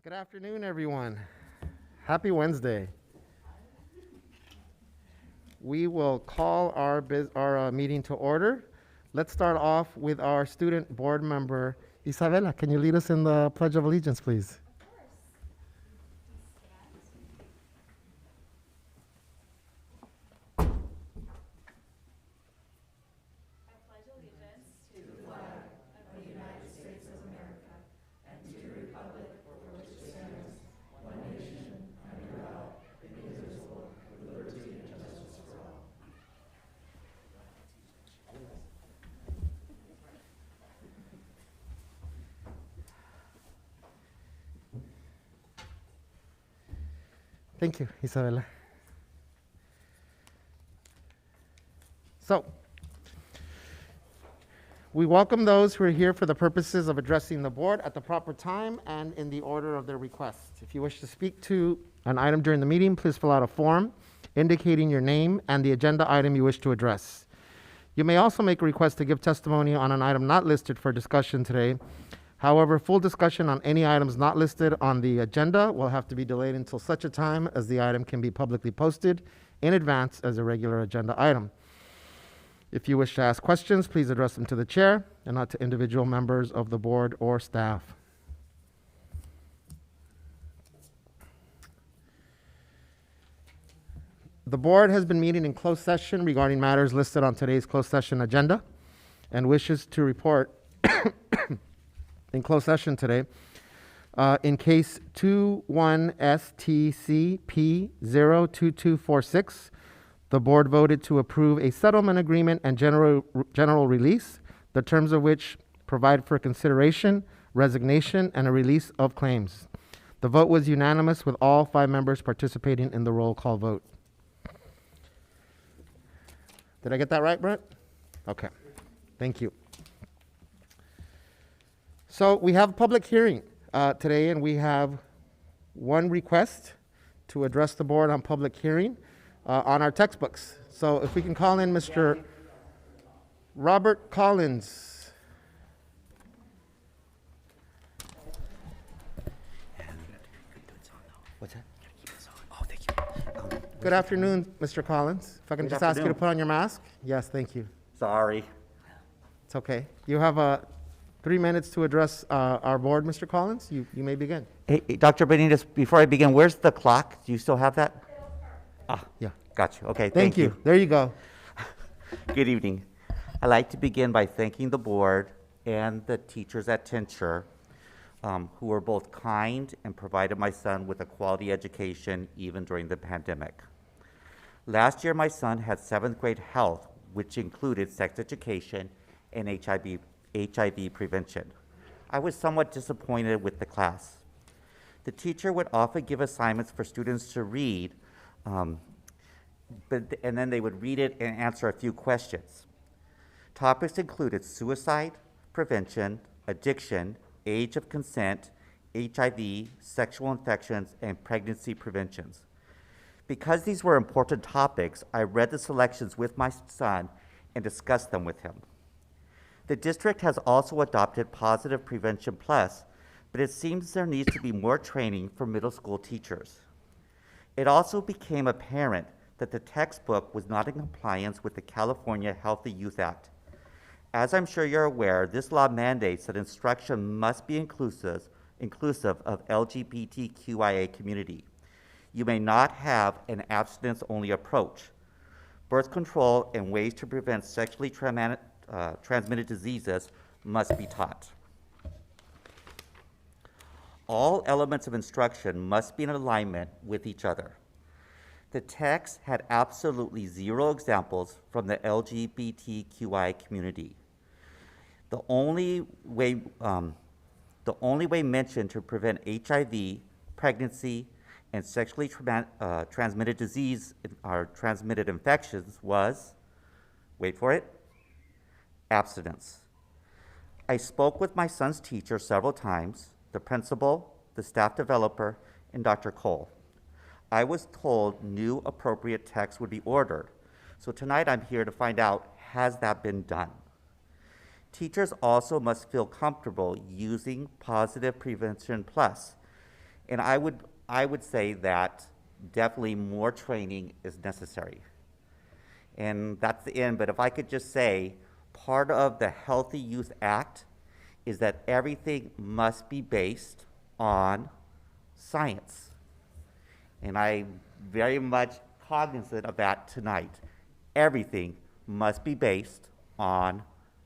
Good afternoon, everyone. Happy Wednesday. We will call our meeting to order. Let's start off with our student board member, Isabella. Can you lead us in the Pledge of Allegiance, please? Thank you, Isabella. So, we welcome those who are here for the purposes of addressing the board at the proper time and in the order of their request. If you wish to speak to an item during the meeting, please fill out a form indicating your name and the agenda item you wish to address. You may also make a request to give testimony on an item not listed for discussion today. However, full discussion on any items not listed on the agenda will have to be delayed until such a time as the item can be publicly posted in advance as a regular agenda item. If you wish to ask questions, please address them to the chair and not to individual members of the board or staff. The board has been meeting in closed session regarding matters listed on today's closed session agenda and wishes to report in closed session today. In case 21STCP02246, the board voted to approve a settlement agreement and general release, the terms of which provide for consideration, resignation, and a release of claims. The vote was unanimous with all 5 members participating in the roll call vote. Did I get that right, Brett? Okay, thank you. So we have a public hearing today, and we have one request to address the board on public hearing on our textbooks. So if we can call in Mr. Robert Collins. What's that? Oh, thank you. Good afternoon, Mr. Collins. If I can Good just ask you to afternoon. put on your mask. Yes, thank you. Sorry. It's okay. You have 3 minutes to address our board, Mr. Collins. You may begin. Hey, Dr. Benitez, before I begin, where's the clock? Do you still have that? Yeah. Got you. Okay, Thank you. There you go. Good evening. I'd like to begin by thanking the board and the teachers at Tincture who were both kind and provided my son with a quality education even during the pandemic. Last year, my son had 7th grade health, which included sex education and HIV prevention. I was somewhat disappointed with the class. The teacher would often give assignments for students to read, and then they would read it and answer a few questions. Topics included suicide prevention, addiction, age of consent, HIV, sexual infections, and pregnancy preventions. Because these were important topics, I read the selections with my son and discussed them with him. The district has also adopted Positive Prevention Plus, but it seems there needs to be more training for middle school teachers. It also became apparent that the textbook was not in compliance with the California Healthy Youth Act. As I'm sure you're aware, this law mandates that instruction must be inclusive of LGBTQIA community. You may not have an abstinence-only approach. Birth control and ways to prevent sexually transmitted diseases must be taught. All elements of instruction must be in alignment with each other. The text had absolutely 0 examples from the LGBTQI community. The only way mentioned to prevent HIV, pregnancy, and sexually transmitted disease or transmitted infections was, wait for it, abstinence. I spoke with my son's teacher several times, the principal, the staff developer, and Dr. Cole. I was told new appropriate text would be ordered. So tonight I'm here to find out, has that been done? Teachers also must feel comfortable using Positive Prevention Plus And I would say that definitely more training is necessary. And that's the end, but if I could just say, part of the Healthy Youth Act is that everything must be based on science. And I'm very much cognizant of that tonight. Everything must be based on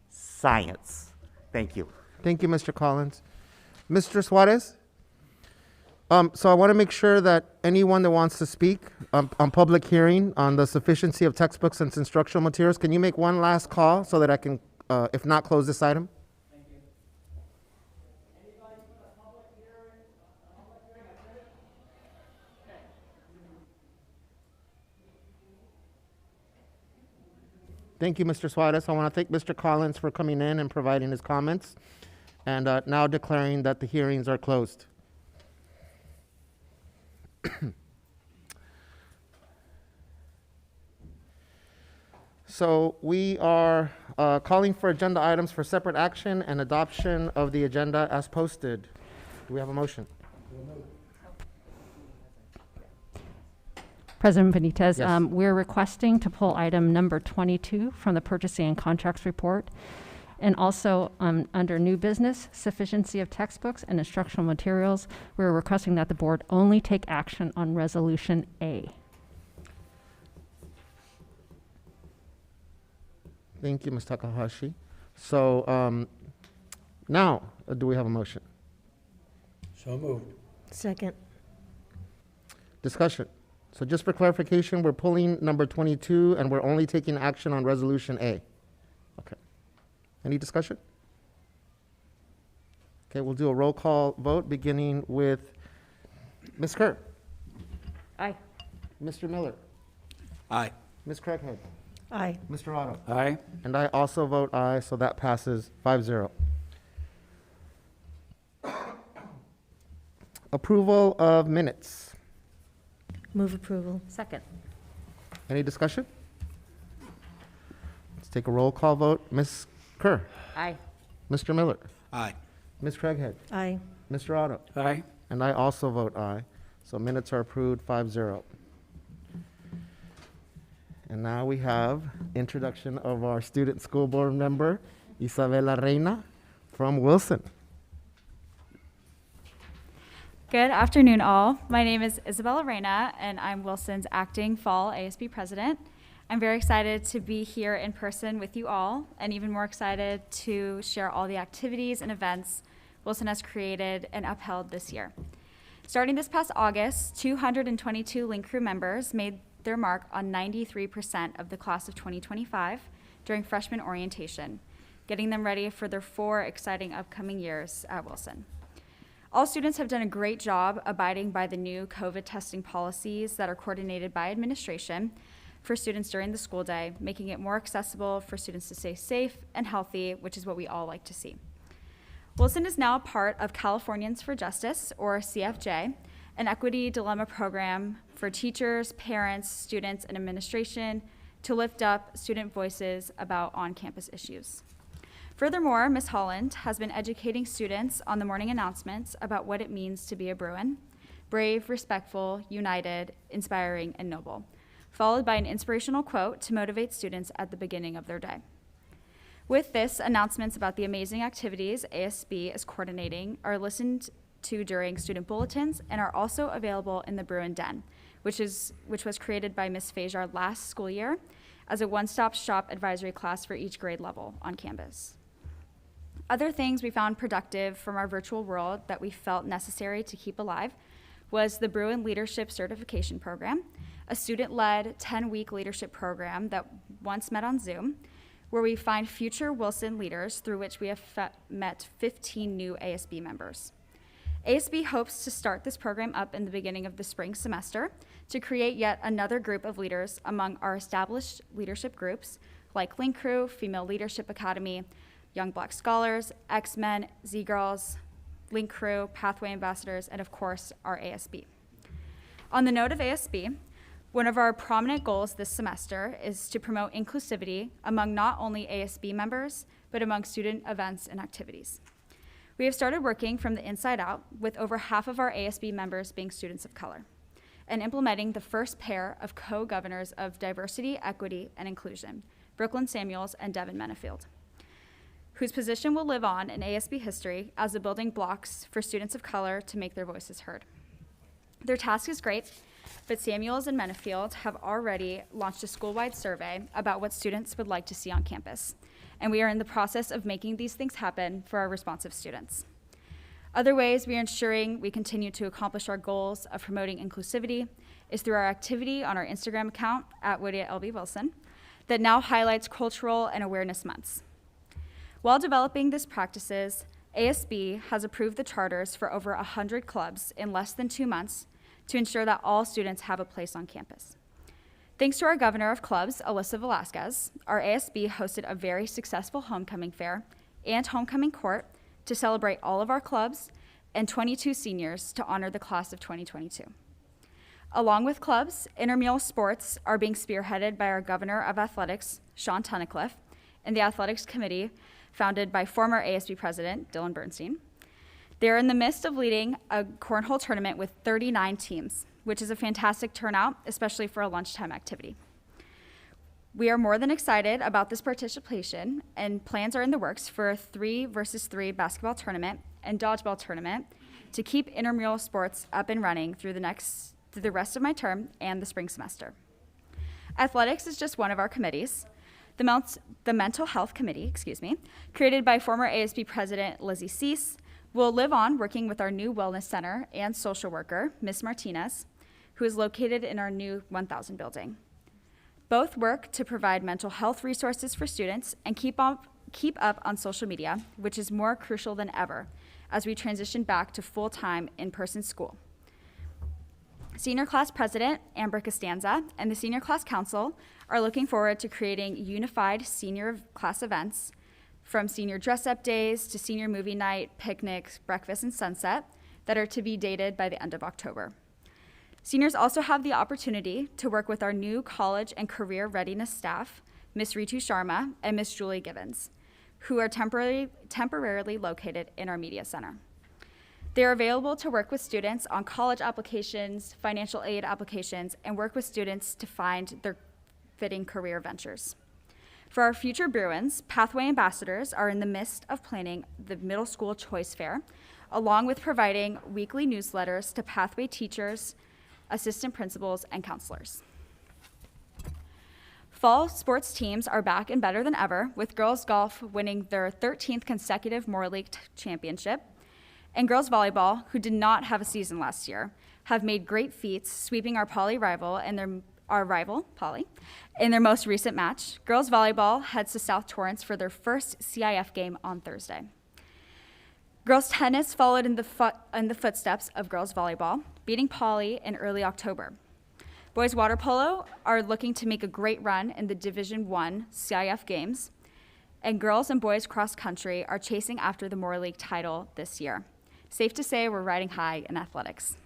science. Thank you. Thank you, Mr. Collins. Mr. Suarez? So I want to make sure that anyone that wants to speak on public hearing on the sufficiency of textbooks and instructional materials, can you make one last call so that I can, if not, close this item? Thank you, Mr. Suarez. I want to thank Mr. Collins for coming in and providing his comments, and now declaring that the hearings are closed. So we are calling for agenda items for separate action and adoption of the agenda as posted. Do we have a motion? President Benitez, Yes. we're requesting to pull item number 22 from the Purchasing and Contracts Report. And also, under new business, sufficiency of textbooks and instructional materials, we're requesting that the board only take action on Resolution A. Thank you, Ms. Takahashi. So now, do we have a motion? So moved. Second. Discussion. So just for clarification, we're pulling number 22 and we're only taking action on Resolution A. Okay. Any discussion? Okay, we'll do a roll call vote beginning with Ms. Kerr, Aye. Mr. Miller, Aye. Ms. Craighead, Aye. Mr. Otto. Aye. And I also vote aye, so that passes 5-0. Approval of minutes. Move approval. Second. Any discussion? Let's take a roll call vote. Ms. Kerr, Aye. Mr. Miller, Aye. Ms. Craighead, Aye. Mr. Otto. Aye. And I also vote aye. So minutes are approved 5-0. And now we have introduction of our student school board member, Isabela Reina from Wilson. Good afternoon, all. My name is Isabella Reyna, and I'm Wilson's acting fall ASB president. I'm very excited to be here in person with you all, and even more excited to share all the activities and events Wilson has created and upheld this year. Starting this past August, 222 Link Crew members made their mark on 93% of the class of 2025 during freshman orientation, getting them ready for their 4 exciting upcoming years at Wilson. All students have done a great job abiding by the new COVID testing policies that are coordinated by administration for students during the school day, making it more accessible for students to stay safe and healthy, which is what we all like to see. Wilson is now a part of Californians for Justice, or CFJ, an equity dilemma program for teachers, parents, students, and administration to lift up student voices about on-campus issues. Furthermore, Ms. Holland has been educating students on the morning announcements about what it means to be a Bruin: brave, respectful, united, inspiring, and noble, followed by an inspirational quote to motivate students at the beginning of their day. With this, announcements about the amazing activities ASB is coordinating are listened to during student bulletins and are also available in the Bruin Den, which was created by Ms. Fajar last school year as a one-stop shop advisory class for each grade level on campus. Other things we found productive from our virtual world that we felt necessary to keep alive was the Bruin Leadership Certification Program, a student-led 10-week leadership program that once met on Zoom, where we find future Wilson leaders through which we have met 15 new ASB members. ASB hopes to start this program up in the beginning of the spring semester to create yet another group of leaders among our established leadership groups like Link Crew, Female Leadership Academy, Young Black Scholars, X-Men, Z-Girls, Link Crew, Pathway Ambassadors, and of course, our ASB. On the note of ASB, one of our prominent goals this semester is to promote inclusivity among not only ASB members, but among student events and activities. We have started working from the inside out, with over half of our ASB members being students of color, and implementing the first pair of co-governors of diversity, equity, and inclusion, Brooklyn Samuels and Devin Menefield, whose position will live on in ASB history as the building blocks for students of color to make their voices heard. Their task is great, but Samuels and Menefield have already launched a school-wide survey about what students would like to see on campus, and we are in the process of making these things happen for our responsive students. Other ways we are ensuring we continue to accomplish our goals of promoting inclusivity is through our activity on our Instagram account at Woody LB Wilson that now highlights cultural and awareness months. While developing these practices, ASB has approved the charters for over 100 clubs in less than 2 months to ensure that all students have a place on campus. Thanks to our governor of clubs, Alyssa Velasquez, our ASB hosted a very successful homecoming fair and homecoming court to celebrate all of our clubs and 22 seniors to honor the class of 2022. Along with clubs, intramural sports are being spearheaded by our Governor of Athletics, Sean Tunnicliffe, and the Athletics Committee, founded by former ASB President Dylan Bernstein. They're in the midst of leading a cornhole tournament with 39 teams, which is a fantastic turnout, especially for a lunchtime activity. We are more than excited about this participation, and plans are in the works for a 3-versus-3 basketball tournament and dodgeball tournament to keep intramural sports up and running through the rest of my term and the spring semester. Athletics is just one of our committees. The Mental Health Committee, created by former ASB President Lizzie Cease, will live on working with our new Wellness Center and social worker, Ms. Martinez, who is located in our new 1000 building. Both work to provide mental health resources for students and keep up on social media, which is more crucial than ever as we transition back to full-time in-person school. Senior Class President Amber Costanza and the Senior Class Council are looking forward to creating unified senior class events, from senior dress-up days to senior movie night, picnics, breakfast, and sunset, that are to be dated by the end of October. Seniors also have the opportunity to work with our new college and career readiness staff, Ms. Ritu Sharma and Ms. Julie Gibbons, who are temporarily located in our media center. They are available to work with students on college applications, financial aid applications, and work with students to find their fitting career ventures. For our future Bruins, Pathway Ambassadors are in the midst of planning the Middle School Choice Fair, along with providing weekly newsletters to Pathway teachers, assistant principals, and counselors. Fall sports teams are back and better than ever, with girls golf winning their 13th consecutive Moore League championship, and girls volleyball, who did not have a season last year, have made great feats, sweeping our Poly rival and our rival, Poly, in their most recent match. Girls volleyball heads to South Torrance for their first CIF game on Thursday. Girls tennis followed in the footsteps of girls volleyball, beating Poly in early October. Boys water polo are looking to make a great run in the Division I CIF games, and girls and boys cross country are chasing after the Moore League title this year. Safe to say we're riding high in athletics.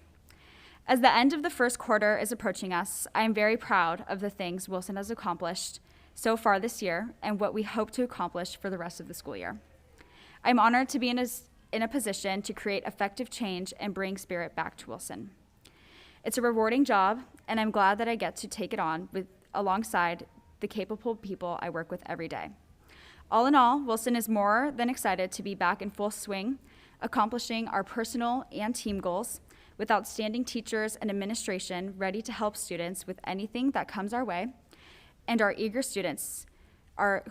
As the end of the first quarter is approaching us, I am very proud of the things Wilson has accomplished so far this year and what we hope to accomplish for the rest of the school year. I'm honored to be in a position to create effective change and bring spirit back to Wilson. It's a rewarding job, and I'm glad that I get to take it on alongside the capable people I work with every day. All in all, Wilson is more than excited to be back in full swing, accomplishing our personal and team goals, with outstanding teachers and administration ready to help students with anything that comes our way, and our eager students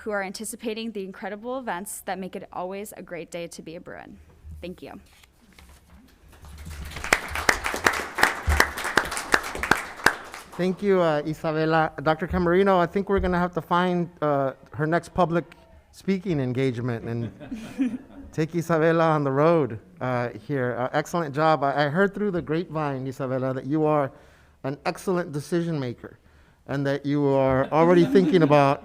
who are anticipating the incredible events that make it always a great day to be a Bruin. Thank you. Thank you, Isabela. Dr. Camarino, I think we're going to have to find her next public speaking engagement and take Isabela on the road here. Excellent job. I heard through the grapevine, Isabela, that you are an excellent decision maker and that you are already thinking about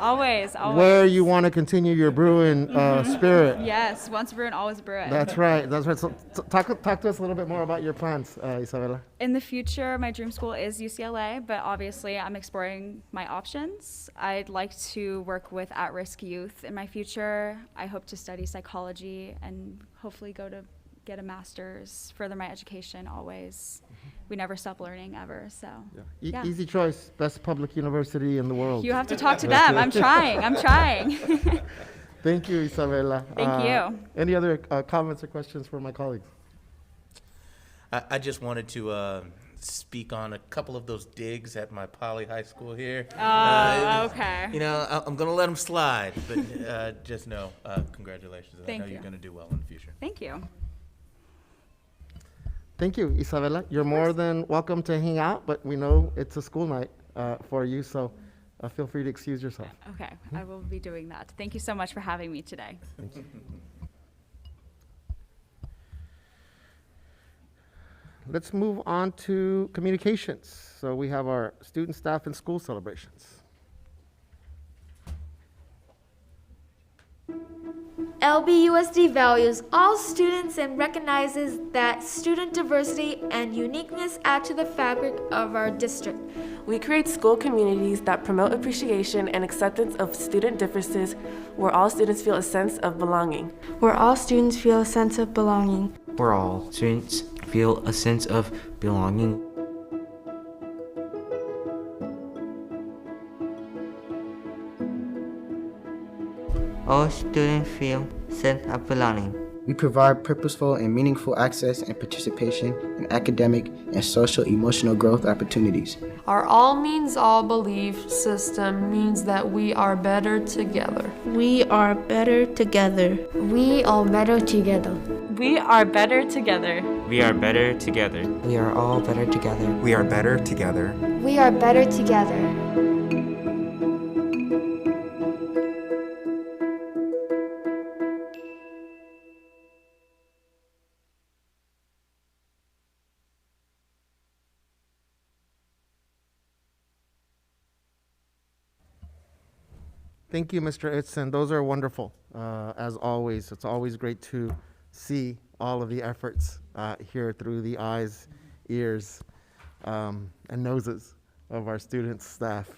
Always, always. where you want to continue your Bruin spirit. Yes, once a Bruin, always a Bruin. That's right. That's right. So talk to us a little bit more about your plans, Isabella. In the future, my dream school is UCLA, but obviously I'm exploring my options. I'd like to work with at-risk youth in my future. I hope to study psychology and hopefully go to get a master's, further my education always. We never stop learning ever, so. Yeah. Easy choice. Best public university in the world. You have to talk to them. I'm trying. Thank you, Isabella. Thank you. Any other comments or questions for my colleagues? I just wanted to speak on a couple of those digs at my Poly High School here. Oh, okay. You know, I'm going to let them slide, but just know, congratulations. And I Thank know you. you're going to do well in the future. Thank you. Thank you, Isabella. You're more than welcome to hang out, but we know it's a school night for you, so feel free to excuse yourself. Okay, I will be doing that. Thank you so much for having me today. Let's move on to communications. So we have our student, staff, and school celebrations. LBUSD values all students and recognizes that student diversity and uniqueness add to the fabric of our district. We create school communities that promote appreciation and acceptance of student differences, where all students feel a sense of belonging. Where all students feel a sense of belonging. Where all students feel a sense of belonging. All students feel sense of belonging. We provide purposeful and meaningful access and participation in academic and social emotional growth opportunities. Our all means all belief system means that we are better together. We are better together. We are better together. We are better together. We are better together. We are all better together. We are better together. We are better together. Thank you, Mr. Itzen. Those are wonderful, as always. It's always great to see all of the efforts here through the eyes, ears, and noses of our students, staff.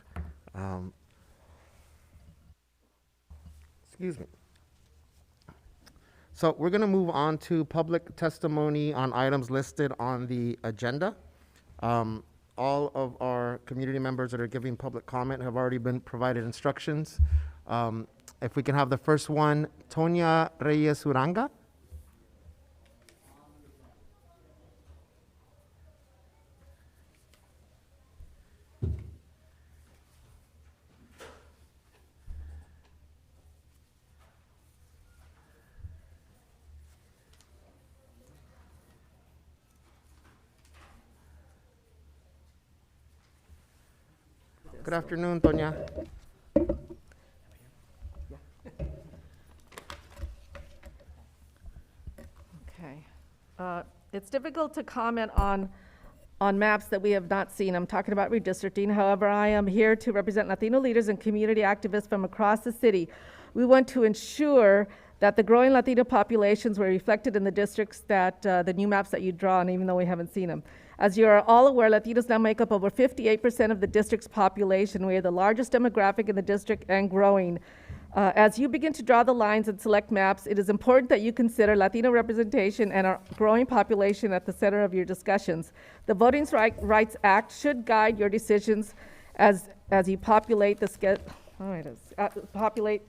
Excuse me. So we're going to move on to public testimony on items listed on the agenda. All of our community members that are giving public comment have already been provided instructions. If we can have the first one, Tonya Reyes Uranga. Good afternoon, Tonya. Okay. It's difficult to comment on maps that we have not seen. I'm talking about redistricting. However, I am here to represent Latino leaders and community activists from across the city. We want to ensure that the growing Latino populations were reflected in the districts that the new maps that you draw on, even though we haven't seen them. As you are all aware, Latinos now make up over 58% of the district's population. We are the largest demographic in the district and growing. As you begin to draw the lines and select maps, it is important that you consider Latino representation and our growing population at the center of your discussions. The Voting Rights Act should guide your decisions as you populate populate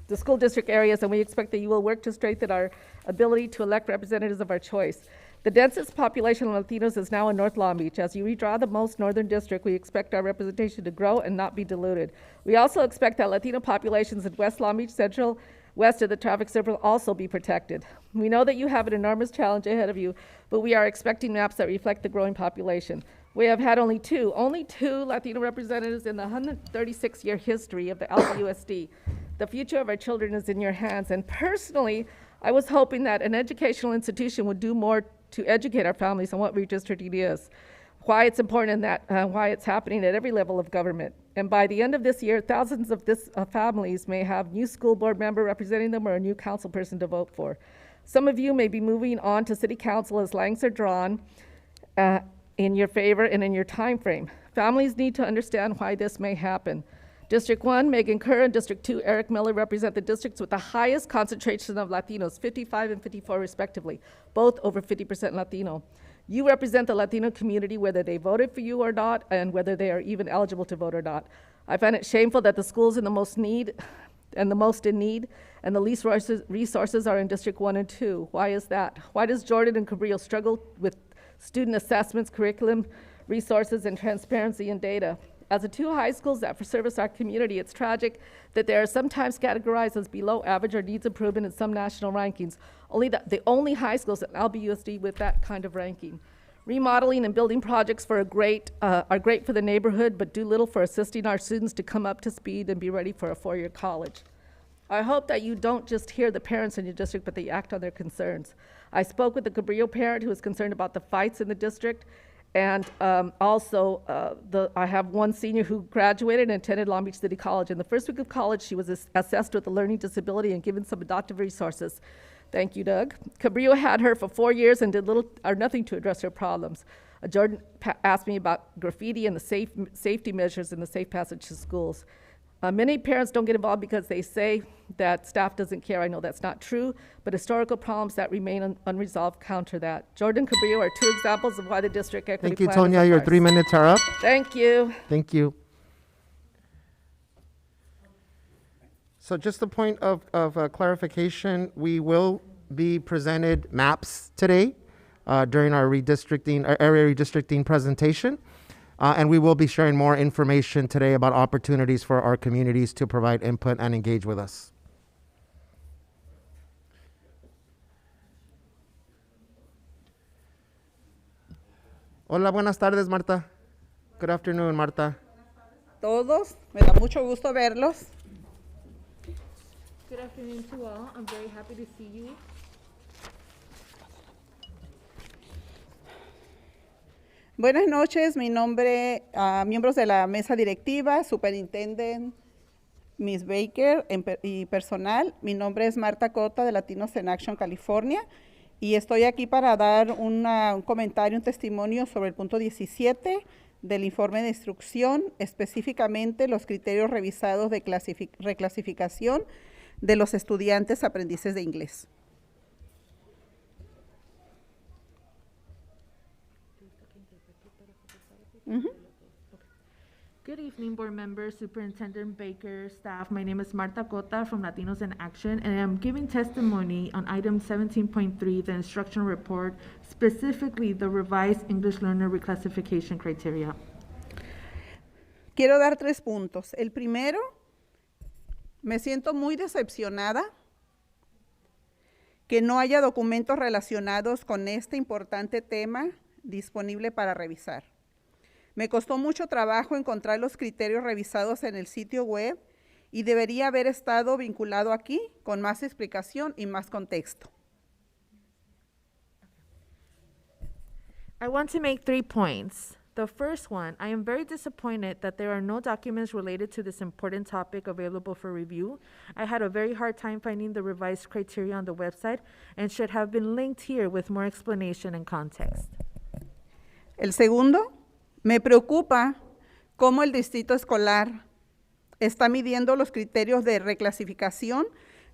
the school district areas, and we expect that you will work to strengthen our ability to elect representatives of our choice. The densest population of Latinos is now in North Long Beach. As you redraw the most northern district, we expect our representation to grow and not be diluted. We also expect that Latino populations in West Long Beach, Central, west of the traffic circle will also be protected. We know that you have an enormous challenge ahead of you, but we are expecting maps that reflect the growing population. We have had only two Latino representatives in the 136-year history of the LBUSD. The future of our children is in your hands, and personally, I was hoping that an educational institution would do more to educate our families on what redistricting is, why it's important, and why it's happening at every level of government. And by the end of this year, thousands of families may have new school board member representing them or a new council person to vote for. Some of you may be moving on to city council as lines are drawn in your favor and in your time frame. Families need to understand why this may happen. District 1, Megan Kerr, and District 2, Eric Miller, represent the districts with the highest concentration of Latinos, 55 and 54 respectively, both over 50% Latino. You represent the Latino community whether they voted for you or not, and whether they are even eligible to vote or not. I find it shameful that the schools in the most need and the most in need and the least resources are in District 1 and 2. Why is that? Why does Jordan and Cabrillo struggle with student assessments, curriculum, resources, and transparency and data? As the two high schools that service our community, it's tragic that they are sometimes categorized as below average or needs improvement in some national rankings. The only high schools at LBUSD with that kind of ranking. Remodeling and building projects are great for the neighborhood, but do little for assisting our students to come up to speed and be ready for a four-year college. I hope that you don't just hear the parents in your district, but that you act on their concerns. I spoke with the Cabrillo parent who is concerned about the fights in the district. And I have one senior who graduated and attended Long Beach City College. In the first week of college, she was assessed with a learning disability and given some adoptive resources. Thank you, Doug. Cabrillo had her for 4 years and did little or nothing to address her problems. Jordan asked me about graffiti and the safety measures in the safe passage to schools. Many parents don't get involved because they say that staff doesn't care. I know that's not true, but historical problems that remain unresolved counter that. Jordan and Cabrillo are two examples of why the district equity Thank you, plan Tonya. is Your ours. 3 minutes are up. Thank you. Thank you. So just a point of clarification, we will be presented maps today during our area redistricting presentation. And we will be sharing more information today about opportunities for our communities to provide input and engage with us. Hola, buenas tardes, Marta. Good afternoon, Marta. Todos, me da mucho gusto verlos. Good afternoon to all. I'm very happy to see you. Buenas noches, mi nombre, miembros de la mesa directiva, superintendente, Miss Baker y personal. Mi nombre es Marta Cota de Latinos in Action, California, y estoy aquí para dar un comentario, un testimonio sobre el punto 17 del informe de instrucción, específicamente los criterios revisados de reclasificación de los estudiantes aprendices de inglés. Good evening, board members, Superintendent Baker, staff. My name is Marta Cota from Latinos in Action, and I'm giving testimony on item 17.3, the instruction report, specifically the revised English learner reclassification criteria. Quiero dar 3 puntos. El primero, me siento muy decepcionada que no haya documentos relacionados con este importante tema disponible para revisar. Me costó mucho trabajo encontrar los criterios revisados en el sitio web y debería haber estado vinculado aquí con más explicación y más contexto. I want to make 3 points. The first one, I am very disappointed that there are no documents related to this important topic available for review. I had a very hard time finding the revised criteria on the website and should have been linked here with more explanation and context. El segundo, me preocupa cómo el distrito escolar está midiendo los criterios de reclasificación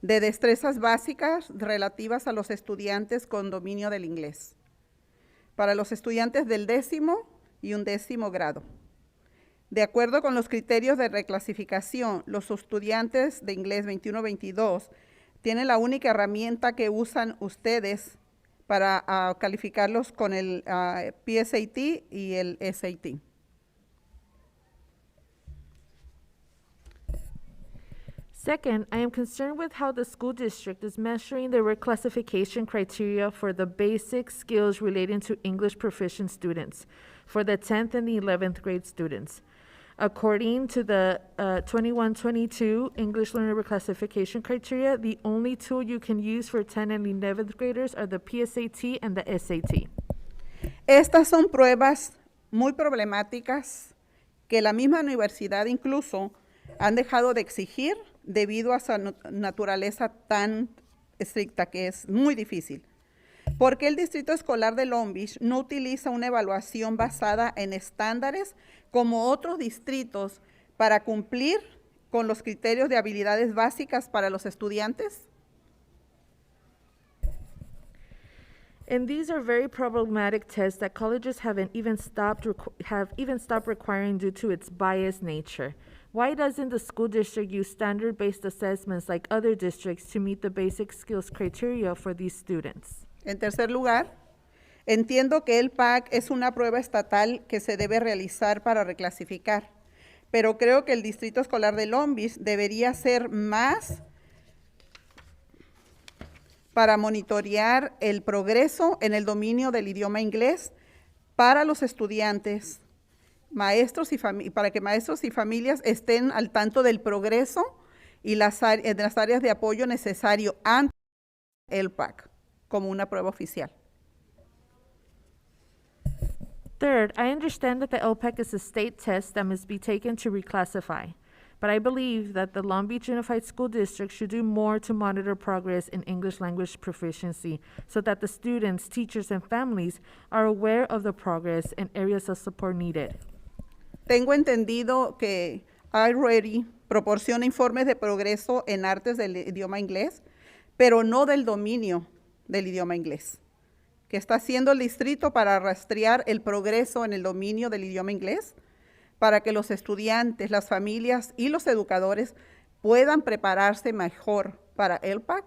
de destrezas básicas relativas a los estudiantes con dominio del inglés, para los estudiantes del 10º y 11º grado. De acuerdo con los criterios de reclasificación, los estudiantes de inglés 21-22 tienen la única herramienta que usan ustedes para calificarlos con el PSAT y el SAT. Second, I am concerned with how the school district is measuring the reclassification criteria for the basic skills relating to English proficient students for the 10th and the 11th grade students. According to the 21-22 English learner reclassification criteria, the only tool you can use for 10th and 11th graders are the PSAT and the SAT. Estas son pruebas muy problemáticas que la misma universidad incluso han dejado de exigir debido a su naturaleza tan estricta, que es muy difícil. ¿Por qué el Distrito Escolar de Long Beach no utiliza una evaluación basada en estándares como otros distritos para cumplir con los criterios de habilidades básicas para los estudiantes? And these are very problematic tests that colleges have even stopped requiring due to its biased nature. Why doesn't the school district use standard-based assessments like other districts to meet the basic skills criteria for these students? En tercer lugar, entiendo que el PAC es una prueba estatal que se debe realizar para reclasificar, pero creo que el Distrito Escolar de Long Beach debería hacer más para monitorear el progreso en el dominio del idioma inglés para los estudiantes, maestros y para que maestros y familias estén al tanto del progreso y de las áreas de apoyo necesario ante el PAC como una prueba oficial. Third, I understand that the LPAC is a state test that must be taken to reclassify, but I believe that the Long Beach Unified School District should do more to monitor progress in English language proficiency so that the students, teachers, and families are aware of the progress and areas of support needed. Tengo entendido que iReady proporciona informes de progreso en artes del idioma inglés, pero no del dominio del idioma inglés. ¿Qué está haciendo el distrito para rastrear el progreso en el dominio del idioma inglés? Para que los estudiantes, las familias y los educadores puedan prepararse mejor para LPAC.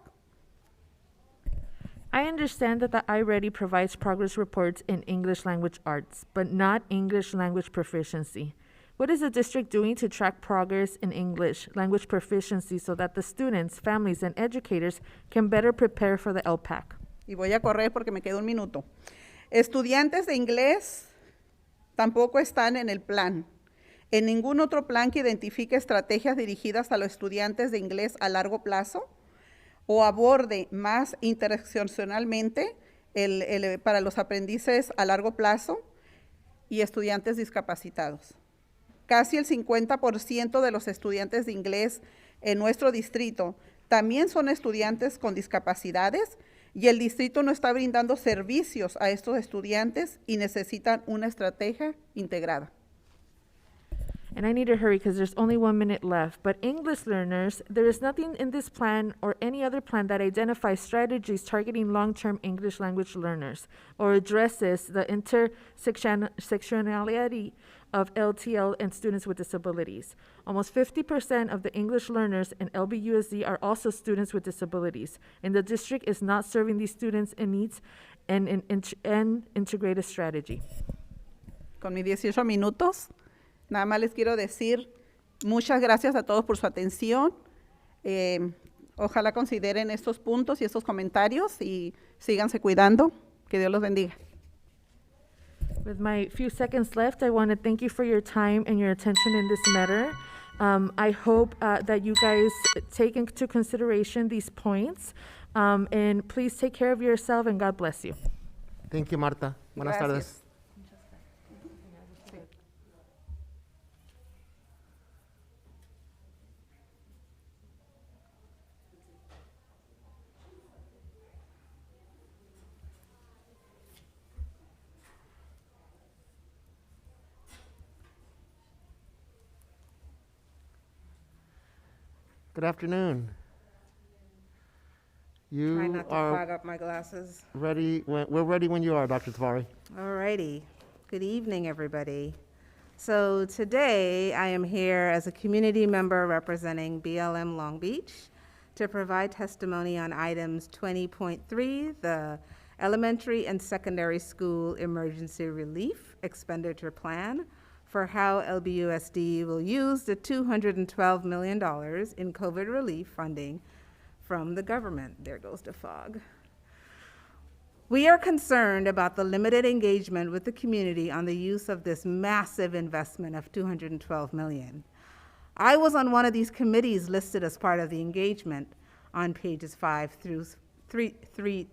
I understand that the iReady provides progress reports in English language arts, but not English language proficiency. What is the district doing to track progress in English language proficiency so that the students, families, and educators can better prepare for the LPAC? Y voy a correr porque me queda un minuto. Estudiantes de inglés tampoco están en el plan. En ningún otro plan que identifique estrategias dirigidas a los estudiantes de inglés a largo plazo o aborde más interseccionalmente para los aprendices a largo plazo y estudiantes discapacitados. Casi el 50% de los estudiantes de inglés en nuestro distrito también son estudiantes con discapacidades y el distrito no está brindando servicios a estos estudiantes y necesitan una estrategia integrada. And I need to hurry because there's only 1 minute left. But English learners, there is nothing in this plan or any other plan that identifies strategies targeting long-term English language learners or addresses the intersectionality of LTL and students with disabilities. Almost 50% of the English learners in LBUSD are also students with disabilities, and the district is not serving these students in needs and integrated strategy. Con mis 18 minutos, nada más les quiero decir muchas gracias a todos por su atención. Ojalá consideren estos puntos y estos comentarios y síganse cuidando. Que Dios los bendiga. With my few seconds left, I want to thank you for your time and your attention in this matter. I hope that you guys take into consideration these points, and please take care of yourself, and God bless you. Thank you, Marta. Buenas tardes. Good afternoon. Try You not to are fog up my glasses. ready, we're ready when you are, Dr. Tavari. Alrighty. Good evening, everybody. So today I am here as a community member representing BLM Long Beach to provide testimony on items 20.3, the Elementary and Secondary School Emergency Relief Expenditure Plan, for how LBUSD will use the $212 million in COVID relief funding from the government. There goes the fog. We are concerned about the limited engagement with the community on the use of this massive investment of $212 million. I was on one of these committees listed as part of the engagement on pages 3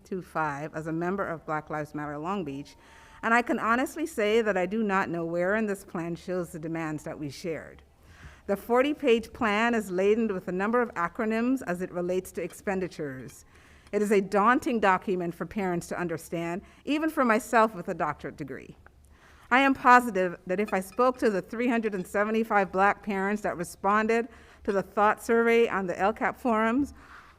to 5 as a member of Black Lives Matter Long Beach, And I can honestly say that I do not know where in this plan shows the demands that we shared. The 40-page plan is laden with a number of acronyms as it relates to expenditures. It is a daunting document for parents to understand, even for myself with a doctorate degree. I am positive that if I spoke to the 375 Black parents that responded to the thought survey on the LCAP forums,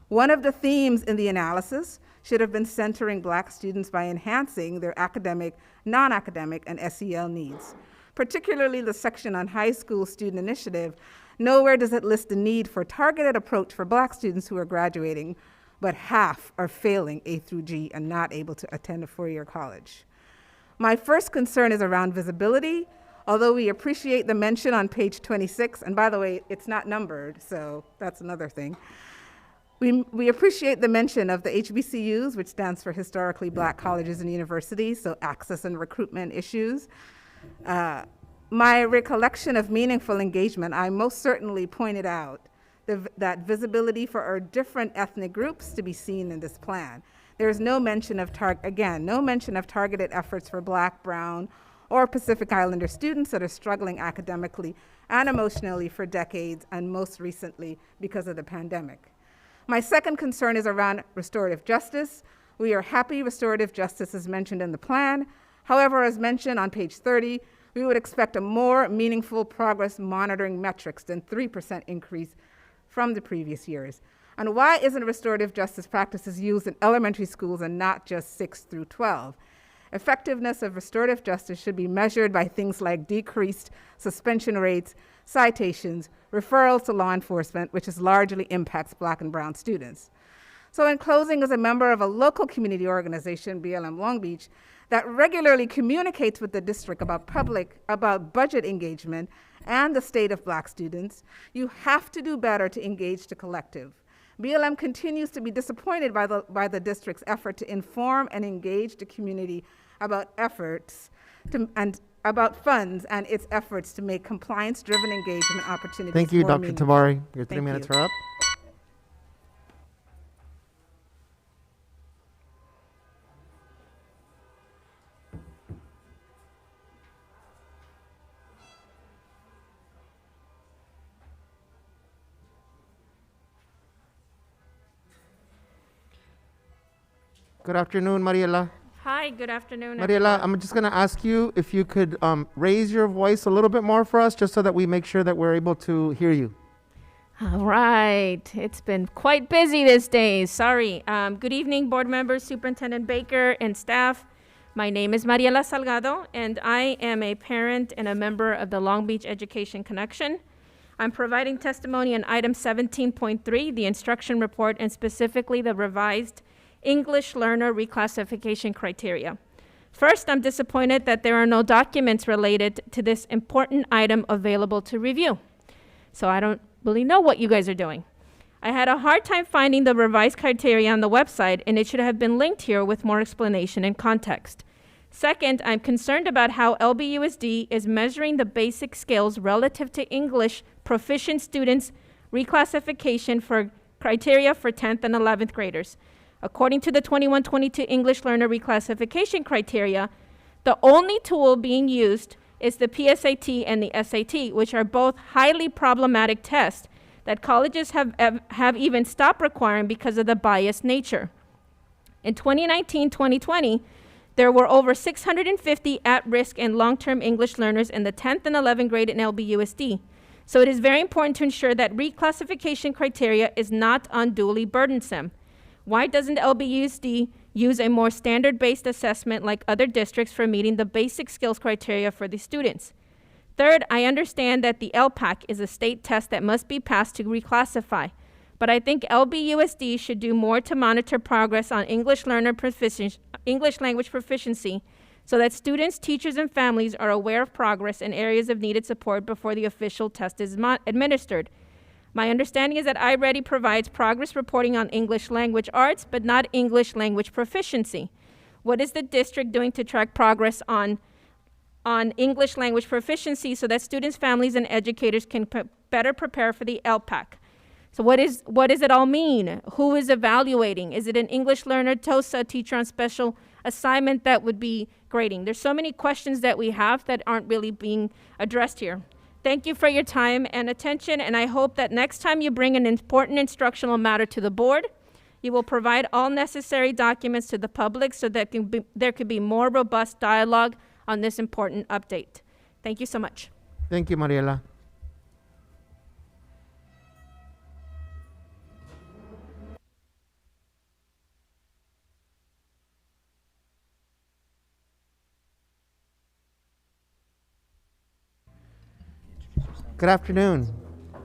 one of the themes in the analysis should have been centering Black students by enhancing their academic, non-academic, and SEL needs. Particularly the section on high school student initiative, nowhere does it list the need for a targeted approach for Black students who are graduating, but half are failing A through G and not able to attend a four-year college. My first concern is around visibility, although we appreciate the mention on page 26, and by the way, it's not numbered, so that's another thing. We appreciate the mention of the HBCUs, which stands for Historically Black Colleges and Universities, so access and recruitment issues. My recollection of meaningful engagement, I most certainly pointed out that visibility for our different ethnic groups to be seen in this plan. There is no mention of, no mention of targeted efforts for Black, Brown, or Pacific Islander students that are struggling academically and emotionally for decades, and most recently because of the pandemic. My second concern is around restorative justice. We are happy restorative justice is mentioned in the plan. However, as mentioned on page 30, we would expect a more meaningful progress monitoring metrics than 3% increase from the previous years. And why isn't restorative justice practices used in elementary schools and not just 6 through 12? Effectiveness of restorative justice should be measured by things like decreased suspension rates, citations, referrals to law enforcement, which largely impacts Black and Brown students. So in closing, as a member of a local community organization, BLM Long Beach, that regularly communicates with the district about budget engagement and the state of Black students, you have to do better to engage the collective. BLM continues to be disappointed by the district's effort to inform and engage the community about about funds and its efforts to make compliance-driven engagement opportunities. Thank you, more Dr. meaningful. Tabari. Your 3 Thank minutes you. are up. Good afternoon, Mariela. Hi, good afternoon. Mariela, I'm just going to ask you if you could raise your voice a little bit more for us, just so that we make sure that we're able to hear you. All right. It's been quite busy these days. Sorry. Good evening, board members, Superintendent Baker, and staff. My name is Mariela Salgado, and I am a parent and a member of the Long Beach Education Connection. I'm providing testimony on item 17.3, the instruction report, and specifically the revised English learner reclassification criteria. First, I'm disappointed that there are no documents related to this important item available to review. So I don't really know what you guys are doing. I had a hard time finding the revised criteria on the website, and it should have been linked here with more explanation and context. Second, I'm concerned about how LBUSD is measuring the basic skills relative to English proficient students' reclassification for criteria for 10th and 11th graders. According to the 21-22 English learner reclassification criteria, the only tool being used is the PSAT and the SAT, which are both highly problematic tests that colleges have even stopped requiring because of the biased nature. In 2019-2020, there were over 650 at-risk and long-term English learners in the 10th and 11th grade in LBUSD. So it is very important to ensure that reclassification criteria is not unduly burdensome. Why doesn't LBUSD use a more standard-based assessment like other districts for meeting the basic skills criteria for the students? Third, I understand that the LPAC is a state test that must be passed to reclassify, but I think LBUSD should do more to monitor progress on English language proficiency so that students, teachers, and families are aware of progress and areas of needed support before the official test is administered. My understanding is that iReady provides progress reporting on English language arts, but not English language proficiency. What is the district doing to track progress on English language proficiency so that students, families, and educators can better prepare for the LPAC? So what does it all mean? Who is evaluating? Is it an English learner, TOSA, teacher on special assignment that would be grading. There's so many questions that we have that aren't really being addressed here. Thank you for your time and attention, and I hope that next time you bring an important instructional matter to the board, you will provide all necessary documents to the public so that there could be more robust dialogue on this important update. Thank you so much. Thank you, Mariela. Good afternoon.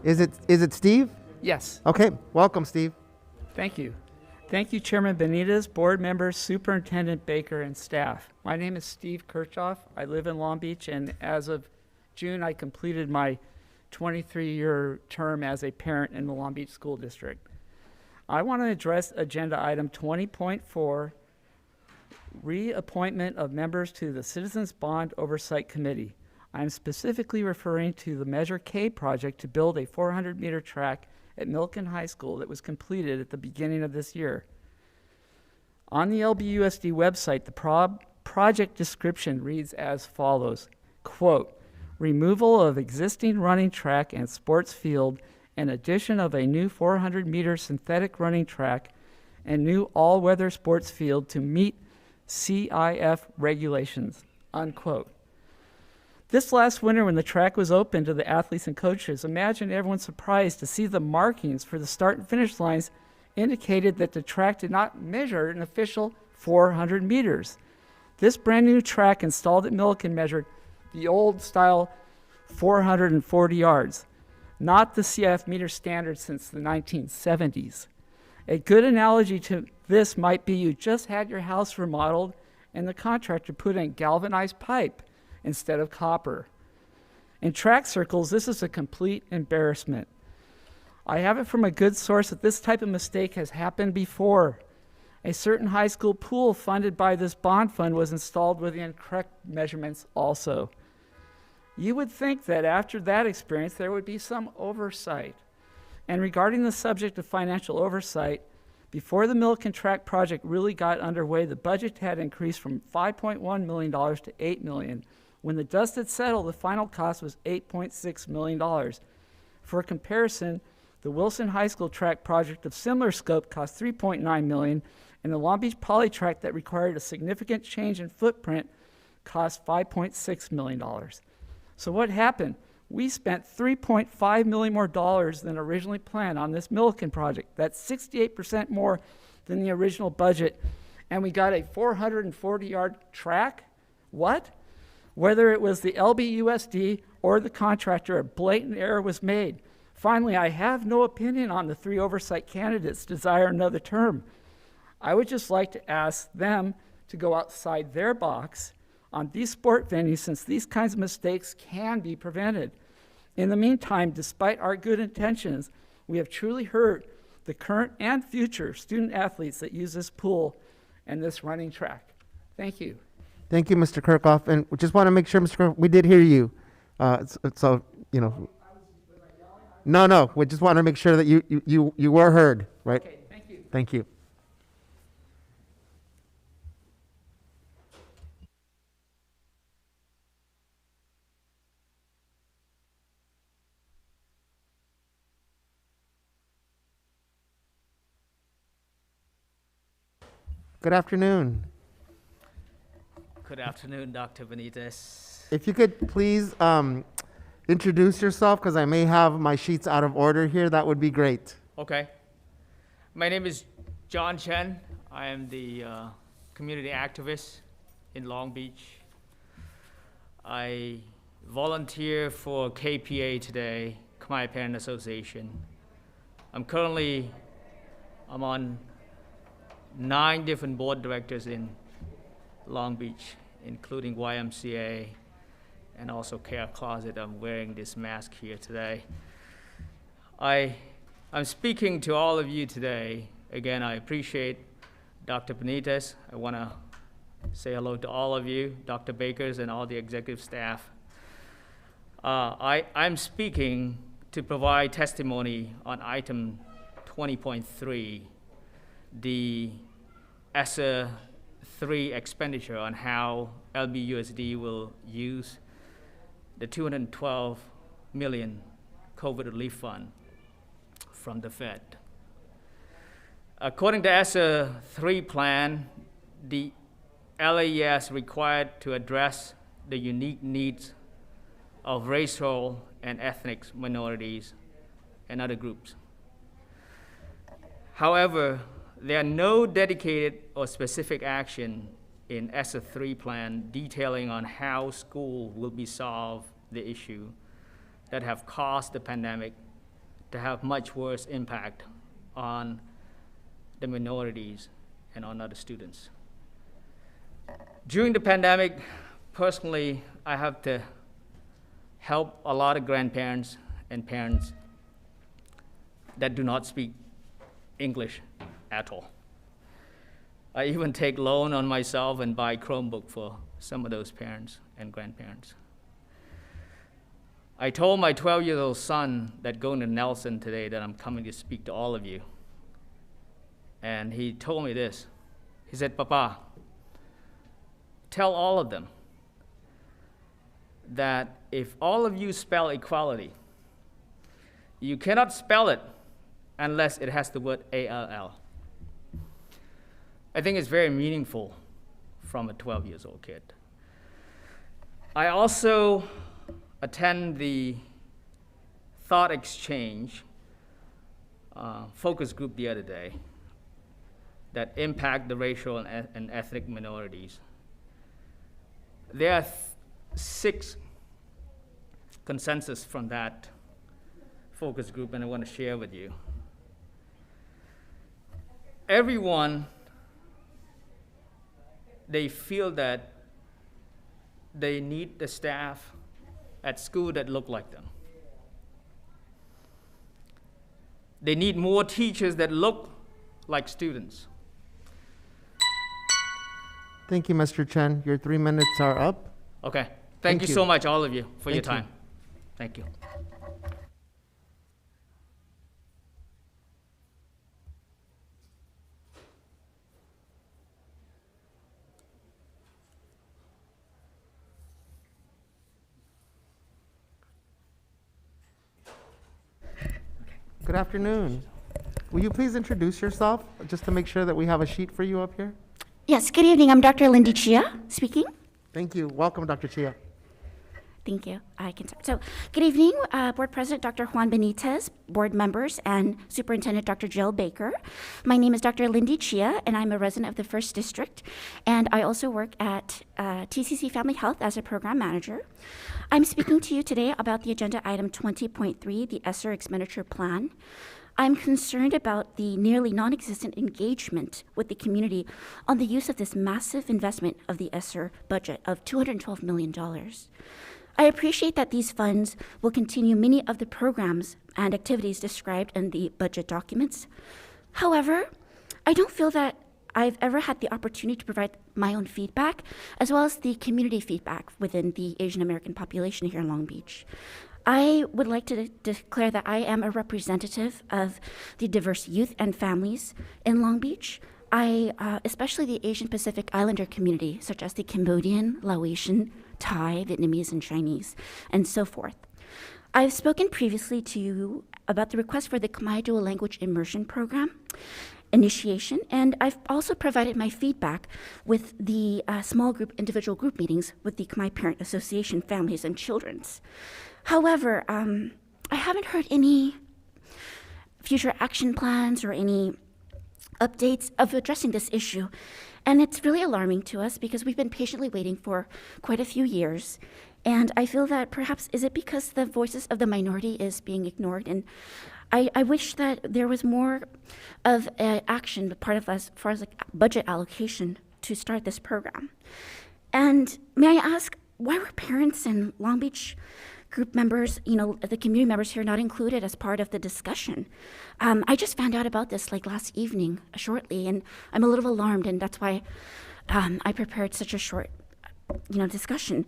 Is it Steve? Yes. Okay, welcome, Steve. Thank you. Thank you, Chairman Benitez, board members, Superintendent Baker, and staff. My name is Steve Kirchhoff. I live in Long Beach, and as of June, I completed my 23-year term as a parent in the Long Beach School District. I want to address agenda item 20.4, reappointment of members to the Citizens Bond Oversight Committee. I'm specifically referring to the Measure K project to build a 400-meter track at Milken High School that was completed at the beginning of this year. On the LBUSD website, the project description reads as follows, quote, removal of existing running track and sports field and addition of a new 400-meter synthetic running track and new all-weather sports field to meet CIF regulations, unquote. This last winter, when the track was open to the athletes and coaches, imagine everyone's surprised to see the markings for the start and finish lines indicated that the track did not measure an official 400 meters. This brand new track installed at Milliken measured the old style 440 yards, not the CIF meter standard since the 1970s. A good analogy to this might be you just had your house remodeled and the contractor put in galvanized pipe instead of copper. In track circles, this is a complete embarrassment. I have it from a good source that this type of mistake has happened before. A certain high school pool funded by this bond fund was installed with the incorrect measurements also. You would think that after that experience, there would be some oversight. And regarding the subject of financial oversight, before the Milliken Track project really got underway, the budget had increased from $5.1 million to $8 million. When the dust had settled, the final cost was $8.6 million. For comparison, the Wilson High School track project of similar scope cost $3.9 million, and the Long Beach Poly track that required a significant change in footprint cost $5.6 million. So what happened? We spent $3.5 million more than originally planned on this Milliken project. That's 68% more than the original budget. And we got a 440-yard track? What? Whether it was the LBUSD or the contractor, a blatant error was made. Finally, I have no opinion on the three oversight candidates desire another term. I would just like to ask them to go outside their box on these sport venues, since these kinds of mistakes can be prevented. In the meantime, despite our good intentions, we have truly hurt the current and future student athletes that use this pool and this running track. Thank you. Thank you, Mr. Kirchhoff. And we just want to make sure, Mr. Kirchhoff, we did hear you. So, you know. No, we just want to make sure that you were heard, right? Okay, thank you. Thank you. Good afternoon. Good afternoon, Dr. Benitez. If you could please introduce yourself, because I may have my sheets out of order here, that would be great. Okay. My name is John Chen. I am the community activist in Long Beach. I volunteer for KPA today, Khmer Parent Association. I'm on 9 different board directors in Long Beach, including YMCA and also Care Closet. I'm wearing this mask here today. I'm speaking to all of you today. Again, I appreciate Dr. Benitez. I want to say hello to all of you, Dr. Bakers and all the executive staff. I'm speaking to provide testimony on item 20.3, the ESSER 3 expenditure on how LBUSD will use the $212 million COVID relief fund from the Fed. According to ESSER 3 plan, the LAES required to address the unique needs of racial and ethnic minorities and other groups. However, there are no dedicated or specific action in ESSER 3 plan detailing on how school will be solved the issue that have caused the pandemic to have much worse impact on the minorities and on other students. During the pandemic, personally, I have to help a lot of grandparents and parents that do not speak English at all. I even take loan on myself and buy Chromebook for some of those parents and grandparents. I told my 12-year-old son that going to Nelson today that I'm coming to speak to all of you. And he told me this. He said, "Papa, tell all of them that if all of you spell equality, you cannot spell it unless it has the word ALL." I think it's very meaningful from a 12-year-old kid. I also attend the Thought Exchange focus group the other day that impact the racial and ethnic minorities. There are 6 consensus from that focus group, and I want to share with you. Everyone, they feel that they need the staff at school that look like them. They need more teachers that look like students. Thank you, Mr. Chen. Your 3 minutes are up. Okay. Thank you so much, all of you, for your time. Thank you. Good afternoon. Will you please introduce yourself, just to make sure that we have a sheet for you up here? Yes, good evening. I'm Dr. Lindy Chia speaking. Thank you. Welcome, Dr. Chia. Thank you. I can start. So, good evening, Board President Dr. Juan Benitez, board members, and Superintendent Dr. Jill Baker. My name is Dr. Lindy Chia, and I'm a resident of the 1st District, and I also work at TCC Family Health as a program manager. I'm speaking to you today about the agenda item 20.3, the ESSER expenditure plan. I'm concerned about the nearly non-existent engagement with the community on the use of this massive investment of the ESSER budget of $212 million. I appreciate that these funds will continue many of the programs and activities described in the budget documents. However, I don't feel that I've ever had the opportunity to provide my own feedback, as well as the community feedback within the Asian American population here in Long Beach. I would like to declare that I am a representative of the diverse youth and families in Long Beach. Especially the Asian Pacific Islander community, such as the Cambodian, Laotian, Thai, Vietnamese, and Chinese, and so forth. I've spoken previously to you about the request for the Khmer Dual Language Immersion Program initiation, and I've also provided my feedback with the small group, individual group meetings with the Khmer Parent Association Families and Children's. However, I haven't heard any future action plans or any updates of addressing this issue. And it's really alarming to us because we've been patiently waiting for quite a few years. And I feel that perhaps, is it because the voices of the minority is being ignored? And I wish that there was more of action, part of us, as far as like budget allocation to start this program. And may I ask, why were parents in Long Beach group members, the community members here not included as part of the discussion? I just found out about this like last evening shortly, and I'm a little alarmed, and that's why I prepared such a short, discussion.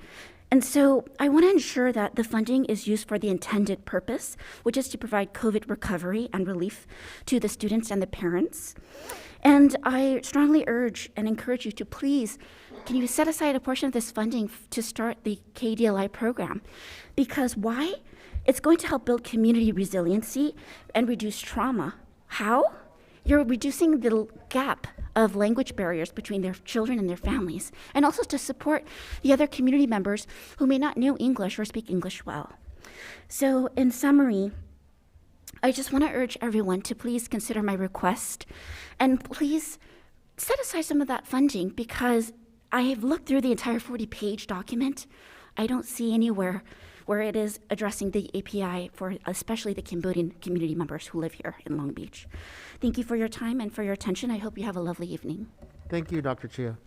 And so I want to ensure that the funding is used for the intended purpose, which is to provide COVID recovery and relief to the students and the parents. And I strongly urge and encourage you to please, can you set aside a portion of this funding to start the KDLI program? Because why? It's going to help build community resiliency and reduce trauma. How? You're reducing the gap of language barriers between their children and their families, and also to support the other community members who may not know English or speak English well. So in summary, I just want to urge everyone to please consider my request and please set aside some of that funding, because I have looked through the entire 40-page document. I don't see anywhere where it is addressing the API for especially the Cambodian community members who live here in Long Beach. Thank you for your time and for your attention. I hope you have a lovely evening. Thank you, Dr. Chia.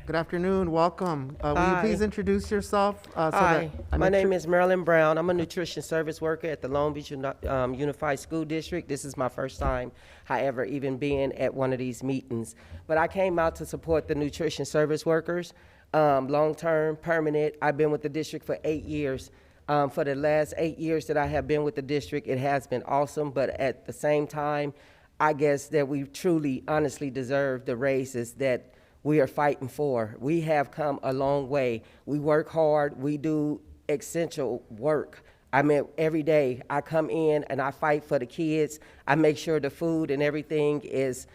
Good afternoon, welcome. Will you please introduce yourself? Hi, my name is Marilyn Brown. I'm a nutrition service worker at the Long Beach Unified School District. This is my first time, however, even being at one of these meetings. But I came out to support the nutrition service workers, long-term, permanent. I've been with the district for 8 years. For the last 8 years that I have been with the district, it has been awesome, but at the same time, I guess that we truly, honestly deserve the raises that we are fighting for. We have come a long way. We work hard. We do essential work. I mean, every day I come in and I fight for the kids. I make sure the food and everything is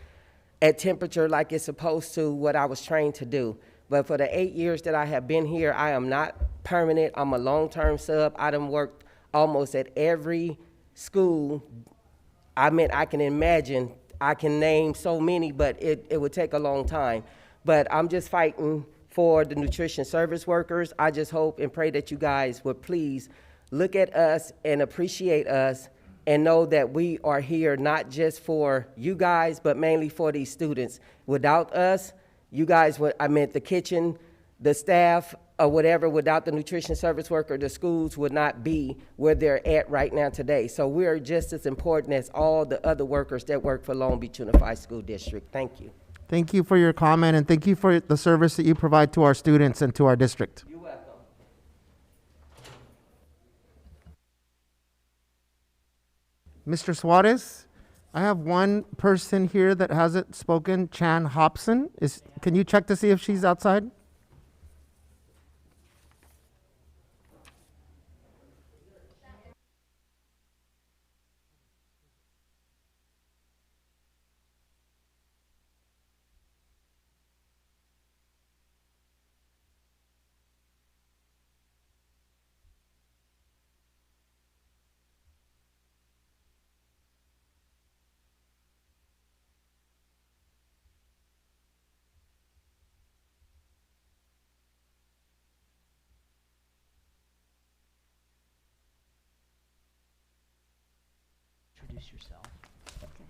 at temperature like it's supposed to, what I was trained to do. But for the 8 years that I have been here, I am not permanent. I'm a long-term sub. I done worked almost at every school. I mean, I can imagine, I can name so many, but it would take a long time. But I'm just fighting for the nutrition service workers. I just hope and pray that you guys would please look at us and appreciate us and know that we are here not just for you guys, but mainly for these students. Without us, you guys would, I meant the kitchen, the staff, or whatever, without the nutrition service worker, the schools would not be where they're at right now today. So we're just as important as all the other workers that work for Long Beach Unified School District. Thank you. Thank you for your comment, and thank you for the service that you provide to our students and to our district. You're welcome. Mr. Suarez, I have one person here that hasn't spoken, Chan Hobson. Can you check to see if she's outside? Introduce yourself.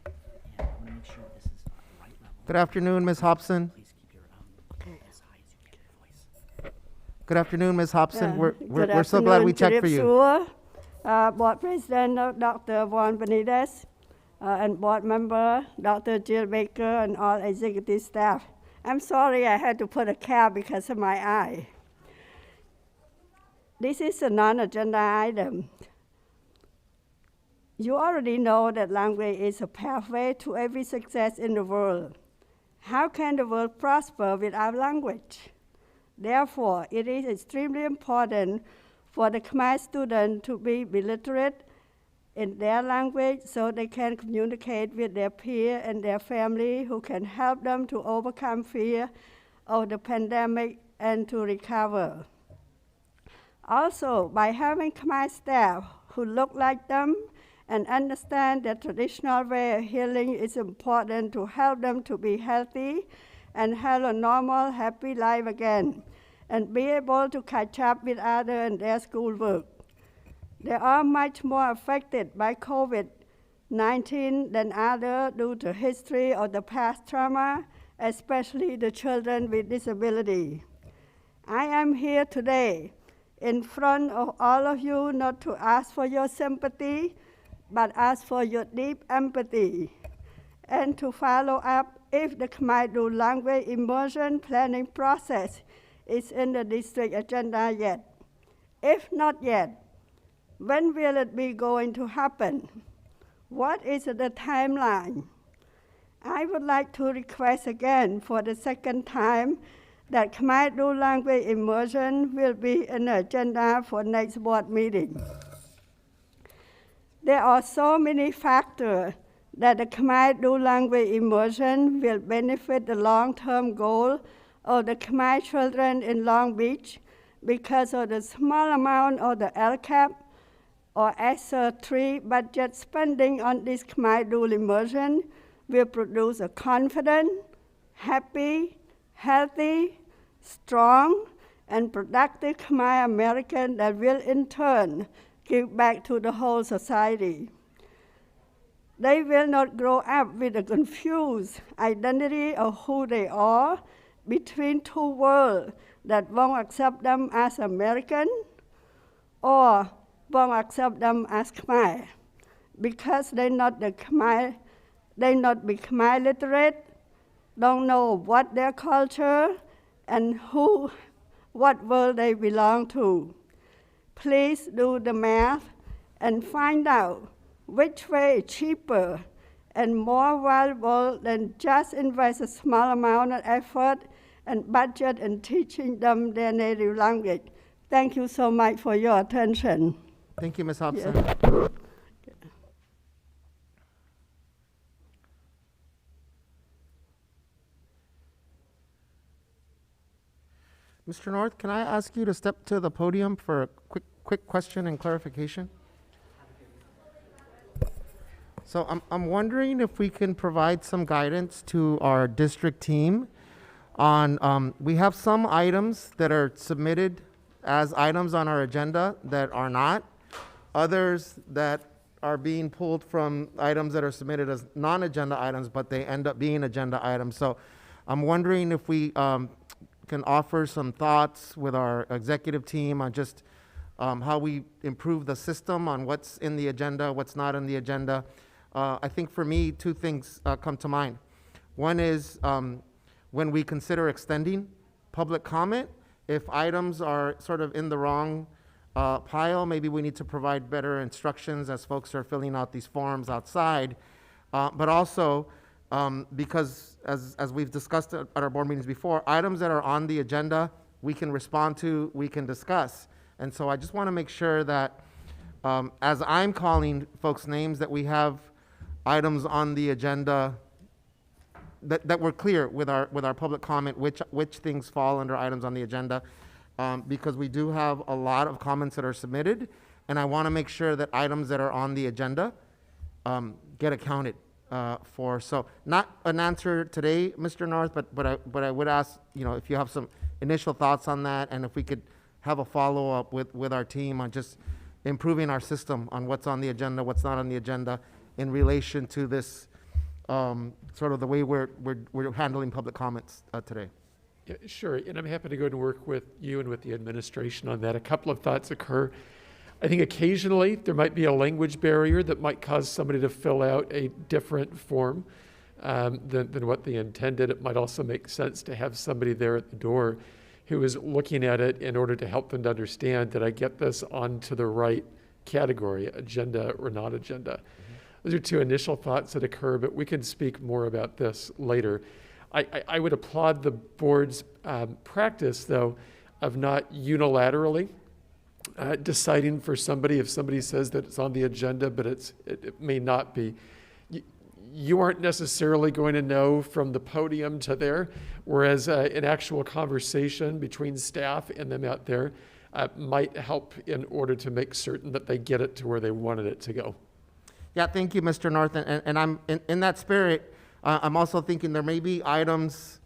Yeah, I want to make sure this is the right level. Good afternoon, Ms. Hobson. Please keep your as high as you can your voice. Good afternoon, Ms. Hobson. We're Good so glad we checked for you. Board President Dr. Juan Benitez and Board Member Dr. Jill Baker and all executive staff. I'm sorry I had to put a cap because of my eye. This is a non-agenda item. You already know that language is a pathway to every success in the world. How can the world prosper without language? Therefore, it is extremely important for the Khmer students to be illiterate in their language so they can communicate with their peers and their family who can help them to overcome fear of the pandemic and to recover. Also, by having Khmer staff who look like them and understand that traditional way of healing is important to help them to be healthy and have a normal, happy life again, and be able to catch up with others in their schoolwork. They are much more affected by COVID-19 than others due to history of the past trauma, especially the children with disability. I am here today in front of all of you not to ask for your sympathy, but ask for your deep empathy and to follow up if the Khmer Dual language immersion planning process is in the district agenda yet. If not yet, when will it be going to happen? What is the timeline? I would like to request again for the second time that Khmer Dual language immersion will be an agenda for next board meeting. There are so many factors that the Khmer Dual language immersion will benefit the long-term goal of the Khmer children in Long Beach because of the small amount of the LCAP or ESSER 3 budget spending on this Khmer Dual immersion will produce a confident, happy, healthy, strong, and productive Khmer American that will in turn give back to the whole society. They will not grow up with a confused identity of who they are between two worlds that won't accept them as American or won't accept them as Khmer because they not be Khmer literate, don't know what their culture and what world they belong to. Please do the math and find out which way is cheaper and more valuable than just invest a small amount of effort and budget in teaching them their native language. Thank you so much for your attention. Thank you, Ms. Hobson. Yes. Mr. North, can I ask you to step to the podium for a quick question and clarification? So I'm wondering if we can provide some guidance to our district team on, we have some items that are submitted as items on our agenda that are not, others that are being pulled from items that are submitted as non-agenda items, but they end up being agenda items. So I'm wondering if we can offer some thoughts with our executive team on just how we improve the system on what's in the agenda, what's not in the agenda. I think for me, two things come to mind. One is when we consider extending public comment, if items are sort of in the wrong pile, maybe we need to provide better instructions as folks are filling out these forms outside. But also, because as we've discussed at our board meetings before, items that are on the agenda, we can respond to, we can discuss. And so I just want to make sure that as I'm calling folks' names, that we have items on the agenda that we're clear with our public comment, which things fall under items on the agenda, because we do have a lot of comments that are submitted, and I want to make sure that items that are on the agenda get accounted for. So not an answer today, Mr. North, but I would ask, if you have some initial thoughts on that, and if we could have a follow-up with our team on just improving our system on what's on the agenda, what's not on the agenda in relation to this sort of the way we're handling public comments today. Yeah, sure, and I'm happy to go and work with you and with the administration on that. A couple of thoughts occur. I think occasionally there might be a language barrier that might cause somebody to fill out a different form than what they intended. It might also make sense to have somebody there at the door who is looking at it in order to help them to understand that I get this onto the right category, agenda or not agenda. Those are two initial thoughts that occur, but we can speak more about this later. I would applaud the board's practice, though, of not unilaterally deciding for somebody if somebody says that it's on the agenda, but it may not be. You aren't necessarily going to know from the podium to there, whereas an actual conversation between staff and them out there might help in order to make certain that they get it to where they wanted it to go. Yeah, thank you, Mr. North. And I'm in that spirit, I'm also thinking there may be items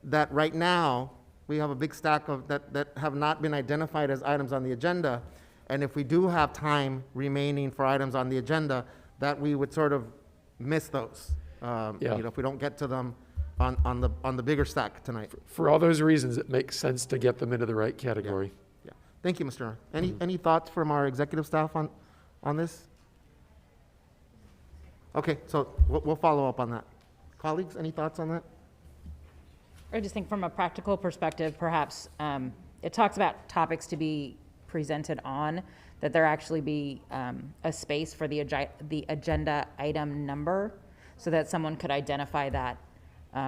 that right now we have a big stack of that have not been identified as items on the agenda. And if we do have time remaining for items on the agenda, that we would sort of miss those. If we don't get to them on the bigger stack tonight. For all those reasons, it makes sense to get them into the right category. Yeah. Thank you, Mr. Aaron. Any thoughts from our executive staff on this? Okay, so we'll follow up on that. Colleagues, any thoughts on that? I just think from a practical perspective, perhaps it talks about topics to be presented on, that there actually be a space for the agenda item number so that someone could identify that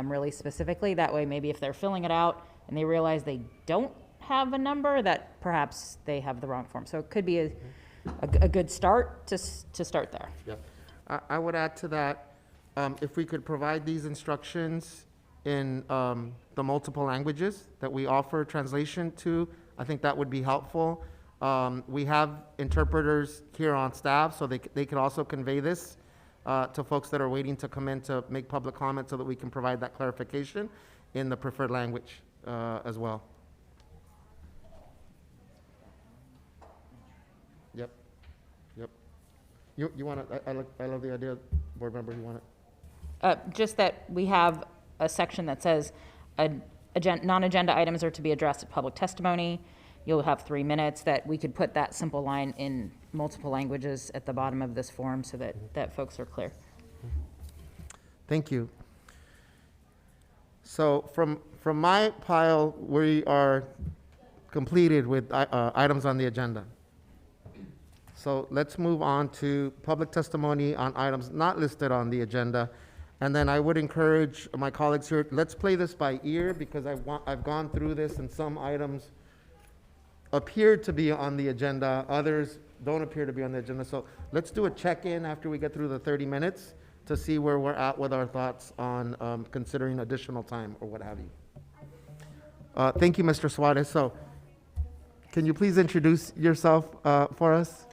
really specifically. That way, maybe if they're filling it out and they realize they don't have a number, that perhaps they have the wrong form. So it could be a good start to start there. Yep. I would add to that, if we could provide these instructions in the multiple languages that we offer translation to, I think that would be helpful. We have interpreters here on staff, so they could also convey this to folks that are waiting to come in to make public comment so that we can provide that clarification in the preferred language as well. Yep. Yep. You want to, I love the idea, board member, you want it? Just that we have a section that says non-agenda items are to be addressed at public testimony. You'll have 3 minutes, that we could put that simple line in multiple languages at the bottom of this form so that folks are clear. Thank you. So from my pile, we are completed with items on the agenda. So let's move on to public testimony on items not listed on the agenda. And then I would encourage my colleagues here, let's play this by ear, because I've gone through this and some items appear to be on the agenda, others don't appear to be on the agenda. So let's do a check-in after we get through the 30 minutes to see where we're at with our thoughts on considering additional time or what have you. Thank you, Mr. Suarez. So can you please introduce yourself for us?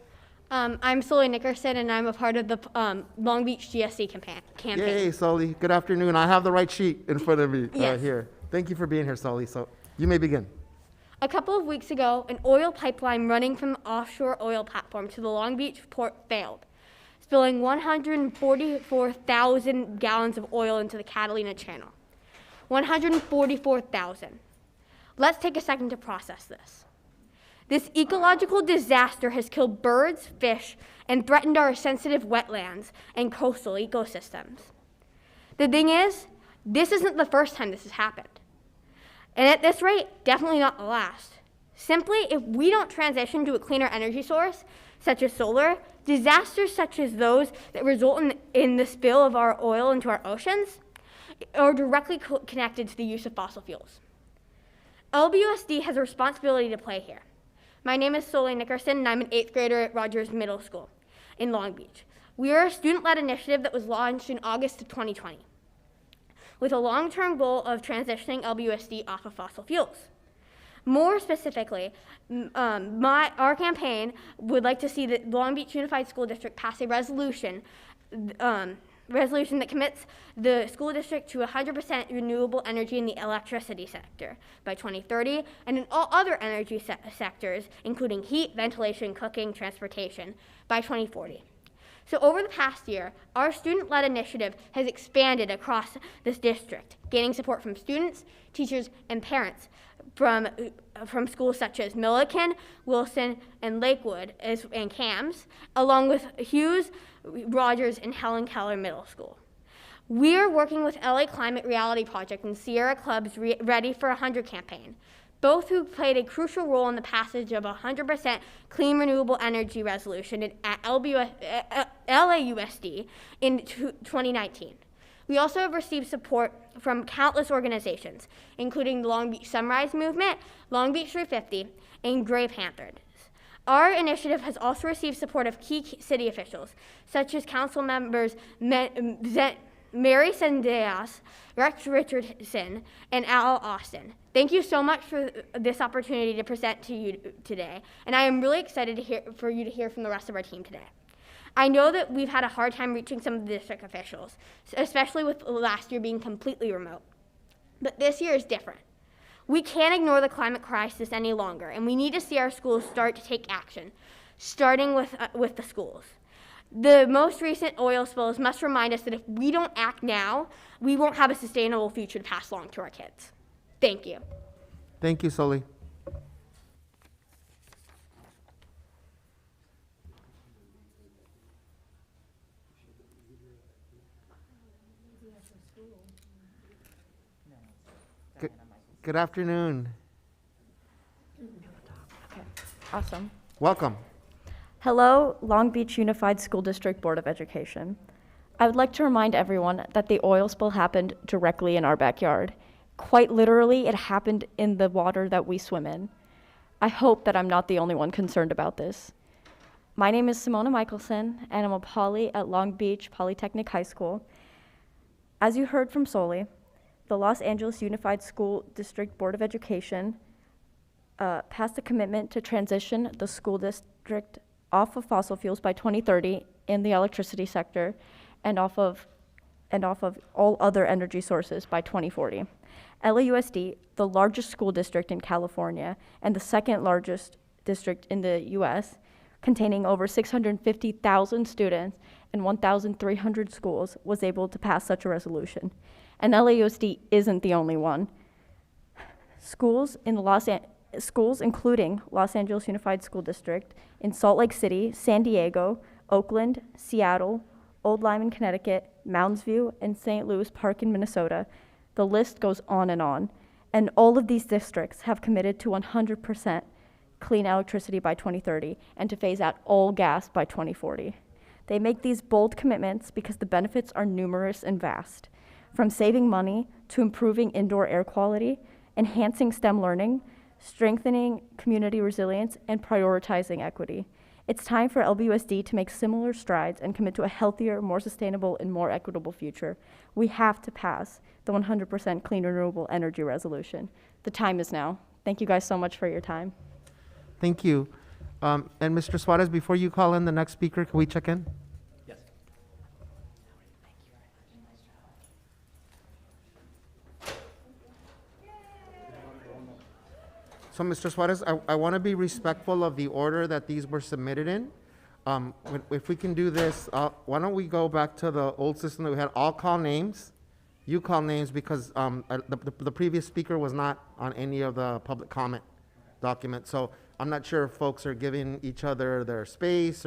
I'm Sully Nickerson, and I'm a part of the Long Beach GSC campaign. Yay, Sully. Good afternoon. I have the right sheet in front of me Yes. here. Thank you for being here, Sully. So you may begin. A couple of weeks ago, an oil pipeline running from the offshore oil platform to the Long Beach port failed, spilling 144,000 gallons of oil into the Catalina Channel. 144,000. Let's take a second to process this. This ecological disaster has killed birds, fish, and threatened our sensitive wetlands and coastal ecosystems. The thing is, this isn't the first time this has happened. And at this rate, definitely not the last. Simply, if we don't transition to a cleaner energy source, such as solar, disasters such as those that result in the spill of our oil into our oceans are directly connected to the use of fossil fuels. LBUSD has a responsibility to play here. My name is Sully Nickerson, and I'm an 8th grader at Rogers Middle School in Long Beach. We are a student-led initiative that was launched in August of 2020 with a long-term goal of transitioning LBUSD off of fossil fuels. More specifically, our campaign would like to see the Long Beach Unified School District pass a resolution that commits the school district to 100% renewable energy in the electricity sector by 2030, and in all other energy sectors, including heat, ventilation, cooking, transportation, by 2040. So over the past year, our student-led initiative has expanded across this district, gaining support from students, teachers, and parents from schools such as Milliken, Wilson, and Lakewood, and CAMS, along with Hughes, Rogers, and Helen Keller Middle School. We are working with LA Climate Reality Project and Sierra Club's Ready for 100 campaign, both who played a crucial role in the passage of 100% clean renewable energy resolution at LAUSD in 2019. We also have received support from countless organizations, including the Long Beach Sunrise Movement, Long Beach 350, and Gray Panthers. Our initiative has also received support of key city officials, such as council members Mary Sendejas, Rex Richardson, and Al Austin. Thank you so much for this opportunity to present to you today, and I am really excited for you to hear from the rest of our team today. I know that we've had a hard time reaching some of the district officials, especially with last year being completely remote. But this year is different. We can't ignore the climate crisis any longer, and we need to see our schools start to take action, starting with the schools. The most recent oil spills must remind us that if we don't act now, we won't have a sustainable future to pass along to our kids. Thank you. Thank you, Soli. Good afternoon. Awesome. Welcome. Hello, Long Beach Unified School District Board of Education. I would like to remind everyone that the oil spill happened directly in our backyard. Quite literally, it happened in the water that we swim in. I hope that I'm not the only one concerned about this. My name is Simona Michelson, and I'm a poly at Long Beach Polytechnic High School. As you heard from Soli, the Los Angeles Unified School District Board of Education passed a commitment to transition the school district off of fossil fuels by 2030 in the electricity sector and off of all other energy sources by 2040. LAUSD, the largest school district in California and the second largest district in the US, containing over 650,000 students and 1,300 schools, was able to pass such a resolution. And LAUSD isn't the only one. Schools including Los Angeles Unified School District in Salt Lake City, San Diego, Oakland, Seattle, Old Lyman, Connecticut, Mounds View, and St. Louis Park in Minnesota. The list goes on. And all of these districts have committed to 100% clean electricity by 2030 and to phase out all gas by 2040. They make these bold commitments because the benefits are numerous and vast. From saving money to improving indoor air quality, enhancing STEM learning, strengthening community resilience, and prioritizing equity. It's time for LBUSD to make similar strides and commit to a healthier, more sustainable, and more equitable future. We have to pass the 100% clean renewable energy resolution. The time is now. Thank you guys so much for your time. Thank you. And Mr. Suarez, before you call in the next speaker, can we check in? So, Mr. Suarez, I want to be respectful of the order that these were submitted in. If we can do this, why don't we go back to the old system that we had? I'll call names, you call names, because the previous speaker was not on any of the public comment documents. So I'm not sure if folks are giving each other their space,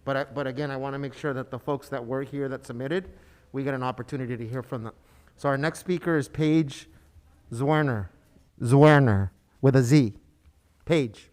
but again, I want to make sure that the folks that were here that submitted, we get an opportunity to hear from them. So our next speaker is Paige Zwerner. With a Z. Paige.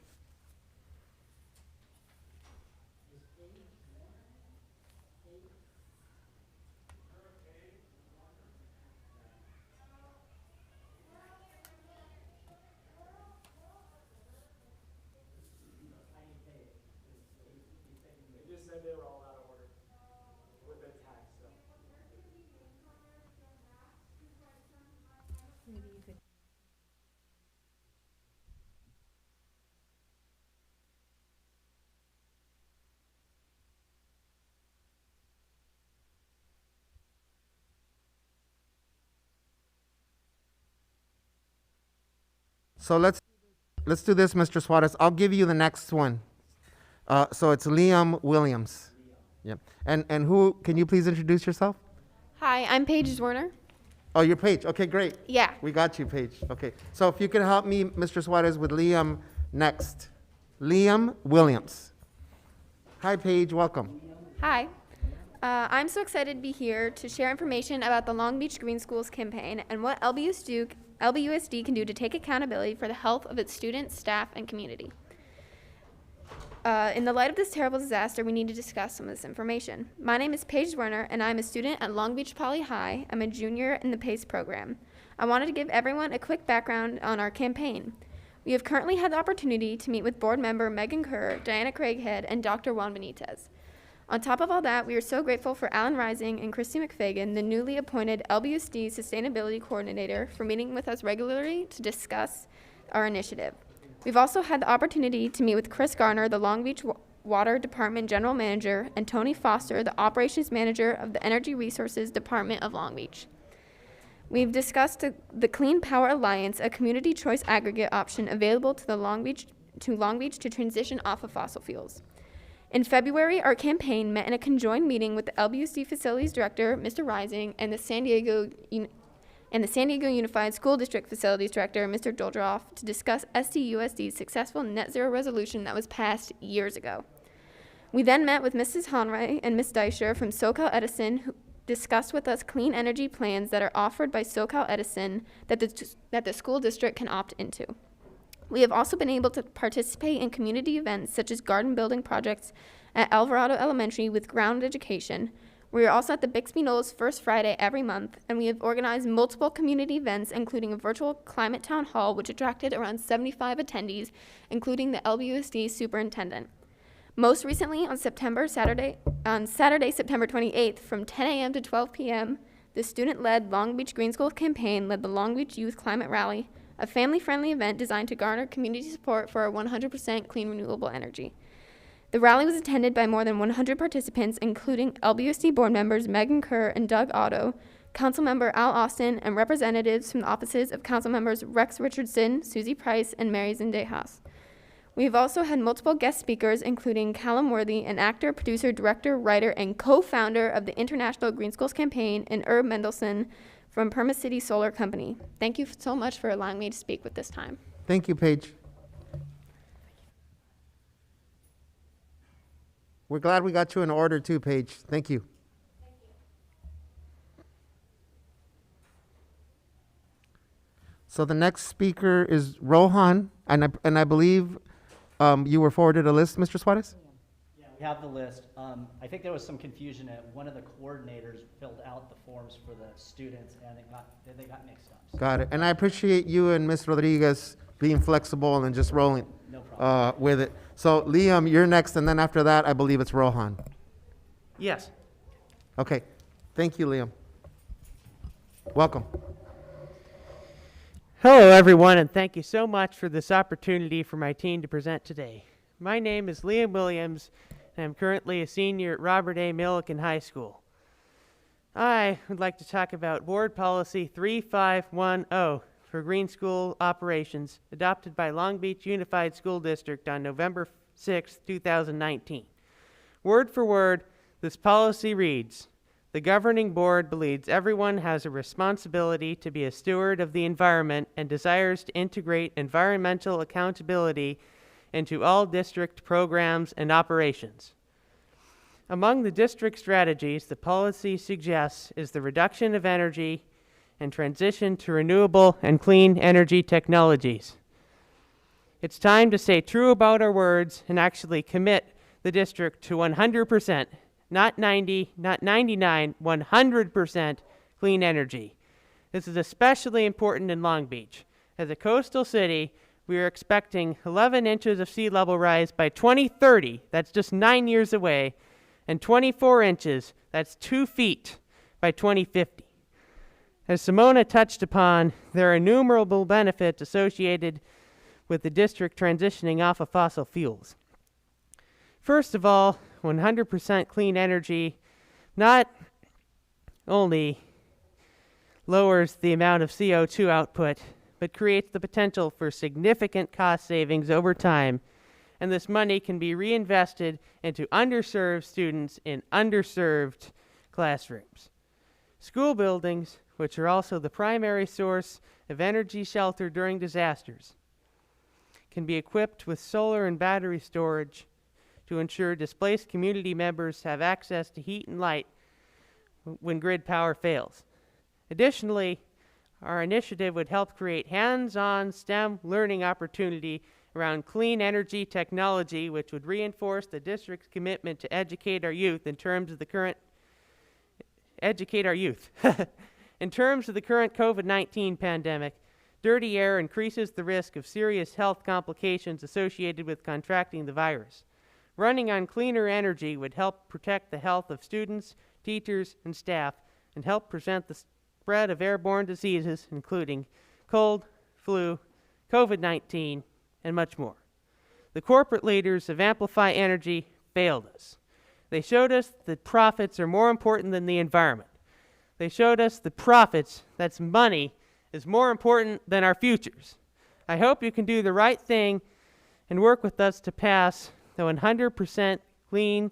So let's do this, Mr. Suarez. I'll give you the next one. So it's Liam Williams. Yeah. And who, can you please introduce yourself? Hi, I'm Paige Zwerner. Oh, you're Paige. Okay, great. Yeah. We got you, Paige. Okay. So if you can help me, Mr. Suarez, with Liam next. Liam Williams. Hi, Paige. Welcome. Hi. I'm so excited to be here to share information about the Long Beach Green Schools campaign and what LBUSD can do to take accountability for the health of its students, staff, and community. In the light of this terrible disaster, we need to discuss some of this information. My name is Paige Werner, and I'm a student at Long Beach Poly High. I'm a junior in the PACE program. I wanted to give everyone a quick background on our campaign. We have currently had the opportunity to meet with board member Megan Kerr, Diana Craighead, and Dr. Juan Benitez. On top of all that, we are so grateful for Alan Rising and Christy McFagan, the newly appointed LBUSD Sustainability Coordinator, for meeting with us regularly to discuss our initiative. We've also had the opportunity to meet with Chris Garner, the Long Beach Water Department General Manager, and Tony Foster, the Operations Manager of the Energy Resources Department of Long Beach. We've discussed the Clean Power Alliance, a community choice aggregate option available to Long Beach to transition off of fossil fuels. In February, our campaign met in a conjoined meeting with the LBUSD Facilities Director, Mr. Rising, and the San Diego Unified School District Facilities Director, Mr. Doldroff, to discuss SDUSD's successful net zero resolution that was passed years ago. We then met with Mrs. Honray and Ms. Deischer from SoCal Edison, who discussed with us clean energy plans that are offered by SoCal Edison that the school district can opt into. We have also been able to participate in community events such as garden building projects at Alvarado Elementary with ground education. We are also at the Bixby Knolls First Friday every month, and we have organized multiple community events, including a virtual climate town hall, which attracted around 75 attendees, including the LBUSD superintendent. Most recently, on Saturday, September 28th, from 10 a.m. to 12 p.m., the student-led Long Beach Green School campaign led the Long Beach Youth Climate Rally, a family-friendly event designed to garner community support for 100% clean renewable energy. The rally was attended by more than 100 participants, including LBUSD board members Megan Kerr and Doug Otto, Councilmember Al Austin, and representatives from the offices of Councilmembers Rex Richardson, Susie Price, and Mary Zendejas. We have also had multiple guest speakers, including Callum Worthy, an actor, producer, director, writer, and co-founder of the International Green Schools Campaign, and Herb Mendelson from Perma City Solar Company. Thank you so much for allowing me to speak with this time. Thank you, Paige. We're glad we got you in order too, Paige. Thank you. So the next speaker is Rohan, and I believe you were forwarded a list, Mr. Suarez? Yeah, we have the list. I think there was some confusion at one of the coordinators filled out the forms for the students, and they got mixed up. So. Got it. And I appreciate you and Ms. Rodriguez being flexible and just rolling with it. So Liam, you're next, and then after that, I believe it's Rohan. Yes. Okay. Thank you, Liam. Welcome. Hello, everyone, and thank you so much for this opportunity for my team to present today. My name is Liam Williams, and I'm currently a senior at Robert A. Millikan High School. I would like to talk about Board Policy 3510 for green school operations adopted by Long Beach Unified School District on November 6, 2019. Word for word, this policy reads, "The governing board believes everyone has a responsibility to be a steward of the environment and desires to integrate environmental accountability into all district programs and operations." Among the district strategies the policy suggests is the reduction of energy and transition to renewable and clean energy technologies. It's time to stay true about our words and actually commit the district to 100%, not 90, not 99, 100% clean energy. This is especially important in Long Beach. As a coastal city, we are expecting 11 inches of sea level rise by 2030, that's just 9 years away, and 24 inches, that's 2 feet, by 2050. As Simona touched upon, there are innumerable benefits associated with the district transitioning off of fossil fuels. First of all, 100% clean energy not only lowers the amount of CO2 output, but creates the potential for significant cost savings over time, and this money can be reinvested into underserved students in underserved classrooms. School buildings, which are also the primary source of energy shelter during disasters, can be equipped with solar and battery storage to ensure displaced community members have access to heat and light when grid power fails. Additionally, our initiative would help create hands-on STEM learning opportunity around clean energy technology, which would reinforce the district's commitment to educate our youth in terms of the current In terms of the current COVID-19 pandemic, dirty air increases the risk of serious health complications associated with contracting the virus. Running on cleaner energy would help protect the health of students, teachers, and staff, and help prevent the spread of airborne diseases, including cold, flu, COVID-19, and much more. The corporate leaders of Amplify Energy failed us. They showed us that profits are more important than the environment. They showed us the profits, that's money, is more important than our futures. I hope you can do the right thing and work with us to pass the 100% clean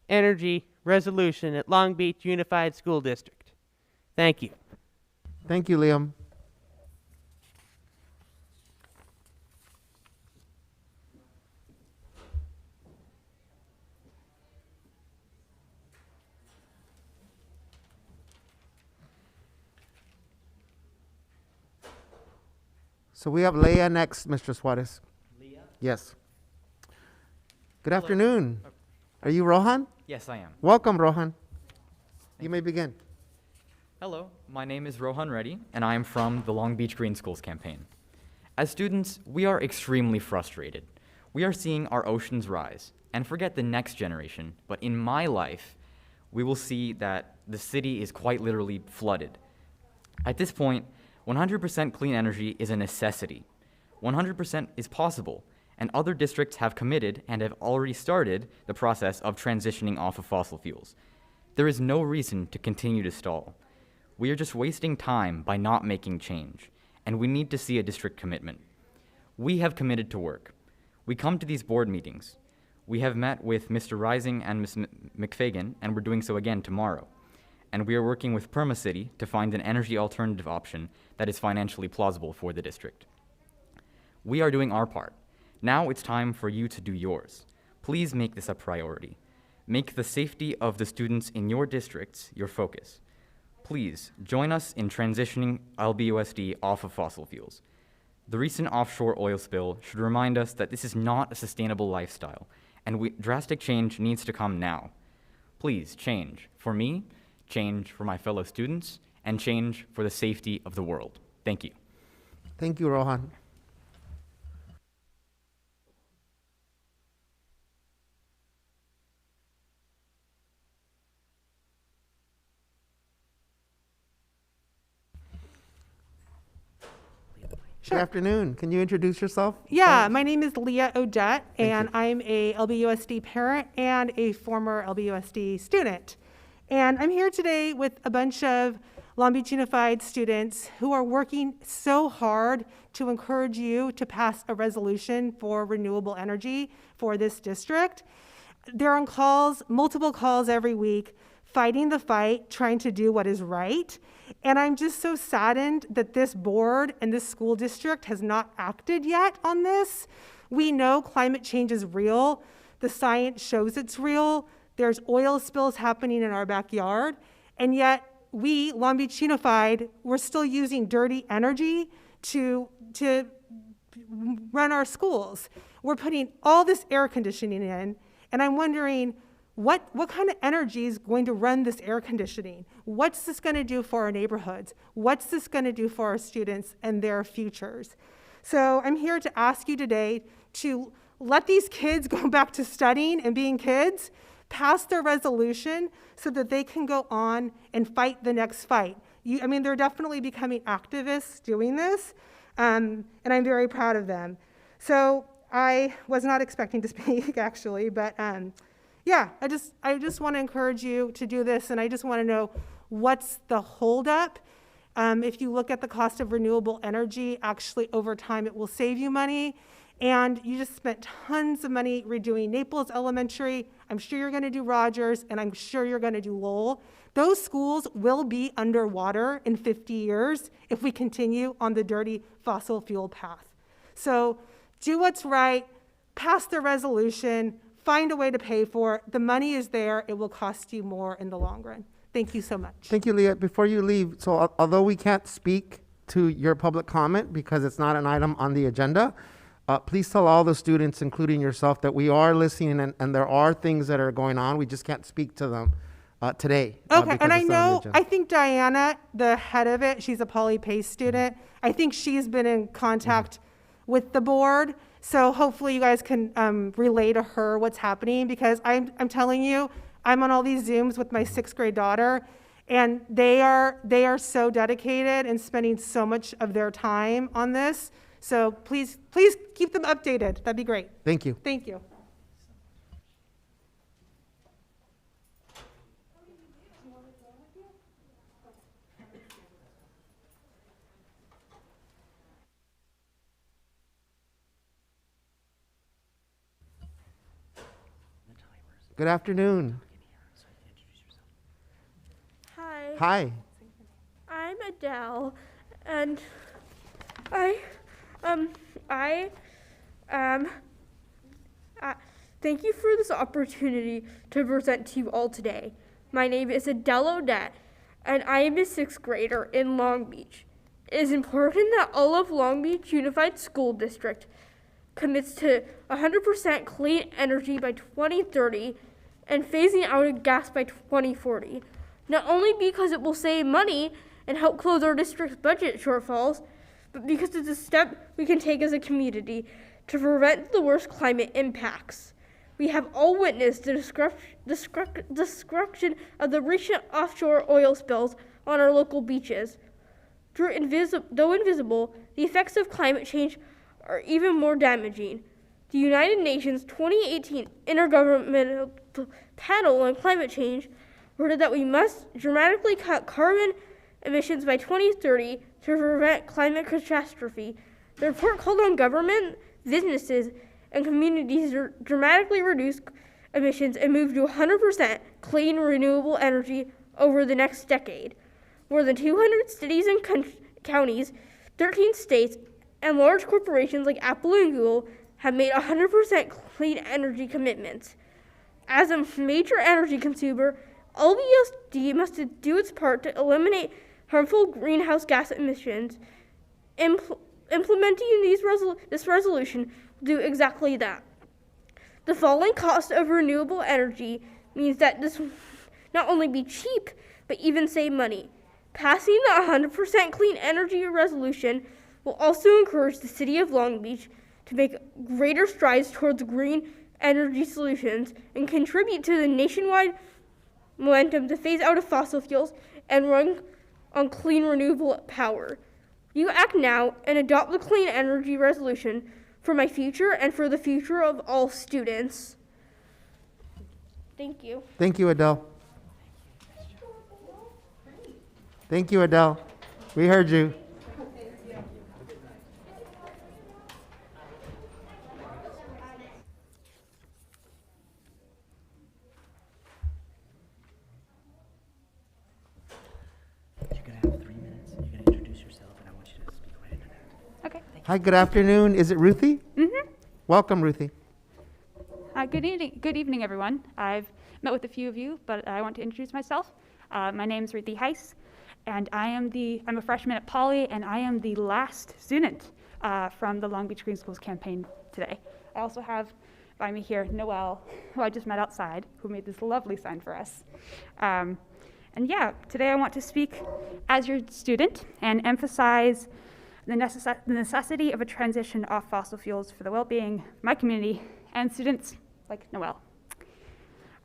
energy resolution at Long Beach Unified School District. Thank you. Thank you, Liam. So we have Leah next, Mr. Suarez. Leah? Yes. Good afternoon. Are you Rohan? Yes, I am. Welcome, Rohan. You may begin. Hello, my name is Rohan Reddy, and I am from the Long Beach Green Schools campaign. As students, we are extremely frustrated. We are seeing our oceans rise, and forget the next generation, but in my life, we will see that the city is quite literally flooded. At this point, 100% clean energy is a necessity. 100% is possible, and other districts have committed and have already started the process of transitioning off of fossil fuels. There is no reason to continue to stall. We are just wasting time by not making change, and we need to see a district commitment. We have committed to work. We come to these board meetings. We have met with Mr. Rising and Ms. McFagan, and we're doing so again tomorrow. And we are working with PermaCity to find an energy alternative option that is financially plausible for the district. We are doing our part. Now it's time for you to do yours. Please make this a priority. Make the safety of the students in your districts your focus. Please join us in transitioning LBUSD off of fossil fuels. The recent offshore oil spill should remind us that this is not a sustainable lifestyle, and drastic change needs to come now. Please change for me, change for my fellow students, and change for the safety of the world. Thank you. Thank you, Rohan. Good afternoon. Can you introduce yourself? Yeah, my name is Leah Odette, and I'm a LBUSD parent and a former LBUSD student. And I'm here today with a bunch of Long Beach Unified students who are working so hard to encourage you to pass a resolution for renewable energy for this district. They're on calls, multiple calls every week, fighting the fight, trying to do what is right. And I'm just so saddened that this board and this school district has not acted yet on this. We know climate change is real. The science shows it's real. There's oil spills happening in our backyard. And yet we, Long Beach Unified, we're still using dirty energy to run our schools. We're putting all this air conditioning in, and I'm wondering, what kind of energy is going to run this air conditioning? What's this going to do for our neighborhoods? What's this going to do for our students and their futures? So I'm here to ask you today to let these kids go back to studying and being kids, pass their resolution so that they can go on and fight the next fight. They're definitely becoming activists doing this, and I'm very proud of them. So I was not expecting to speak, actually, but yeah, I just want to encourage you to do this, and I just want to know what's the holdup. If you look at the cost of renewable energy, actually over time it will save you money, and you just spent tons of money redoing Naples Elementary. I'm sure you're going to do Rogers, and I'm sure you're going to do Lowell. Those schools will be underwater in 50 years if we continue on the dirty fossil fuel path. So do what's right, pass the resolution, find a way to pay for it. The money is there. It will cost you more in the long run. Thank you so much. Thank you, Leah. Before you leave, so although we can't speak to your public comment because it's not an item on the agenda, please tell all the students, including yourself, that we are listening and there are things that are going on. We just can't speak to them today. Okay, and I think Diana, the head of it, she's a Poly Pace student. I think she's been in contact with the board. So hopefully you guys can relay to her what's happening, because I'm telling you, I'm on all these Zooms with my 6th grade daughter, and they are so dedicated and spending so much of their time on this. So please keep them updated. That'd be great. Thank you. Thank you. Good afternoon. Hi. Hi. I'm Adele, and thank you for this opportunity to present to you all today. My name is Adele Odette, and I am a 6th grader in Long Beach. It is important that all of Long Beach Unified School District commits to 100% clean energy by 2030 and phasing out of gas by 2040. Not only because it will save money and help close our district's budget shortfalls, but because it's a step we can take as a community to prevent the worst climate impacts. We have all witnessed the destruction of the recent offshore oil spills on our local beaches. Though invisible, the effects of climate change are even more damaging. The United Nations 2018 Intergovernmental Panel on Climate Change reported that we must dramatically cut carbon emissions by 2030 to prevent climate catastrophe. The report called on government, businesses, and communities to dramatically reduce emissions and move to 100% clean, renewable energy over the next decade. More than 200 cities and counties, 13 states, and large corporations like Apple and Google have made 100% clean energy commitments. As a major energy consumer, LBSD must do its part to eliminate harmful greenhouse gas emissions. Implementing this resolution will do exactly that. The falling cost of renewable energy means that this will not only be cheap, but even save money. Passing the 100% clean energy resolution will also encourage the city of Long Beach to make greater strides towards green energy solutions and contribute to the nationwide momentum to phase out of fossil fuels and run on clean renewable power. You act now and adopt the clean energy resolution for my future and for the future of all students. Thank you. Thank you, Adele. Thank you, Adele. We heard you. You're going to have 3 minutes. You're going to introduce yourself, and I want you to speak right into that. Okay. Hi, good afternoon. Is it Ruthie? Mm-hmm. Welcome, Ruthie. Good evening, everyone. I've met with a few of you, but I want to introduce myself. My name is Ruthie Heiss, and I'm a freshman at Poly, and I am the last student from the Long Beach Green Schools campaign today. I also have by me here Noelle, who I just met outside, who made this lovely sign for us. And yeah, today I want to speak as your student and emphasize the necessity of a transition off fossil fuels for the well-being of my community and students like Noelle.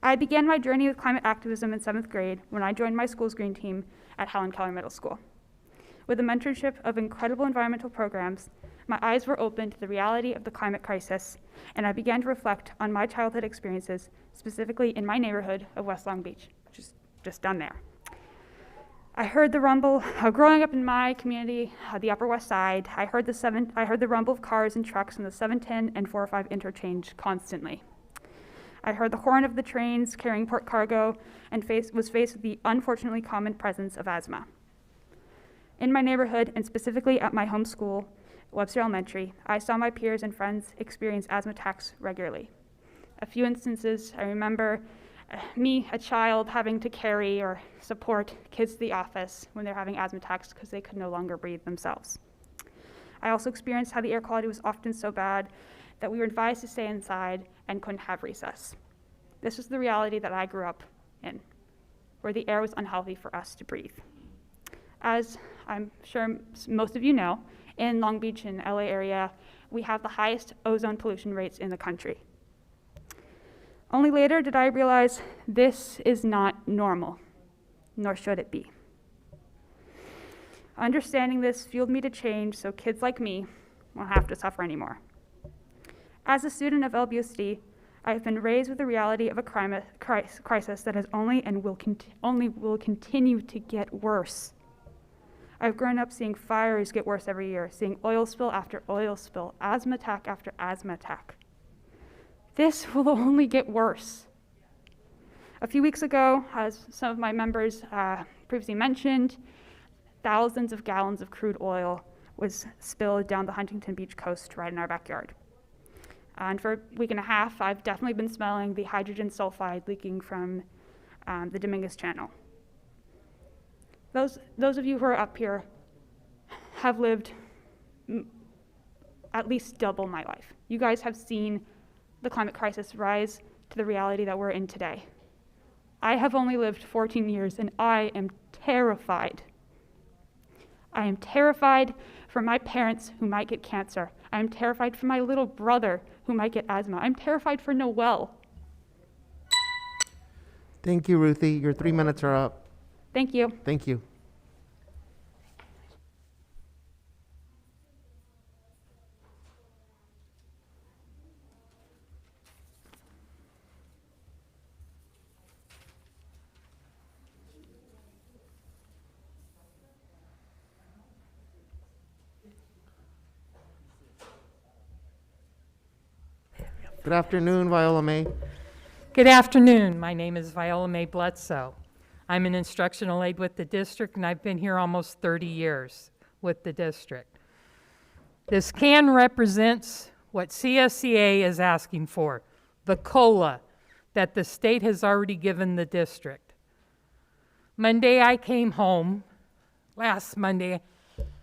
I began my journey with climate activism in 7th grade when I joined my school's green team at Helen Keller Middle School. With the mentorship of incredible environmental programs, my eyes were opened to the reality of the climate crisis, and I began to reflect on my childhood experiences, specifically in my neighborhood of West Long Beach, which is just down there. I heard the rumble, growing up in my community, the Upper West Side, I heard the rumble of cars and trucks in the 710 and 405 interchange constantly. I heard the horn of the trains carrying port cargo and was faced with the unfortunately common presence of asthma. In my neighborhood, and specifically at my home school, Webster Elementary, I saw my peers and friends experience asthma attacks regularly. A few instances, I remember me, a child, having to carry or support kids to the office when they're having asthma attacks because they could no longer breathe themselves. I also experienced how the air quality was often so bad that we were advised to stay inside and couldn't have recess. This was the reality that I grew up in, where the air was unhealthy for us to breathe. As I'm sure most of you know, in Long Beach and LA area, we have the highest ozone pollution rates in the country. Only later did I realize this is not normal, nor should it be. Understanding this fueled me to change so kids like me won't have to suffer anymore. As a student of LBSD, I have been raised with the reality of a climate crisis that has only will continue to get worse. I've grown up seeing fires get worse every year, seeing oil spill after oil spill, asthma attack after asthma attack. This will only get worse. A few weeks ago, as some of my members previously mentioned, thousands of gallons of crude oil was spilled down the Huntington Beach coast right in our backyard. And for a week and a half, I've definitely been smelling the hydrogen sulfide leaking from the Dominguez Channel. Those of you who are up here have lived at least double my life. You guys have seen the climate crisis rise to the reality that we're in today. I have only lived 14 years, and I am terrified. I am terrified for my parents who might get cancer. I am terrified for my little brother who might get asthma. I'm terrified for Noel. Thank you, Ruthie. Your 3 minutes are up. Thank you. Thank you. Good afternoon, Viola May. Good afternoon. My name is Viola May Bledsoe. I'm an instructional aide with the district, and I've been here almost 30 years with the district. This can represents what CSEA is asking for, the COLA that the state has already given the district. Monday I came home, last Monday,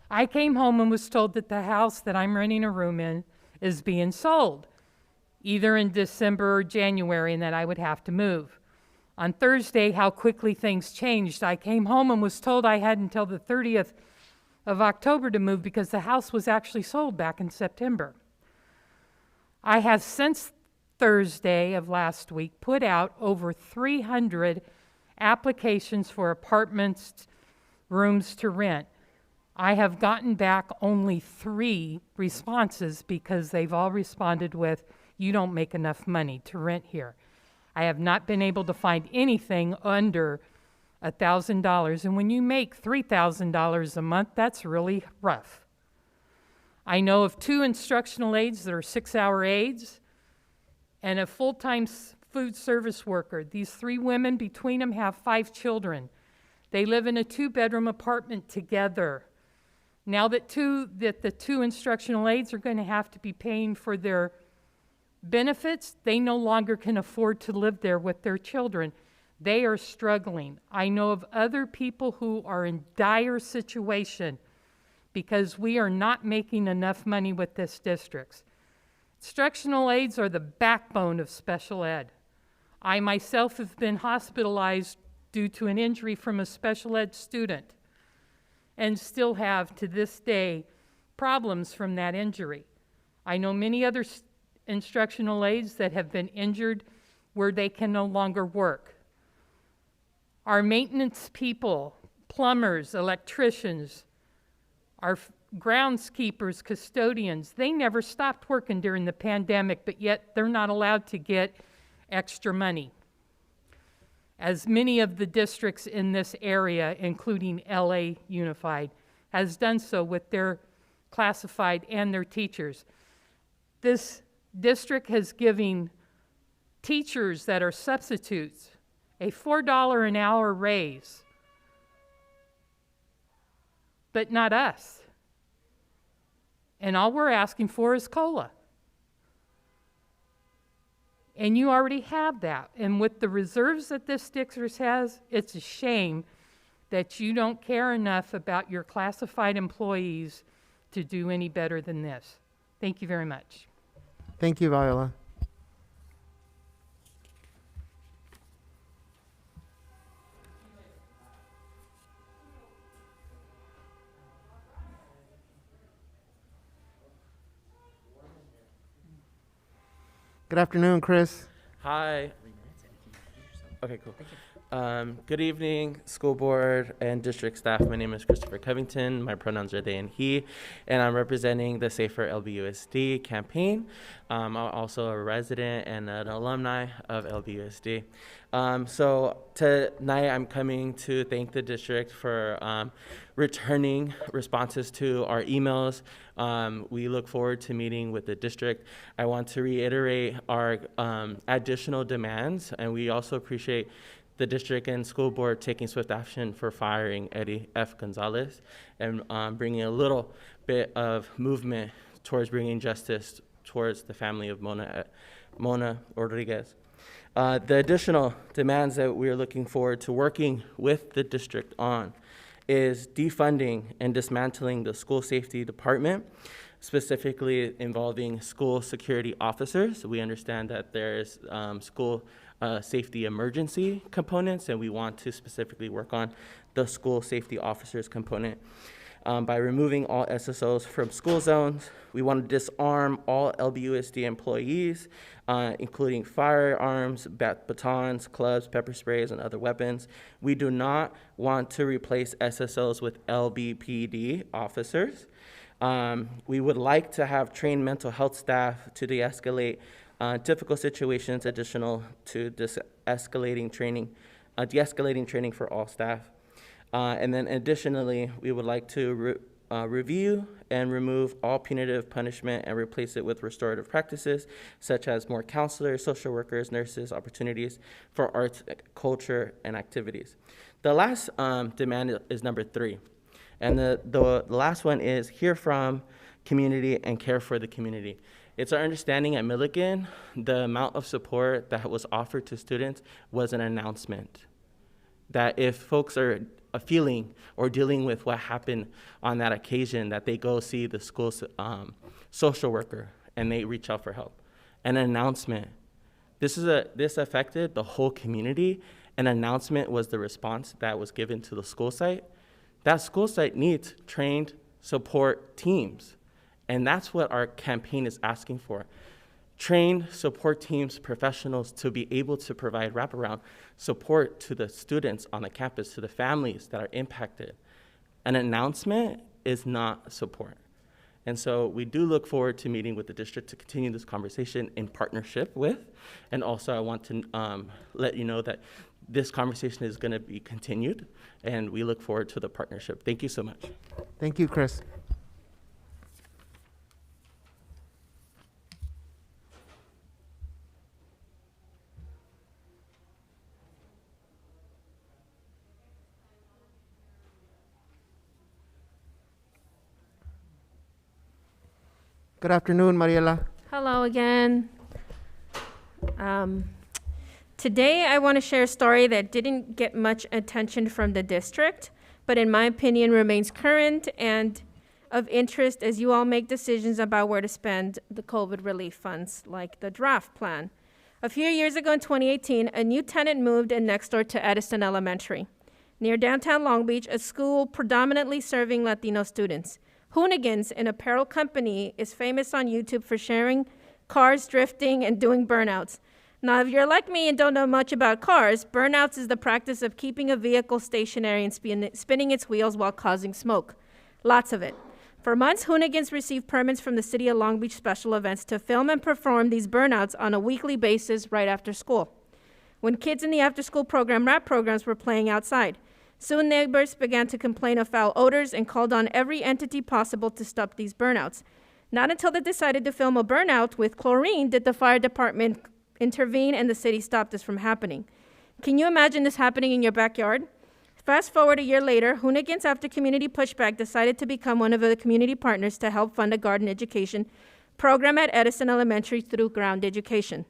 I came home and was told that the house that I'm renting a room in is being sold, either in December or January, and that I would have to move. On Thursday, how quickly things changed. I came home and was told I had until the 30th of October to move because the house was actually sold back in September. I have since Thursday of last week put out over 300 applications for apartments, rooms to rent. I have gotten back only 3 responses because they've all responded with, "You don't make enough money to rent here." I have not been able to find anything under $1,000, and when you make $3,000 a month, that's really rough. I know of 2 instructional aides that are 6-hour aides and a full-time food service worker. These 3 women, between them, have 5 children. They live in a 2-bedroom apartment together. Now that the 2 instructional aides are going to have to be paying for their benefits, they no longer can afford to live there with their children. They are struggling. I know of other people who are in dire situation because we are not making enough money with this district. Instructional aides are the backbone of special ed. I myself have been hospitalized due to an injury from a special ed student and still have, to this day, problems from that injury. I know many other instructional aides that have been injured where they can no longer work. Our maintenance people, plumbers, electricians, our groundskeepers, custodians, they never stopped working during the pandemic, but yet they're not allowed to get extra money, as many of the districts in this area, including LA Unified, has done so with their classified and their teachers. This district has given teachers that are substitutes a $4 an hour raise, but not us. And all we're asking for is COLA. And you already have that. And with the reserves that this district has, it's a shame that you don't care enough about your classified employees to do any better than this. Thank you very much. Thank you, Viola. Good afternoon, Chris. Hi. Okay, cool. Good evening, school board and district staff. My name is Christopher Covington. My pronouns are they and he, and I'm representing the Safer LBUSD campaign. I'm also a resident and an alumni of LBUSD. So tonight I'm coming to thank the district for returning responses to our emails. We look forward to meeting with the district. I want to reiterate our additional demands, and we also appreciate the district and school board taking swift action for firing Eddie F. Gonzalez and bringing a little bit of movement towards bringing justice towards the family of Mona Rodriguez. The additional demands that we're looking forward to working with the district on is defunding and dismantling the school safety department, specifically involving school security officers. We understand that there is school safety emergency components, and we want to specifically work on the school safety officers component. By removing all SSOs from school zones, we want to disarm all LBUSD employees, including firearms, batons, clubs, pepper sprays, and other weapons. We do not want to replace SSOs with LBPD officers. We would like to have trained mental health staff to de-escalate difficult situations, additional to de-escalating training for all staff. And then additionally, we would like to review and remove all punitive punishment and replace it with restorative practices, such as more counselors, social workers, nurses, opportunities for arts, culture, and activities. The last demand is number 3. And the last one is hear from community and care for the community. It's our understanding at Milligan, the amount of support that was offered to students was an announcement. That if folks are feeling or dealing with what happened on that occasion, that they go see the school social worker and they reach out for help. An announcement. This affected the whole community. An announcement was the response that was given to the school site. That school site needs trained support teams. And that's what our campaign is asking for. Trained support teams, professionals to be able to provide wraparound support to the students on the campus, to the families that are impacted. An announcement is not support. And so we do look forward to meeting with the district to continue this conversation in partnership with. And also I want to let you know that this conversation is going to be continued, and we look forward to the partnership. Thank you so much. Thank you, Chris. Good afternoon, Mariela. Hello again. Today I want to share a story that didn't get much attention from the district, but in my opinion remains current and of interest as you all make decisions about where to spend the COVID relief funds, like the draft plan. A few years ago in 2018, a new tenant moved in next door to Edison Elementary, near downtown Long Beach, a school predominantly serving Latino students. Hoonigans, an apparel company, is famous on YouTube for sharing cars drifting and doing burnouts. Now, if you're like me and don't know much about cars, burnouts is the practice of keeping a vehicle stationary and spinning its wheels while causing smoke. Lots of it. For months, Hoonigans received permits from the City of Long Beach Special Events to film and perform these burnouts on a weekly basis right after school, when kids in the after-school program, rap programs, were playing outside. Soon neighbors began to complain of foul odors and called on every entity possible to stop these burnouts. Not until they decided to film a burnout with chlorine did the fire department intervene and the city stopped this from happening. Can you imagine this happening in your backyard? Fast forward a year later, Hoonigans, after community pushback, decided to become one of the community partners to help fund a garden education program at Edison Elementary through Ground Education.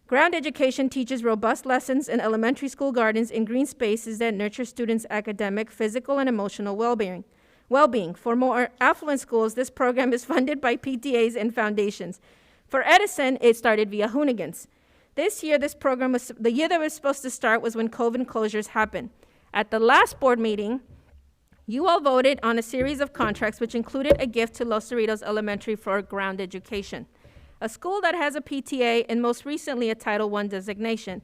Ground Education teaches robust lessons in elementary school gardens in green spaces that nurture students' academic, physical, and emotional well-being. For more affluent schools, this program is funded by PTAs and foundations. For Edison, it started via Hoonigans. This year, this program was, the year that was supposed to start was when COVID closures happened. At the last board meeting, you all voted on a series of contracts which included a gift to Los Cerritos Elementary for Ground Education, a school that has a PTA and most recently a Title I designation.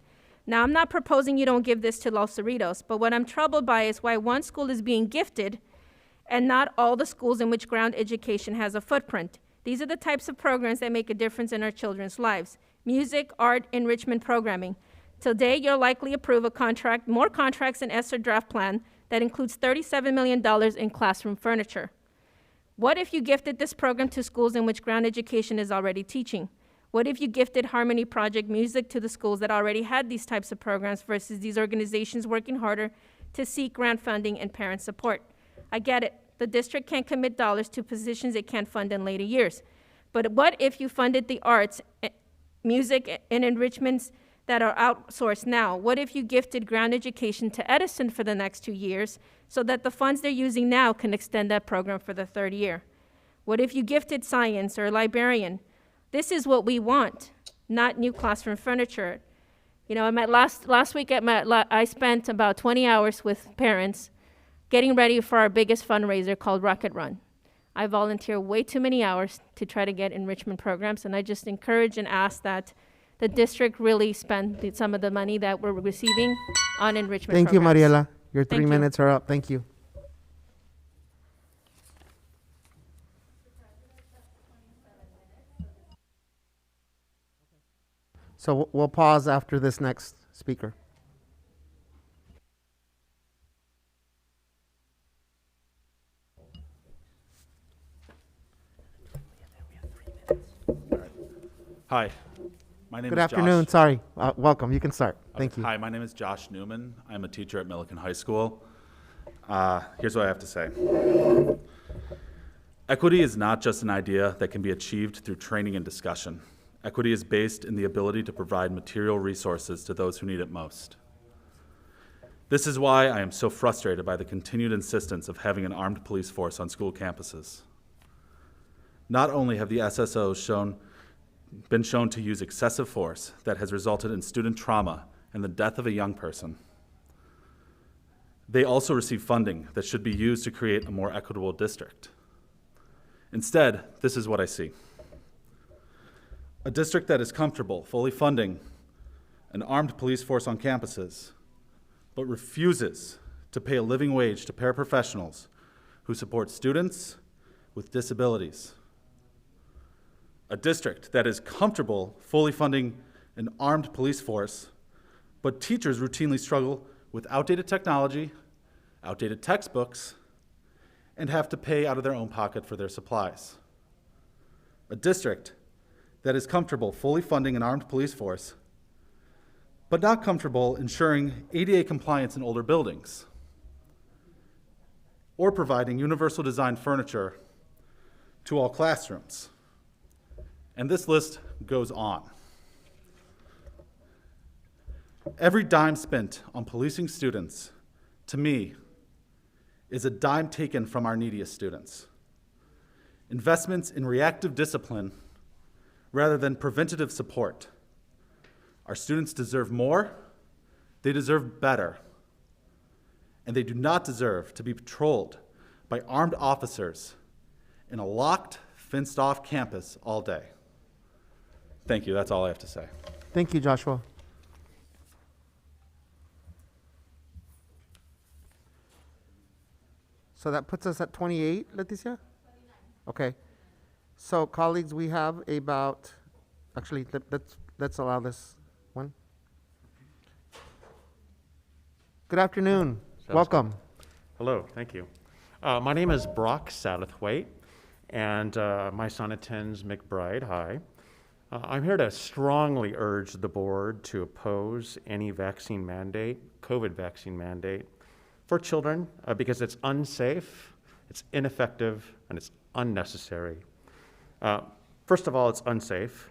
Now, I'm not proposing you don't give this to Los Cerritos, but what I'm troubled by is why one school is being gifted and not all the schools in which ground education has a footprint. These are the types of programs that make a difference in our children's lives. Music, art, enrichment programming. Today, you'll likely approve more contracts in ESSER draft plan that includes $37 million in classroom furniture. What if you gifted this program to schools in which ground education is already teaching? What if you gifted Harmony Project Music to the schools that already had these types of programs versus these organizations working harder to seek grant funding and parent support? I get it. The district can't commit dollars to positions it can't fund in later years. But what if you funded the arts, music, and enrichments that are outsourced now? What if you gifted ground education to Edison for the next 2 years so that the funds they're using now can extend that program for the third year? What if you gifted science or librarian? This is what we want, not new classroom furniture. You know, last week I spent about 20 hours with parents getting ready for our biggest fundraiser called Rocket Run. I volunteer way too many hours to try to get enrichment programs, and I just encourage and ask that the district really spend some of the money that we're receiving on enrichment Thank you, programs. Mariela. Your 3 minutes are up. Thank you. So we'll pause after this next speaker. Hi, my name Good is afternoon. Josh. Sorry. Welcome. You can start. Thank you. Hi, my name is Josh Newman. I'm a teacher at Millikan High School. Here's what I have to say. Equity is not just an idea that can be achieved through training and discussion. Equity is based in the ability to provide material resources to those who need it most. This is why I am so frustrated by the continued insistence of having an armed police force on school campuses. Not only have the SSOs been shown to use excessive force that has resulted in student trauma and the death of a young person, they also receive funding that should be used to create a more equitable district. Instead, this is what I see. A district that is comfortable fully funding an armed police force on campuses, but refuses to pay a living wage to paraprofessionals who support students with disabilities. A district that is comfortable fully funding an armed police force, but teachers routinely struggle with outdated technology, outdated textbooks, and have to pay out of their own pocket for their supplies. A district that is comfortable fully funding an armed police force, but not comfortable ensuring ADA compliance in older buildings, or providing universal design furniture to all classrooms. And this list goes on. Every dime spent on policing students, to me, is a dime taken from our neediest students. Investments in reactive discipline rather than preventative support. Our students deserve more, they deserve better, and they do not deserve to be patrolled by armed officers in a locked, fenced-off campus all day. Thank you, that's all I have to say. Thank you, Joshua. So that puts us at 28, Leticia? Okay. So colleagues, we have about, actually, let's allow this one. Good afternoon. Welcome. Hello, thank you. My name is Brock Satterthwaite, and my son attends McBride High. I'm here to strongly urge the board to oppose any vaccine mandate, COVID vaccine mandate, for children because it's unsafe, it's ineffective, and it's unnecessary. First of all, it's unsafe.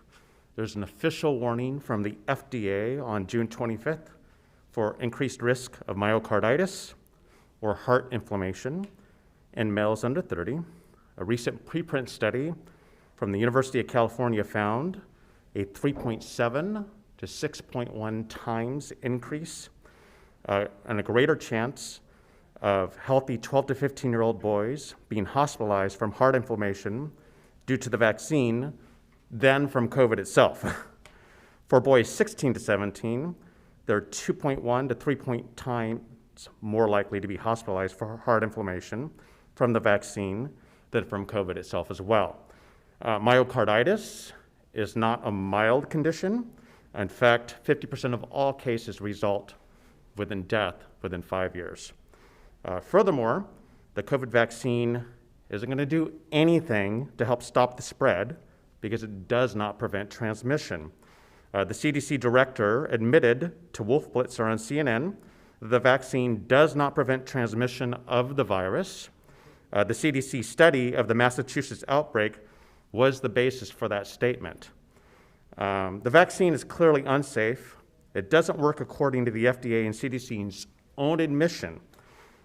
There's an official warning from the FDA on June 25th for increased risk of myocarditis or heart inflammation in males under 30. A recent preprint study from the University of California found a 3.7 to 6.1 times increase and a greater chance of healthy 12 to 15-year-old boys being hospitalized from heart inflammation due to the vaccine than from COVID itself. For boys 16 to 17, they're 2.1 to 3 times more likely to be hospitalized for heart inflammation from the vaccine than from COVID itself as well. Myocarditis is not a mild condition. In fact, 50% of all cases result within death within 5 years. Furthermore, the COVID vaccine isn't going to do anything to help stop the spread because it does not prevent transmission. The CDC director admitted to Wolf Blitzer on CNN that the vaccine does not prevent transmission of the virus. The CDC study of the Massachusetts outbreak was the basis for that statement. The vaccine is clearly unsafe. It doesn't work according to the FDA and CDC's own admission,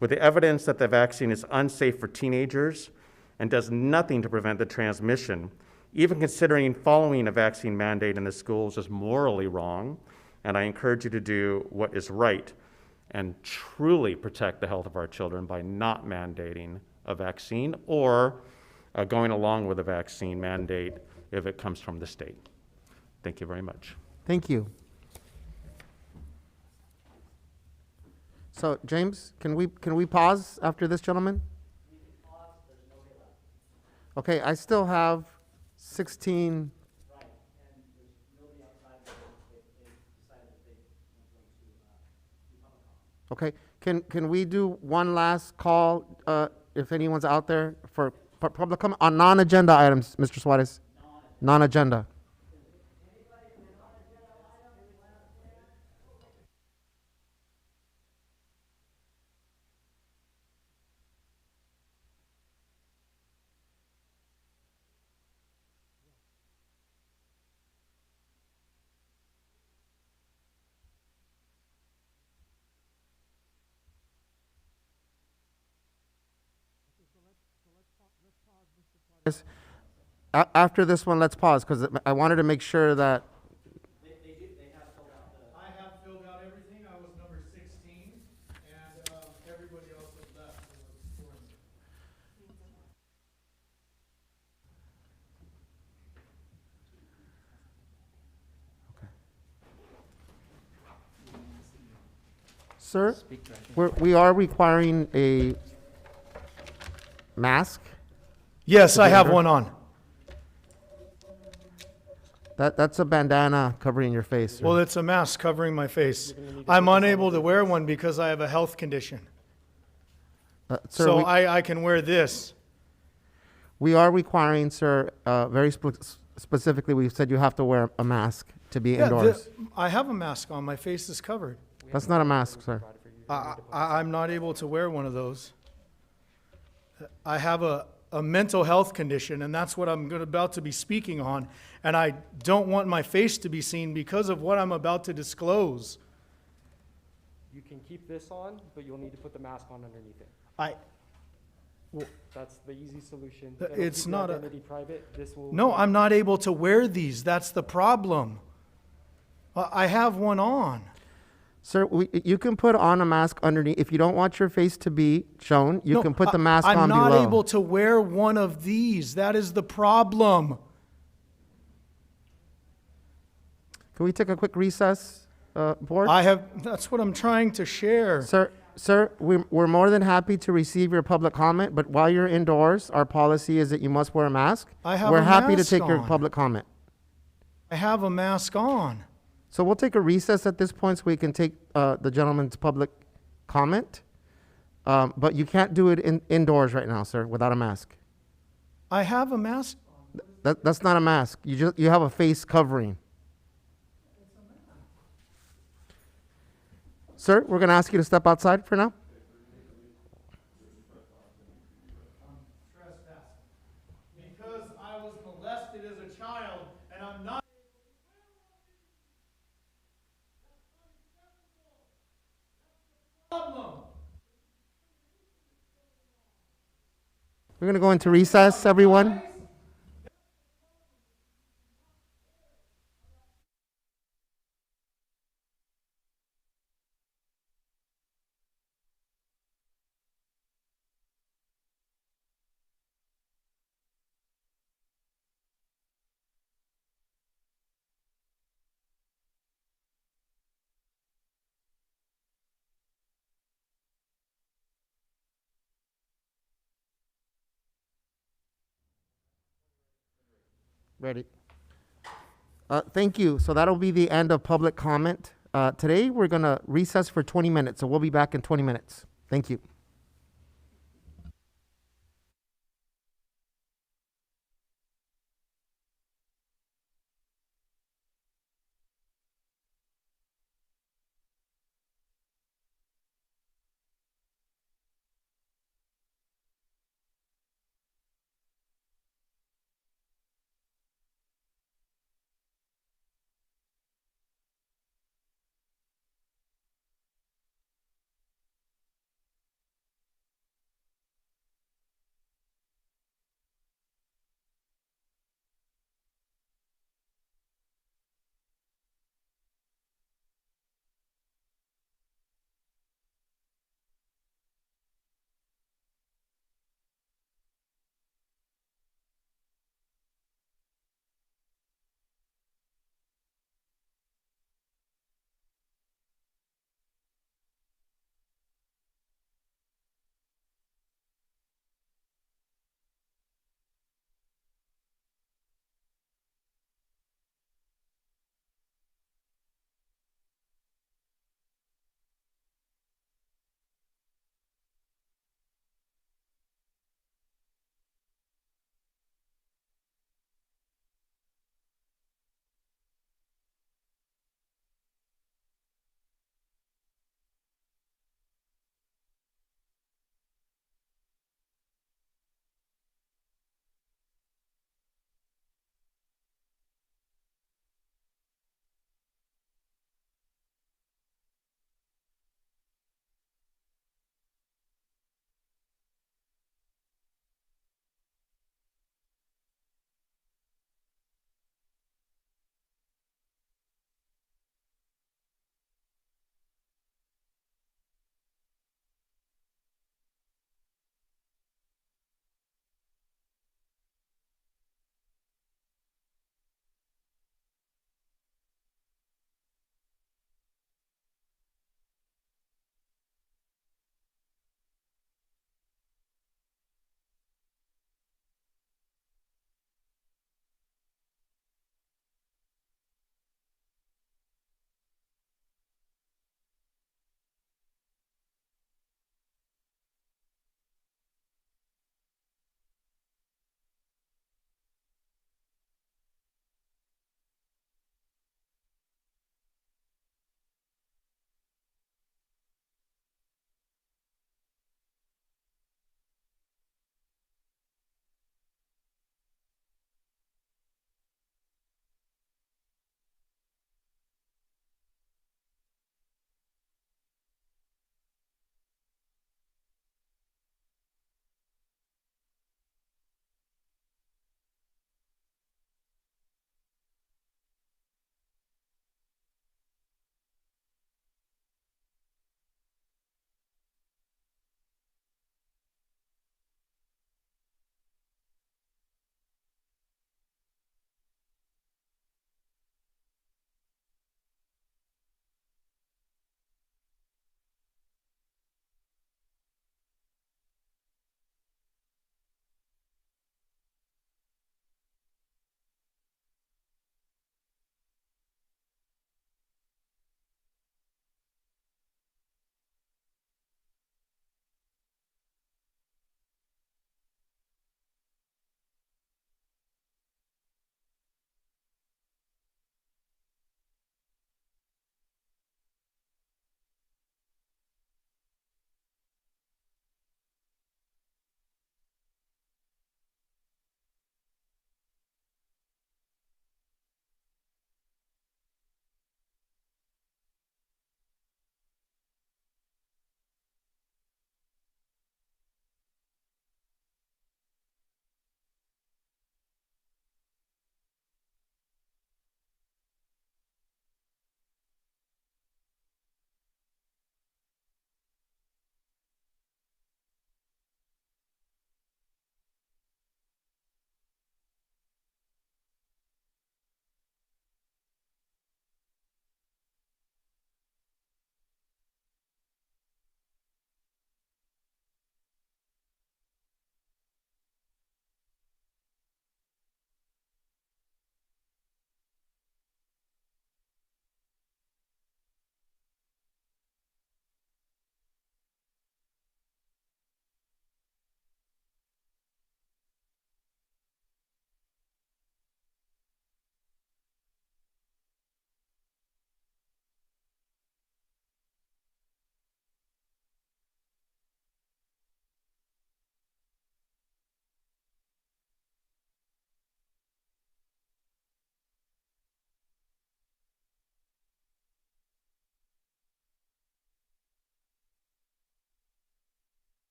with the evidence that the vaccine is unsafe for teenagers and does nothing to prevent the transmission. Even considering following a vaccine mandate in the schools is morally wrong, and I encourage you to do what is right and truly protect the health of our children by not mandating a vaccine or going along with a vaccine mandate if it comes from the state. Thank you very much. Thank you. So, James, can we pause after this gentleman? Okay, I still have 16. Okay, can we do one last call, if anyone's out there for public comment on non-agenda items, Mr. Suarez? Non-agenda. After this one, let's pause, because I wanted to make sure that. I have filled out everything. I was number 16, and everybody else was left. Sir, we are requiring a mask. Yes, I have one on. That's a bandana covering your face, sir. Well, it's a mask covering my face. I'm unable to wear one because I have a health condition. Sir, So I can wear this. we are requiring, sir, very specifically, we said you have to wear a mask to be Yeah, indoors. I have a mask on. My face is covered. That's not a mask, sir. I'm not able to wear one of those. I have a mental health condition, and that's what I'm about to be speaking on. And I don't want my face to be seen because of what I'm about to disclose. You can keep this on, but you'll need to put the mask on underneath it. That's the easy solution. It'll It's keep your not a. identity private. This will. No, I'm not able to wear these. That's the problem. I have one on. Sir, you can put on a mask underneath. If you don't want your face to be shown, you No, can put the mask on I'm not below. able to wear one of these. That is the problem. Can we take a quick recess, board? That's what I'm trying to share. Sir, we're more than happy to receive your public comment, but while you're indoors, our policy is that you must wear a mask. I have We're a happy to mask take your on. public comment. I have a mask on. So we'll take a recess at this point so we can take the gentleman's public comment. But you can't do it indoors right now, sir, without a mask. I have a mask. That's not a mask. You have a face covering. Sir, we're going to ask you to step outside for now. Because I was molested as a child, and I'm not. We're going to go into recess, everyone. Ready. Thank you. So that'll be the end of public comment. Today, we're going to recess for 20 minutes, so we'll be back in 20 minutes. Thank you.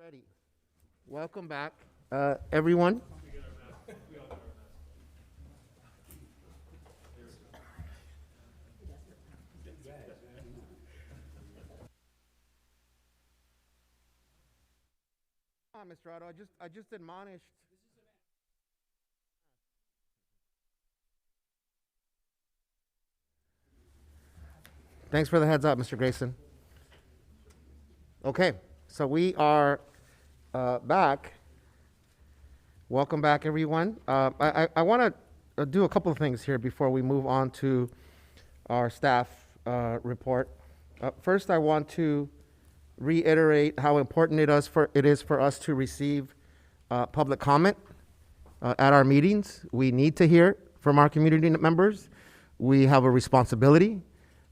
Alrighty. Welcome back, everyone. Come on, Mr. Otto, I just admonished. Thanks for the heads up, Mr. Grayson. Okay, so we are back. Welcome back, everyone. I want to do a couple of things here before we move on to our staff report. First, I want to reiterate how important it is for us to receive public comment at our meetings. We need to hear from our community members. We have a responsibility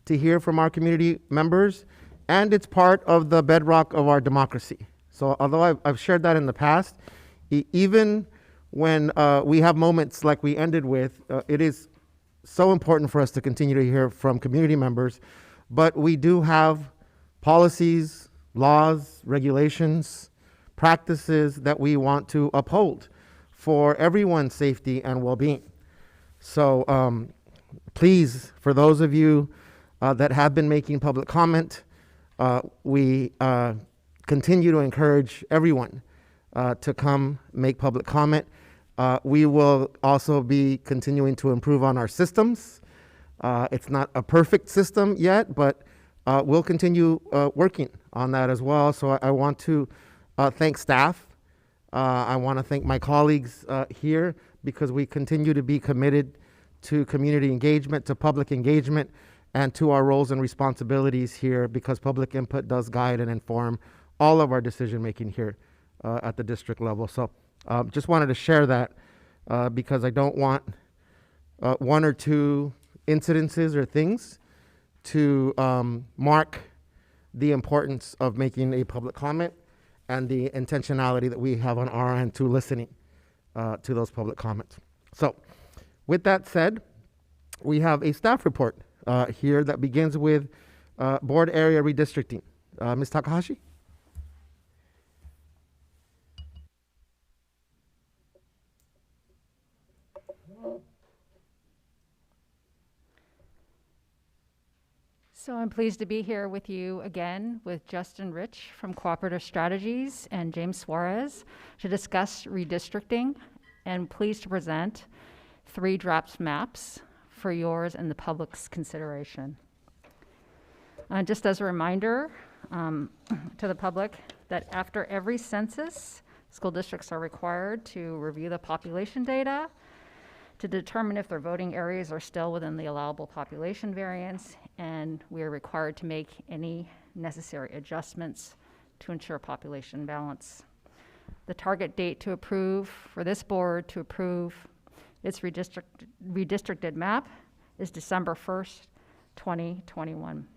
to hear from our community members, and it's part of the bedrock of our democracy. So although I've shared that in the past, even when we have moments like we ended with, it is so important for us to continue to hear from community members. But we do have policies, laws, regulations, practices that we want to uphold for everyone's safety and well-being. So please, for those of you that have been making public comment, we continue to encourage everyone to come make public comment. We will also be continuing to improve on our systems. It's not a perfect system yet, but we'll continue working on that as well. So I want to thank staff. I want to thank my colleagues here, because we continue to be committed to community engagement, to public engagement, and to our roles and responsibilities here, because public input does guide and inform all of our decision making here at the district level. So just wanted to share that because I don't want one or two incidences or things to mark the importance of making a public comment and the intentionality that we have on our end to listening to those public comments. So with that said, we have a staff report here that begins with board area redistricting. Ms. Takahashi? So I'm pleased to be here with you again with Justin Rich from Cooperative Strategies and James Suarez to discuss redistricting, and pleased to present 3 draft maps for yours and the public's consideration. Just as a reminder to the public that after every census, school districts are required to review the population data to determine if their voting areas are still within the allowable population variance, and we are required to make any necessary adjustments to ensure population balance. The target date to approve for this board to approve its redistricted map is December 1st, 2021.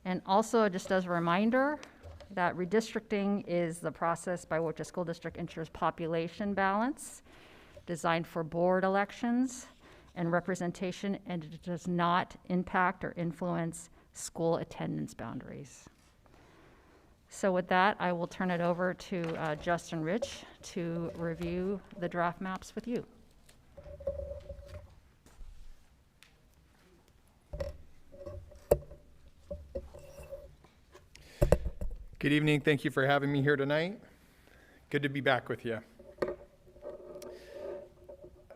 And also, just as a reminder, that redistricting is the process by which a school district ensures population balance, designed for board elections and representation, and it does not impact or influence school attendance boundaries. So with that, I will turn it over to Justin Rich to review the draft maps with you. Good evening. Thank you for having me here tonight. Good to be back with you.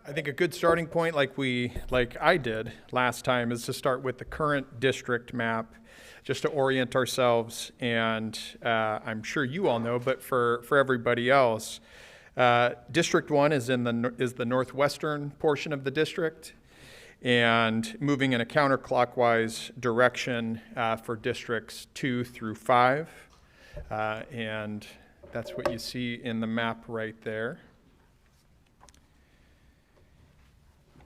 I think a good starting point, like I did last time, is to start with the current district map, just to orient ourselves. And I'm sure you all know, but for everybody else, District 1 is the northwestern portion of the district, and moving in a counterclockwise direction for districts 2 through 5. And that's what you see in the map right there.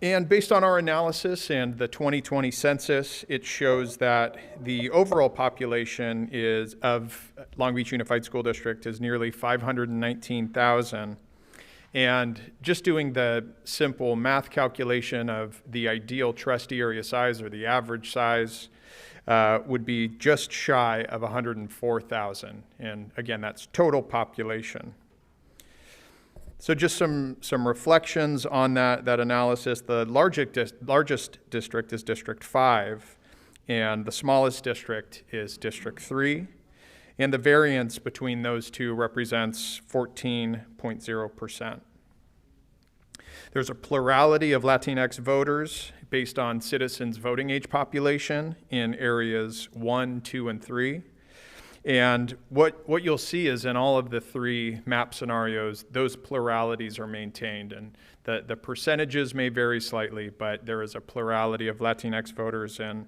And based on our analysis and the 2020 census, it shows that the overall population of Long Beach Unified School District is nearly 519,000. And just doing the simple math calculation of the ideal trustee area size, or the average size, would be just shy of 104,000. And again, that's total population. So just some reflections on that analysis. The largest district is District 5, and the smallest district is District 3. And the variance between those two represents 14.0%. There's a plurality of Latinx voters based on citizens' voting age population in areas 1, 2, and 3. And what you'll see is in all of the three map scenarios, those pluralities are maintained. And the percentages may vary slightly, but there is a plurality of Latinx voters in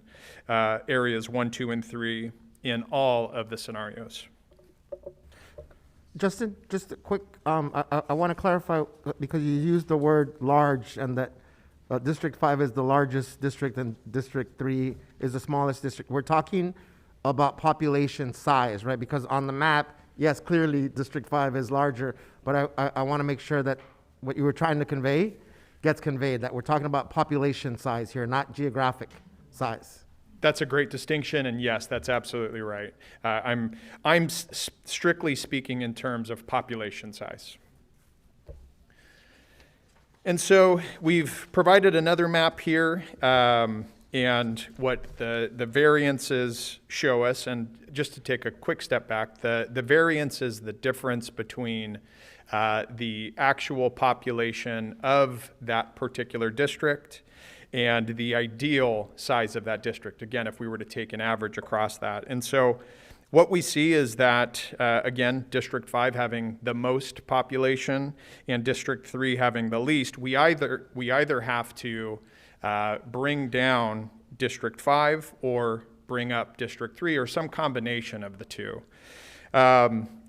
areas 1, 2, and 3 in all of the scenarios. Justin, just a quick, I want to clarify, because you used the word large and that District 5 is the largest district and District 3 is the smallest district. We're talking about population size, right? Because on the map, yes, clearly District 5 is larger, but I want to make sure that what you were trying to convey gets conveyed, that we're talking about population size here, not geographic size. That's a great distinction, and yes, that's absolutely right. I'm strictly speaking in terms of population size. And so we've provided another map here, and what the variances show us, and just to take a quick step back, the variance is the difference between the actual population of that particular district and the ideal size of that district, again, if we were to take an average across that. And so what we see is that, again, District 5 having the most population and District 3 having the least, we either have to bring down District 5 or bring up District 3 or some combination of the two.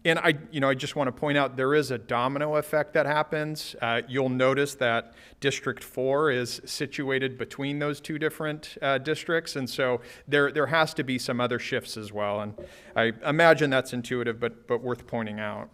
And I just want to point out there is a domino effect that happens. You'll notice that District 4 is situated between those two different districts, and so there has to be some other shifts as well. And I imagine that's intuitive, but worth pointing out.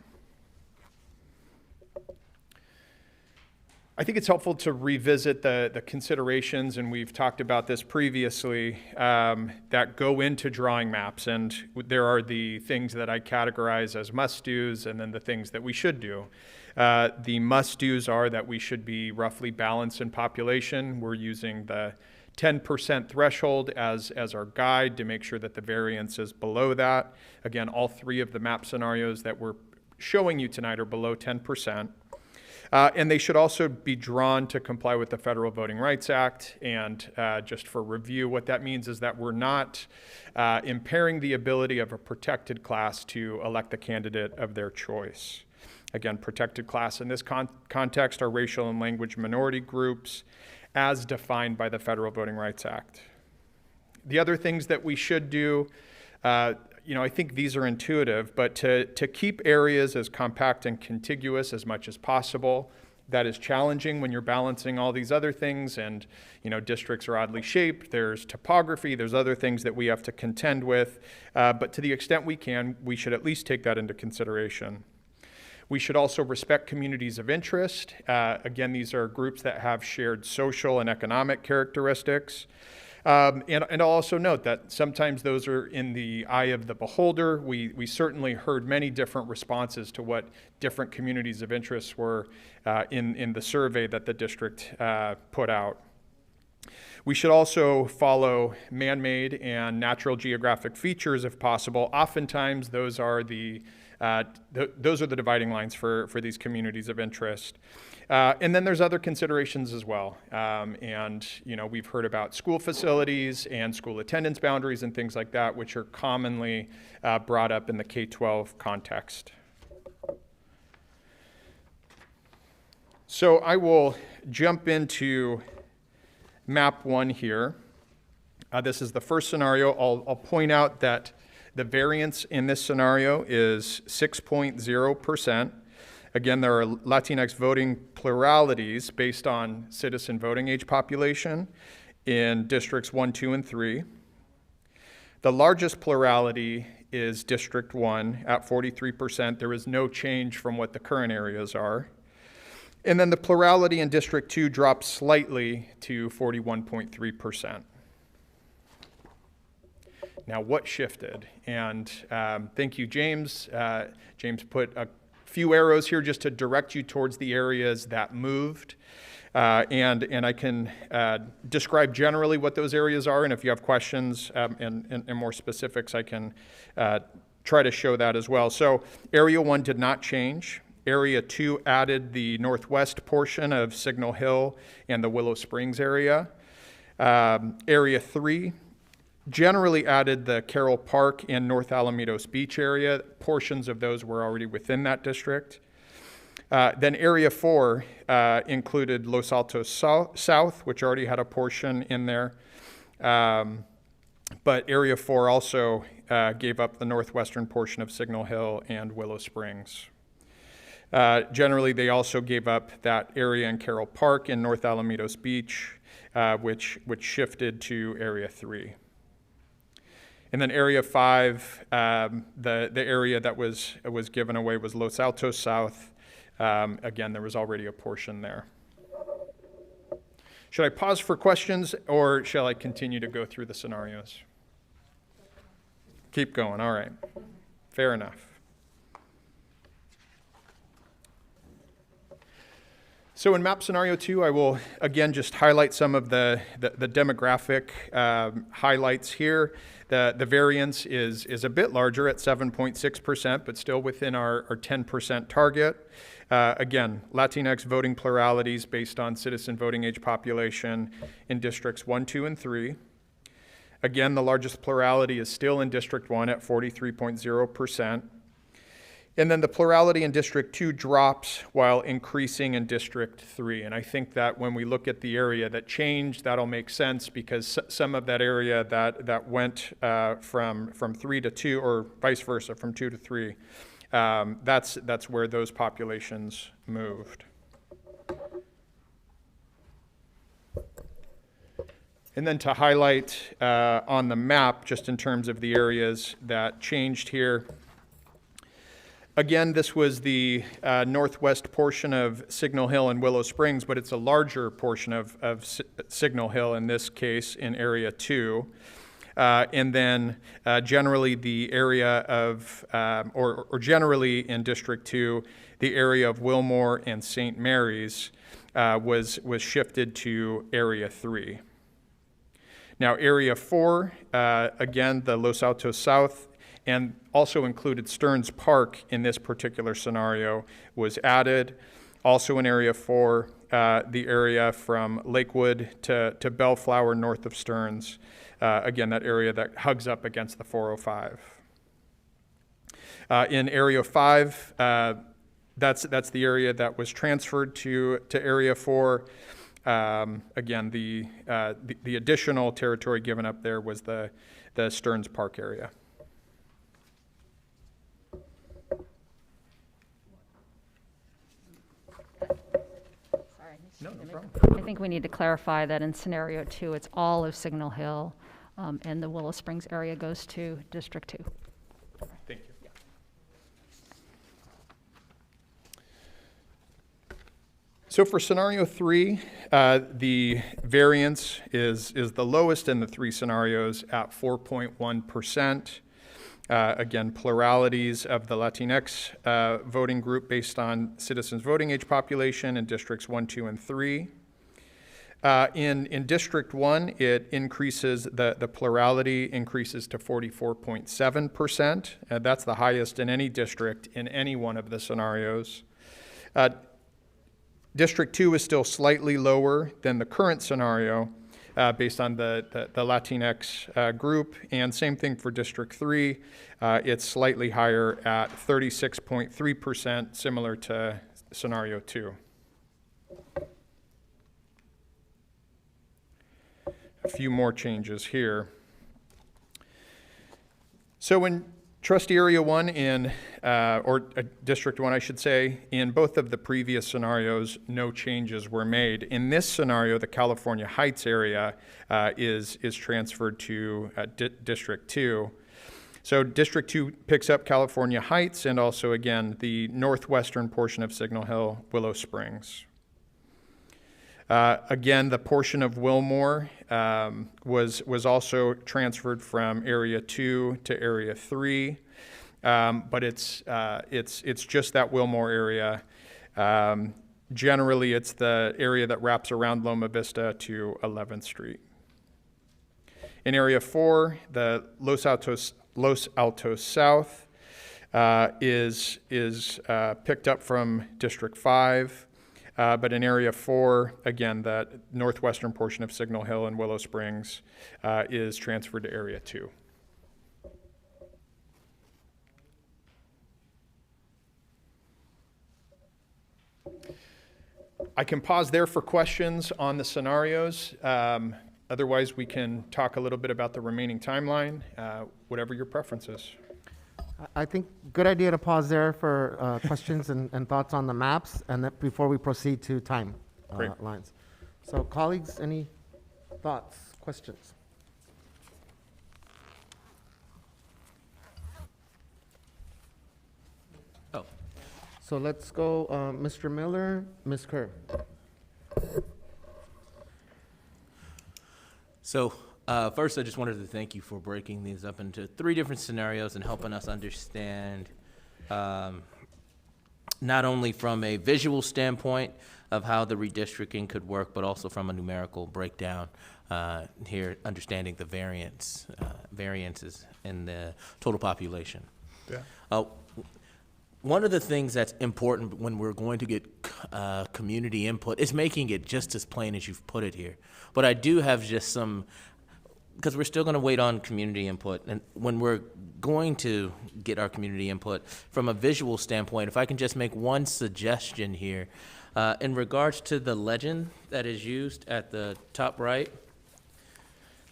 I think it's helpful to revisit the considerations, and we've talked about this previously, that go into drawing maps. And there are the things that I categorize as must-dos and then the things that we should do. The must-dos are that we should be roughly balanced in population. We're using the 10% threshold as our guide to make sure that the variance is below that. Again, all three of the map scenarios that we're showing you tonight are below 10%. And they should also be drawn to comply with the Federal Voting Rights Act. And just for review, what that means is that we're not impairing the ability of a protected class to elect the candidate of their choice. Again, protected class in this context are racial and language minority groups as defined by the Federal Voting Rights Act. The other things that we should do, I think these are intuitive, but to keep areas as compact and contiguous as much as possible. That is challenging when you're balancing all these other things, and districts are oddly shaped. There's topography, there's other things that we have to contend with, but to the extent we can, we should at least take that into consideration. We should also respect communities of interest. Again, these are groups that have shared social and economic characteristics. And I'll also note that sometimes those are in the eye of the beholder. We certainly heard many different responses to what different communities of interest were in the survey that the district put out. We should also follow man-made and natural geographic features if possible. Oftentimes those are the dividing lines for these communities of interest. And then there's other considerations as well. We've heard about school facilities and school attendance boundaries and things like that, which are commonly brought up in the K-12 context. So I will jump into map 1 here. This is the first scenario. I'll point out that the variance in this scenario is 6.0%. Again, there are Latinx voting pluralities based on citizen voting age population in districts 1, 2, and 3. The largest plurality is District 1 at 43%. There is no change from what the current areas are. And then the plurality in District 2 drops slightly to 41.3%. Now, what shifted? And thank you, James. James put a few arrows here just to direct you towards the areas that moved. And I can describe generally what those areas are, and if you have questions and more specifics, I can try to show that as well. So Area 1 did not change. Area 2 added the northwest portion of Signal Hill and the Willow Springs area. Area 3 generally added the Carroll Park and North Alamitos Beach area. Portions of those were already within that district. Then Area 4 included Los Altos South, which already had a portion in there. But Area 4 also gave up the northwestern portion of Signal Hill and Willow Springs. Generally, they also gave up that area in Carroll Park and North Alamitos Beach, which shifted to Area 3. And then Area 5, the area that was given away was Los Altos South. Again, there was already a portion there. Should I pause for questions, or shall I continue to go through the scenarios? Keep going, all right. Fair enough. So in map scenario 2, I will again just highlight some of the demographic highlights here. The variance is a bit larger at 7.6%, but still within our 10% target. Again, Latinx voting pluralities based on citizen voting age population in districts 1, 2, and 3. Again, the largest plurality is still in District 1 at 43.0%. And then the plurality in District 2 drops while increasing in District 3. And I think that when we look at the area that changed, that'll make sense, because some of that area that went from 3 to 2, or vice versa, from 2 to 3, that's where those populations moved. And then to highlight on the map, just in terms of the areas that changed here, again, this was the northwest portion of Signal Hill and Willow Springs, but it's a larger portion of Signal Hill in this case, in Area 2. And then generally the area of, or generally in District 2, the area of Wilmore and St. Mary's was shifted to Area 3. Now Area 4, again, the Los Altos South, and also included Stearns Park in this particular scenario, was added. Also in Area 4, the area from Lakewood to Bellflower north of Stearns. Again, that area that hugs up against the 405. In Area 5, that's the area that was transferred to Area 4. Again, the additional territory given up there was the Stearns Park area. No problem. I think we need to clarify that in scenario 2, it's all of Signal Hill, and the Willow Springs area goes to District 2. Thank you. So for scenario 3, the variance is the lowest in the 3 scenarios at 4.1%. Again, pluralities of the Latinx voting group based on citizens voting age population in districts 1, 2, and 3. In District 1, it increases, the plurality increases to 44.7%. That's the highest in any district in any one of the scenarios. District 2 is still slightly lower than the current scenario, based on the Latinx group, and same thing for District 3. It's slightly higher at 36.3%, similar to scenario 2. A few more changes here. So in Trustee Area 1 or District 1, I should say, in both of the previous scenarios, no changes were made. In this scenario, the California Heights area is transferred to District 2. So District 2 picks up California Heights and also, again, the northwestern portion of Signal Hill, Willow Springs. Again, the portion of Wilmore was also transferred from Area 2 to Area 3, but it's just that Wilmore area. Generally, it's the area that wraps around Loma Vista to 11th Street. In Area 4, the Los Altos South is picked up from District 5. But in Area 4, again, that northwestern portion of Signal Hill and Willow Springs is transferred to Area 2. I can pause there for questions on the scenarios. Otherwise, we can talk a little bit about the remaining timeline, whatever your preference is. I think good idea to pause there for questions and thoughts on the maps, and that before we proceed to time lines. So, colleagues, any thoughts, questions? Oh. So let's go, Mr. Miller, Ms. Kerr. So, first, I just wanted to thank you for breaking these up into 3 different scenarios and helping us understand not only from a visual standpoint of how the redistricting could work, but also from a numerical breakdown here, understanding the variances in the total population. Yeah. One of the things that's important when we're going to get community input is making it just as plain as you've put it here. But I do have just some, because we're still going to wait on community input, and when we're going to get our community input from a visual standpoint, if I can just make one suggestion here, in regards to the legend that is used at the top right,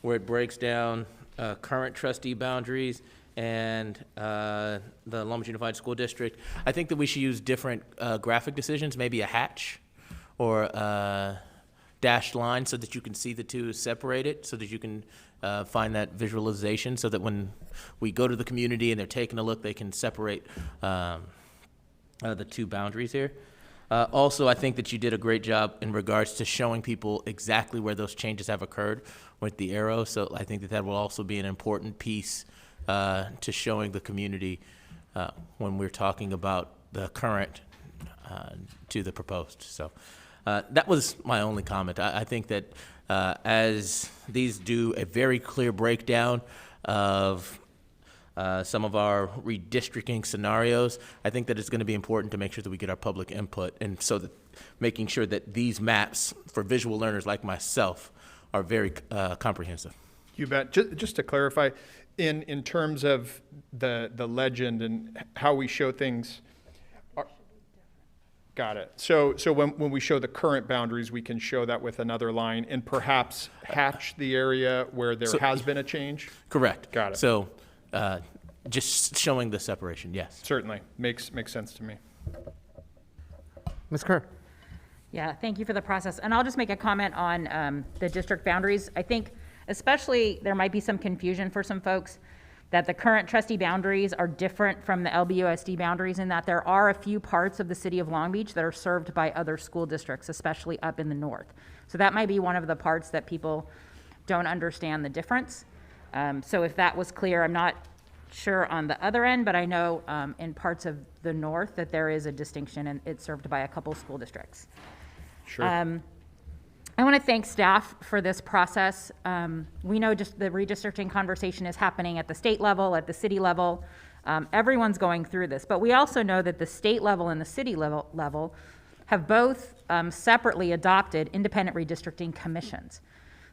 where it breaks down current trustee boundaries and the Long Beach Unified School District, I think that we should use different graphic decisions, maybe a hatch or a dashed line so that you can see the two separated, so that you can find that visualization, so that when we go to the community and they're taking a look, they can separate the two boundaries here. Also, I think that you did a great job in regards to showing people exactly where those changes have occurred with the arrow, so I think that that will also be an important piece to showing the community when we're talking about the current to the proposed. So that was my only comment. I think that as these do a very clear breakdown of some of our redistricting scenarios, I think that it's going to be important to make sure that we get our public input, and so that making sure that these maps for visual learners like myself are very comprehensive. You bet. Just to clarify, in terms of the legend and how we show things, got it. So when we show the current boundaries, we can show that with another line and perhaps hatch the area where there has been a change? Correct. Got it. So just showing the separation, yes. Certainly. Makes sense to me. Ms. Kerr. Yeah, thank you for the process. And I'll just make a comment on the district boundaries. I think especially there might be some confusion for some folks that the current trustee boundaries are different from the LBUSD boundaries, in that there are a few parts of the city of Long Beach that are served by other school districts, especially up in the north. So that might be one of the parts that people don't understand the difference. So if that was clear, I'm not sure on the other end, but I know in parts of the north that there is a distinction, and it's served by a couple school districts. Sure. I want to thank staff for this process. We know just the redistricting conversation is happening at the state level, at the city level. Everyone's going through this, but we also know that the state level and the city level have both separately adopted independent redistricting commissions.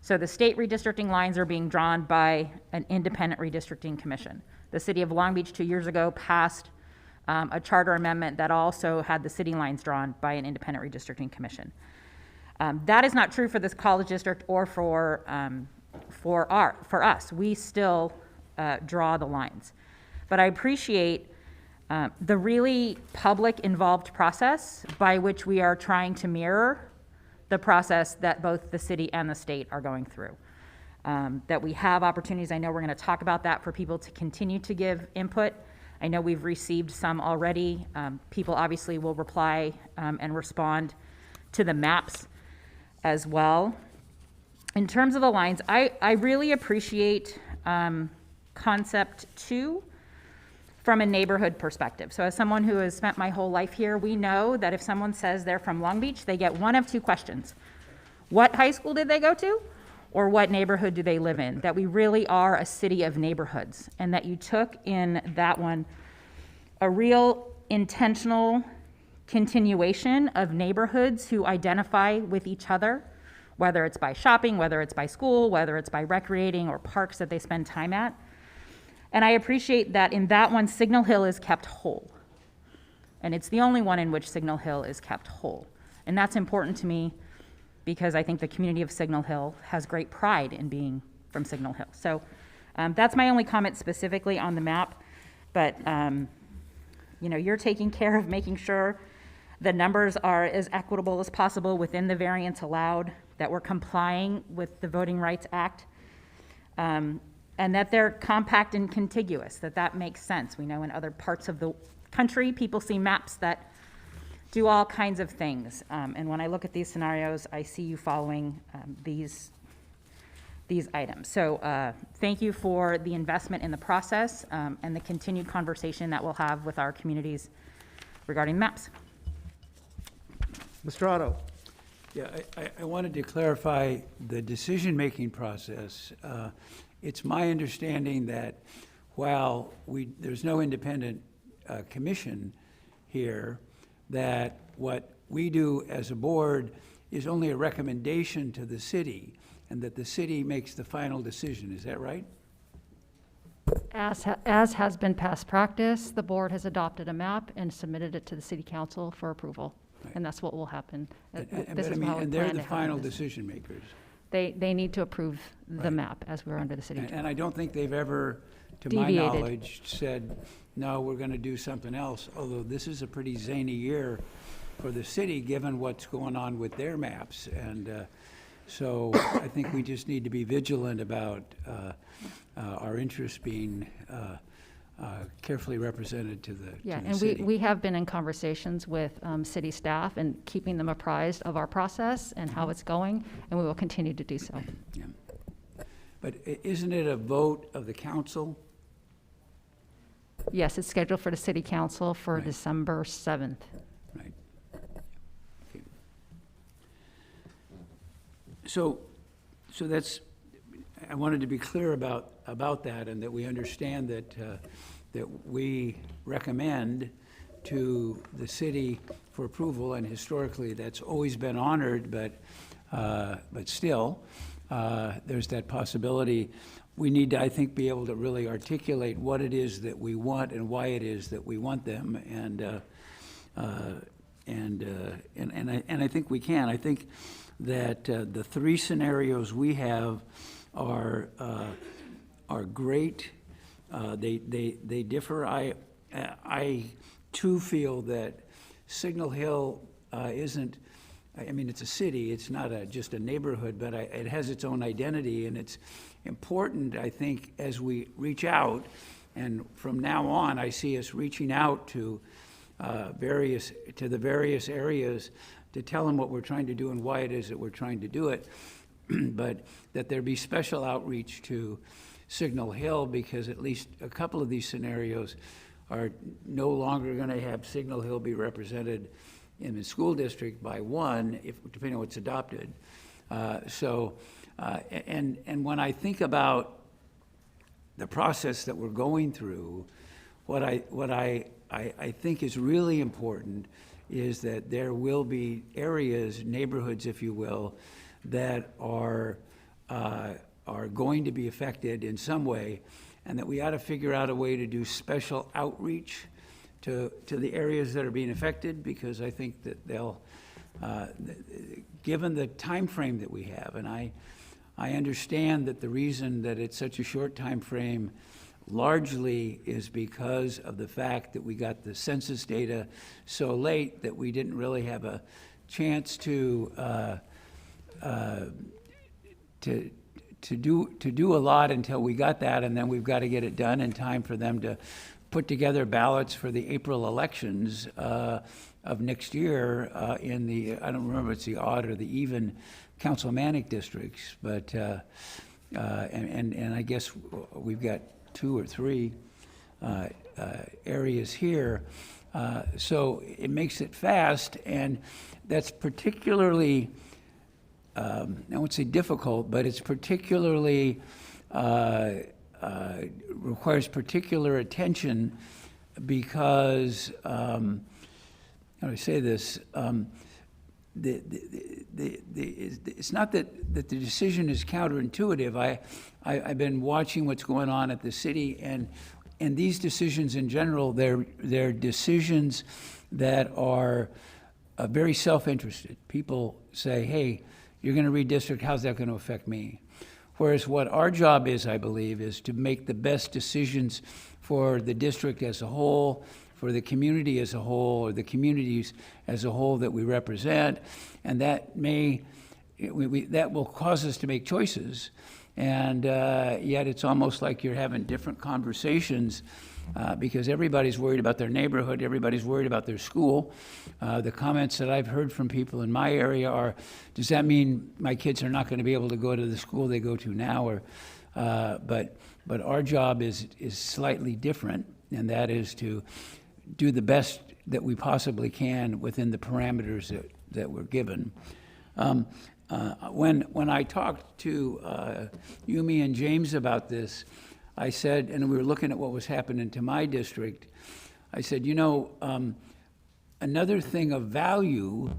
So the state redistricting lines are being drawn by an independent redistricting commission. The city of Long Beach 2 years ago passed a charter amendment that also had the city lines drawn by an independent redistricting commission. That is not true for this college district or for us. We still draw the lines. But I appreciate the really public involved process by which we are trying to mirror the process that both the city and the state are going through. That we have opportunities. I know we're going to talk about that for people to continue to give input. I know we've received some already. People obviously will reply and respond to the maps. as well. In terms of the lines, I really appreciate concept 2 from a neighborhood perspective. So as someone who has spent my whole life here, we know that if someone says they're from Long Beach, they get one of 2 questions. What high school did they go to? Or what neighborhood do they live in? That we really are a city of neighborhoods, and that you took in that one a real intentional continuation of neighborhoods who identify with each other, whether it's by shopping, whether it's by school, whether it's by recreating or parks that they spend time at. And I appreciate that in that one, Signal Hill is kept whole. And it's the only one in which Signal Hill is kept whole. And that's important to me because I think the community of Signal Hill has great pride in being from Signal Hill. So that's my only comment specifically on the map. But you're taking care of making sure the numbers are as equitable as possible within the variance allowed, that we're complying with the Voting Rights Act, and that they're compact and contiguous, that makes sense. We know in other parts of the country, people see maps that do all kinds of things. And when I look at these scenarios, I see you following these items. So thank you for the investment in the process and the continued conversation that we'll have with our communities regarding maps. Mr. Otto. Yeah, I wanted to clarify the decision-making process. It's my understanding that while there's no independent commission here, that what we do as a board is only a recommendation to the city, and that the city makes the final decision. Is that right? As has been past practice, the board has adopted a map and submitted it to the city council for approval. Right. And that's what will happen. And they're the final decision makers. They need to approve the Right. map as we're under the city. And I don't think they've ever, to my Deviated. knowledge, said, no, we're going to do something else, although this is a pretty zany year for the city, given what's going on with their maps. And so I think we just need to be vigilant about our interests being carefully represented to the Yeah, to the and city. we have been in conversations with city staff and keeping them apprised of our process and how it's going, and we will continue to do so. Yeah. But isn't it a vote of the council? Yes, it's scheduled for the city council for Right. December 7th. Right. Okay. So that's, I wanted to be clear about that, and that we understand that we recommend to the city for approval, and historically that's always been honored, but still, there's that possibility. We need to, I think, be able to really articulate what it is that we want and why it is that we want them, and I think we can. I think that the 3 scenarios we have are great. They differ. I too feel that Signal Hill isn't. I mean, it's a city. It's not just a neighborhood, but it has its own identity, and it's important, I think, as we reach out. And from now on, I see us reaching out to the various areas to tell them what we're trying to do and why it is that we're trying to do it. But that there be special outreach to Signal Hill, because at least a couple of these scenarios are no longer going to have Signal Hill be represented in the school district by one, depending on what's adopted. And when I think about the process that we're going through, what I think is really important is that there will be areas, neighborhoods, if you will, that are going to be affected in some way, and that we ought to figure out a way to do special outreach to the areas that are being affected, because I think that they'll, given the time frame that we have, and I understand that the reason that it's such a short time frame largely is because of the fact that we got the census data so late that we didn't really have a chance to do a lot until we got that, and then we've got to get it done in time for them to put together ballots for the April elections of next year in the, I don't remember if it's the odd or the even councilmanic districts, but, and I guess we've got 2 or 3 areas here. So it makes it fast, and that's particularly, I won't say difficult, but it's particularly, requires particular attention because, how do I say this? It's not that the decision is counterintuitive. I've been watching what's going on at the city, and these decisions in general, they're decisions that are very self-interested. People say, hey, you're going to redistrict, how's that going to affect me? Whereas what our job is, I believe, is to make the best decisions for the district as a whole, for the community as a whole, or the communities as a whole that we represent, and that that will cause us to make choices. And yet it's almost like you're having different conversations because everybody's worried about their neighborhood, everybody's worried about their school. The comments that I've heard from people in my area are, does that mean my kids are not going to be able to go to the school they go to now? Or, but our job is slightly different, and that is to do the best that we possibly can within the parameters that we're given. When I talked to Yumi and James about this, I said, and we were looking at what was happening to my district, I said, you know, another thing of value,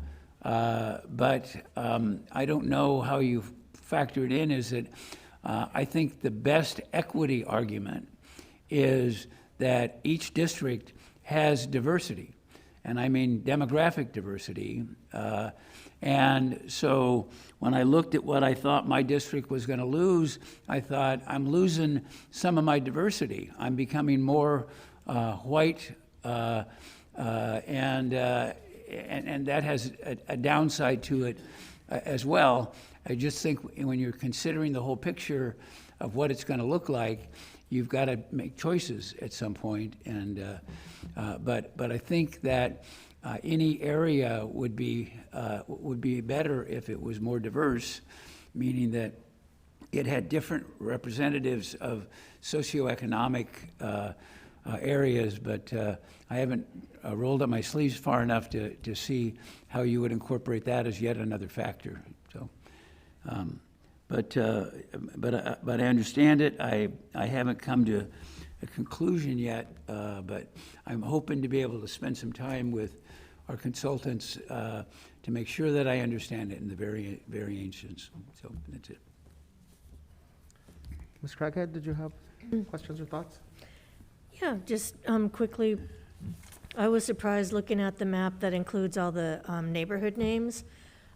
but I don't know how you factor it in, is that I think the best equity argument is that each district has diversity, and I mean demographic diversity. And so when I looked at what I thought my district was going to lose, I thought, I'm losing some of my diversity. I'm becoming more white, and that has a downside to it as well. I just think when you're considering the whole picture of what it's going to look like, you've got to make choices at some point. And but I think that any area would be better if it was more diverse, meaning that it had different representatives of socioeconomic areas. But I haven't rolled up my sleeves far enough to see how you would incorporate that as yet another factor. So, but I understand it. I haven't come to a conclusion yet, but I'm hoping to be able to spend some time with our consultants to make sure that I understand it in the variations. So that's it. Ms. Craighead, did you have questions or thoughts? Yeah, just quickly, I was surprised looking at the map that includes all the neighborhood names.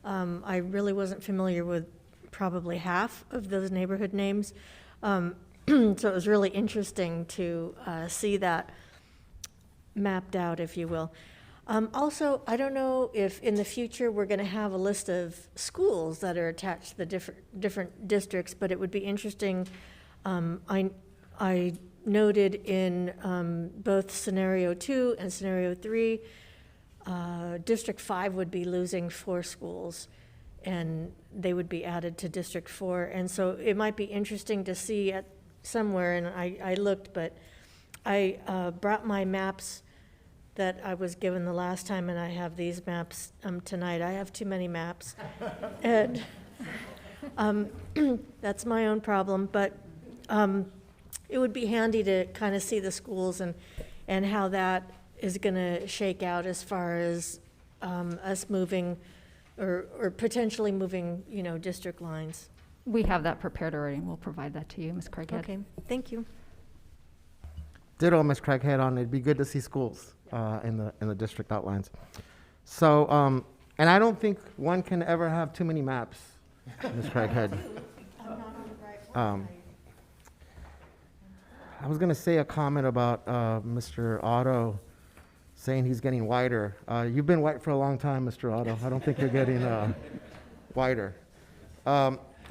I really wasn't familiar with probably half of those neighborhood names. So it was really interesting to see that mapped out, if you will. Also, I don't know if in the future we're going to have a list of schools that are attached to the different districts, but it would be interesting. I noted in both scenario 2 and scenario 3, District 5 would be losing 4 schools, and they would be added to District 4. And so it might be interesting to see at somewhere, and I looked, but I brought my maps that I was given the last time, and I have these maps tonight. I have too many maps, and that's my own problem, but it would be handy to kind of see the schools and how that is going to shake out as far as us moving or potentially moving, district lines. We have that prepared already, and we'll provide that to you, Ms. Craighead. Okay, thank you. Ditto, Ms. Craighead, on it'd be good to see schools in the district outlines. So, and I don't think one can ever have too many maps, Ms. Craighead. I was going to say a comment about Mr. Otto saying he's getting whiter. You've been white for a long time, Mr. Otto. I don't think you're getting whiter.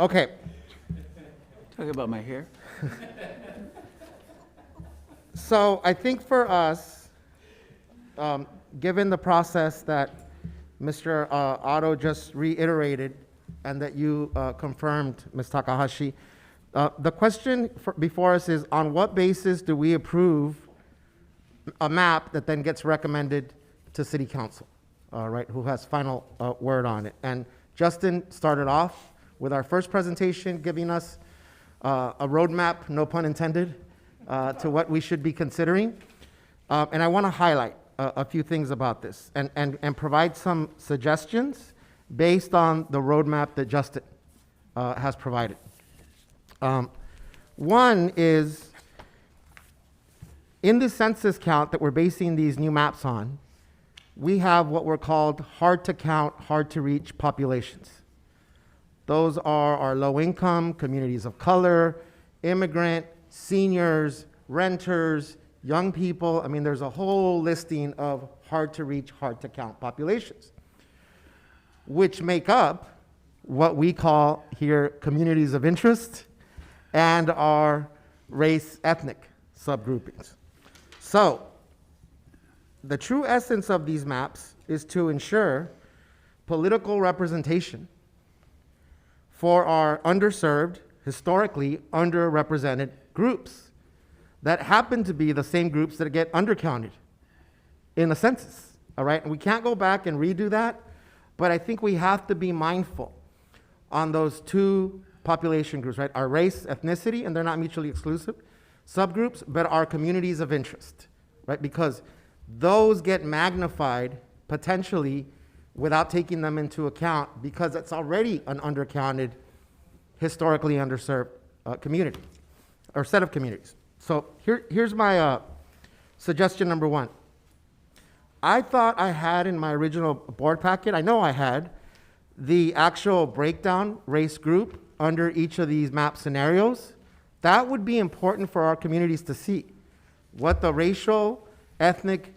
Okay. Talk about my hair. So I think for us, given the process that Mr. Otto just reiterated and that you confirmed, Ms. Takahashi, the question before us is, on what basis do we approve a map that then gets recommended to City Council, right, who has final word on it? And Justin started off with our first presentation, giving us a roadmap, no pun intended, to what we should be considering. And I want to highlight a few things about this and provide some suggestions based on the roadmap that Justin has provided. One is, in the census count that we're basing these new maps on, we have what were called hard to count, hard to reach populations. Those are our low income, communities of color, immigrant, seniors, renters, young people. I mean, there's a whole listing of hard to reach, hard to count populations, which make up what we call here communities of interest and our race ethnic subgroupings. So the true essence of these maps is to ensure political representation for our underserved, historically underrepresented groups that happen to be the same groups that get undercounted in the census, all right? And we can't go back and redo that, but I think we have to be mindful on those two population groups, right? Our race, ethnicity, and they're not mutually exclusive subgroups, but our communities of interest, right? Because those get magnified potentially without taking them into account because it's already an undercounted, historically underserved community or set of communities. So here's my suggestion number one. I thought I had in my original board packet, I know I had, the actual breakdown race group under each of these map scenarios. That would be important for our communities to see what the racial, ethnic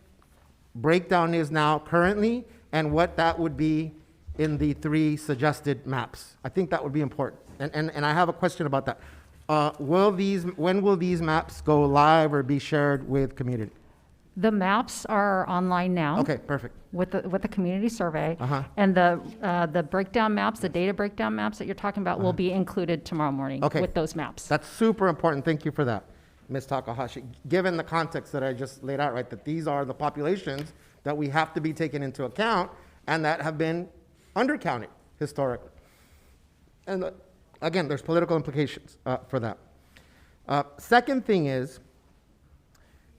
breakdown is now currently and what that would be in the three suggested maps. I think that would be important. And I have a question about that. When will these maps go live or be shared with community? The maps are online now. Okay, perfect. With the community survey. Uh-huh. And the breakdown maps, the data breakdown maps that you're talking about will be included tomorrow morning Okay. with those maps. That's super important. Thank you for that, Ms. Takahashi. Given the context that I just laid out, right, that these are the populations that we have to be taken into account and that have been undercounted historically. And again, there's political implications for that. Second thing is,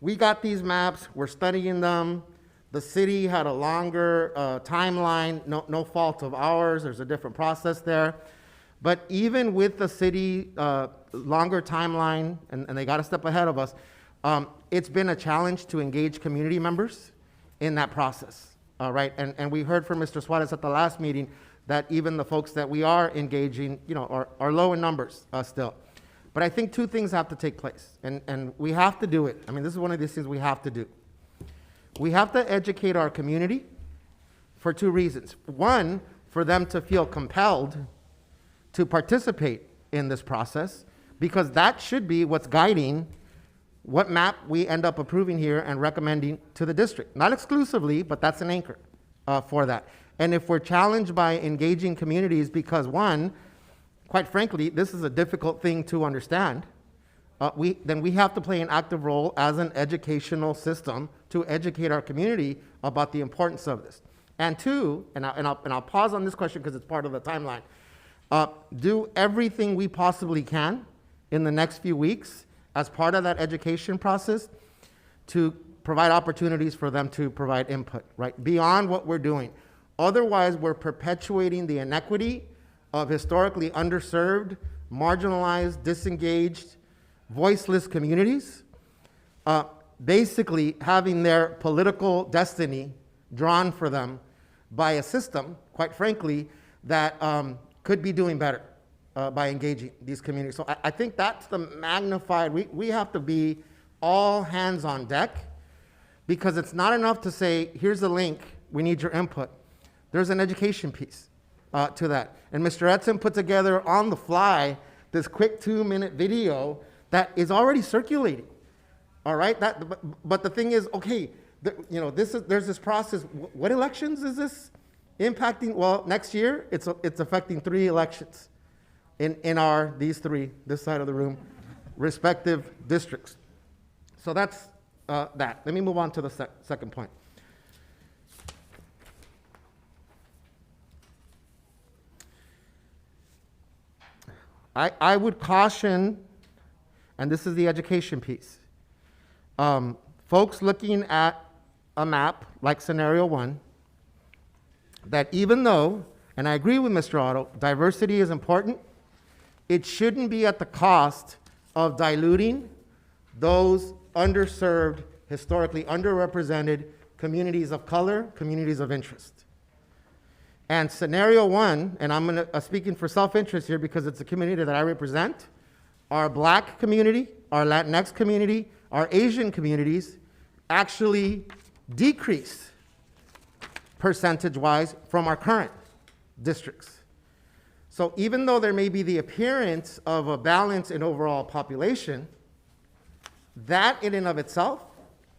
we got these maps, we're studying them. The city had a longer timeline, no fault of ours, there's a different process there. But even with the city longer timeline, and they got a step ahead of us, it's been a challenge to engage community members in that process, right? And we heard from Mr. Suarez at the last meeting that even the folks that we are engaging, are low in numbers still. But I think two things have to take place, and we have to do it. I mean, this is one of these things we have to do. We have to educate our community for two reasons. One, for them to feel compelled to participate in this process, because that should be what's guiding what map we end up approving here and recommending to the district. Not exclusively, but that's an anchor for that. And if we're challenged by engaging communities because, one, quite frankly, this is a difficult thing to understand, then we have to play an active role as an educational system to educate our community about the importance of this. And two, and I'll pause on this question because it's part of the timeline, do everything we possibly can in the next few weeks as part of that education process to provide opportunities for them to provide input, right, beyond what we're doing. Otherwise, we're perpetuating the inequity of historically underserved, marginalized, disengaged, voiceless communities, basically having their political destiny drawn for them by a system, quite frankly, that could be doing better by engaging these communities. So I think that's the magnified, we have to be all hands on deck, because it's not enough to say, here's the link, we need your input. There's an education piece to that. And Mr. Edson put together on the fly this quick 2-minute video that is already circulating. All right, but the thing is, okay, there's this process. What elections is this impacting? Well, next year, it's affecting 3 elections in these 3, this side of the room, respective districts. So that's that. Let me move on to the second point. I would caution, and this is the education piece, folks looking at a map like scenario 1, that even though, and I agree with Mr. Otto, diversity is important, it shouldn't be at the cost of diluting those underserved, historically underrepresented communities of color, communities of interest. And scenario 1, and I'm speaking for self-interest here because it's a community that I represent, our Black community, our Latinx community, our Asian communities actually decrease percentage-wise from our current districts. So even though there may be the appearance of a balance in overall population, that in and of itself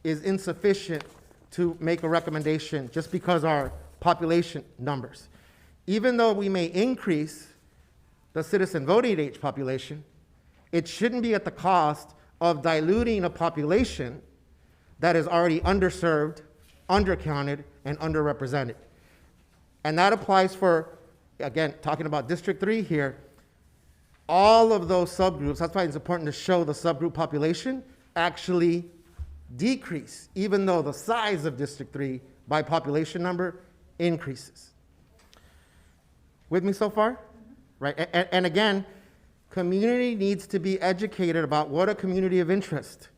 is insufficient to make a recommendation just because our population numbers. Even though we may increase the citizen voting age population, it shouldn't be at the cost of diluting a population that is already underserved, undercounted, and underrepresented. And that applies for, again, talking about District 3 here, all of those subgroups. That's why it's important to show the subgroup population actually decrease, even though the size of District 3 by population number increases. With me so far? Right, and again, community needs to be educated about what a community of interest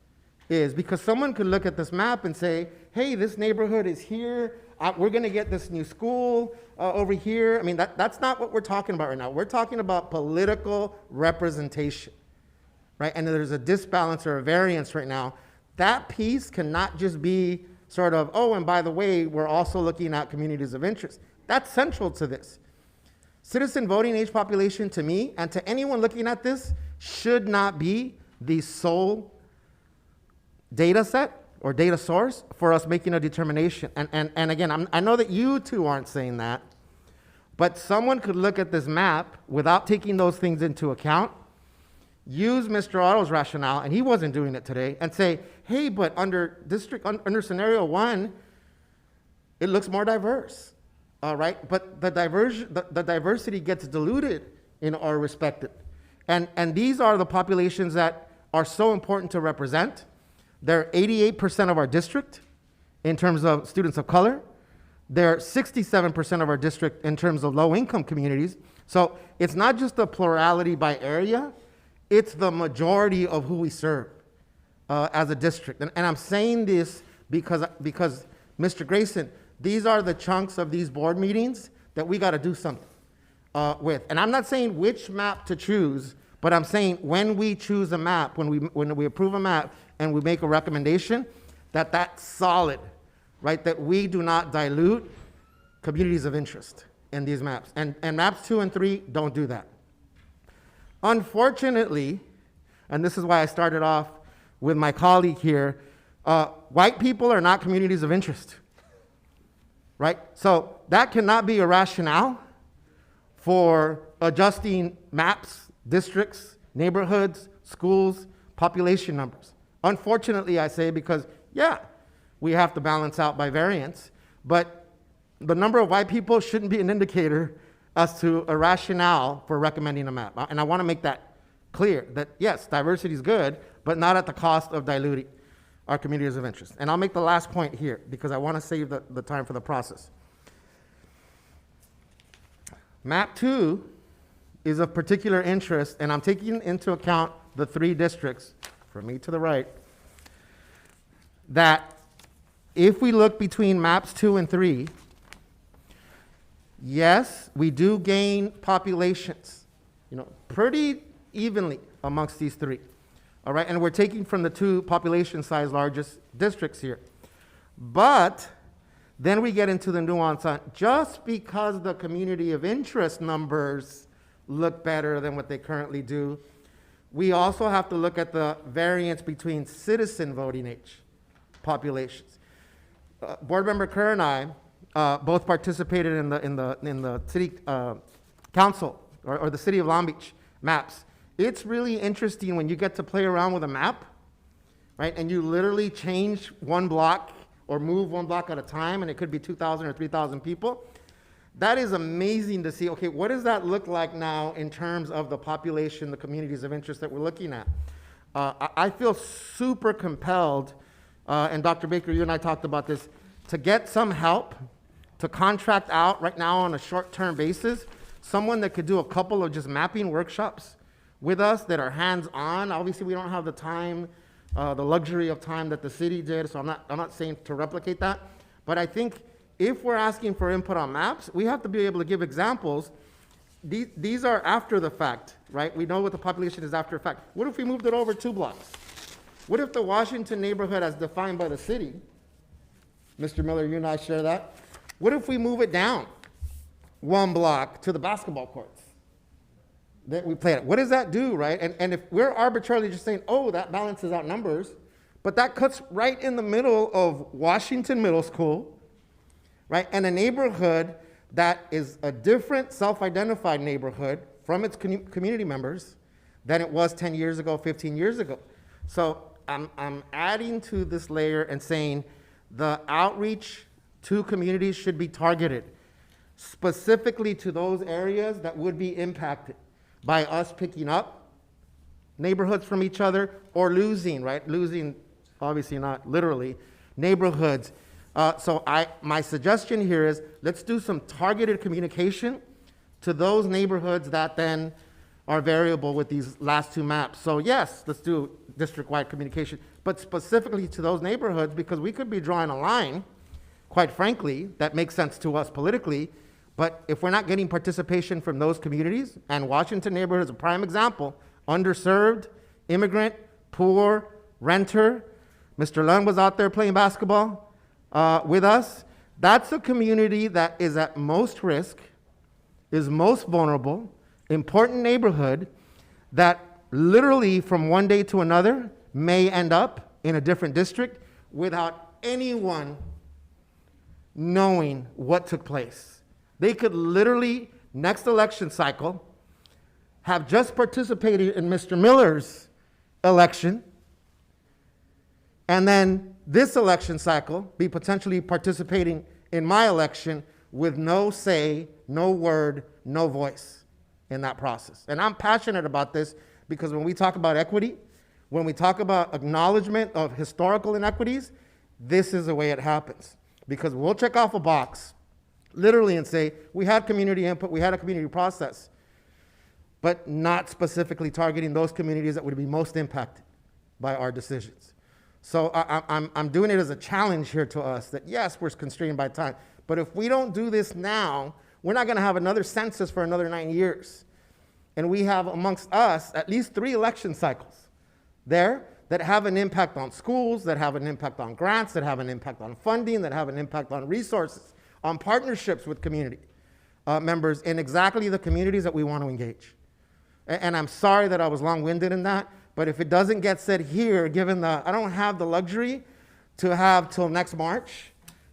is, because someone could look at this map and say, hey, this neighborhood is here, we're gonna get this new school over here. I mean, that's not what we're talking about right now. We're talking about political representation, right? And there's a disbalance or a variance right now. That piece cannot just be sort of, oh, and by the way, we're also looking at communities of interest. That's central to this. Citizen voting age population, to me, and to anyone looking at this, should not be the sole data set or data source for us making a determination. And again, I know that you two aren't saying that, but someone could look at this map without taking those things into account, use Mr. Otto's rationale, and he wasn't doing it today, and say, hey, but under scenario 1, it looks more diverse, right? But the diversity gets diluted in our respective. And these are the populations that are so important to represent. They're 88% of our district in terms of students of color. They're 67% of our district in terms of low-income communities. So it's not just the plurality by area, it's the majority of who we serve as a district. And I'm saying this because Mr. Grayson, these are the chunks of these board meetings that we got to do something with. And I'm not saying which map to choose, but I'm saying when we choose a map, when we approve a map and we make a recommendation, that's solid, right? That we do not dilute communities of interest in these maps. And maps 2 and 3 don't do that. Unfortunately, and this is why I started off with my colleague here, white people are not communities of interest, right? So that cannot be a rationale for adjusting maps, districts, neighborhoods, schools, population numbers. Unfortunately, I say, because yeah, we have to balance out by variance, but the number of white people shouldn't be an indicator as to a rationale for recommending a map. And I want to make that clear, that yes, diversity is good, but not at the cost of diluting our communities of interest. And I'll make the last point here, because I want to save the time for the process. Map 2 is of particular interest, and I'm taking into account the 3 districts, from me to the right, that if we look between maps 2 and 3, yes, we do gain populations, pretty evenly amongst these 3. All right, and we're taking from the 2 population size largest districts here. But then we get into the nuance on just because the community of interest numbers look better than what they currently do, we also have to look at the variance between citizen voting age populations. Board Member Kerr and I both participated in the city council or the city of Long Beach maps. It's really interesting when you get to play around with a map, right? And you literally change one block or move one block at a time, and it could be 2,000 or 3,000 people. That is amazing to see. Okay, what does that look like now in terms of the population, the communities of interest that we're looking at? I feel super compelled, and Dr. Baker, you and I talked about this, to get some help to contract out right now on a short-term basis, someone that could do a couple of just mapping workshops with us that are hands-on. Obviously, we don't have the time, the luxury of time that the city did, so I'm not saying to replicate that, but I think if we're asking for input on maps, we have to be able to give examples. These are after the fact, right? We know what the population is after the fact. What if we moved it over 2 blocks? What if the Washington neighborhood as defined by the city, Mr. Miller, you and I share that, what if we move it down 1 block to the basketball courts that we played at? What does that do, right? And if we're arbitrarily just saying, oh, that balances out numbers, but that cuts right in the middle of Washington Middle School, right? And a neighborhood that is a different self-identified neighborhood from its community members than it was 10 years ago, 15 years ago. So I'm adding to this layer and saying the outreach to communities should be targeted specifically to those areas that would be impacted by us picking up neighborhoods from each other or losing, right? Losing, obviously not literally, neighborhoods. So my suggestion here is let's do some targeted communication to those neighborhoods that then are variable with these last 2 maps. So yes, let's do district-wide communication, but specifically to those neighborhoods, because we could be drawing a line, quite frankly, that makes sense to us politically, but if we're not getting participation from those communities, and Washington neighborhood is a prime example, underserved, immigrant, poor, renter, Mr. Lund was out there playing basketball with us. That's a community that is at most risk, is most vulnerable, important neighborhood that literally from one day to another may end up in a different district without anyone knowing what took place. They could literally, next election cycle, have just participated in Mr. Miller's election, and then this election cycle be potentially participating in my election with no say, no word, no voice in that process. And I'm passionate about this because when we talk about equity, when we talk about acknowledgement of historical inequities, this is the way it happens. Because we'll check off a box, literally, and say, we had community input, we had a community process, but not specifically targeting those communities that would be most impacted by our decisions. So I'm doing it as a challenge here to us that yes, we're constrained by time, but if we don't do this now, we're not gonna have another census for another 9 years. And we have amongst us at least 3 election cycles there that have an impact on schools, that have an impact on grants, that have an impact on funding, that have an impact on resources, on partnerships with community members in exactly the communities that we want to engage. And I'm sorry that I was long-winded in that, but if it doesn't get said here, given I don't have the luxury to have till next March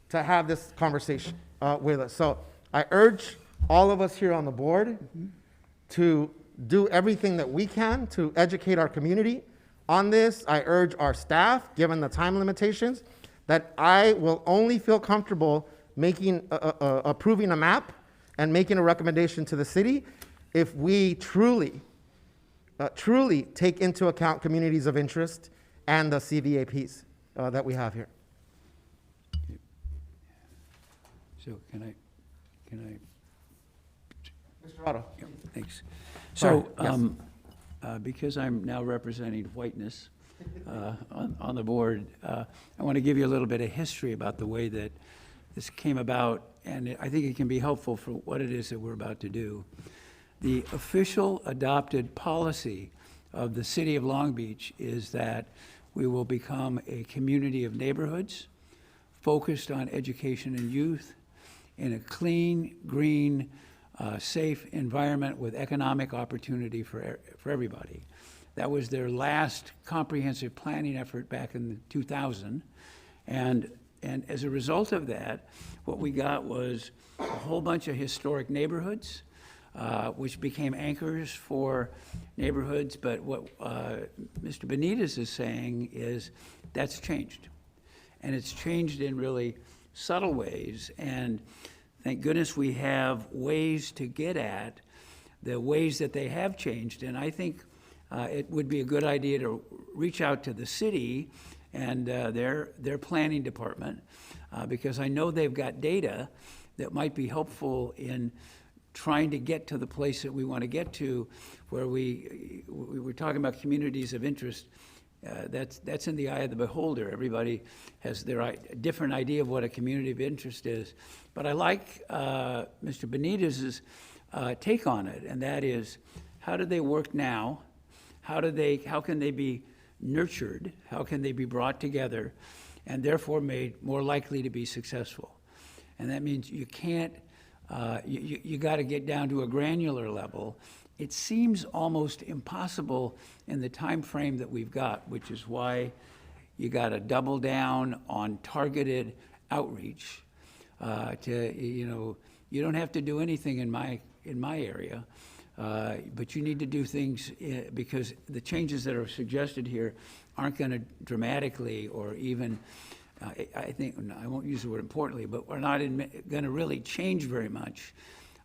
to have this conversation with us. So I urge all of us here on the board to do everything that we can to educate our community on this. I urge our staff, given the time limitations, that I will only feel comfortable making, approving a map and making a recommendation to the city if we truly take into account communities of interest and the CVAPs that we have here. So can I? Mr. Otto. Yeah, thanks. Sorry, So, because I'm now representing whiteness on the board, I want to give you a little bit of history about the way that this came about, and I think it can be helpful for what it is that we're about to do. The official adopted policy of the city of Long Beach is that we will become a community of neighborhoods focused on education and youth in a clean, green, safe environment with economic opportunity for everybody. That was their last comprehensive planning effort back in 2000. And And as a result of that, what we got was a whole bunch of historic neighborhoods, which became anchors for neighborhoods. But what Mr. Benitez is saying is that's changed. And it's changed in really subtle ways. And thank goodness we have ways to get at the ways that they have changed. And I think it would be a good idea to reach out to the city and their planning department, because I know they've got data that might be helpful in trying to get to the place that we want to get to, where we were talking about communities of interest. That's in the eye of the beholder. Everybody has their different idea of what a community of interest is. But I like Mr. Benitez's take on it, and that is, how do they work now? How can they be nurtured? How can they be brought together and therefore made more likely to be successful? And that means you can't, you got to get down to a granular level. It seems almost impossible in the time frame that we've got, which is why you got to double down on targeted outreach. You don't have to do anything in my area, but you need to do things because the changes that are suggested here aren't going to dramatically or even, I think, I won't use the word importantly, but we're not going to really change very much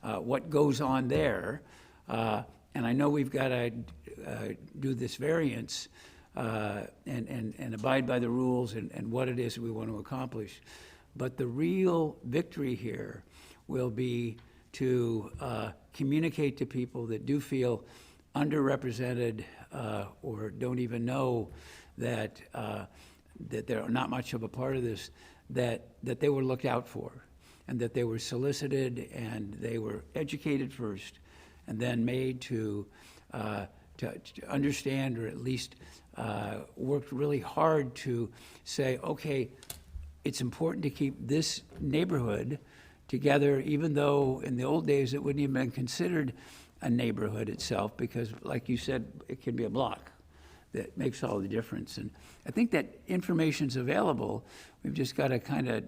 what goes on there. And I know we've got to do this variance and abide by the rules and what it is we want to accomplish. But the real victory here will be to communicate to people that do feel underrepresented or don't even know that that they're not much of a part of this, that they were looked out for, and that they were solicited and they were educated first, and then made to understand, or at least worked really hard to say, okay, it's important to keep this neighborhood together, even though in the old days it wouldn't even been considered a neighborhood itself, because like you said, it can be a block. That makes all the difference. And I think that information's available. We've just got to kind of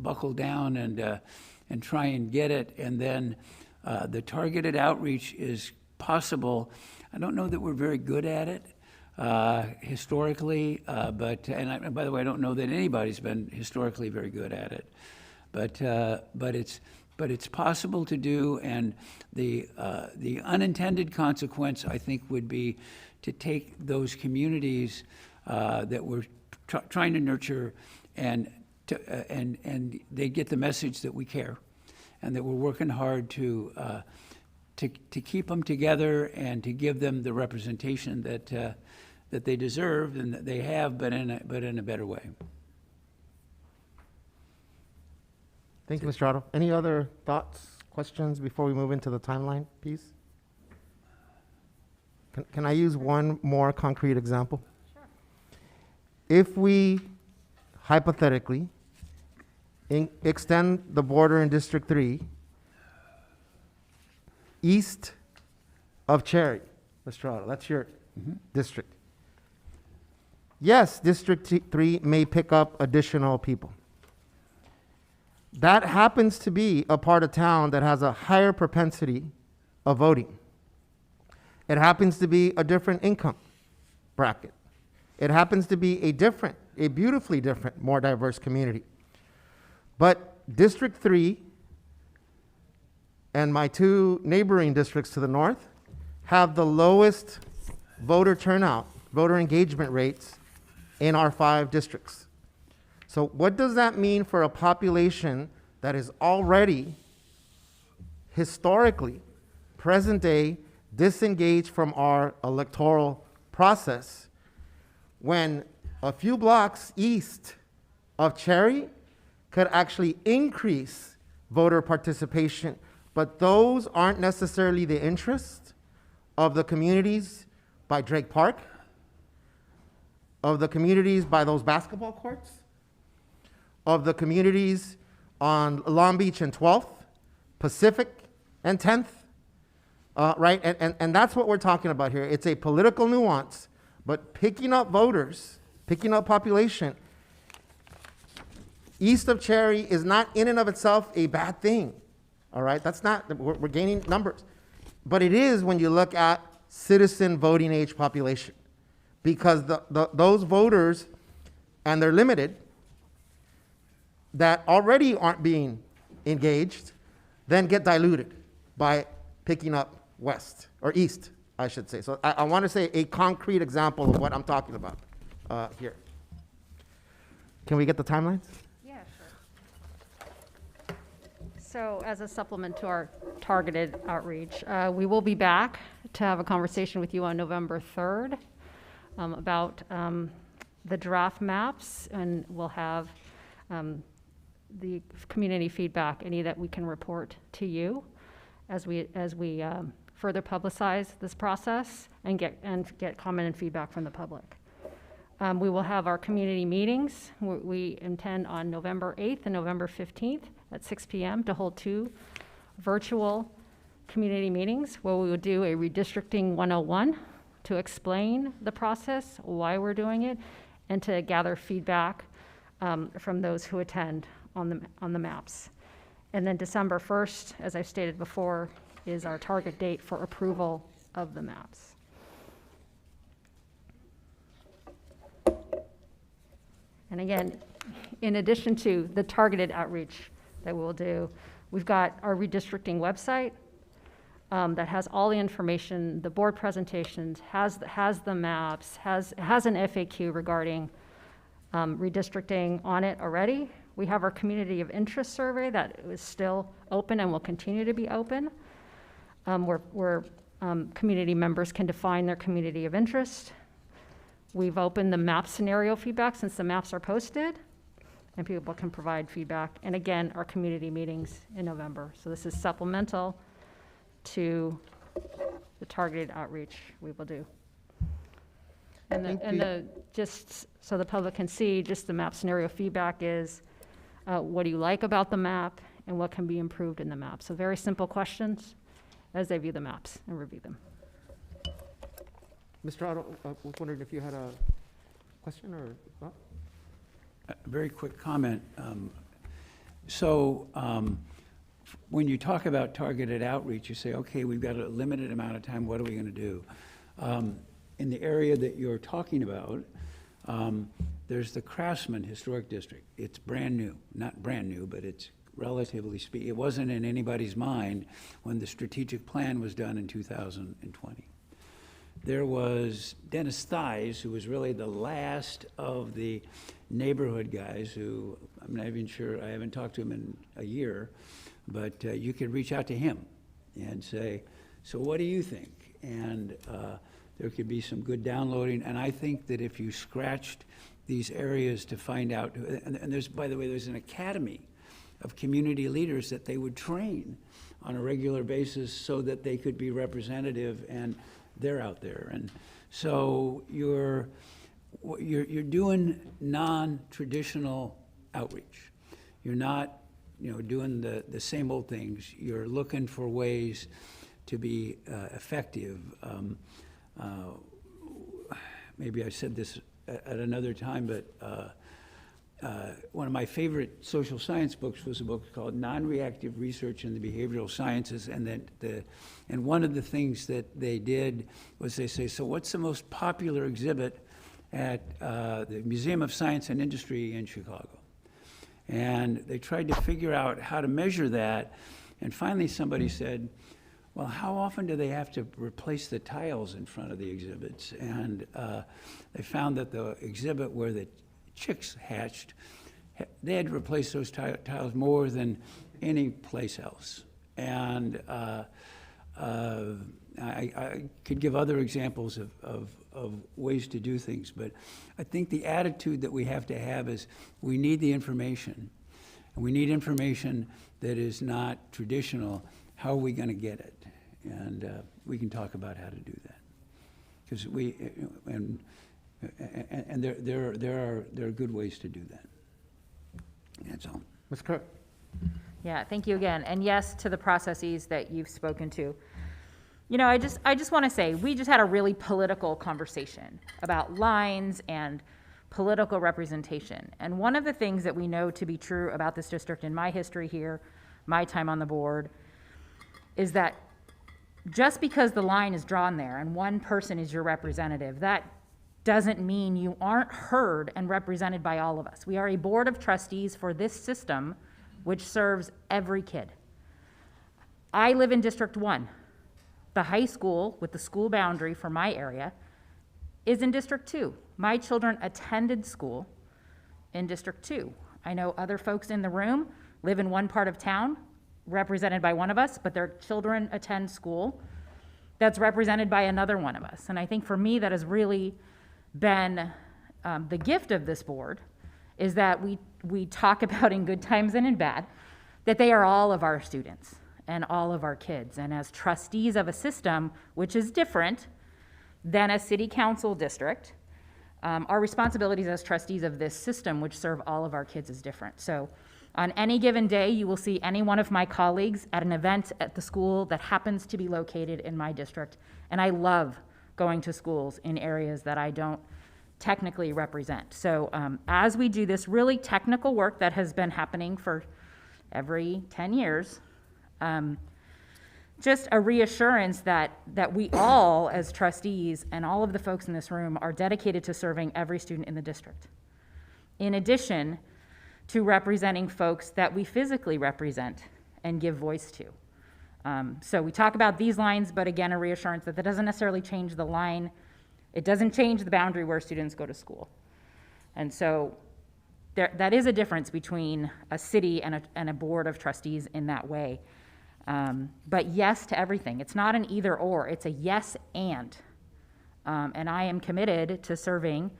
buckle down and try and get it. And then the targeted outreach is possible. I don't know that we're very good at it historically, but by the way, I don't know that anybody's been historically very good at it. But it's possible to do, and the unintended consequence, I think, would be to take those communities that we're trying to nurture, and they get the message that we care, and that we're working hard to keep them together and to give them the representation that they deserve and that they have, but in a better way. Thank you, Mr. Otto. Any other thoughts, questions before we move into the timeline piece? Can I use one more concrete example? Sure. If we hypothetically extend the border in District 3 east of Cherry, Mr. Otto, that's your district. Yes, District 3 may pick up additional people. That happens to be a part of town that has a higher propensity of voting. It happens to be a different income bracket. It happens to be a beautifully different, more diverse community. But District 3 and my two neighboring districts to the north have the lowest voter turnout, voter engagement rates in our 5 districts. So what does that mean for a population that is already historically, present day, disengaged from our electoral process, when a few blocks east of Cherry could actually increase voter participation, but those aren't necessarily the interests of the communities by Drake Park, of the communities by those basketball courts, of the communities on Long Beach and 12th, Pacific and 10th, right? And that's what we're talking about here. It's a political nuance, but picking up voters, picking up population, East of Cherry is not in and of itself a bad thing, all right? That's not, we're gaining numbers. But it is when you look at citizen voting age population, because those voters, and they're limited, that already aren't being engaged, then get diluted by picking up west, or east, I should say. So I want to say a concrete example of what I'm talking about here. Can we get the timelines? Yeah, sure. So as a supplement to our targeted outreach, we will be back to have a conversation with you on November 3rd about the draft maps, and we'll have the community feedback, any that we can report to you as we further publicize this process and get comment and feedback from the public. We will have our community meetings. We intend on November 8th and November 15th at 6 p.m. to hold 2 virtual community meetings where we will do a redistricting 101 to explain the process, why we're doing it, and to gather feedback from those who attend on the maps. And then December 1st, as I've stated before, is our target date for approval of the maps. And again, in addition to the targeted outreach that we'll do, we've got our redistricting website that has all the information, the board presentations, has the maps, has an FAQ regarding redistricting on it already. We have our community of interest survey that is still open and will continue to be open, where community members can define their community of interest. We've opened the map scenario feedback since the maps are posted, and people can provide feedback. And again, our community meetings in November. So this is supplemental to the targeted outreach we will do. And just so the public can see, just the map scenario feedback is, what do you like about the map and what can be improved in the map? So very simple questions as they view the maps and review them. Mr. Otto, I was wondering if you had a question or what? A very quick comment. When you talk about targeted outreach, you say, okay, we've got a limited amount of time, what are we going to do? In the area that you're talking about, there's the Craftsman Historic District. It's brand new, not brand new, but it's relatively speaking. It wasn't in anybody's mind when the strategic plan was done in 2020. There was Dennis Thies, who was really the last of the neighborhood guys who, I'm not even sure, I haven't talked to him in a year, but you could reach out to him and say, so what do you think? And there could be some good downloading. And I think that if you scratched these areas to find out, and there's, by the way, there's an academy of community leaders that they would train on a regular basis so that they could be representative, and they're out there. And so you're doing non-traditional outreach. You're not, doing the same old things. You're looking for ways to be effective. Maybe I said this at another time, but one of my favorite social science books was a book called Non-Reactive Research in the Behavioral Sciences, and one of the things that they did was they say, so what's the most popular exhibit at the Museum of Science and Industry in Chicago? And they tried to figure out how to measure that, and finally somebody said, well, how often do they have to replace the tiles in front of the exhibits? And they found that the exhibit where the chicks hatched, they had to replace those tiles more than any place else. And I could give other examples of ways to do things, but I think the attitude that we have to have is we need the information, and we need information that is not traditional. How are we going to get it? And we can talk about how to do that, because there are good ways to do that. That's all. Ms. Kirk. Yeah, thank you again. And yes, to the processes that you've spoken to. I just want to say, we just had a really political conversation about lines and political representation. And one of the things that we know to be true about this district in my history here, my time on the board, is that just because the line is drawn there and one person is your representative, that doesn't mean you aren't heard and represented by all of us. We are a board of trustees for this system, which serves every kid. I live in District 1. The high school with the school boundary for my area is in District 2. My children attended school in District 2. I know other folks in the room live in one part of town, represented by one of us, but their children attend school that's represented by another one of us. And I think for me, that has really been the gift of this board, is that we talk about in good times and in bad, that they are all of our students and all of our kids. And as trustees of a system, which is different than a city council district, our responsibilities as trustees of this system, which serve all of our kids, is different. So on any given day, you will see any one of my colleagues at an event at the school that happens to be located in my district. And I love going to schools in areas that I don't technically represent. So as we do this really technical work that has been happening for every 10 years, just a reassurance that we all, as trustees, and all of the folks in this room, are dedicated to serving every student in the district. In addition to representing folks that we physically represent and give voice to. So we talk about these lines, but again, a reassurance that doesn't necessarily change the line. It doesn't change the boundary where students go to school. And so that is a difference between a city and a board of trustees in that way. But yes to everything. It's not an either or, it's a yes and. And I am committed to serving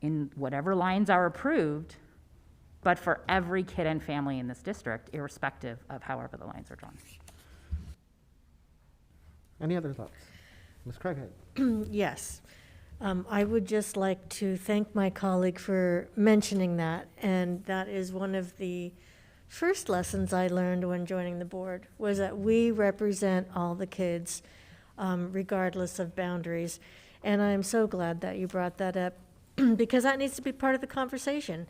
in whatever lines are approved, but for every kid and family in this district, irrespective of however the lines are drawn. Any other thoughts? Ms. Craighead? Yes. I would just like to thank my colleague for mentioning that, and that is one of the first lessons I learned when joining the board, was that we represent all the kids, regardless of boundaries. And I'm so glad that you brought that up, because that needs to be part of the conversation.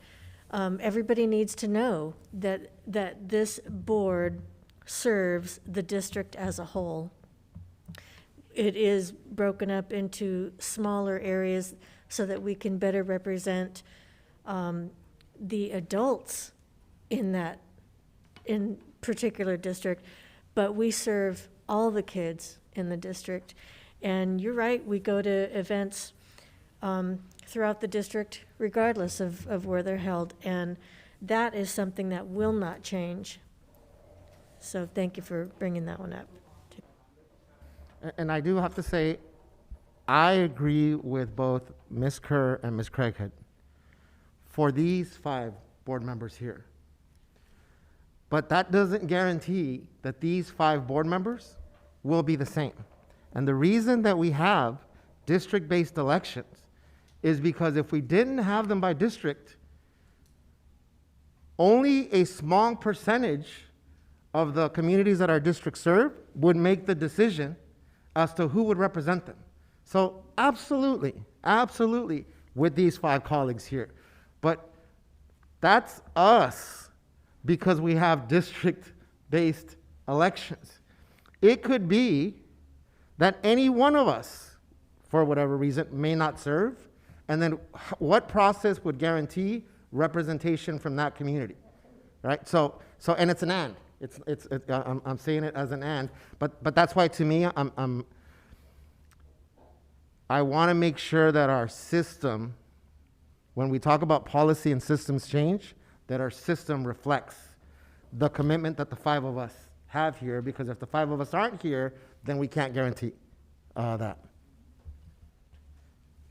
Everybody needs to know that this board serves the district as a whole. It is broken up into smaller areas so that we can better represent the adults in particular district, but we serve all the kids in the district. And you're right, we go to events throughout the district regardless of where they're held, and that is something that will not change. So thank you for bringing that one up. And I do have to say, I agree with both Ms. Kerr and Ms. Craighead for these 5 board members here. But that doesn't guarantee that these 5 board members will be the same. And the reason that we have district-based elections is because if we didn't have them by district, only a small percentage of the communities that our district serve would make the decision as to who would represent them. So absolutely, absolutely with these 5 colleagues here. But that's us, because we have district-based elections. It could be that any one of us, for whatever reason, may not serve, and then what process would guarantee representation from that community, right? So and it's an and. I'm saying it as an and, but that's why, to me, I want to make sure that our system, when we talk about policy and systems change, that our system reflects the commitment that the 5 of us have here, because if the 5 of us aren't here, then we can't guarantee that.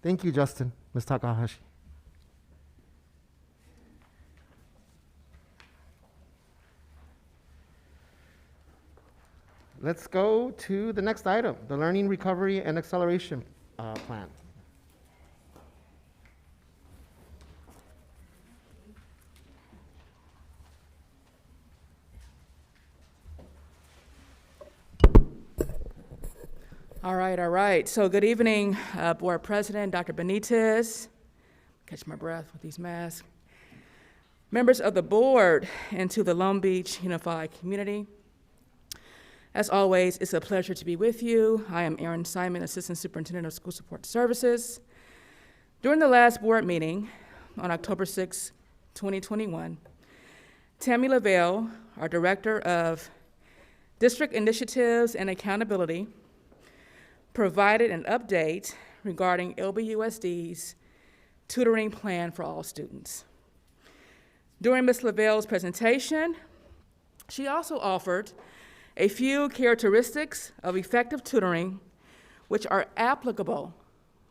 Thank you, Justin. Ms. Takahashi. Let's go to the next item, the Learning Recovery and Acceleration Plan. All right. So good evening, Board President, Dr. Benitez, catch my breath with these masks. Members of the board, and to the Long Beach Unified community. As always, it's a pleasure to be with you. I am Erin Simon, Assistant Superintendent of School Support Services. During the last board meeting on October 6, 2021, Tammy Lavelle, our Director of District Initiatives and Accountability, provided an update regarding LBUSD's tutoring plan for all students. During Ms. Lavelle's presentation, she also offered a few characteristics of effective tutoring which are applicable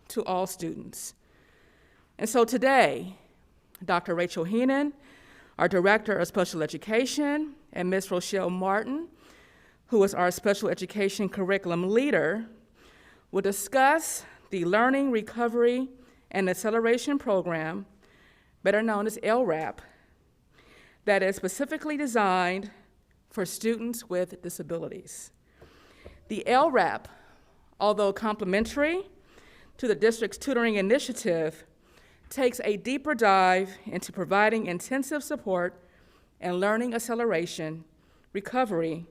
to all students. And so today, Dr. Rachel Heenan, our Director of Special Education, and Ms. Rochelle Martin, who is our Special Education Curriculum Leader, will discuss the Learning, Recovery, and Acceleration Program, better known as LRAP, that is specifically designed for students with disabilities. The LRAP, although complementary to the district's tutoring initiative, takes a deeper dive into providing intensive support and learning acceleration recovery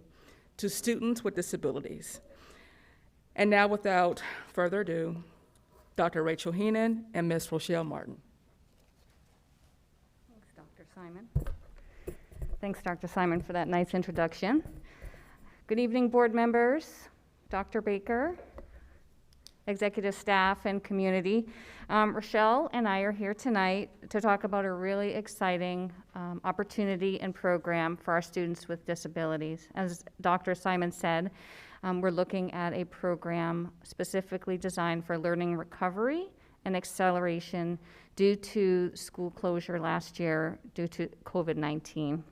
to students with disabilities. And now, without further ado, Dr. Rachel Heenan and Ms. Rochelle Martin. Thanks, Dr. Simon. Thanks, Dr. Simon, for that nice introduction. Good evening, board members, Dr. Baker, executive staff, and community. Rochelle and I are here tonight to talk about a really exciting opportunity and program for our students with disabilities. As Dr. Simon said, we're looking at a program specifically designed for learning recovery and acceleration due to school closure last year due to COVID-19.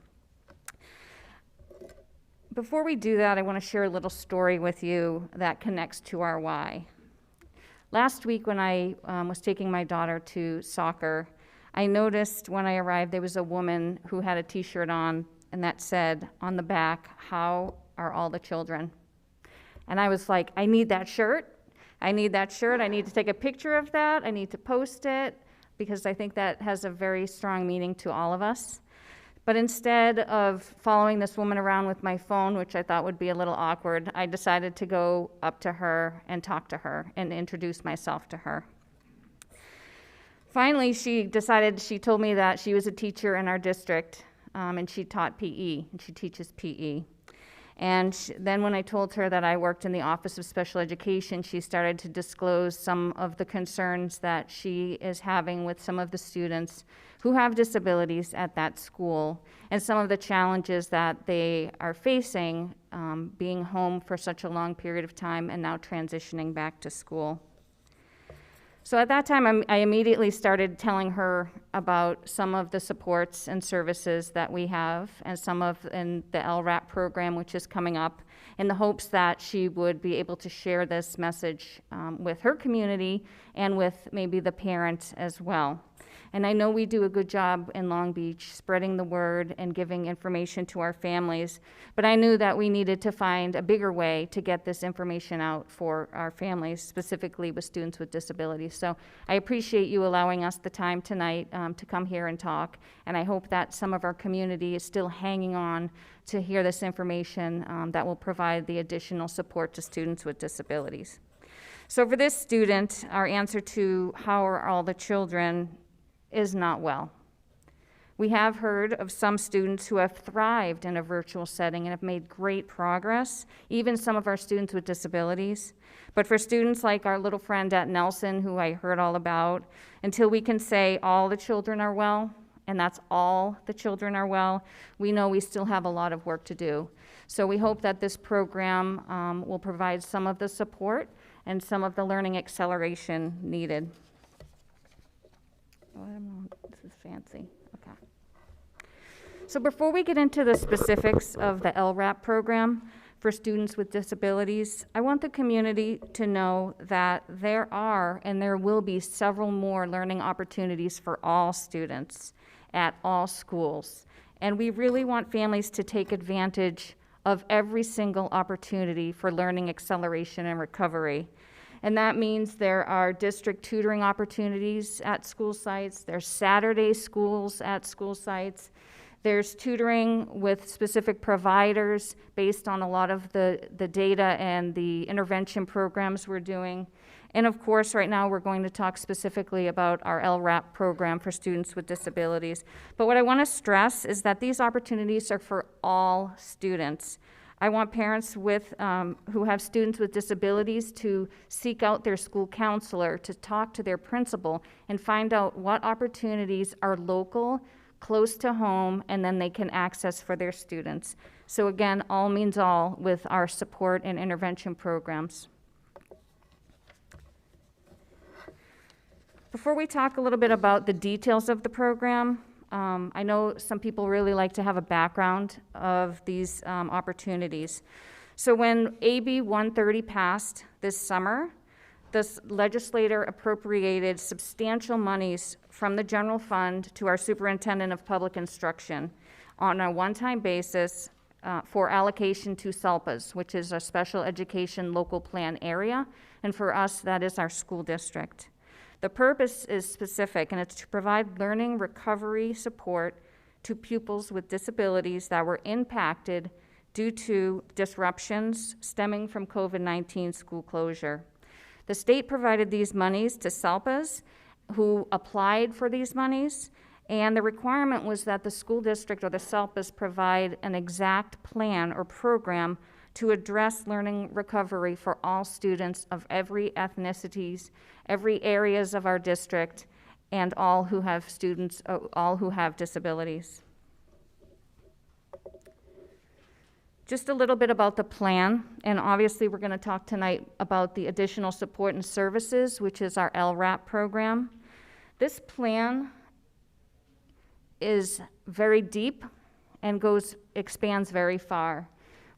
Before we do that, I want to share a little story with you that connects to our why. Last week when I was taking my daughter to soccer, I noticed when I arrived there was a woman who had a t-shirt on and that said on the back, "How are all the children?" And I was like, I need that shirt. I need that shirt. I need to take a picture of that. I need to post it because I think that has a very strong meaning to all of us. But instead of following this woman around with my phone, which I thought would be a little awkward, I decided to go up to her and talk to her and introduce myself to her. Finally, she told me that she was a teacher in our district, and she taught PE, and she teaches PE. And then when I told her that I worked in the Office of Special Education, she started to disclose some of the concerns that she is having with some of the students who have disabilities at that school and some of the challenges that they are facing being home for such a long period of time and now transitioning back to school. So at that time, I immediately started telling her about some of the supports and services that we have and some of in the LRAP program, which is coming up, in the hopes that she would be able to share this message with her community and with maybe the parents as well. And I know we do a good job in Long Beach spreading the word and giving information to our families, but I knew that we needed to find a bigger way to get this information out for our families, specifically with students with disabilities. So I appreciate you allowing us the time tonight to come here and talk, and I hope that some of our community is still hanging on to hear this information that will provide the additional support to students with disabilities. So for this student, our answer to how are all the children is not well. We have heard of some students who have thrived in a virtual setting and have made great progress, even some of our students with disabilities. But for students like our little friend at Nelson, who I heard all about, until we can say all the children are well, and that's all the children are well, we know we still have a lot of work to do. So we hope that this program will provide some of the support and some of the learning acceleration needed. Oh, I don't know, this is fancy, okay. So before we get into the specifics of the LRAP program for students with disabilities, I want the community to know that there are and there will be several more learning opportunities for all students at all schools. And we really want families to take advantage of every single opportunity for learning acceleration and recovery. And that means there are district tutoring opportunities at school sites, there's Saturday schools at school sites, there's tutoring with specific providers based on a lot of the data and the intervention programs we're doing. And of course, right now we're going to talk specifically about our LRAP program for students with disabilities. But what I want to stress is that these opportunities are for all students. I want parents who have students with disabilities to seek out their school counselor, to talk to their principal, and find out what opportunities are local, close to home, and then they can access for their students. So again, all means all with our support and intervention programs. Before we talk a little bit about the details of the program, I know some people really like to have a background of these opportunities. So when AB 130 passed this summer, the legislator appropriated substantial monies from the general fund to our superintendent of public instruction on a one-time basis for allocation to SELPAs, which is a special education local plan area, and for us, that is our school district. The purpose is specific, and it's to provide learning recovery support to pupils with disabilities that were impacted due to disruptions stemming from COVID-19 school closure. The state provided these monies to SELPAs who applied for these monies, and the requirement was that the school district or the SELPAs provide an exact plan or program to address learning recovery for all students of every ethnicities, every areas of our district, and all who have disabilities. Just a little bit about the plan, and obviously we're going to talk tonight about the additional support and services, which is our LRAP program. This plan is very deep and expands very far.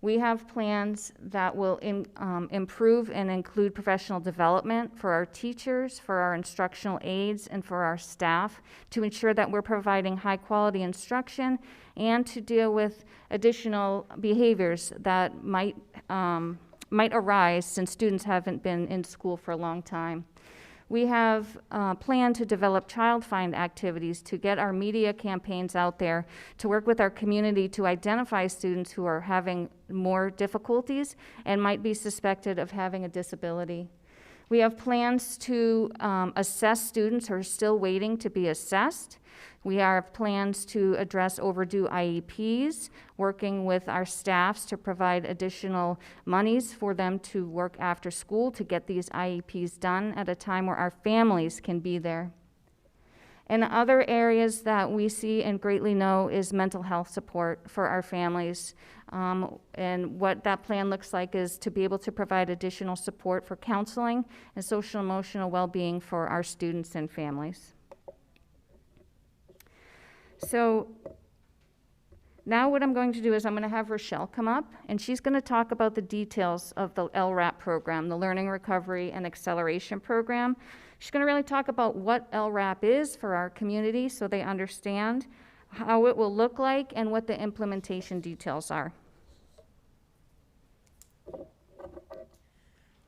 We have plans that will improve and include professional development for our teachers, for our instructional aides, and for our staff to ensure that we're providing high-quality instruction and to deal with additional behaviors that might arise since students haven't been in school for a long time. We have planned to develop Child Find activities to get our media campaigns out there, to work with our community to identify students who are having more difficulties and might be suspected of having a disability. We have plans to assess students who are still waiting to be assessed. We have plans to address overdue IEPs, working with our staffs to provide additional monies for them to work after school to get these IEPs done at a time where our families can be there. And other areas that we see and greatly know is mental health support for our families. And what that plan looks like is to be able to provide additional support for counseling and social emotional well-being for our students and families. So now what I'm going to do is I'm going to have Rochelle come up, and she's going to talk about the details of the LRAP program, the Learning Recovery and Acceleration Program. She's going to really talk about what LRAP is for our community so they understand how it will look like and what the implementation details are.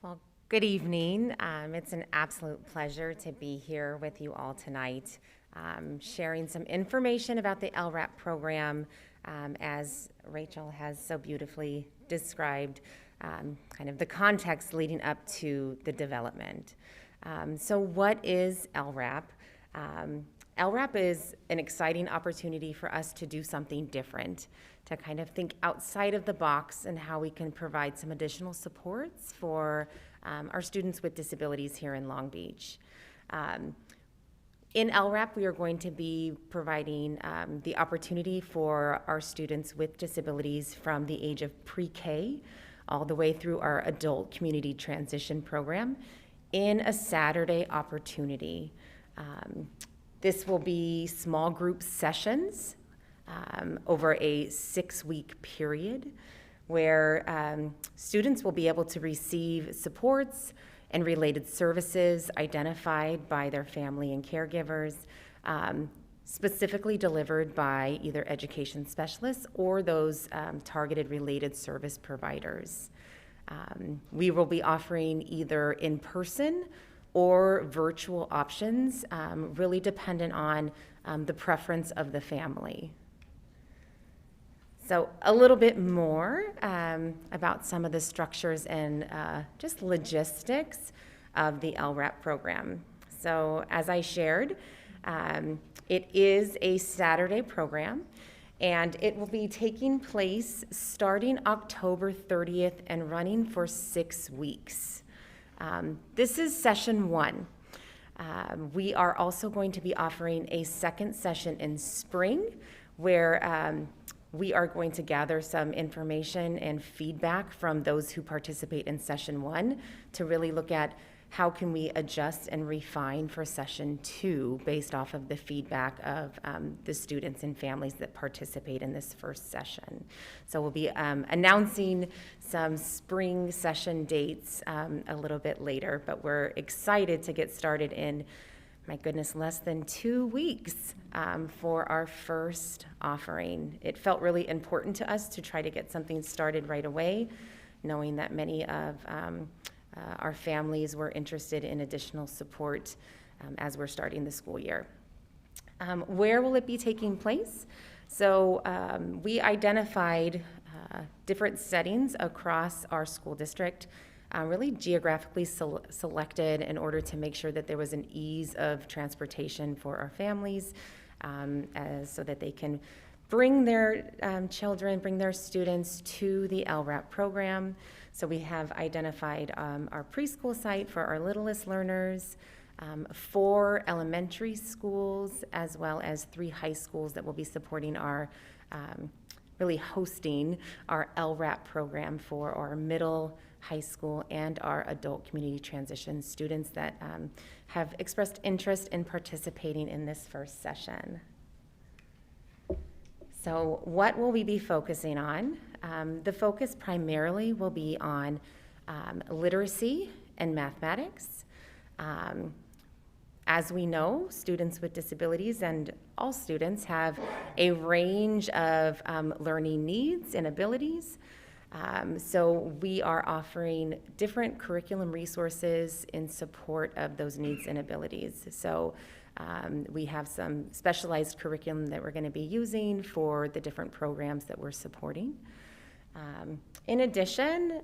Well, good evening. It's an absolute pleasure to be here with you all tonight, sharing some information about the LRAP program, as Rachel has so beautifully described, kind of the context leading up to the development. So what is LRAP? LRAP is an exciting opportunity for us to do something different, to kind of think outside of the box and how we can provide some additional supports for our students with disabilities here in Long Beach. In LRAP, we are going to be providing the opportunity for our students with disabilities from the age of pre-K all the way through our adult community transition program in a Saturday opportunity. This will be small group sessions over a 6-week period where students will be able to receive supports and related services identified by their family and caregivers, specifically delivered by either education specialists or those targeted related service providers. We will be offering either in-person or virtual options, really dependent on the preference of the family. So a little bit more about some of the structures and just logistics of the LRAP program. So as I shared, it is a Saturday program, and it will be taking place starting October 30th and running for 6 weeks. This is session 1. We are also going to be offering a second session in spring where we are going to gather some information and feedback from those who participate in session 1 to really look at how can we adjust and refine for session 2 based off of the feedback of the students and families that participate in this first session. So we'll be announcing some spring session dates a little bit later, but we're excited to get started in, my goodness, less than 2 weeks for our first offering. It felt really important to us to try to get something started right away, knowing that many of our families were interested in additional support as we're starting the school year. Where will it be taking place? So we identified different settings across our school district, really geographically selected in order to make sure that there was an ease of transportation for our families, so that they can bring their children, bring their students to the LRAP program. So we have identified our preschool site for our littlest learners, 4 elementary schools, as well as 3 high schools that will be supporting our, really hosting our LRAP program for our middle, high school, and our adult community transition students that have expressed interest in participating in this first session. So what will we be focusing on? The focus primarily will be on literacy and mathematics. As we know, students with disabilities and all students have a range of learning needs and abilities. So we are offering different curriculum resources in support of those needs and abilities. So we have some specialized curriculum that we're going to be using for the different programs that we're supporting. In addition,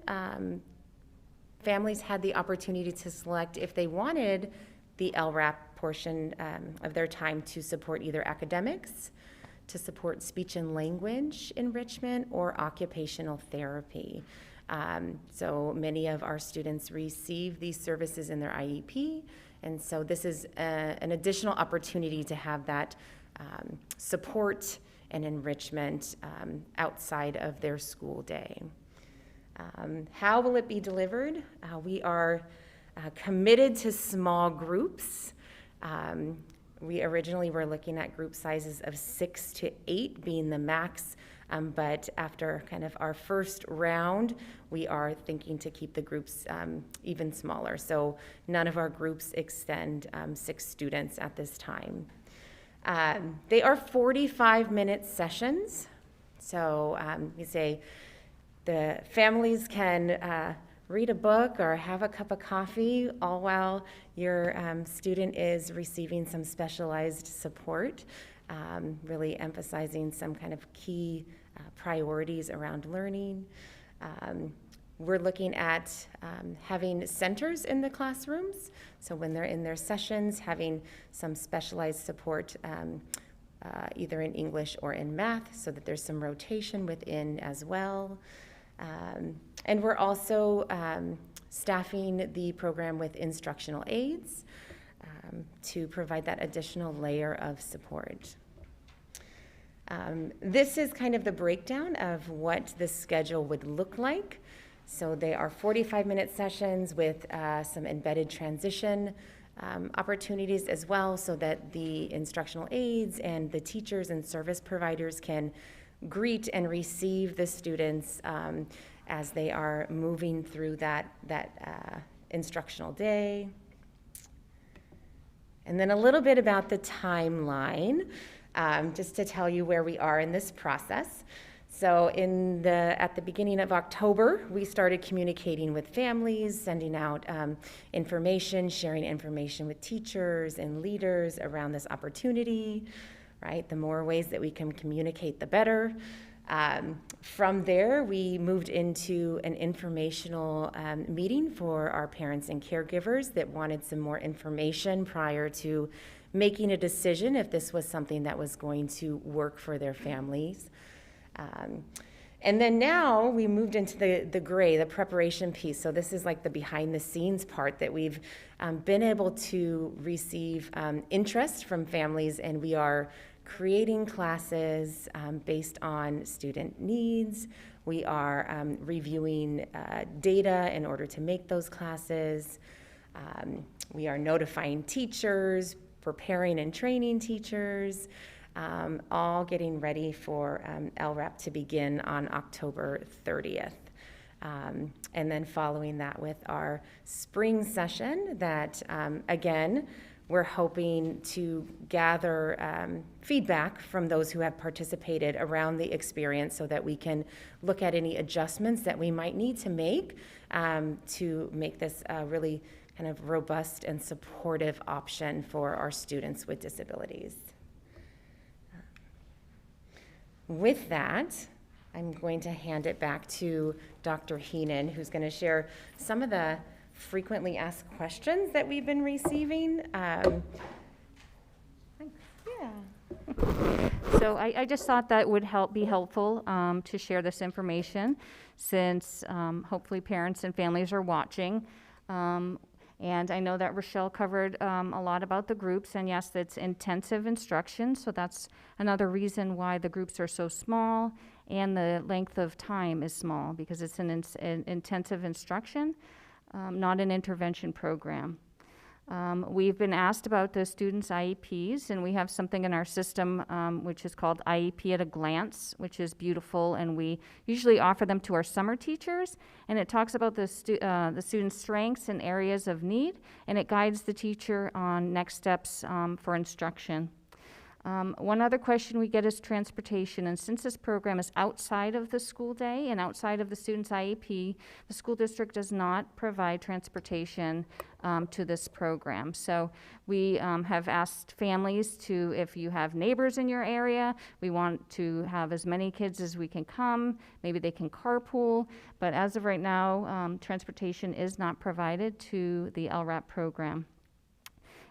families had the opportunity to select if they wanted the LRAP portion of their time to support either academics, to support speech and language enrichment, or occupational therapy. So many of our students receive these services in their IEP, and so this is an additional opportunity to have that support and enrichment outside of their school day. How will it be delivered? We are committed to small groups. We originally were looking at group sizes of 6 to 8 being the max, but after kind of our first round, we are thinking to keep the groups even smaller. So none of our groups extend 6 students at this time. They are 45-minute sessions. So we say the families can read a book or have a cup of coffee, all while your student is receiving some specialized support, really emphasizing some kind of key priorities around learning. We're looking at having centers in the classrooms. So when they're in their sessions, having some specialized support, either in English or in math, so that there's some rotation within as well. And we're also staffing the program with instructional aides to provide that additional layer of support. This is kind of the breakdown of what the schedule would look like. So they are 45-minute sessions with some embedded transition opportunities as well, so that the instructional aides and the teachers and service providers can greet and receive the students as they are moving through that instructional day. And then a little bit about the timeline, just to tell you where we are in this process. So at the beginning of October, we started communicating with families, sending out information, sharing information with teachers and leaders around this opportunity, right? The more ways that we can communicate, the better. From there, we moved into an informational meeting for our parents and caregivers that wanted some more information prior to making a decision if this was something that was going to work for their families. And then now we moved into the gray, the preparation piece. So this is like the behind the scenes part that we've been able to receive interest from families, and we are creating classes based on student needs. We are reviewing data in order to make those classes. We are notifying teachers, preparing and training teachers, all getting ready for LRAP to begin on October 30th. And then following that with our spring session that, again, we're hoping to gather feedback from those who have participated around the experience so that we can look at any adjustments that we might need to make this a really kind of robust and supportive option for our students with disabilities. With that, I'm going to hand it back to Dr. Heenan, who's going to share some of the frequently asked questions that we've been receiving. So I just thought that would be helpful to share this information since hopefully parents and families are watching. And I know that Rochelle covered a lot about the groups, and yes, it's intensive instruction, so that's another reason why the groups are so small and the length of time is small, because it's an intensive instruction, not an intervention program. We've been asked about the students' IEPs, and we have something in our system which is called IEP at a Glance, which is beautiful, and we usually offer them to our summer teachers, and it talks about the students' strengths and areas of need, and it guides the teacher on next steps for instruction. One other question we get is transportation, and since this program is outside of the school day and outside of the student's IEP, the school district does not provide transportation to this program. So we have asked families to, if you have neighbors in your area, we want to have as many kids as we can come, maybe they can carpool, but as of right now, transportation is not provided to the LRAP program.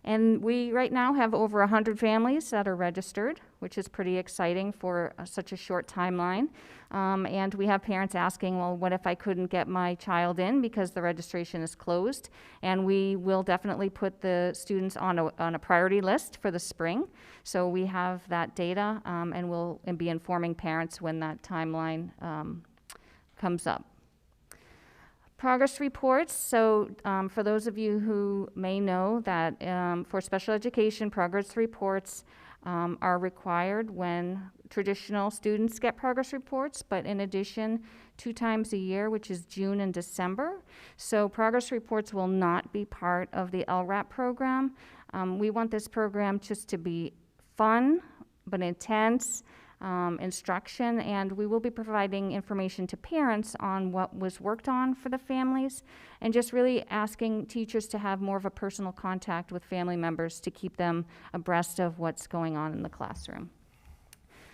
And we right now have over 100 families that are registered, which is pretty exciting for such a short timeline. And we have parents asking, well, what if I couldn't get my child in because the registration is closed? And we will definitely put the students on a priority list for the spring. So we have that data, and we'll be informing parents when that timeline comes up. Progress reports, so for those of you who may know that for special education, progress reports are required when traditional students get progress reports, but in addition, 2 times a year, which is June and December. So progress reports will not be part of the LRAP program. We want this program just to be fun, but intense, instruction, and we will be providing information to parents on what was worked on for the families, and just really asking teachers to have more of a personal contact with family members to keep them abreast of what's going on in the classroom.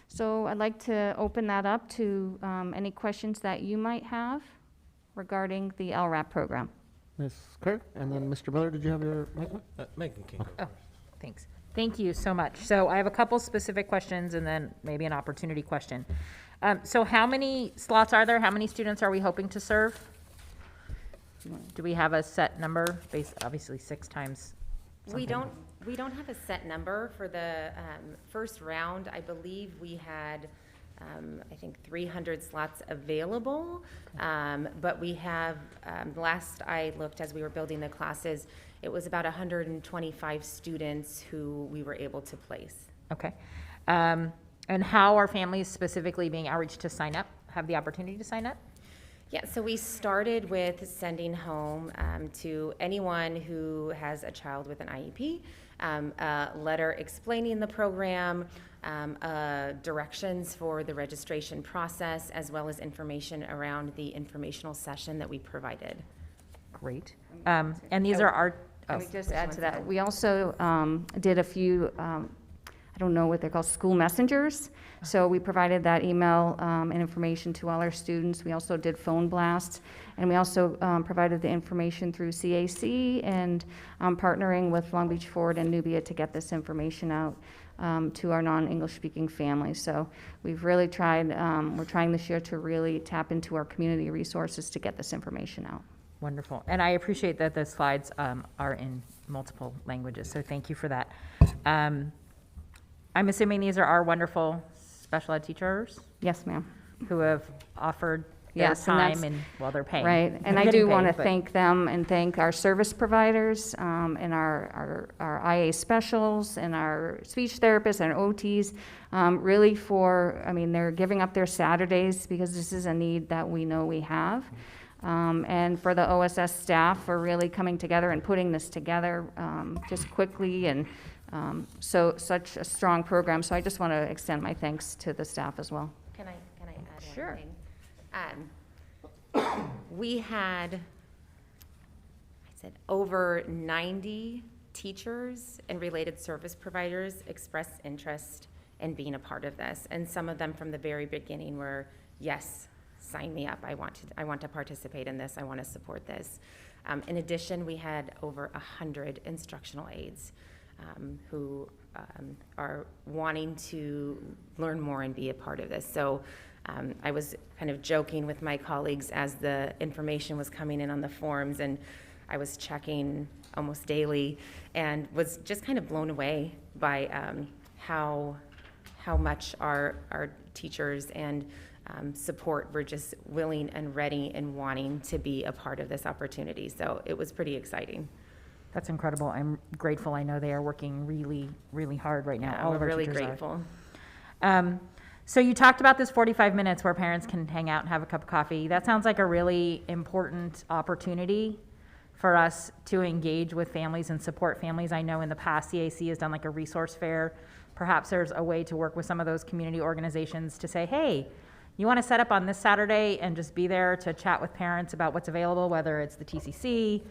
So I'd like to open that up to any questions that you might have regarding the LRAP program. Ms. Kirk, and then Mr. Miller, did you have your mic? Megan can go first. Thanks. Thank you so much. So I have a couple specific questions and then maybe an opportunity question. So how many slots are there? How many students are we hoping to serve? Do we have a set number? Obviously 6 times something. We don't have a set number for the first round. I believe we had I think 300 slots available, but we have, last I looked as we were building the classes, it was about 125 students who we were able to place. Okay. And how are families specifically being outreached to sign up, have the opportunity to sign up? Yeah, so we started with sending home to anyone who has a child with an IEP, a letter explaining the program, directions for the registration process, as well as information around the informational session that we provided. Great. And these are our, Let me just add to that. We also did a few, I don't know what they're called, school messengers. So we provided that email and information to all our students. We also did phone blasts. And we also provided the information through CAC and partnering with Long Beach Forward and Nubia to get this information out to our non-English speaking families. So we've really tried, we're trying this year to really tap into our community resources to get this information out. wonderful. And I appreciate that the slides are in multiple languages, so thank you for that. I'm assuming these are our wonderful special ed teachers? Yes, ma'am. Who have offered their Yes, and time that's- and, well, they're paying. Right, and They're I getting do want to paid, but- thank them and thank our service providers and our IA specials and our speech therapists and OTs, really for, I mean, they're giving up their Saturdays because this is a need that we know we have. And for the OSS staff for really coming together and putting this together just quickly, and so such a strong program. So I just want to extend my thanks to the staff as well. Can I add Sure. one thing? We had, I said, over 90 teachers and related service providers express interest in being a part of this. And some of them from the very beginning were, yes, sign me up. I want to participate in this. I want to support this. In addition, we had over 100 instructional aides who are wanting to learn more and be a part of this. So I was kind of joking with my colleagues as the information was coming in on the forms, and I was checking almost daily and was just kind of blown away by how much our teachers and support were just willing and ready and wanting to be a part of this opportunity. So it was pretty exciting. That's incredible. I'm grateful. I know they are working really, really hard right now. Yeah, All we're of our really teachers grateful. are. So you talked about this 45 minutes where parents can hang out and have a cup of coffee. That sounds like a really important opportunity for us to engage with families and support families. I know in the past CAC has done like a resource fair. Perhaps there's a way to work with some of those community organizations to say, hey, you want to set up on this Saturday and just be there to chat with parents about what's available, whether it's the TCC,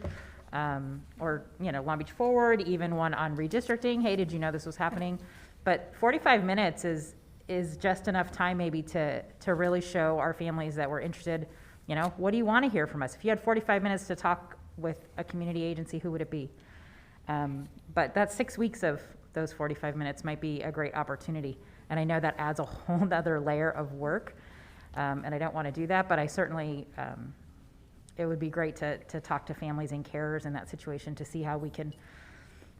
or, you know, Long Beach Forward, even one on redistricting. Hey, did you know this was happening? But 45 minutes is just enough time maybe to really show our families that we're interested. You know, what do you want to hear from us? If you had 45 minutes to talk with a community agency, who would it be? But that's 6 weeks of those 45 minutes might be a great opportunity. And I know that adds a whole other layer of work. And I don't want to do that, but I certainly, it would be great to talk to families and carers in that situation to see how we can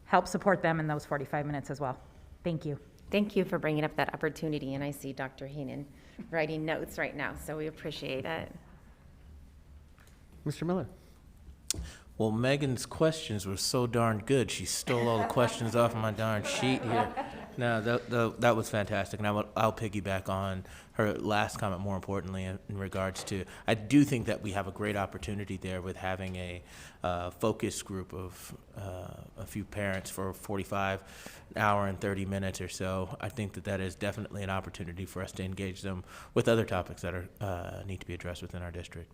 help support them in those 45 minutes as well. Thank you. Thank you for bringing up that opportunity, and I see Dr. Heenan writing notes right now, so we appreciate it. Mr. Miller. Well, Megan's questions were so darn good. She stole all the questions off my darn sheet here. No, that was fantastic, and I'll piggyback on her last comment. More importantly, in regards to, I do think that we have a great opportunity there with having a focus group of a few parents for 45 hour and 30 minutes or so. I think that is definitely an opportunity for us to engage them with other topics that are need to be addressed within our district.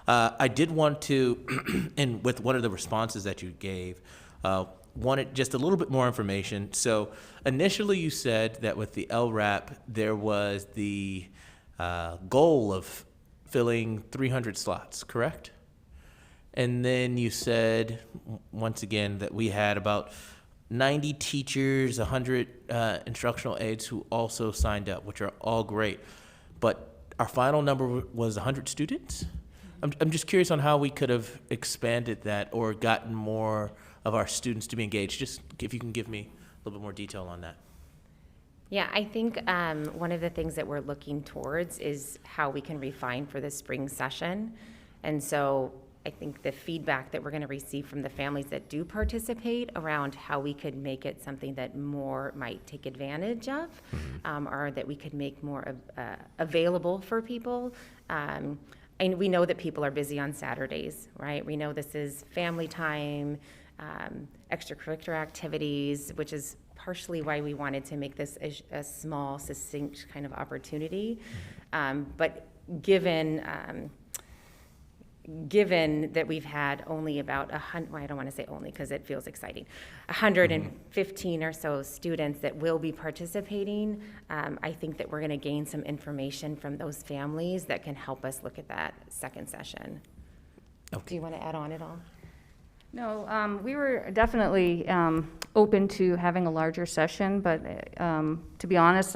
I did want to, and with one of the responses that you gave, wanted just a little bit more information. So initially you said that with the LRAP, there was the goal of filling 300 slots, correct? And then you said, once again, that we had about 90 teachers, 100 instructional aides who also signed up, which are all great. But our final number was 100 students? I'm just curious on how we could have expanded that or gotten more of our students to be engaged. Just if you can give me a little bit more detail on that. Yeah, I think one of the things that we're looking towards is how we can refine for the spring session. And so I think the feedback that we're going to receive from the families that do participate around how we could make it something that more might take advantage of, or that we could make more available for people. and we know that people are busy on Saturdays, right? We know this is family time, extracurricular activities, which is partially why we wanted to make this a small, succinct kind of opportunity. But given that we've had only about well, I don't want to say only because it feels exciting, 115 or so students that will be participating, I think that we're going to gain some information from those families that can help us look at that second session. Okay. Do you want to add on at all? No, we were definitely open to having a larger session, but to be honest,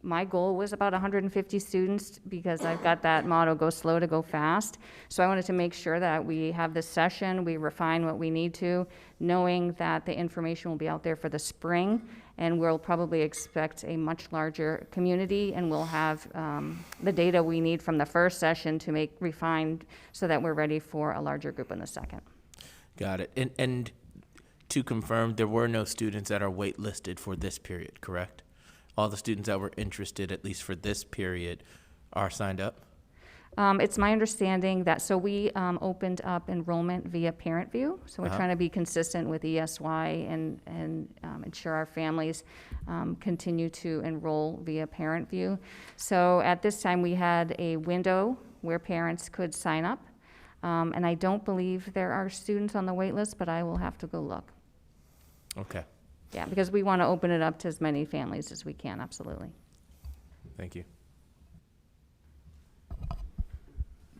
my goal was about 150 students because I've got that motto, go slow to go fast. So I wanted to make sure that we have this session, we refine what we need to, knowing that the information will be out there for the spring, and we'll probably expect a much larger community, and we'll have the data we need from the first session to make refined so that we're ready for a larger group in the second. Got it. And to confirm, there were no students that are waitlisted for this period, correct? All the students that were interested, at least for this period, are signed up? It's my understanding that, so we opened up enrollment via Parent View. So we're trying to be consistent with ESY and ensure our families continue to enroll via Parent View. So at this time, we had a window where parents could sign up. And I don't believe there are students on the wait list, but I will have to go look. Okay. Yeah, because we want to open it up to as many families as we can, absolutely. Thank you.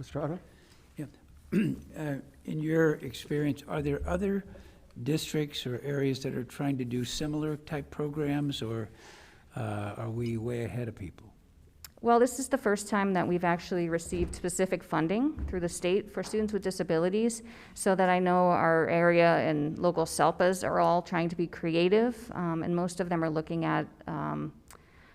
Mr. Otto? Yeah. In your experience, are there other districts or areas that are trying to do similar type programs, or are we way ahead of people? Well, this is the first time that we've actually received specific funding through the state for students with disabilities, so that I know our area and local SELPAs are all trying to be creative, and most of them are looking at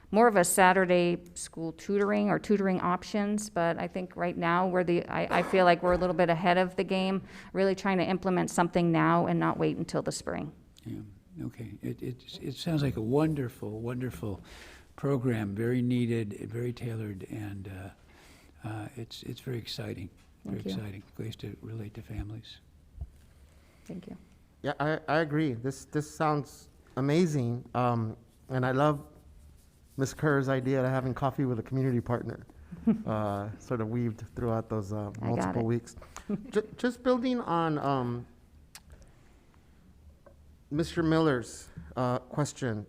more of a Saturday school tutoring or tutoring options, but I think right now I feel like we're a little bit ahead of the game, really trying to implement something now and not wait until the spring. Yeah, okay. It sounds like a wonderful, wonderful program, very needed, very tailored, and it's very exciting. Thank Very you. exciting. Ways to relate to families. Thank you. Yeah, I agree. This sounds amazing, and I love Ms. Kerr's idea of having coffee with a community partner, sort of weaved throughout those multiple it. weeks. Just building on Mr. Miller's question,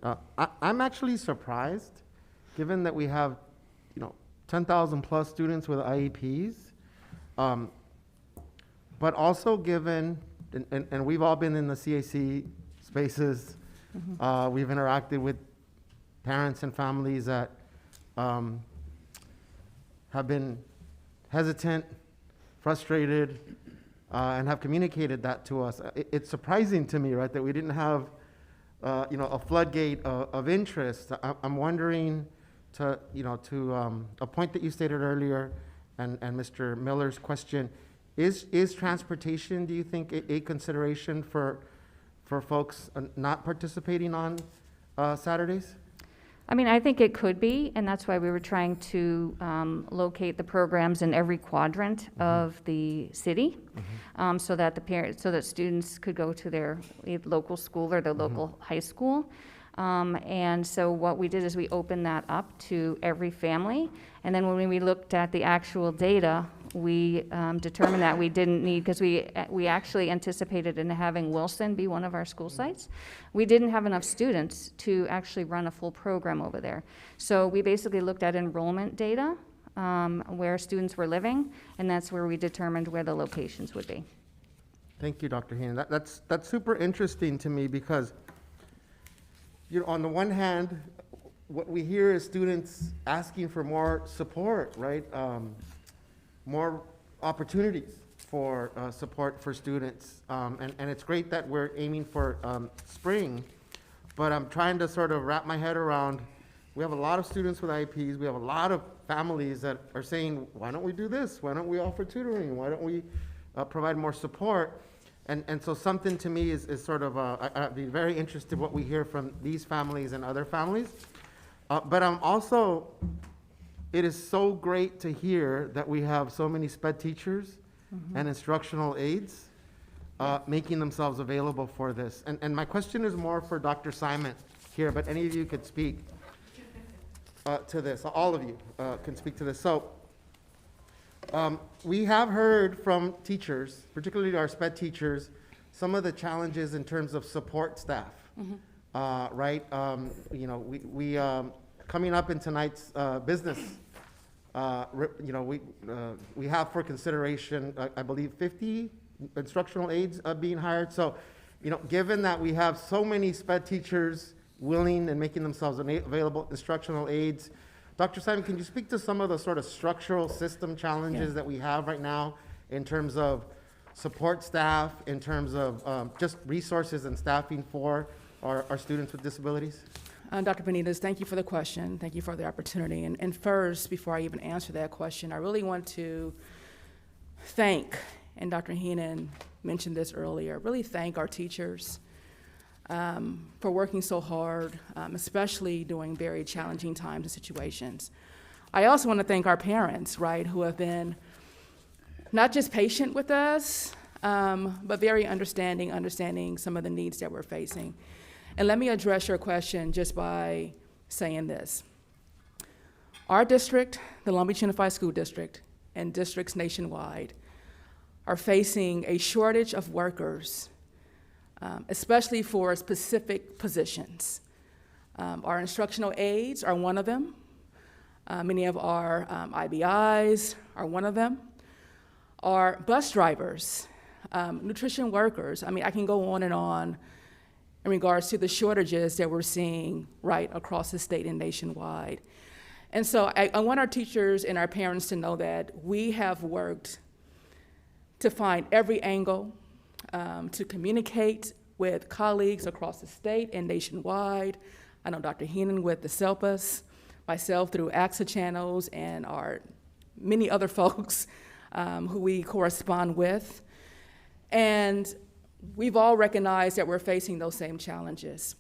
I'm actually surprised, given that we have, 10,000 plus students with IEPs, but also given, and we've all been in the CAC spaces, we've interacted with parents and families that have been hesitant, frustrated, and have communicated that to us. It's surprising to me, right, that we didn't have, a floodgate of interest. I'm wondering to a point that you stated earlier, and Mr. Miller's question, is transportation, do you think, a consideration for folks not participating on Saturdays? I mean, I think it could be, and that's why we were trying to locate the programs in every quadrant of the city, so that so that students could go to their local school or their local high school. And so what we did is we opened that up to every family, and then when we looked at the actual data, we determined that we didn't need, because we actually anticipated in having Wilson be one of our school sites. We didn't have enough students to actually run a full program over there. So we basically looked at enrollment data, where students were living, and that's where we determined where the locations would be. Thank you, Dr. Heenan. That's super interesting to me because, on the one hand, what we hear is students asking for more support, right? More opportunities for support for students. And it's great that we're aiming for spring, but I'm trying to sort of wrap my head around, we have a lot of students with IEPs, we have a lot of families that are saying, why don't we do this? Why don't we offer tutoring? Why don't we provide more support? And so something to me is sort of, I'd be very interested what we hear from these families and other families. But I'm also it is so great to hear that we have so many sped teachers and instructional aides making themselves available for this. And my question is more for Dr. Simon here, but any of you could speak to this. All of you can speak to this. So we have heard from teachers, particularly our sped teachers, some of the challenges in terms of support staff, right? You know, we coming up in tonight's business, you know, we have for consideration, I believe, 50 instructional aides being hired. So, you know, given that we have so many sped teachers willing and making themselves available, instructional aides, Dr. Simon, can you speak to some of the sort of structural system challenges that we have right now in terms of support staff, in terms of just resources and staffing for our students with disabilities? Dr. Benitez, thank you for the question. Thank you for the opportunity. And first, before I even answer that question, I really want to thank, and Dr. Heenan mentioned this earlier, really thank our teachers for working so hard, especially during very challenging times and situations. I also want to thank our parents, right, who have been not just patient with us, but very understanding some of the needs that we're facing. And let me address your question just by saying this. Our district, the Long Beach Unified School District, and districts nationwide are facing a shortage of workers, especially for specific positions. Our instructional aides are one of them. Many of our IBIs are one of them. Our bus drivers, nutrition workers, I mean, I can go on and on in regards to the shortages that we're seeing right across the state and nationwide. And so I want our teachers and our parents to know that we have worked to find every angle, to communicate with colleagues across the state and nationwide. I know Dr. Heenan with the SELPAS, myself through AXA channels, and our many other folks who we correspond with. And we've all recognized that we're facing those same challenges.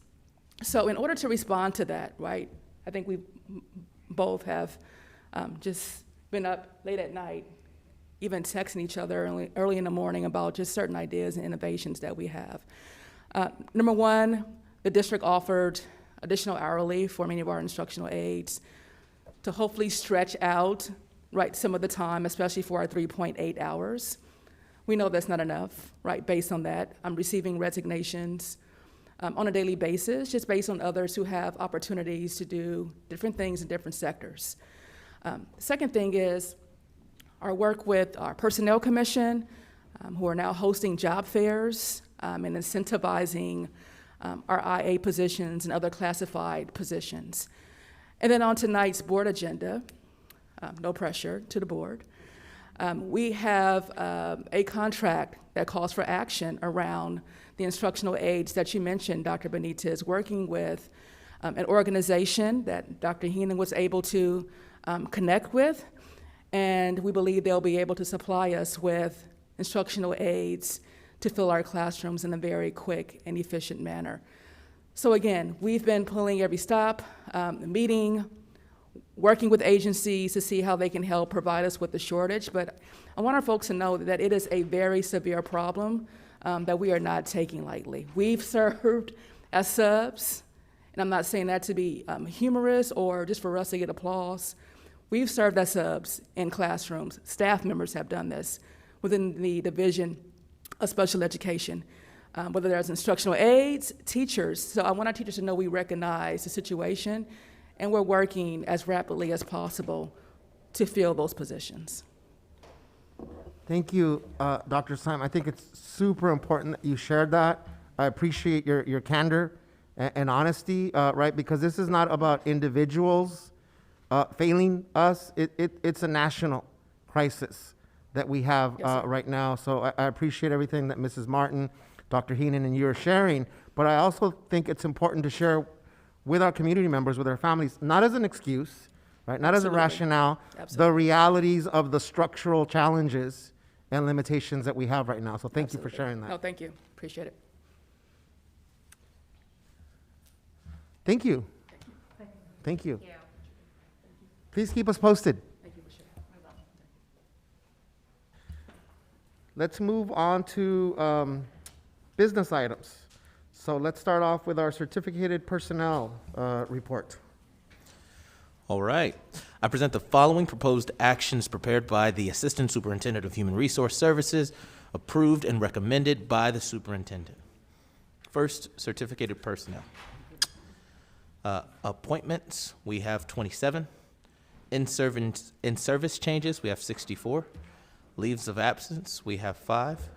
So in order to respond to that, right, I think we both have just been up late at night, even texting each other early in the morning about just certain ideas and innovations that we have. Number one, the district offered additional hourly for many of our instructional aides to hopefully stretch out, right, some of the time, especially for our 3.8 hours. We know that's not enough, right? Based on that, I'm receiving resignations on a daily basis, just based on others who have opportunities to do different things in different sectors. Second thing is our work with our Personnel Commission, who are now hosting job fairs and incentivizing our IA positions and other classified positions. And then on tonight's board agenda, no pressure to the board, we have a contract that calls for action around the instructional aides that you mentioned, Dr. Benitez, working with an organization that Dr. Heenan was able to connect with, and we believe they'll be able to supply us with instructional aides to fill our classrooms in a very quick and efficient manner. So again, we've been pulling every stop, meeting, working with agencies to see how they can help provide us with the shortage. But I want our folks to know that it is a very severe problem that we are not taking lightly. We've served as subs, and I'm not saying that to be humorous or just for us to get applause. We've served as subs in classrooms. Staff members have done this within the Division of Special Education, whether there's instructional aides, teachers. So I want our teachers to know we recognize the situation, and we're working as rapidly as possible to fill those positions. Thank you, Dr. Simon. I think it's super important that you shared that. I appreciate your candor and honesty, right? Because this is not about individuals failing us. It's a national crisis that we have right now. So I appreciate everything that Mrs. Martin, Dr. Heenan, and you are sharing. But I also think it's important to share with our community members, with our families, not as an excuse, right? Not as a rationale, the realities of the structural challenges and limitations that we have right now. So thank you for sharing that. No, thank you. Appreciate it. Thank you. Thank you. Please keep us posted. Let's move on to business items. So let's start off with our certificated personnel report. All right. I present the following proposed actions prepared by the Assistant Superintendent of Human Resource Services, approved and recommended by the superintendent. First, certificated personnel. Appointments, we have 27. In-service changes, we have 64. Leaves of absence, we have 5.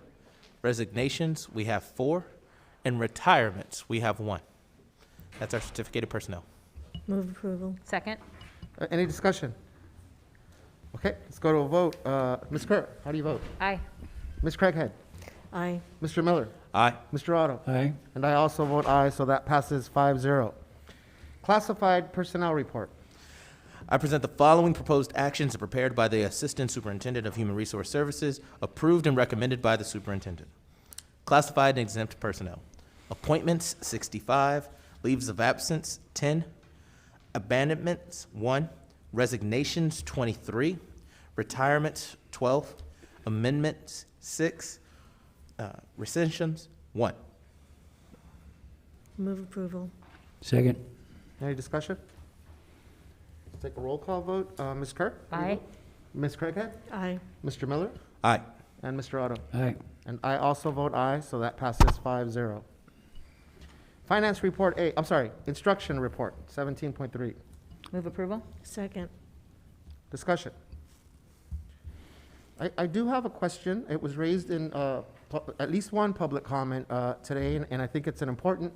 Resignations, we have 4. And retirements, we have 1. That's our certificated personnel. Move approval. Second? Any discussion? Okay, let's go to a vote. Ms. Kerr, how do you vote? Aye. Ms. Craighead? Aye. Mr. Miller? Aye. Mr. Otto? Aye. And I also vote aye, so that passes 5-0. Classified personnel report. I present the following proposed actions prepared by the Assistant Superintendent of Human Resource Services, approved and recommended by the superintendent. Classified and exempt personnel. Appointments, 65. Leaves of absence, 10. Abandonments, 1. Resignations, 23. Retirements, 12. Amendments, 6. Rescissions, 1. Move approval. Second. Any discussion? Let's take a roll call vote. Ms. Kerr? how do you Aye. vote? Ms. Craighead? Aye. Mr. Miller? Aye. And Mr. Otto? Aye. And I also vote aye, so that passes 5-0. Finance report A, I'm sorry, instruction report, 17.3. Move approval? Second. Discussion. I do have a question. It was raised in at least one public comment today, and I think it's an important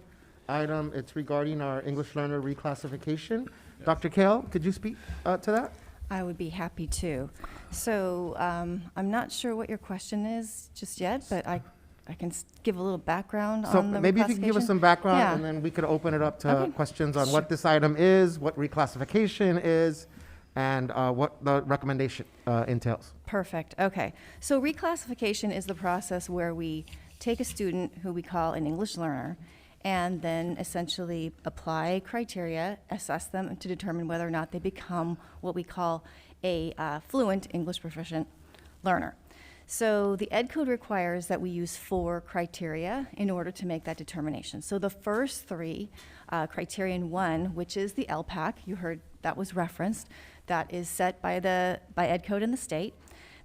item. It's regarding our English learner reclassification. Dr. Kale, could you speak to that? I would be happy to. So I'm not sure what your question is just yet, but I can give a little background So on the maybe if you can give us reclassification. some background, Yeah. and then we could open it up to Okay. questions on what this item is, what reclassification is, and what the recommendation entails. Perfect. Okay. So reclassification is the process where we take a student who we call an English learner and then essentially apply criteria, assess them to determine whether or not they become what we call a fluent English proficient learner. So the Ed Code requires that we use 4 criteria in order to make that determination. So the first 3, criterion 1, which is the LPAC, you heard that was referenced, that is set by Ed Code in the state.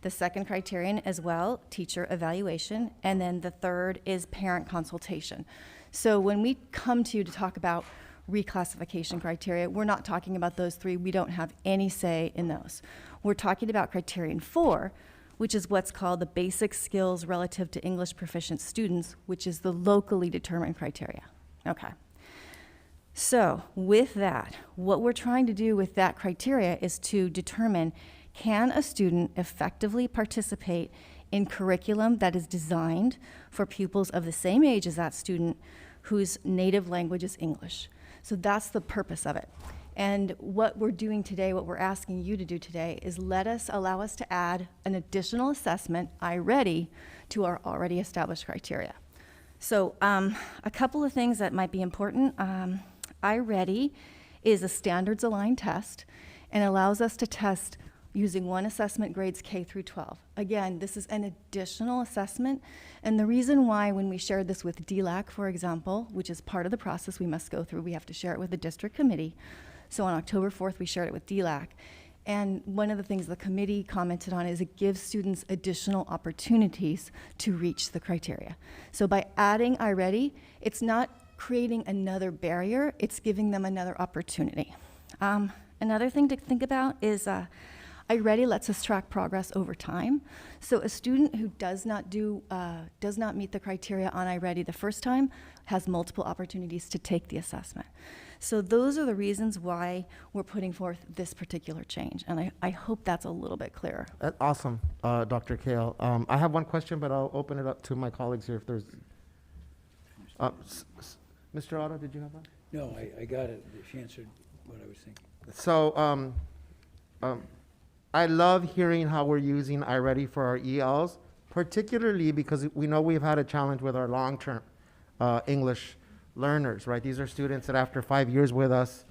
The second criterion as well, teacher evaluation, and then the third is parent consultation. So when we come to you to talk about reclassification criteria, we're not talking about those 3. We don't have any say in those. We're talking about criterion 4, which is what's called the basic skills relative to English proficient students, which is the locally determined criteria. Okay. So with that, what we're trying to do with that criteria is to determine, can a student effectively participate in curriculum that is designed for pupils of the same age as that student whose native language is English? So that's the purpose of it. And what we're doing today, what we're asking you to do today, is allow us to add an additional assessment, iReady, to our already established criteria. So a couple of things that might be important. iReady is a standards-aligned test and allows us to test using one assessment grades K through 12. Again, this is an additional assessment, and the reason why when we shared this with DLAC, for example, which is part of the process we must go through, we have to share it with the district committee. So on October 4th, we shared it with DLAC. And one of the things the committee commented on is it gives students additional opportunities to reach the criteria. So by adding iReady, it's not creating another barrier, it's giving them another opportunity. Another thing to think about is iReady lets us track progress over time. So a student who does not meet the criteria on iReady the first time has multiple opportunities to take the assessment. So those are the reasons why we're putting forth this particular change, and I hope that's a little bit clearer. Awesome, Dr. Kale. I have one question, but I'll open it up to my colleagues here if there's. Mr. Otto, did you have one? No, I got it. She answered what I was thinking. So I love hearing how we're using iReady for our ELs, particularly because we know we've had a challenge with our long-term English learners, right? These are students that after 5 years with us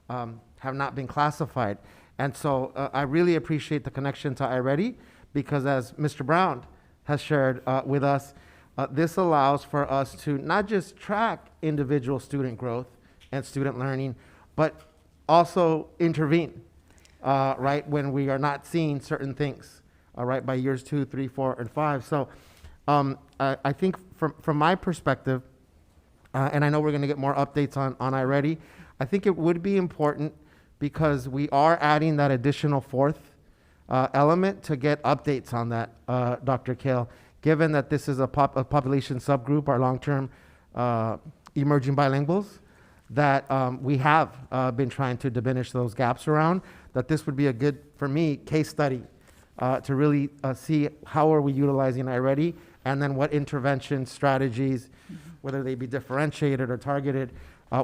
have not been classified. And so I really appreciate the connection to iReady, because as Mr. Brown has shared with us, this allows for us to not just track individual student growth and student learning, but also intervene, right, when we are not seeing certain things, right, by years 2, 3, 4, and 5. So I think from my perspective, and I know we're going to get more updates on iReady, I think it would be important, because we are adding that additional fourth element, to get updates on that, Dr. Kale, given that this is a population subgroup, our long-term emerging bilinguals, that we have been trying to diminish those gaps around, that this would be a good, for me, case study to really see how are we utilizing iReady, and then what intervention strategies, whether they be differentiated or targeted,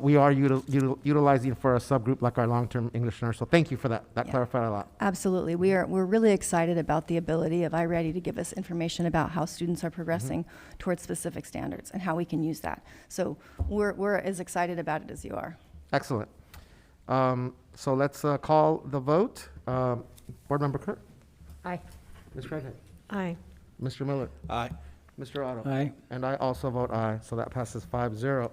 we are utilizing for a subgroup like our long-term English learners. So thank you for that. That clarified a lot. Absolutely. We're really excited about the ability of iReady to give us information about how students are progressing towards specific standards and how we can use that. So we're as excited about it as you are. Excellent. So let's call the vote. Board Member Kurt? Aye. Ms. Craighead? Aye. Mr. Miller? Aye. Mr. Otto? Aye. And I also vote aye, so that passes 5-0.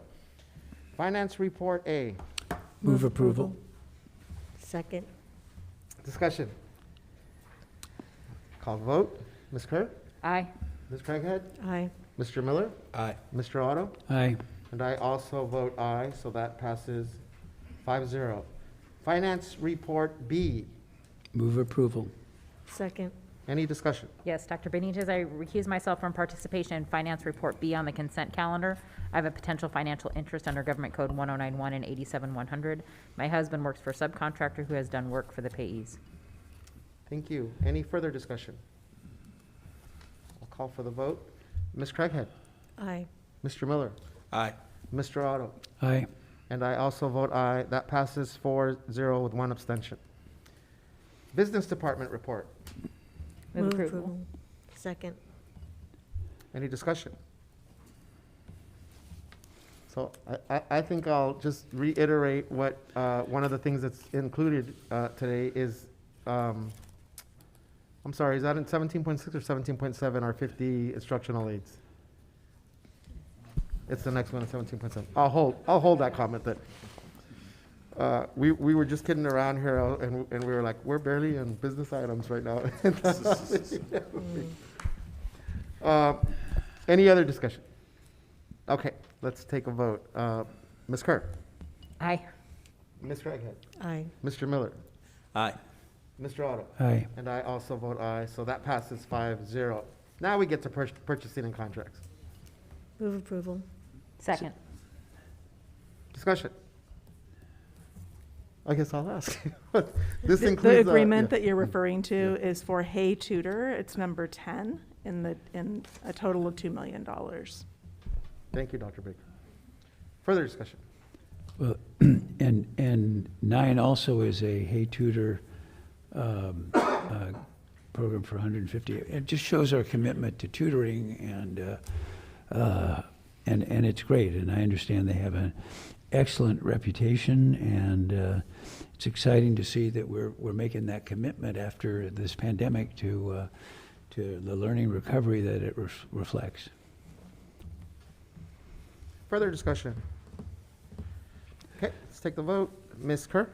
Finance Report A. Move approval. Second. Discussion. Call vote. Ms. Kerr? Aye. Ms. Craighead? Aye. Mr. Miller? Aye. Mr. Otto? Aye. And I also vote aye, so that passes 5-0. Finance Report B. Move approval. Second. Any discussion? Yes, Dr. Benitez, I recuse myself from participation in Finance Report B on the consent calendar. I have a potential financial interest under Government Code 1091 and 87100. My husband works for a subcontractor who has done work for the payees. Thank you. Any further discussion? I'll call for the vote. Ms. Craighead? Aye. Mr. Miller? Aye. Mr. Otto? Aye. And I also vote aye. That passes 4-0 with one abstention. Business Department Report. Move approval. Second. Any discussion? So I think I'll just reiterate what, one of the things that's included today is, I'm sorry, is that in 17.6 or 17.7, our 50 instructional aids? It's the next one, 17.7. I'll hold that comment that, we were just kidding around here, and we were like, we're barely in business items right now. Any other discussion? Okay, let's take a vote. Ms. Kerr? Aye. Ms. Craighead? Aye. Mr. Miller? Aye. Mr. Otto? Aye. And I also vote aye, so that passes 5-0. Now we get to purchasing and contracts. Move approval. Second. Discussion. I guess I'll ask. This The includes agreement yeah. that you're referring to is for Hey Tutor. It's number 10 in a total of $2 million. Thank you, Dr. Baker. Further discussion. Well, and 9 also is a Hey Tutor program for 150. It just shows our commitment to tutoring, and it's great. And I understand they have an excellent reputation, and it's exciting to see that we're making that commitment after this pandemic to the learning recovery that it reflects. Further discussion. Okay, let's take the vote. Ms. Kerr?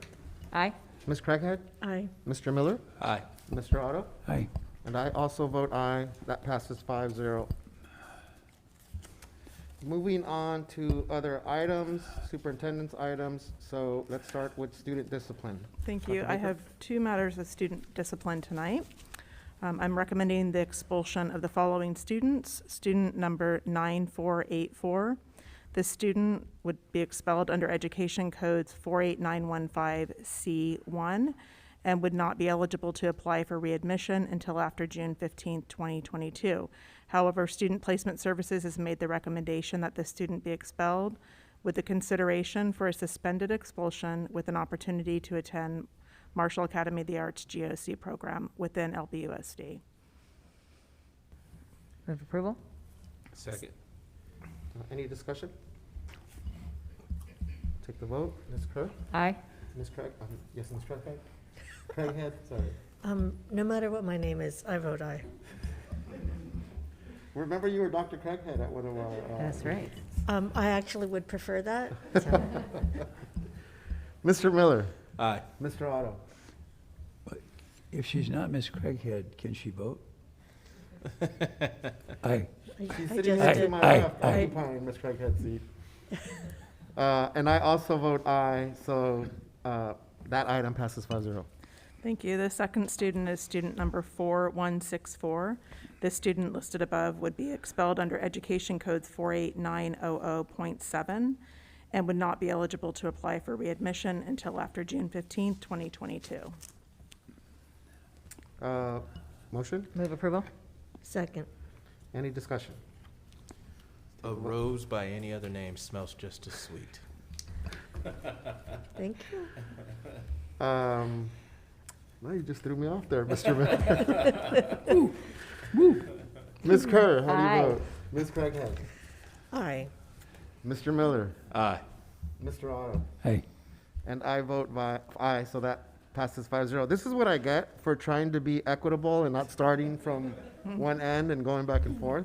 Aye. Ms. Craighead? Aye. Mr. Miller? Aye. Mr. Otto? Aye. And I also vote aye. That passes 5-0. Moving on to other items, superintendent's items. So let's start with student discipline. Thank Dr. you. I Baker? have 2 matters of student discipline tonight. I'm recommending the expulsion of the following students. Student number 9484. This student would be expelled under Education Codes 48915C1 and would not be eligible to apply for readmission until after June 15, 2022. However, Student Placement Services has made the recommendation that the student be expelled with the consideration for a suspended expulsion with an opportunity to attend Marshall Academy of the Arts GOC program within LBUSD. Move approval. Second. Any discussion? Take the vote. Ms. Kerr? Aye. Ms. Craig? Yes, Ms. Craighead? Craighead, sorry. No matter what my name is, I vote aye. Remember you were Dr. Craighead at one of our. That's right. I actually would prefer that. Mr. Miller. Aye. Mr. Otto. If she's not Miss Craighead, can she vote? Aye. She's I sitting just next to did. my Aye. left, Aye. occupying Ms. Craighead's seat. And I also vote aye, so that item passes 5-0. Thank you. The second student is student number 4164. This student listed above would be expelled under Education Codes 48900.7 and would not be eligible to apply for readmission until after June 15th, 2022. Motion? Move approval? Second. Any discussion? A rose by any other name smells just as sweet. Thank you. No, you just threw me off there, Mr. Miller. Ms. Kerr, how do Aye. you vote? Ms. Craighead? Aye. Mr. Miller? Aye. Mr. Otto? Aye. And I vote aye, so that passes 5-0. This is what I get for trying to be equitable and not starting from one end and going back and forth.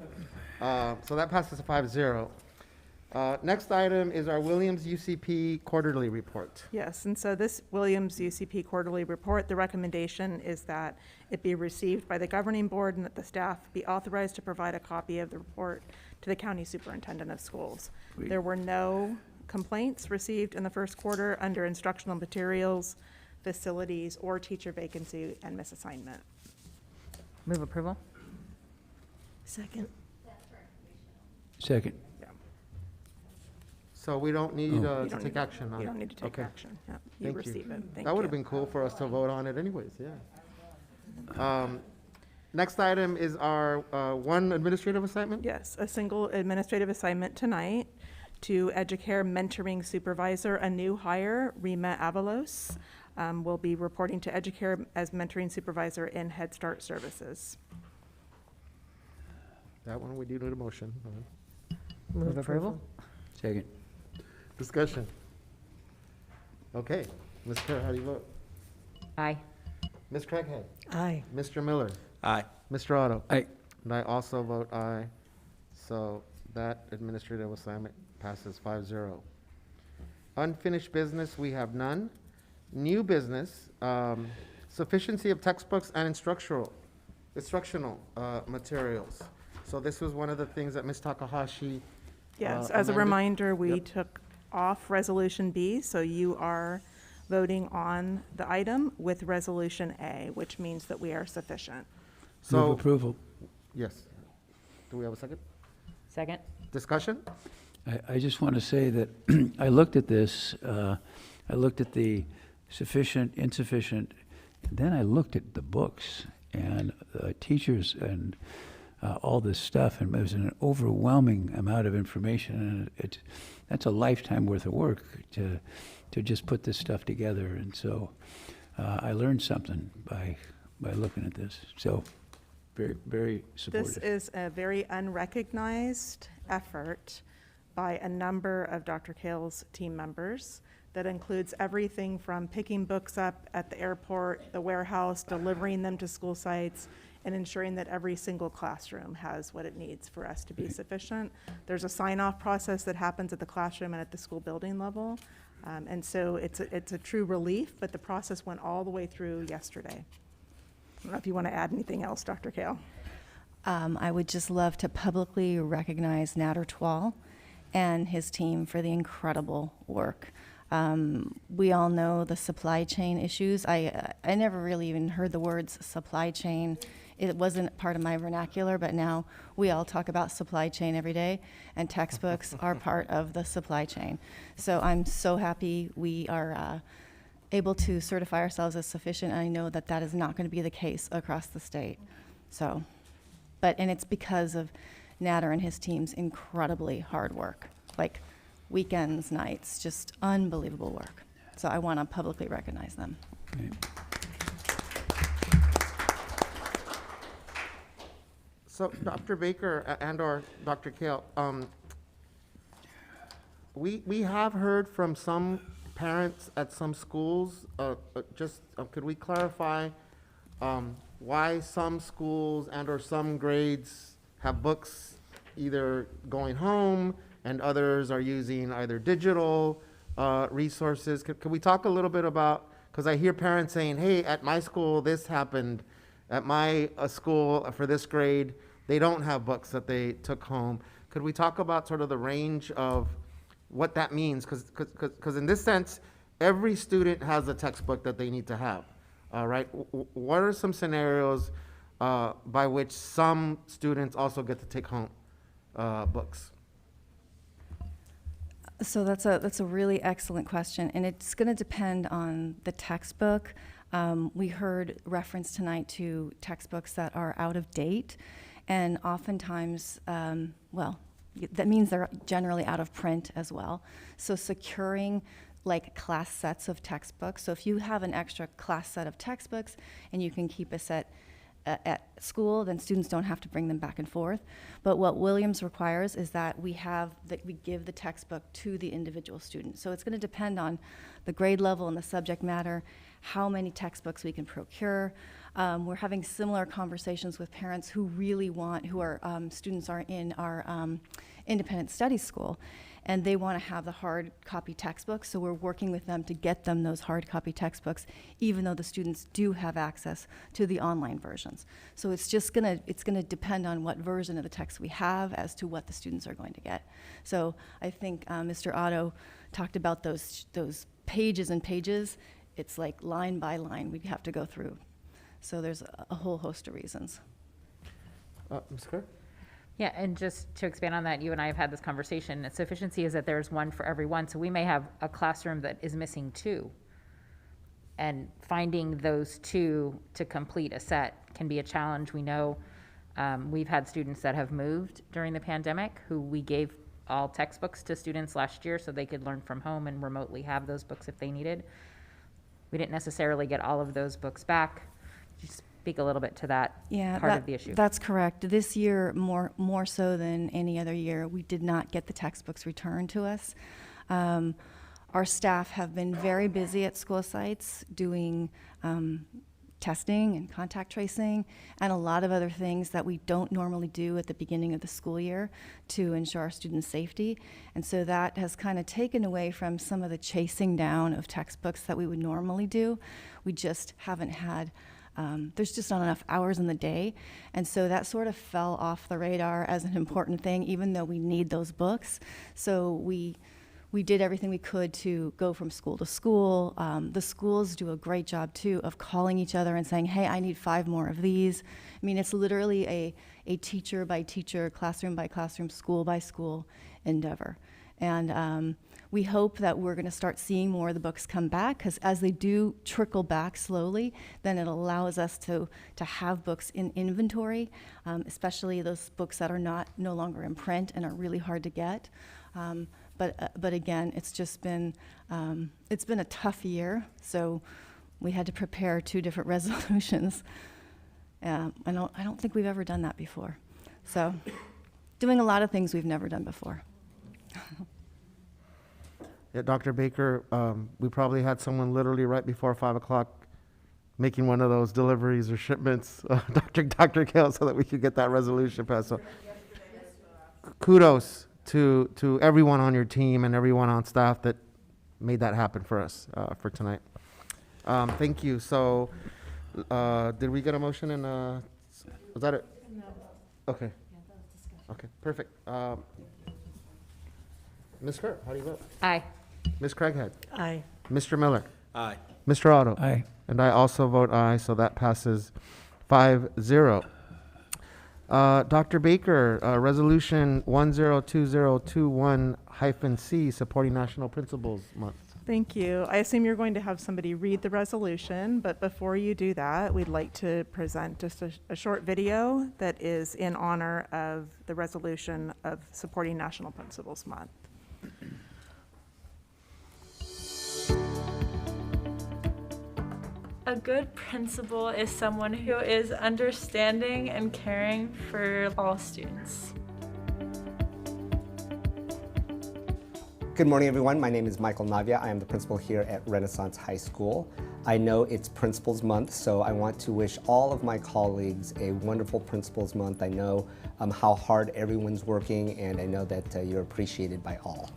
So that passes 5-0. Next item is our Williams UCP quarterly report. Yes, and so this Williams UCP quarterly report, the recommendation is that it be received by the governing board and that the staff be authorized to provide a copy of the report to the county superintendent of schools. Great. There were no complaints received in the first quarter under instructional materials, facilities, or teacher vacancy and misassignment. Move approval? Second. Second. So we don't need You to don't take need- action on it? You don't need to take Okay. action. Yeah, you Thank receive it. Thank That would you. have been cool for us to vote on it anyways, yeah. Next item is our one administrative assignment? Yes, a single administrative assignment tonight to Educare Mentoring Supervisor, a new hire, Rima Avalos, will be reporting to Educare as Mentoring Supervisor in Head Start Services. That one, we do need a motion. Move approval? Second. Discussion. Okay, Ms. Kerr, how do you vote? Aye. Ms. Craighead? Aye. Mr. Miller? Aye. Mr. Otto? Aye. And I also vote aye. So that administrative assignment passes 5-0. Unfinished business, we have none. New business, sufficiency of textbooks and instructional materials. So this was one of the things that Ms. Takahashi Yes, as a amended. reminder, we Yep. took off Resolution B, so you are voting on the item with Resolution A, which means that we are sufficient. So, Move approval. yes. Do we have a second? Second? Discussion? I just want to say that I looked at this, I looked at the sufficient, insufficient, and then I looked at the books and teachers and all this stuff, and it was an overwhelming amount of information, and that's a lifetime worth of work to just put this stuff together, and so I learned something by looking at this. So very, very supportive. This is a very unrecognized effort by a number of Dr. Kale's team members that includes everything from picking books up at the airport, the warehouse, delivering them to school sites, and ensuring that every single classroom has what it needs for us to be sufficient. There's a sign-off process that happens at the classroom and at the school building level. And so it's a true relief, but the process went all the way through yesterday. I don't know if you want to add anything else, Dr. Kale. I would just love to publicly recognize Nader Twal and his team for the incredible work. We all know the supply chain issues. I never really even heard the words supply chain. It wasn't part of my vernacular, but now we all talk about supply chain every day, and textbooks are part of the supply chain. So I'm so happy we are able to certify ourselves as sufficient. I know that that is not going to be the case across the state. So, and it's because of Nader and his team's incredibly hard work, like weekends, nights, just unbelievable work. So I want to publicly recognize them. Okay. So, Dr. Baker and/or Dr. Kale, we have heard from some parents at some schools, could we clarify why some schools and/or some grades have books either going home and others are using either digital resources? Could we talk a little bit about, because I hear parents saying, hey, at my school, this happened. At my school, for this grade, they don't have books that they took home. Could we talk about sort of the range of what that means? Because in this sense, every student has a textbook that they need to have, right? What are some scenarios by which some students also get to take home books? So that's a really excellent question, and it's going to depend on the textbook. We heard reference tonight to textbooks that are out of date, and oftentimes, that means they're generally out of print as well. So securing like class sets of textbooks. So if you have an extra class set of textbooks and you can keep a set at school, then students don't have to bring them back and forth. But what Williams requires is that we give the textbook to the individual student. So it's going to depend on the grade level and the subject matter, how many textbooks we can procure. We're having similar conversations with parents who really want, students are in our independent study school, and they want to have the hard copy textbooks, so we're working with them to get them those hard copy textbooks, even though the students do have access to the online versions. So it's gonna depend on what version of the text we have as to what the students are going to get. So I think Mr. Otto talked about those pages and pages. It's like line by line we'd have to go through. So there's a whole host of reasons. Ms. Kerr? Yeah, and just to expand on that, you and I have had this conversation. Sufficiency is that there's one for everyone. So we may have a classroom that is missing two. And finding those two to complete a set can be a challenge. We know we've had students that have moved during the pandemic who we gave all textbooks to students last year so they could learn from home and remotely have those books if they needed. We didn't necessarily get all of those books back. Just speak a little bit to that part of the issue. That's correct. This year, more so than any other year, we did not get the textbooks returned to us. Our staff have been very busy at school sites doing testing and contact tracing and a lot of other things that we don't normally do at the beginning of the school year to ensure our students' safety. And so that has kind of taken away from some of the chasing down of textbooks that we would normally do. We just haven't had there's just not enough hours in the day. And so that sort of fell off the radar as an important thing, even though we need those books. So we did everything we could to go from school to school. The schools do a great job, too, of calling each other and saying, hey, I need 5 more of these. I mean, it's literally a teacher by teacher, classroom by classroom, school by school endeavor. And we hope that we're going to start seeing more of the books come back, because as they do trickle back slowly, then it allows us to have books in inventory, especially those books that are no longer in print and are really hard to get. But again, it's just been a tough year, so we had to prepare 2 different resolutions. I don't think we've ever done that before. So doing a lot of things we've never done before. Yeah, Dr. Baker, we probably had someone literally right before 5 o'clock making one of those deliveries or shipments, Dr. Kale, so that we could get that resolution passed. So kudos to everyone on your team and everyone on staff that made that happen for us for tonight. Thank you. So did we get a motion and was that it? No. Okay. Okay, perfect. Ms. Kerr, how do you vote? Aye. Ms. Craighead? Aye. Mr. Miller? Aye. Mr. Otto? Aye. And I also vote aye, so that passes 5-0. Dr. Baker, Resolution 102021-C, supporting National Principals Month. Thank you. I assume you're going to have somebody read the resolution, but before you do that, we'd like to present just a short video that is in honor of the resolution of supporting National Principals Month. A good principal is someone who is understanding and caring for all students. Good morning, everyone. My name is Michael Navia. I am the principal here at Renaissance High School. I know it's Principals Month, so I want to wish all of my colleagues a wonderful Principals Month. I know how hard everyone's working, and I know that you're appreciated by all.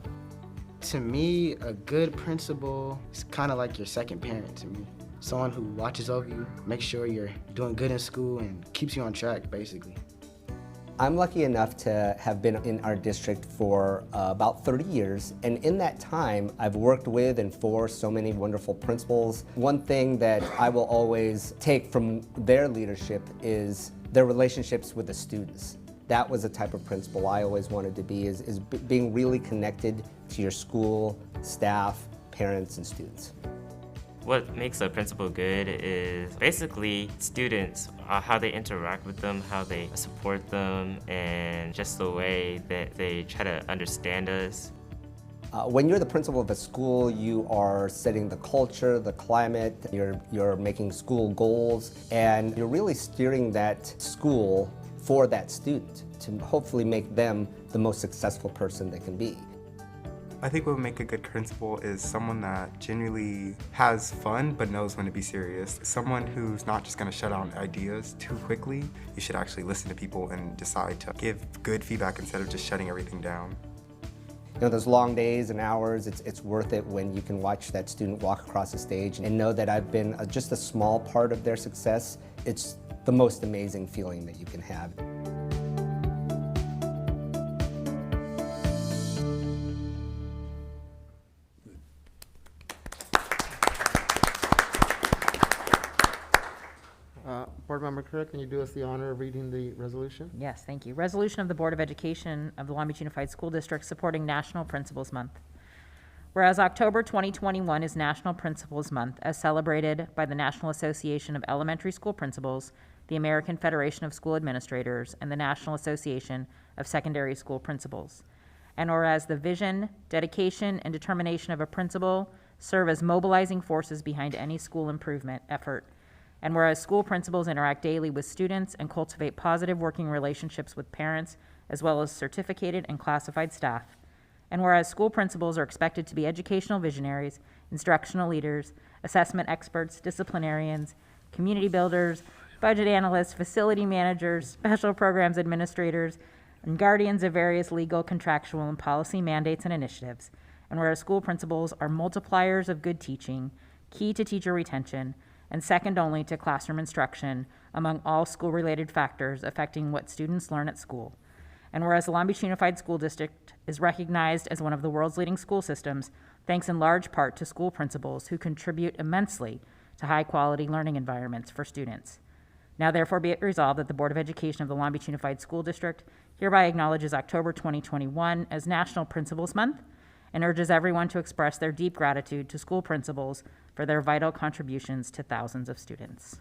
To me, a good principal is kind of like your second parent to me. Someone who watches over you, makes sure you're doing good in school, and keeps you on track, basically. I'm lucky enough to have been in our district for about 30 years, and in that time, I've worked with and for so many wonderful principals. One thing that I will always take from their leadership is their relationships with the students. That was the type of principal I always wanted to be, is being really connected to your school, staff, parents, and students. What makes a principal good is basically students, how they interact with them, how they support them, and just the way that they try to understand us. When you're the principal of a school, you are setting the culture, the climate, you're making school goals, and you're really steering that school for that student to hopefully make them the most successful person they can be. I think what would make a good principal is someone that genuinely has fun but knows when to be serious. Someone who's not just going to shut down ideas too quickly. You should actually listen to people and decide to give good feedback instead of just shutting everything down. You know, those long days and hours, it's worth it when you can watch that student walk across the stage and know that I've been just a small part of their success. It's the most amazing feeling that you can have. Board Member Kerr, can you do us the honor of reading the resolution? Yes, thank you. Resolution of the Board of Education of the Long Beach Unified School District supporting National Principals Month. Whereas October 2021 is National Principals Month, as celebrated by the National Association of Elementary School Principals, the American Federation of School Administrators, and the National Association of Secondary School Principals. And whereas the vision, dedication, and determination of a principal serve as mobilizing forces behind any school improvement effort. And whereas school principals interact daily with students and cultivate positive working relationships with parents, as well as certificated and classified staff. And whereas school principals are expected to be educational visionaries, instructional leaders, assessment experts, disciplinarians, community builders, budget analysts, facility managers, special programs administrators, and guardians of various legal, contractual, and policy mandates and initiatives. And whereas school principals are multipliers of good teaching, key to teacher retention, and second only to classroom instruction among all school-related factors affecting what students learn at school. And whereas the Long Beach Unified School District is recognized as one of the world's leading school systems, thanks in large part to school principals who contribute immensely to high-quality learning environments for students. Now therefore be it resolved that the Board of Education of the Long Beach Unified School District hereby acknowledges October 2021 as National Principals Month and urges everyone to express their deep gratitude to school principals for their vital contributions to thousands of students.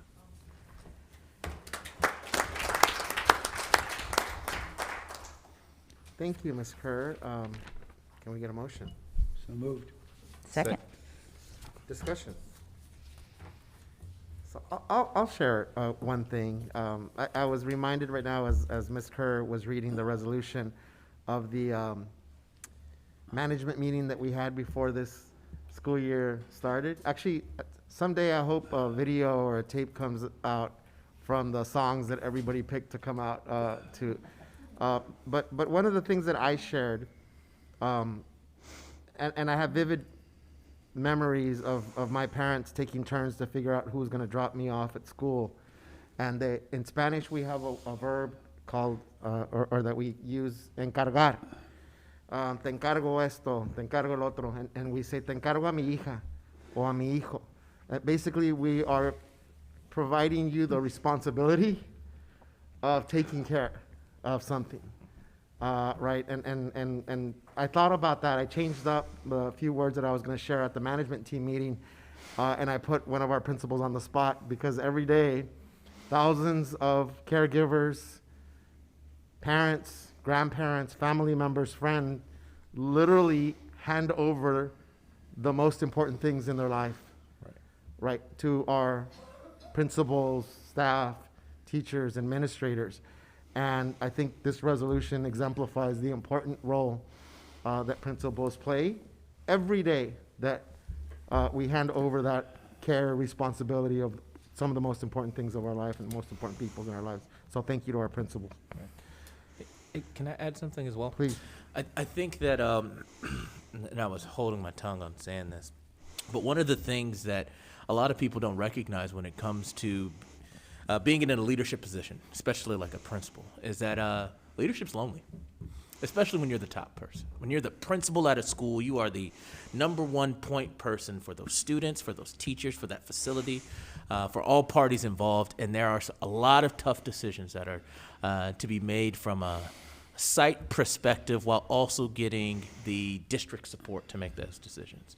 Thank you, Ms. Kerr. Can we get a motion? So moved. Second. Discussion. So I'll share one thing. I was reminded right now as Ms. Kerr was reading the resolution of the management meeting that we had before this school year started. Actually, someday I hope a video or a tape comes out from the songs that everybody picked to come out to. But one of the things that I shared, and I have vivid memories of my parents taking turns to figure out who was going to drop me off at school. And in Spanish, we have a verb called, or that we use, encargar. Te encargo esto, te encargo el otro, and we say, te encargo a mi hija o a mi hijo. Basically, we are providing you the responsibility of taking care of something, right? And I thought about that. I changed up the few words that I was going to share at the management team meeting, and I put one of our principals on the spot because every day, thousands of caregivers, parents, grandparents, family members, friends, literally hand over the most important things in their life, right, to our principals, staff, teachers, administrators. And I think this resolution exemplifies the important role that principals play every day that we hand over that care, responsibility of some of the most important things of our life and the most important people in our lives. So thank you to our principals. Hey, can I add something as well? Please. I think that, and I was holding my tongue on saying this, but one of the things that a lot of people don't recognize when it comes to being in a leadership position, especially like a principal, is that leadership's lonely, especially when you're the top person. When you're the principal at a school, you are the #1 point person for those students, for those teachers, for that facility, for all parties involved, and there are a lot of tough decisions that are to be made from a site perspective while also getting the district support to make those decisions.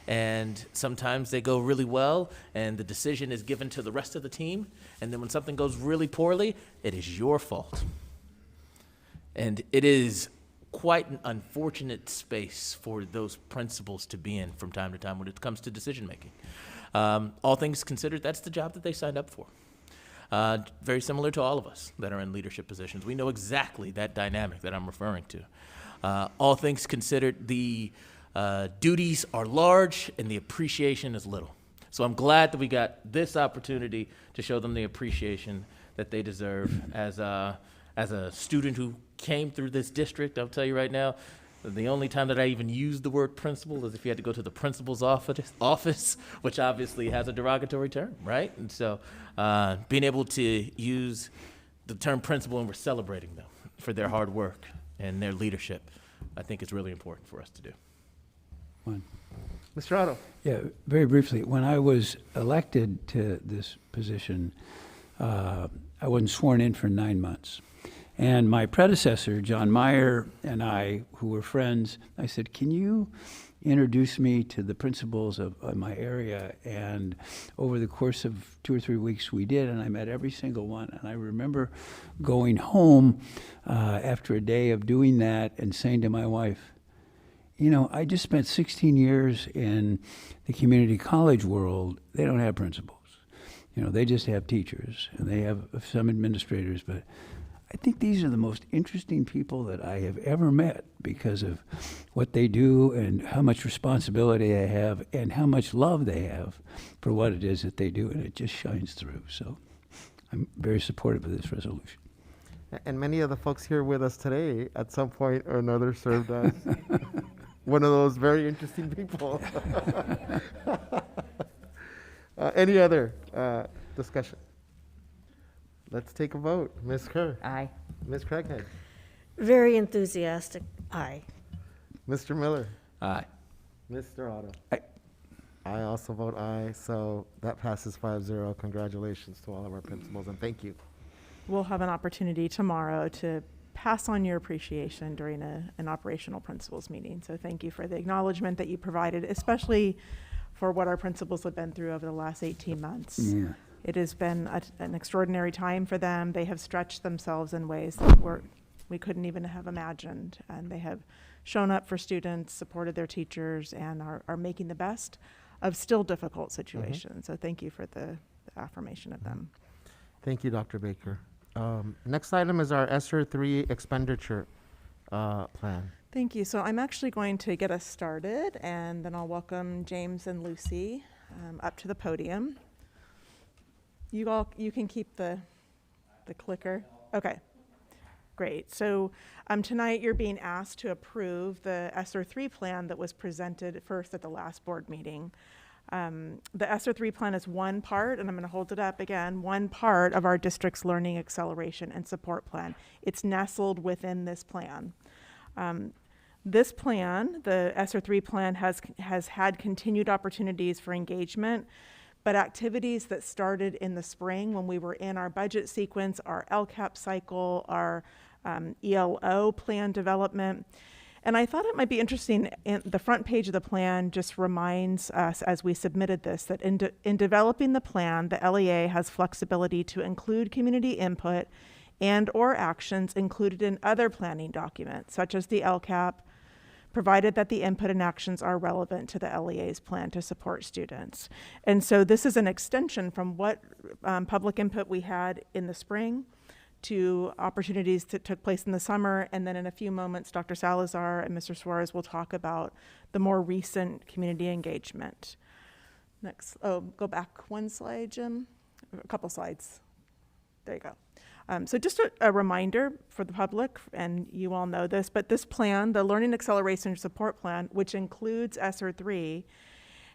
And sometimes they go really well and the decision is given to the rest of the team, and then when something goes really poorly, it is your fault. And it is quite an unfortunate space for those principals to be in from time to time when it comes to decision making. All things considered, that's the job that they signed up for. Very similar to all of us that are in leadership positions. We know exactly that dynamic that I'm referring to. All things considered, the duties are large and the appreciation is little. So I'm glad that we got this opportunity to show them the appreciation that they deserve as a student who came through this district. I'll tell you right now, the only time that I even used the word principal is if you had to go to the principal's office, which obviously has a derogatory term, right? And so being able to use the term principal and we're celebrating them for their hard work and their leadership, I think it's really important for us to do. Mr. Otto. Yeah, very briefly, when I was elected to this position, I wasn't sworn in for 9 months. And my predecessor, John Meyer, and I, who were friends, I said, can you introduce me to the principals of my area? And over the course of 2 or 3 weeks, we did, and I met every single one. And I remember going home after a day of doing that and saying to my wife, you know, I just spent 16 years in the community college world. They don't have principals. You know, they just have teachers, and they have some administrators, but I think these are the most interesting people that I have ever met because of what they do and how much responsibility they have and how much love they have for what it is that they do, and it just shines through. So I'm very supportive of this resolution. And many of the folks here with us today, at some point or another, served as one of those very interesting people. Any other discussion? Let's take a vote. Ms. Kerr. Aye. Ms. Craighead. Very enthusiastic, aye. Mr. Miller. Aye. Mr. Otto. Aye. I also vote aye, so that passes 5-0. Congratulations to all of our principals, and thank you. We'll have an opportunity tomorrow to pass on your appreciation during an operational principals meeting. So thank you for the acknowledgement that you provided, especially for what our principals have been through over the last 18 months. Yeah. It has been an extraordinary time for them. They have stretched themselves in ways that we couldn't even have imagined. And they have shown up for students, supported their teachers, and are making the best of still difficult situations. So thank you for the affirmation of them. Thank you, Dr. Baker. Next item is our ESSER 3 expenditure plan. Thank you. So I'm actually going to get us started, and then I'll welcome James and Lucy up to the podium. You can keep the clicker. Okay, great. So tonight you're being asked to approve the ESSER 3 plan that was presented first at the last board meeting. The ESSER 3 plan is one part, and I'm going to hold it up again, one part of our district's learning acceleration and support plan. It's nestled within this plan. This plan, the ESSER 3 plan, has had continued opportunities for engagement, but activities that started in the spring when we were in our budget sequence, our LCAP cycle, our ELO plan development. And I thought it might be interesting, the front page of the plan just reminds us as we submitted this that in developing the plan, the LEA has flexibility to include community input and or actions included in other planning documents, such as the LCAP, provided that the input and actions are relevant to the LEA's plan to support students. And so this is an extension from what public input we had in the spring to opportunities that took place in the summer. And then in a few moments, Dr. Salazar and Mr. Suarez will talk about the more recent community engagement. Next, go back one slide, Jim. A couple slides. There you go. So just a reminder for the public, and you all know this, but this plan, the Learning Acceleration Support Plan, which includes ESSER 3,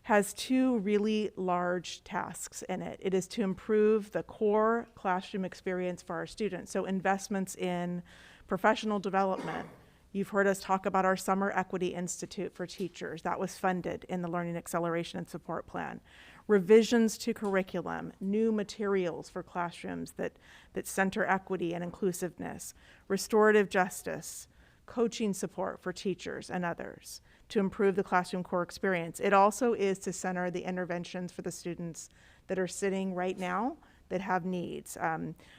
has two really large tasks in it. It is to improve the core classroom experience for our students, so investments in professional development. You've heard us talk about our Summer Equity Institute for teachers. That was funded in the Learning Acceleration and Support Plan. Revisions to curriculum, new materials for classrooms that center equity and inclusiveness, restorative justice, coaching support for teachers and others to improve the classroom core experience. It also is to center the interventions for the students that are sitting right now that have needs.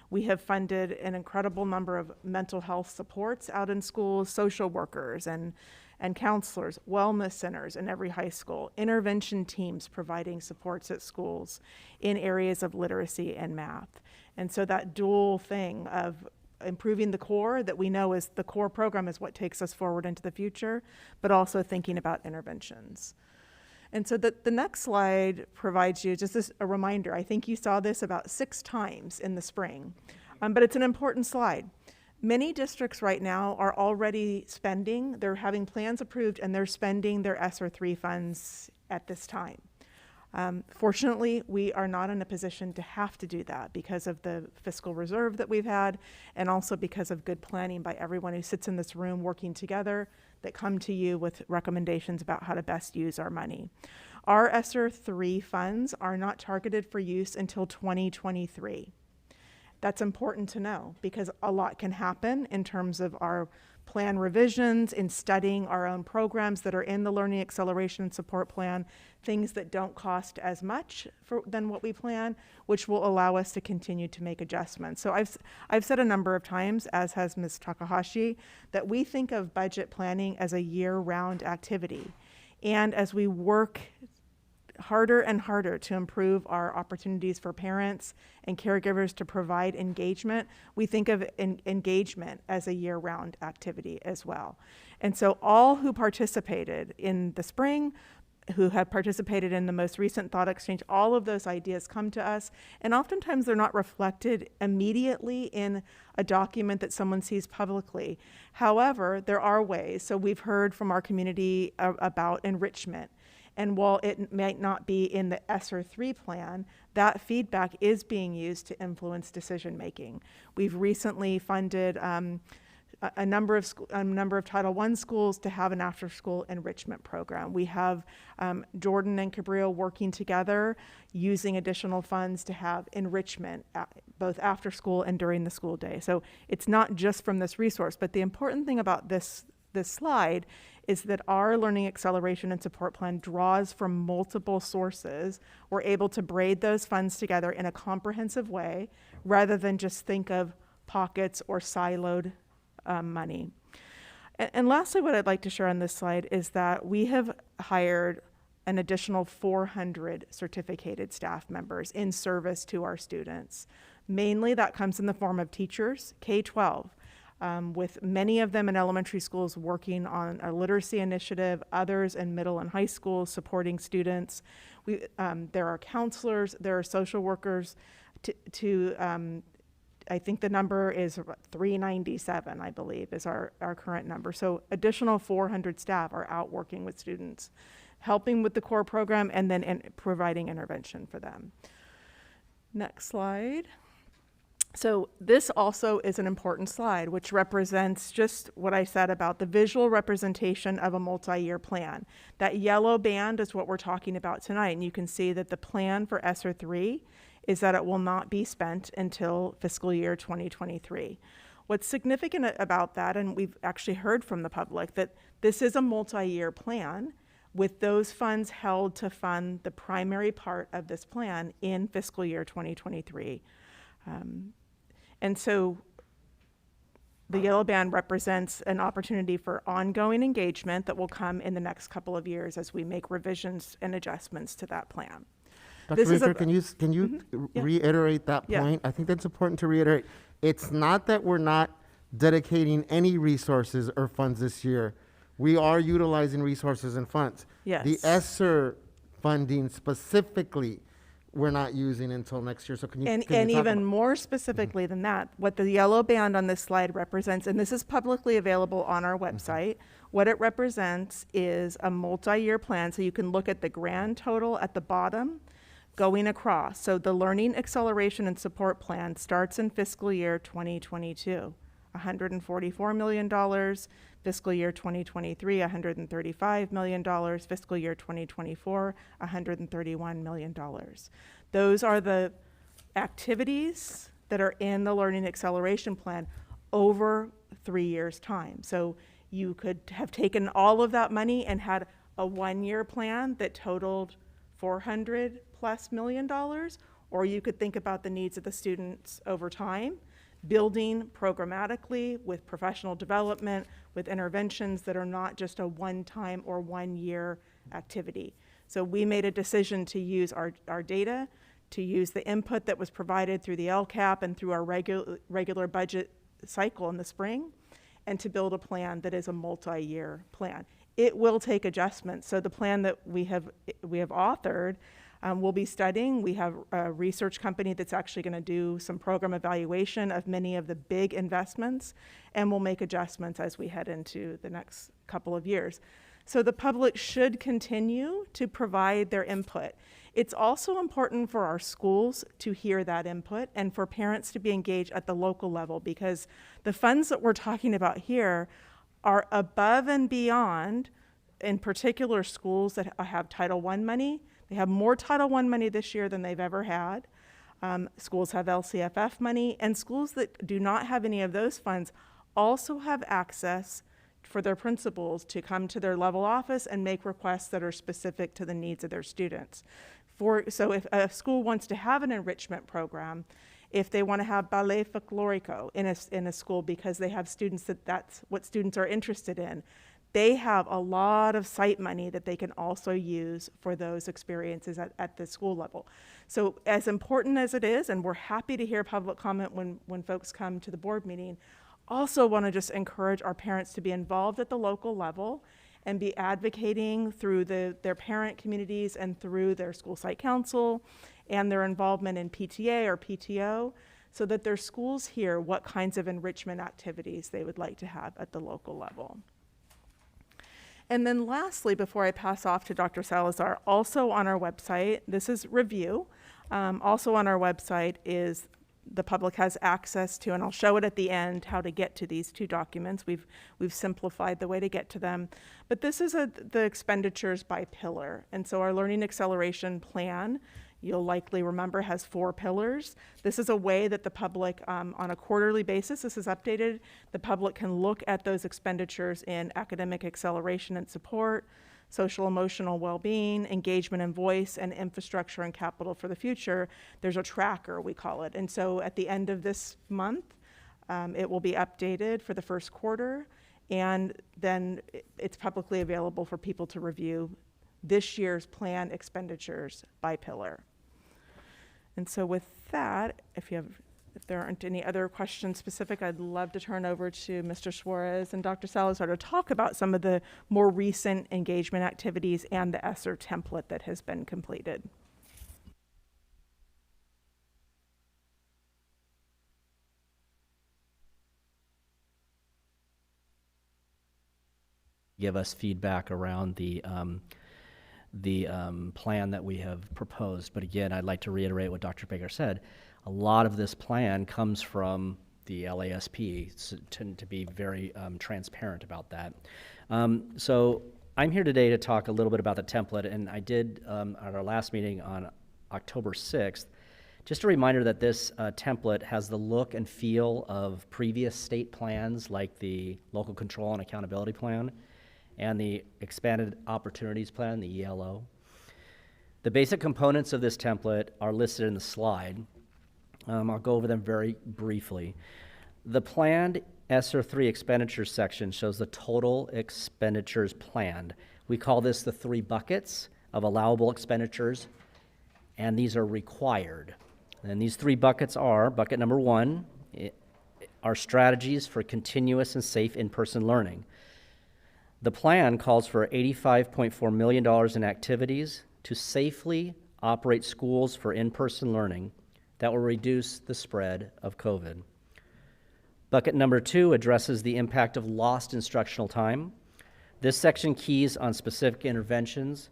We have funded an incredible number of mental health supports out in schools, social workers and counselors, wellness centers in every high school, intervention teams providing supports at schools in areas of literacy and math. And so that dual thing of improving the core that we know is the core program is what takes us forward into the future, but also thinking about interventions. And so the next slide provides you just a reminder. I think you saw this about 6 times in the spring, but it's an important slide. Many districts right now are already spending, they're having plans approved and they're spending their ESSER 3 funds at this time. Fortunately, we are not in a position to have to do that because of the fiscal reserve that we've had and also because of good planning by everyone who sits in this room working together that come to you with recommendations about how to best use our money. Our ESSER 3 funds are not targeted for use until 2023. That's important to know because a lot can happen in terms of our plan revisions, in studying our own programs that are in the Learning Acceleration and Support Plan, things that don't cost as much than what we plan, which will allow us to continue to make adjustments. So I've said a number of times, as has Ms. Takahashi, that we think of budget planning as a year-round activity. And as we work harder and harder to improve our opportunities for parents and caregivers to provide engagement, we think of engagement as a year-round activity as well. And so all who participated in the spring, who have participated in the most recent thought exchange, all of those ideas come to us, and oftentimes they're not reflected immediately in a document that someone sees publicly. However, there are ways. So we've heard from our community about enrichment. And while it might not be in the ESSER 3 plan, that feedback is being used to influence decision making. We've recently funded a number of Title I schools to have an after-school enrichment program. We have Jordan and Cabrillo working together, using additional funds to have enrichment both after school and during the school day. So it's not just from this resource, but the important thing about this slide is that our Learning Acceleration and Support Plan draws from multiple sources. We're able to braid those funds together in a comprehensive way rather than just think of pockets or siloed money. And lastly, what I'd like to share on this slide is that we have hired an additional 400 certificated staff members in service to our students. Mainly that comes in the form of teachers, K-12. With many of them in elementary schools working on a literacy initiative, others in middle and high schools supporting students. There are counselors, there are social workers. I think the number is 397, I believe, is our current number. So additional 400 staff are out working with students, helping with the core program and then providing intervention for them. Next slide. So this also is an important slide, which represents just what I said about the visual representation of a multi-year plan. That yellow band is what we're talking about tonight, and you can see that the plan for ESSER 3 is that it will not be spent until fiscal year 2023. What's significant about that, and we've actually heard from the public, that this is a multi-year plan with those funds held to fund the primary part of this plan in fiscal year 2023. And so the yellow band represents an opportunity for ongoing engagement that will come in the next couple of years as we make revisions and adjustments to that plan. Dr. Rinker, can you reiterate that point? I think that's important to reiterate. It's not that we're not dedicating any resources or funds this year. We are utilizing resources and funds. Yes. The ESSER funding specifically, we're not using until next year. So can you And talk even about- more specifically than that, what the yellow band on this slide represents, and this is publicly available on our website, what it represents is a multi-year plan. So you can look at the grand total at the bottom going across. So the Learning Acceleration and Support Plan starts in fiscal year 2022, $144 million. Fiscal year 2023, $135 million. Fiscal year 2024, $131 million. Those are the activities that are in the Learning Acceleration Plan over 3 years' time. So you could have taken all of that money and had a one-year plan that totaled $400+ million, or you could think about the needs of the students over time, building programmatically with professional development, with interventions that are not just a one-time or one-year activity. So we made a decision to use our data, to use the input that was provided through the LCAP and through our regular budget cycle in the spring, and to build a plan that is a multi-year plan. It will take adjustments. So the plan that we have authored, we'll be studying. We have a research company that's actually going to do some program evaluation of many of the big investments, and we'll make adjustments as we head into the next couple of years. So the public should continue to provide their input. It's also important for our schools to hear that input and for parents to be engaged at the local level, because the funds that we're talking about here are above and beyond, in particular, schools that have Title I money. They have more Title I money this year than they've ever had. Schools have LCFF money, and schools that do not have any of those funds also have access for their principals to come to their level office and make requests that are specific to the needs of their students. So if a school wants to have an enrichment program, if they want to have ballet folklorico in a school because they have students that's what students are interested in, they have a lot of site money that they can also use for those experiences at the school level. So as important as it is, and we're happy to hear public comment when folks come to the board meeting, also want to just encourage our parents to be involved at the local level and be advocating through their parent communities and through their school site council and their involvement in PTA or PTO, so that their schools hear what kinds of enrichment activities they would like to have at the local level. And then lastly, before I pass off to Dr. Salazar, also on our website, this is review. Also on our website is the public has access to, and I'll show it at the end, how to get to these two documents. We've simplified the way to get to them. But this is the expenditures by pillar. And so our Learning Acceleration Plan, you'll likely remember, has 4 pillars. This is a way that the public, on a quarterly basis, this is updated, the public can look at those expenditures in academic acceleration and support, social emotional well-being, engagement and voice, and infrastructure and capital for the future. There's a tracker, we call it. And so at the end of this month, it will be updated for the first quarter, and then it's publicly available for people to review this year's plan expenditures by pillar. And so with that, if there aren't any other questions specific, I'd love to turn over to Mr. Suarez and Dr. Salazar to talk about some of the more recent engagement activities and the ESSER template that has been completed. Give us feedback around the plan that we have proposed. But again, I'd like to reiterate what Dr. Baker said. A lot of this plan comes from the LASP, so to be very transparent about that. So I'm here today to talk a little bit about the template, and I did at our last meeting on October 6th. Just a reminder that this template has the look and feel of previous state plans, like the Local Control and Accountability Plan and the Expanded Opportunities Plan, the ELO. The basic components of this template are listed in the slide. I'll go over them very briefly. The planned ESSER 3 expenditures section shows the total expenditures planned. We call this the 3 buckets of allowable expenditures, and these are required. And these 3 buckets are, bucket number 1 our strategies for continuous and safe in-person learning. The plan calls for $85.4 million in activities to safely operate schools for in-person learning that will reduce the spread of COVID. Bucket number 2 addresses the impact of lost instructional time. This section keys on specific interventions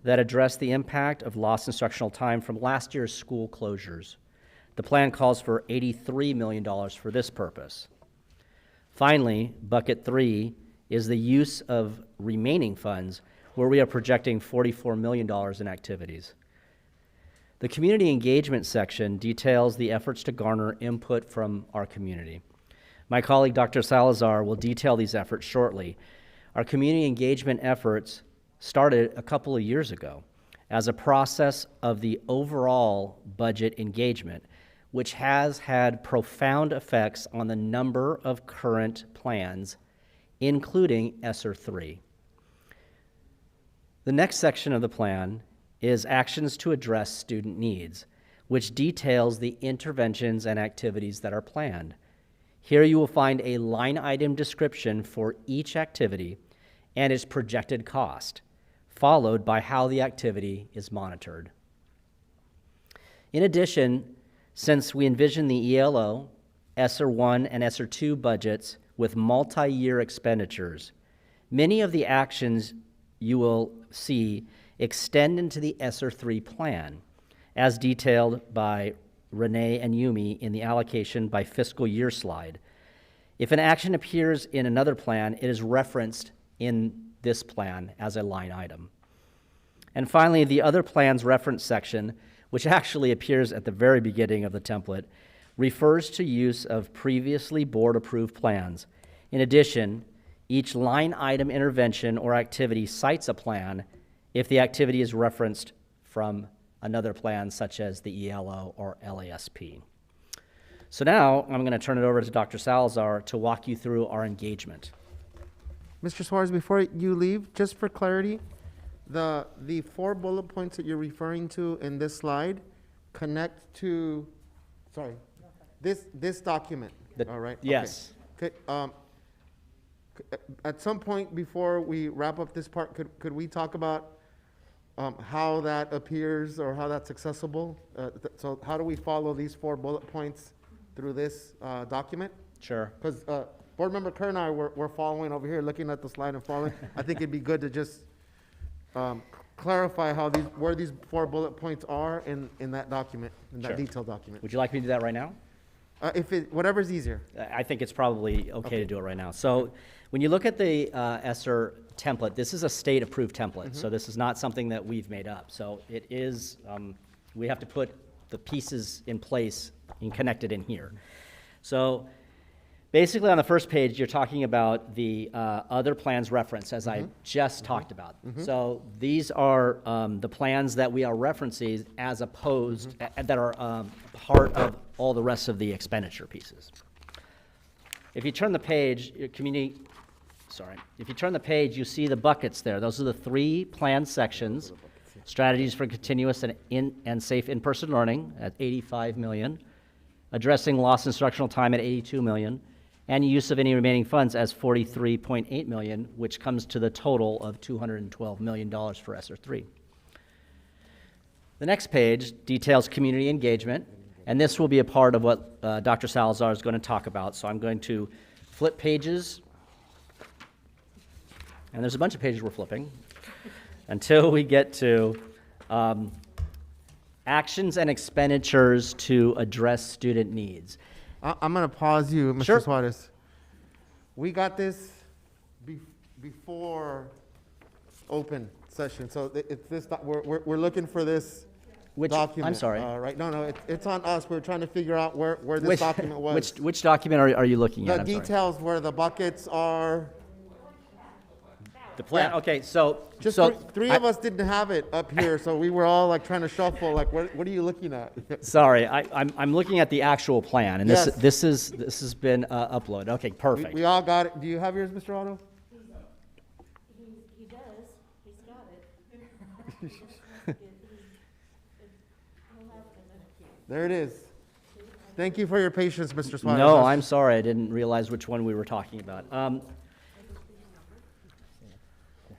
that address the impact of lost instructional time from last year's school closures. The plan calls for $83 million for this purpose. Finally, bucket 3 is the use of remaining funds, where we are projecting $44 million in activities. The community engagement section details the efforts to garner input from our community. My colleague, Dr. Salazar, will detail these efforts shortly. Our community engagement efforts started a couple of years ago as a process of the overall budget engagement, which has had profound effects on the number of current plans, including ESSER 3. The next section of the plan is actions to address student needs, which details the interventions and activities that are planned. Here you will find a line item description for each activity and its projected cost, followed by how the activity is monitored. In addition, since we envision the ELO, ESSER 1, and ESSER 2 budgets with multi-year expenditures, many of the actions you will see extend into the ESSER 3 plan, as detailed by Renee and Yumi in the allocation by fiscal year slide. If an action appears in another plan, it is referenced in this plan as a line item. And finally, the other plans reference section, which actually appears at the very beginning of the template, refers to use of previously board-approved plans. In addition, each line item intervention or activity cites a plan if the activity is referenced from another plan, such as the ELO or LASP. So now I'm going to turn it over to Dr. Salazar to walk you through our engagement. Mr. Suarez, before you leave, just for clarity, the 4 bullet points that you're referring to in this slide connect to, sorry, this document, all right? Yes. Okay. At some point before we wrap up this part, could we talk about how that appears or how that's accessible? So how do we follow these 4 bullet points through this document? Sure. Because Board Member Kerr and I were following over here, looking at the slide and following. I think it'd be good to just clarify where these 4 bullet points are in that document, in that Sure. detailed document. Would you like me to do that right now? Whatever's easier. I think it's probably okay to do it right now. So when you look at the ESSER template, this is a state-approved template. So this is not something that we've made up. So it is, we have to put the pieces in place and connect it in here. So basically on the first page, you're talking about the other plans reference, as I just talked about. So these are the plans that we are referencing as opposed, that are part of all the rest of the expenditure pieces. If you turn the page, if you turn the page, you see the buckets there. Those are the 3 plan sections: strategies for continuous and safe in-person learning at $85 million, addressing lost instructional time at $82 million, and use of any remaining funds as $43.8 million, which comes to the total of $212 million for ESSER 3. The next page details community engagement, and this will be a part of what Dr. Salazar is going to talk about. So I'm going to flip pages, and there's a bunch of pages we're flipping, until we get to actions and expenditures to address student needs. I'm going to pause you, Mr. Sure. Suarez. We got this before open session, so it's this. We're looking for this document. I'm sorry. Right? No, it's on us. We're trying to figure out where this document was. Which document are you looking at? The I'm sorry. details where the buckets are. The plan. Yeah. Okay, so Just so three of us didn't have it up here, so we were all like trying to shuffle. Like, what are you looking at? Sorry, I'm looking at the actual plan, and Yes. this has been uploaded. Okay, perfect. We all got it. Do you have yours, Mr. Otto? He does. He's got it. There it is. Thank you for your patience, Mr. Suarez. No, I'm sorry, I didn't realize which one we were talking about.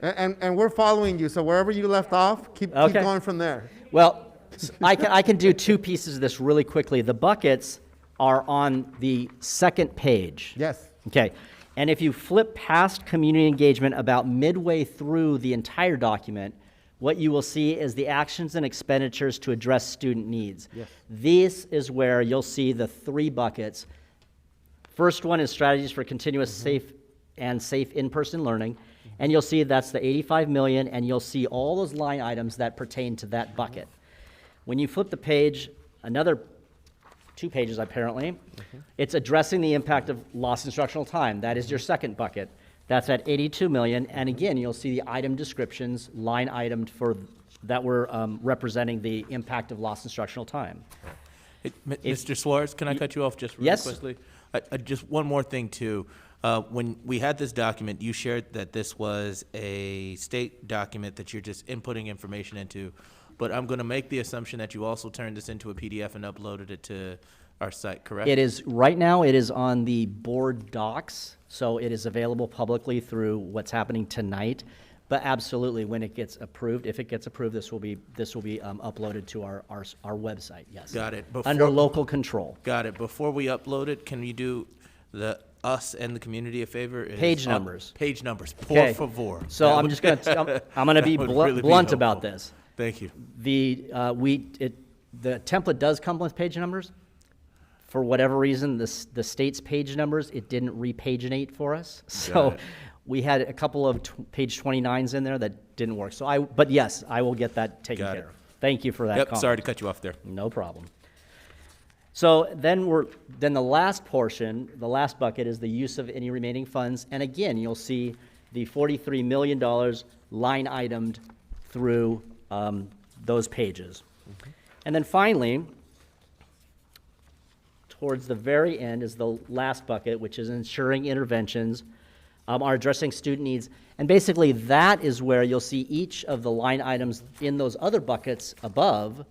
And we're following you, so wherever you left off, keep Okay. going from there. Well, I can do two pieces of this really quickly. The buckets are on the second page. Yes. Okay. And if you flip past community engagement about midway through the entire document, what you will see is the actions and expenditures to address student needs. Yes. This is where you'll see the three buckets. First one is strategies for continuous safe in-person learning. And you'll see that's the 85 million, and you'll see all those line items that pertain to that bucket. When you flip the page, another 2 pages apparently, it's addressing the impact of lost instructional time. That is your second bucket. That's at 82 million, and again, you'll see the item descriptions, line itemed for that we're representing the impact of lost instructional time. Mr. Suarez, can I cut you off just really Yes. quickly? Just one more thing too. When we had this document, you shared that this was a state document that you're just inputting information into, but I'm going to make the assumption that you also turned this into a PDF and uploaded it to our site, correct? It is, right now, it is on the board docs, so it is available publicly through what's happening tonight. But absolutely, when it gets approved, if it gets approved, this will be uploaded to our website, yes. Got it. Under local control. Got it. Before we upload it, can you do us and the community a favor? Page numbers. Page numbers, Okay. por favor. So I'm just going to, I'm going to be That would really be blunt about helpful. this. Thank you. The template does come with page numbers. For whatever reason, the state's page numbers, it didn't repaginate for us. So we had a couple of page 29s in there that didn't work. But yes, I will get that taken care of. Thank you for that comment. Sorry to cut you off there. No problem. So then the last portion, the last bucket is the use of any remaining funds. And again, you'll see the $43 million line itemed through those pages. And then finally, towards the very end is the last bucket, which is ensuring interventions are addressing student needs. And basically that is where you'll see each of the line items in those other buckets above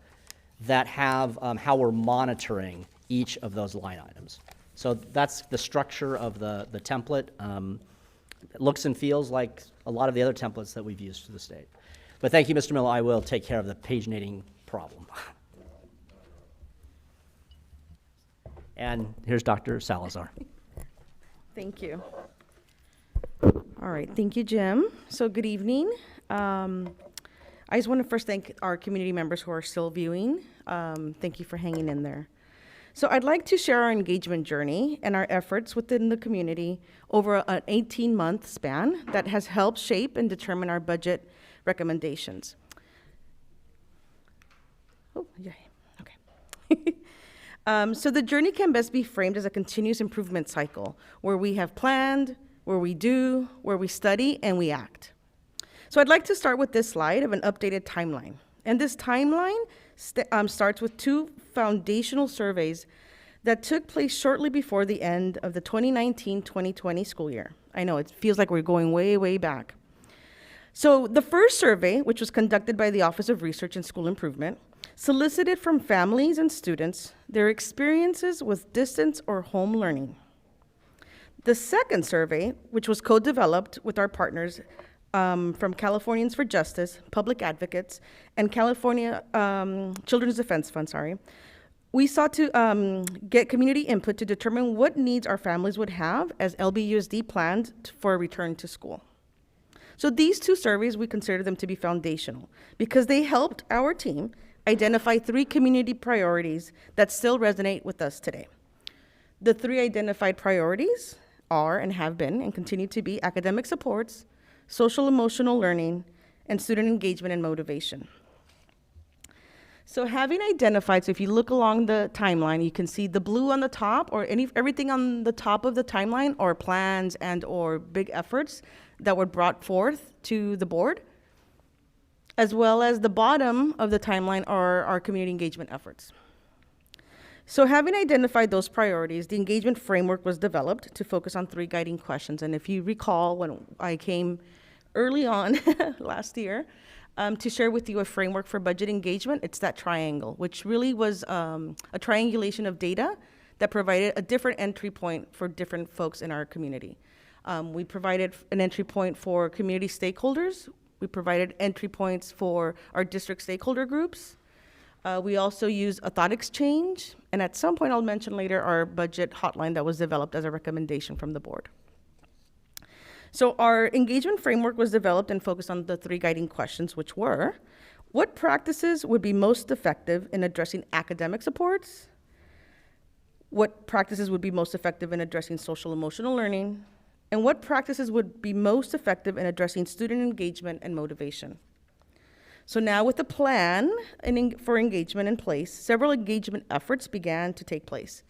that have how we're monitoring each of those line items. So that's the structure of the template. It looks and feels like a lot of the other templates that we've used for the state. But thank you, Mr. Miller. I will take care of the paginating problem. And here's Dr. Salazar. Thank you. All right, thank you, Jim. So good evening. I just want to first thank our community members who are still viewing. Thank you for hanging in there. So I'd like to share our engagement journey and our efforts within the community over an 18-month span that has helped shape and determine our budget recommendations. Oh, yeah, okay. So the journey can best be framed as a continuous improvement cycle where we have planned, where we do, where we study, and we act. So I'd like to start with this slide of an updated timeline. And this timeline starts with 2 foundational surveys that took place shortly before the end of the 2019-2020 school year. I know, it feels like we're going way, way back. So the first survey, which was conducted by the Office of Research and School Improvement, solicited from families and students their experiences with distance or home learning. The second survey, which was co-developed with our partners from Californians for Justice, Public Advocates, and California Children's Defense Fund, we sought to get community input to determine what needs our families would have as LBUSD planned for a return to school. So these 2 surveys, we consider them to be foundational because they helped our team identify 3 community priorities that still resonate with us today. The 3 identified priorities are and have been and continue to be academic supports, social emotional learning, and student engagement and motivation. So having identified, so if you look along the timeline, you can see the blue on the top or everything on the top of the timeline are plans and or big efforts that were brought forth to the board, as well as the bottom of the timeline are our community engagement efforts. So having identified those priorities, the engagement framework was developed to focus on 3 guiding questions. And if you recall, when I came early on last year to share with you a framework for budget engagement, it's that triangle, which really was a triangulation of data that provided a different entry point for different folks in our community. We provided an entry point for community stakeholders. We provided entry points for our district stakeholder groups. We also use a thought exchange, and at some point I'll mention later our budget hotline that was developed as a recommendation from the board. So our engagement framework was developed and focused on the 3 guiding questions, which were, what practices would be most effective in addressing academic supports? What practices would be most effective in addressing social emotional learning? And what practices would be most effective in addressing student engagement and motivation? So now with the plan for engagement in place, several engagement efforts began to take place.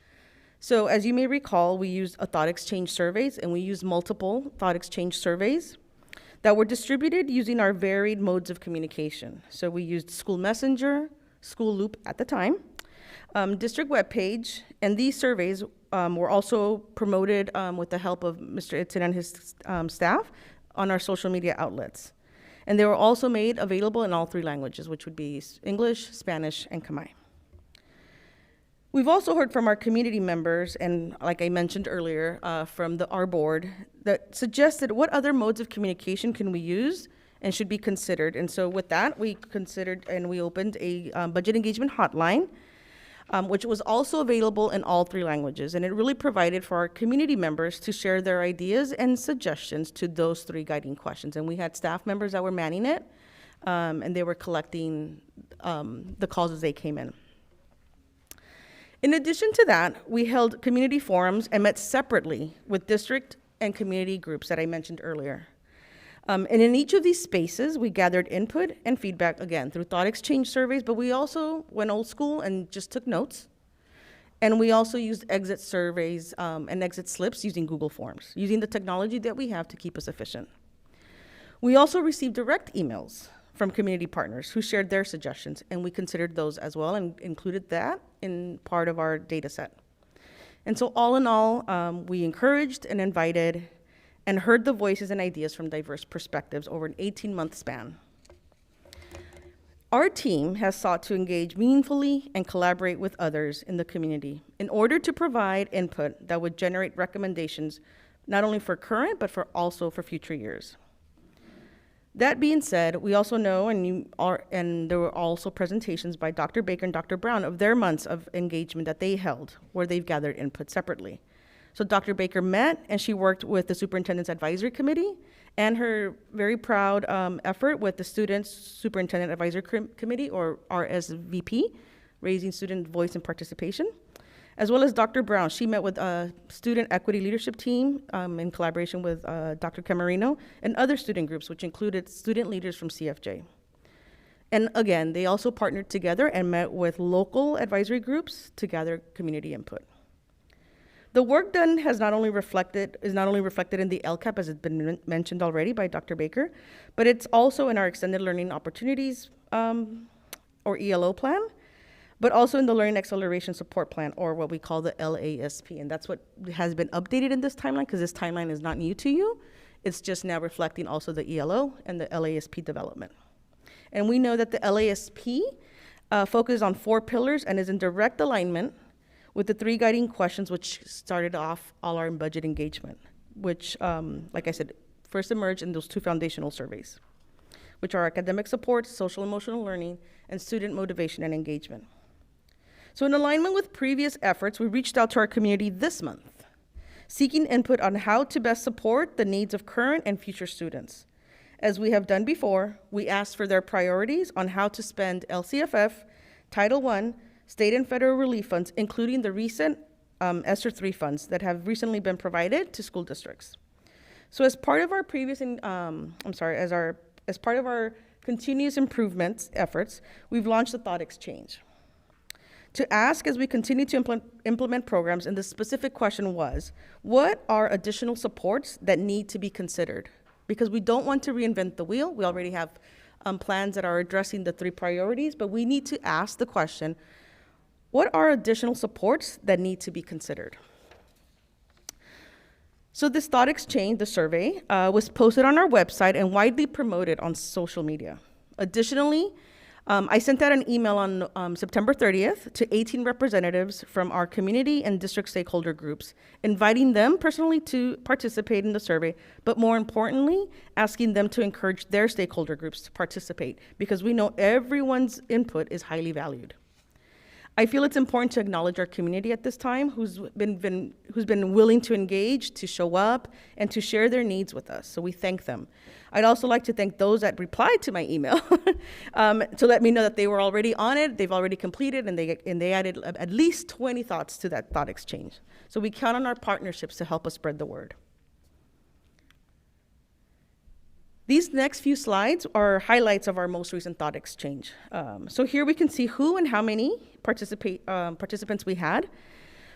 So as you may recall, we used a thought exchange surveys, and we used multiple thought exchange surveys that were distributed using our varied modes of communication. So we used School Messenger, School Loop at the time, district webpage, and these surveys were also promoted with the help of Mr. Itzen and his staff on our social media outlets. And they were also made available in all 3 languages, which would be English, Spanish, and Khmer. We've also heard from our community members, and like I mentioned earlier, from our board, that suggested what other modes of communication can we use and should be considered. And so with that, we considered and we opened a budget engagement hotline, which was also available in all 3 languages. And it really provided for our community members to share their ideas and suggestions to those 3 guiding questions. And we had staff members that were manning it, and they were collecting the calls as they came in. In addition to that, we held community forums and met separately with district and community groups that I mentioned earlier. And in each of these spaces, we gathered input and feedback, again, through thought exchange surveys, but we also went old school and just took notes. And we also used exit surveys and exit slips using Google Forms, using the technology that we have to keep us efficient. We also received direct emails from community partners who shared their suggestions, and we considered those as well and included that in part of our data set. And so all in all, we encouraged and invited and heard the voices and ideas from diverse perspectives over an 18-month span. Our team has sought to engage meaningfully and collaborate with others in the community in order to provide input that would generate recommendations not only for current, but also for future years. That being said, we also know, and there were also presentations by Dr. Baker and Dr. Brown of their months of engagement that they held, where they've gathered input separately. So Dr. Baker met, and she worked with the Superintendent's Advisory Committee, and her very proud effort with the Students' Superintendent Advisory Committee, or RSVP, Raising Student Voice and Participation, as well as Dr. Brown. She met with a student equity leadership team in collaboration with Dr. Camarino and other student groups, which included student leaders from CFJ. And again, they also partnered together and met with local advisory groups to gather community input. The work done is not only reflected in the LCAP, as has been mentioned already by Dr. Baker, but it's also in our Extended Learning Opportunities, or ELO plan, but also in the Learning Acceleration Support Plan, or what we call the LASP. And that's what has been updated in this timeline, because this timeline is not new to you. It's just now reflecting also the ELO and the LASP development. And we know that the LASP focuses on 4 pillars and is in direct alignment with the 3 guiding questions which started off all our budget engagement, which, like I said, first emerged in those 2 foundational surveys, which are academic support, social emotional learning, and student motivation and engagement. So in alignment with previous efforts, we reached out to our community this month, seeking input on how to best support the needs of current and future students. As we have done before, we asked for their priorities on how to spend LCFF, Title I, state and federal relief funds, including the recent ESSER III funds that have recently been provided to school districts. So as part of our as part of our continuous improvements efforts, we've launched a thought exchange to ask, as we continue to implement programs, and the specific question was, what are additional supports that need to be considered? Because we don't want to reinvent the wheel. We already have plans that are addressing the 3 priorities, but we need to ask the question, what are additional supports that need to be considered? So this thought exchange, the survey, was posted on our website and widely promoted on social media. Additionally, I sent out an email on September 30th to 18 representatives from our community and district stakeholder groups, inviting them personally to participate in the survey, but more importantly, asking them to encourage their stakeholder groups to participate, because we know everyone's input is highly valued. I feel it's important to acknowledge our community at this time, who's been willing to engage, to show up, and to share their needs with us. So we thank them. I'd also like to thank those that replied to my email to let me know that they were already on it, they've already completed, and they added at least 20 thoughts to that thought exchange. So we count on our partnerships to help us spread the word. These next few slides are highlights of our most recent thought exchange. So here we can see who and how many participants we had.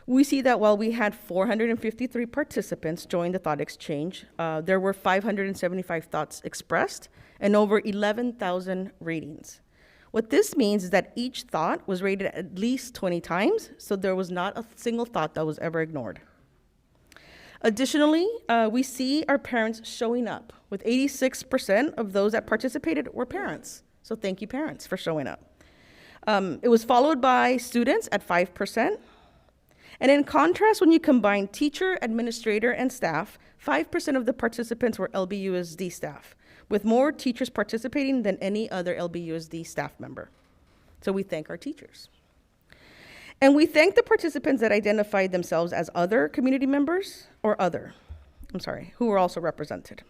We see that while we had 453 participants join the thought exchange, there were 575 thoughts expressed and over 11,000 ratings. What this means is that each thought was rated at least 20 times, so there was not a single thought that was ever ignored. Additionally, we see our parents showing up, with 86% of those that participated were parents. So thank you, parents, for showing up. It was followed by students at 5%. And in contrast, when you combine teacher, administrator, and staff, 5% of the participants were LBUSD staff, with more teachers participating than any other LBUSD staff member. So we thank our teachers. And we thank the participants that identified themselves as other community members or who were also represented.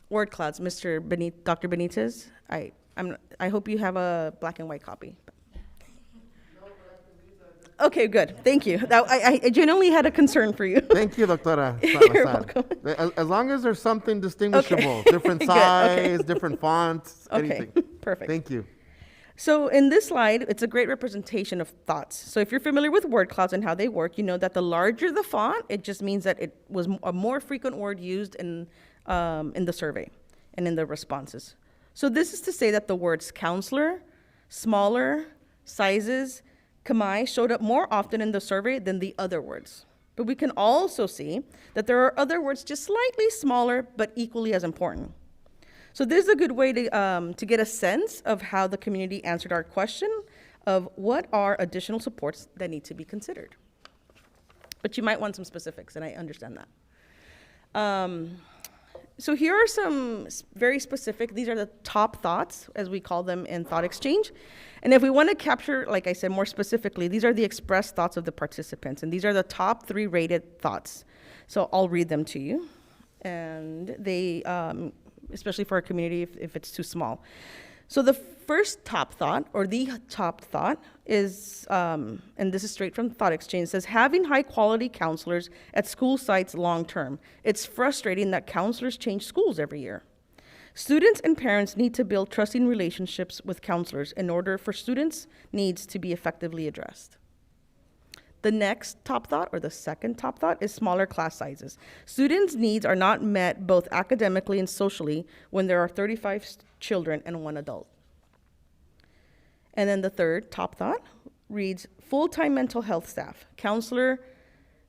Word clouds, Dr. Benitez, I hope you have a black and white copy. Okay, good, thank you. I genuinely had a concern for you. Thank you, Doctora. You're welcome. As long as there's something distinguishable, Okay. different Good, size, okay. different fonts, anything. Perfect. Thank you. So in this slide, it's a great representation of thoughts. So if you're familiar with word clouds and how they work, you know that the larger the font, it just means that it was a more frequent word used in the survey and in the responses. So this is to say that the words counselor, smaller, sizes, Kamai showed up more often in the survey than the other words. But we can also see that there are other words just slightly smaller, but equally as important. So this is a good way to get a sense of how the community answered our question of what are additional supports that need to be considered. But you might want some specifics, and I understand that. So here are some very specific, these are the top thoughts, as we call them in Thought Exchange. And if we want to capture, like I said, more specifically, these are the expressed thoughts of the participants, and these are the top 3 rated thoughts. So I'll read them to you. And they, especially for our community if it's too small. So the first top thought, or the top thought, is, and this is straight from Thought Exchange, says, having high quality counselors at school sites long term. It's frustrating that counselors change schools every year. Students and parents need to build trusting relationships with counselors in order for students' needs to be effectively addressed. The next top thought, or the second top thought, is smaller class sizes. Students' needs are not met both academically and socially when there are 35 children and 1 adult. And then the third top thought reads, full-time mental health staff, counselor,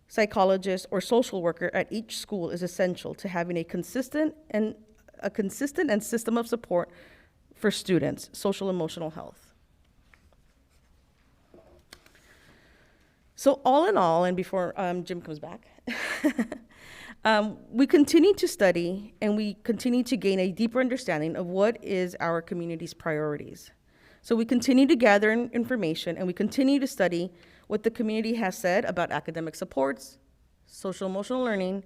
psychologist, or social worker at each school is essential to having a consistent and system of support for students, social emotional health. So all in all, and before Jim comes back, we continue to study and we continue to gain a deeper understanding of what is our community's priorities. So we continue to gather information and we continue to study what the community has said about academic supports, social emotional learning,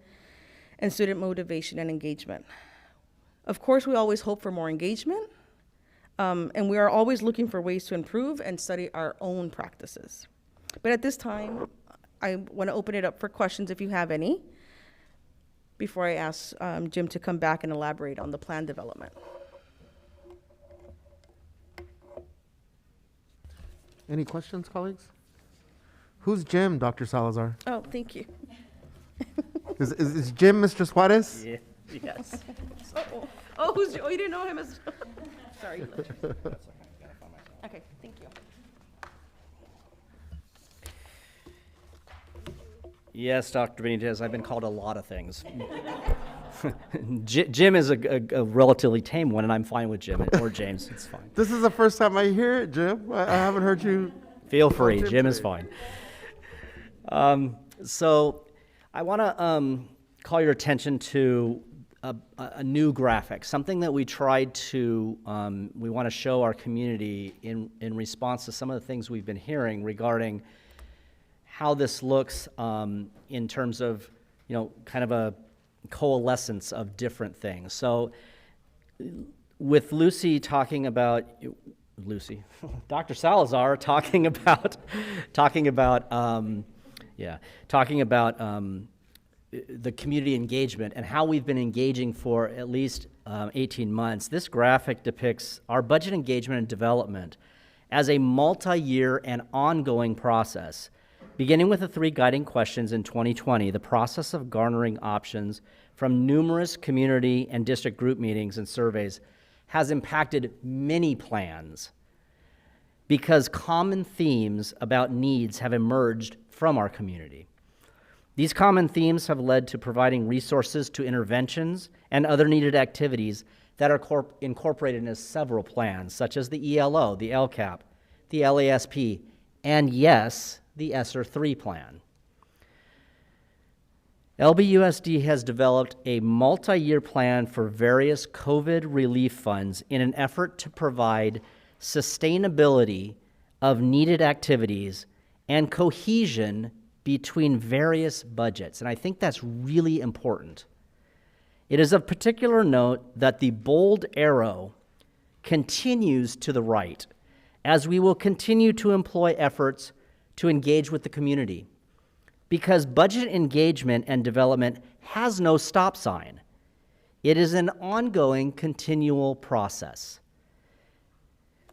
and student motivation and engagement. Of course, we always hope for more engagement, and we are always looking for ways to improve and study our own practices. But at this time, I want to open it up for questions if you have any, before I ask Jim to come back and elaborate on the plan development. Any questions, colleagues? Who's Jim, Dr. Salazar? Oh, thank you. Is Jim Mr. Suarez? Yeah. Yes. Oh, you didn't know him as, sorry. Okay, thank you. Yes, Dr. Benitez, I've been called a lot of things. Jim is a relatively tame one, and I'm fine with Jim, or James, it's fine. This is the first time I hear it, Jim. I haven't heard you. Feel free, Jim Jim is today. fine. So I want to call your attention to a new graphic, something that we tried to, we want to show our community in response to some of the things we've been hearing regarding how this looks in terms of, kind of a coalescence of different things. So with Lucy talking about, Dr. Salazar talking about the community engagement and how we've been engaging for at least 18 months. This graphic depicts our budget engagement and development as a multi-year and ongoing process. Beginning with the 3 guiding questions in 2020, the process of garnering options from numerous community and district group meetings and surveys has impacted many plans because common themes about needs have emerged from our community. These common themes have led to providing resources to interventions and other needed activities that are incorporated into several plans, such as the ELO, the LCAP, the LASP, and yes, the ESSER 3 plan. LBUSD has developed a multi-year plan for various COVID relief funds in an effort to provide sustainability of needed activities and cohesion between various budgets, and I think that's really important. It is of particular note that the bold arrow continues to the right, as we will continue to employ efforts to engage with the community, because budget engagement and development has no stop sign. It is an ongoing, continual process.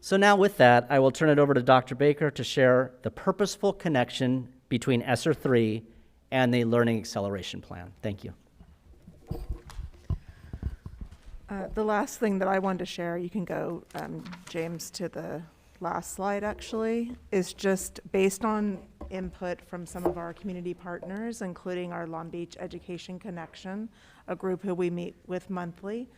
So now with that, I will turn it over to Dr. Baker to share the purposeful connection between ESSER 3 and the Learning Acceleration Plan. Thank you. The last thing that I wanted to share, you can go, James, to the last slide actually, is just based on input from some of our community partners, including our Long Beach Education Connection, a group who we meet with monthly.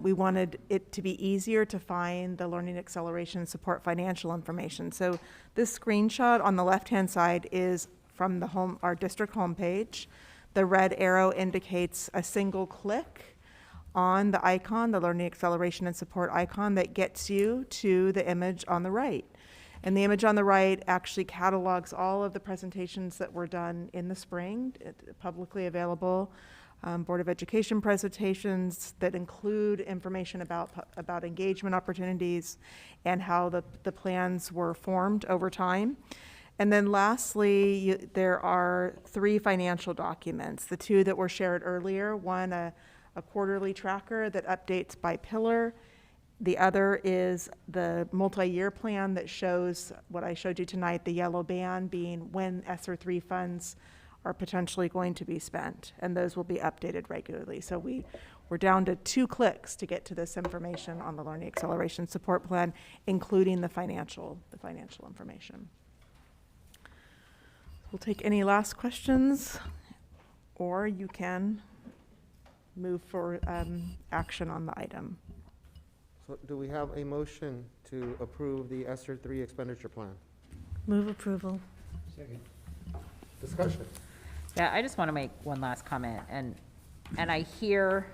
We wanted it to be easier to find the Learning Acceleration Support financial information. So this screenshot on the left-hand side is from our district homepage. The red arrow indicates a single click on the icon, the Learning Acceleration and Support icon, that gets you to the image on the right. And the image on the right actually catalogs all of the presentations that were done in the spring, publicly available. Board of Education presentations that include information about engagement opportunities and how the plans were formed over time. And then lastly, there are 3 financial documents. The 2 that were shared earlier, one a quarterly tracker that updates by pillar. The other is the multi-year plan that shows what I showed you tonight, the yellow band being when ESSER 3 funds are potentially going to be spent, and those will be updated regularly. So we're down to 2 clicks to get to this information on the Learning Acceleration Support Plan, including the financial information. We'll take any last questions, or you can move for action on the item. So do we have a motion to approve the ESSER 3 expenditure plan? Move approval. Second. Discussion. Yeah, I just want to make one last comment, and I hear,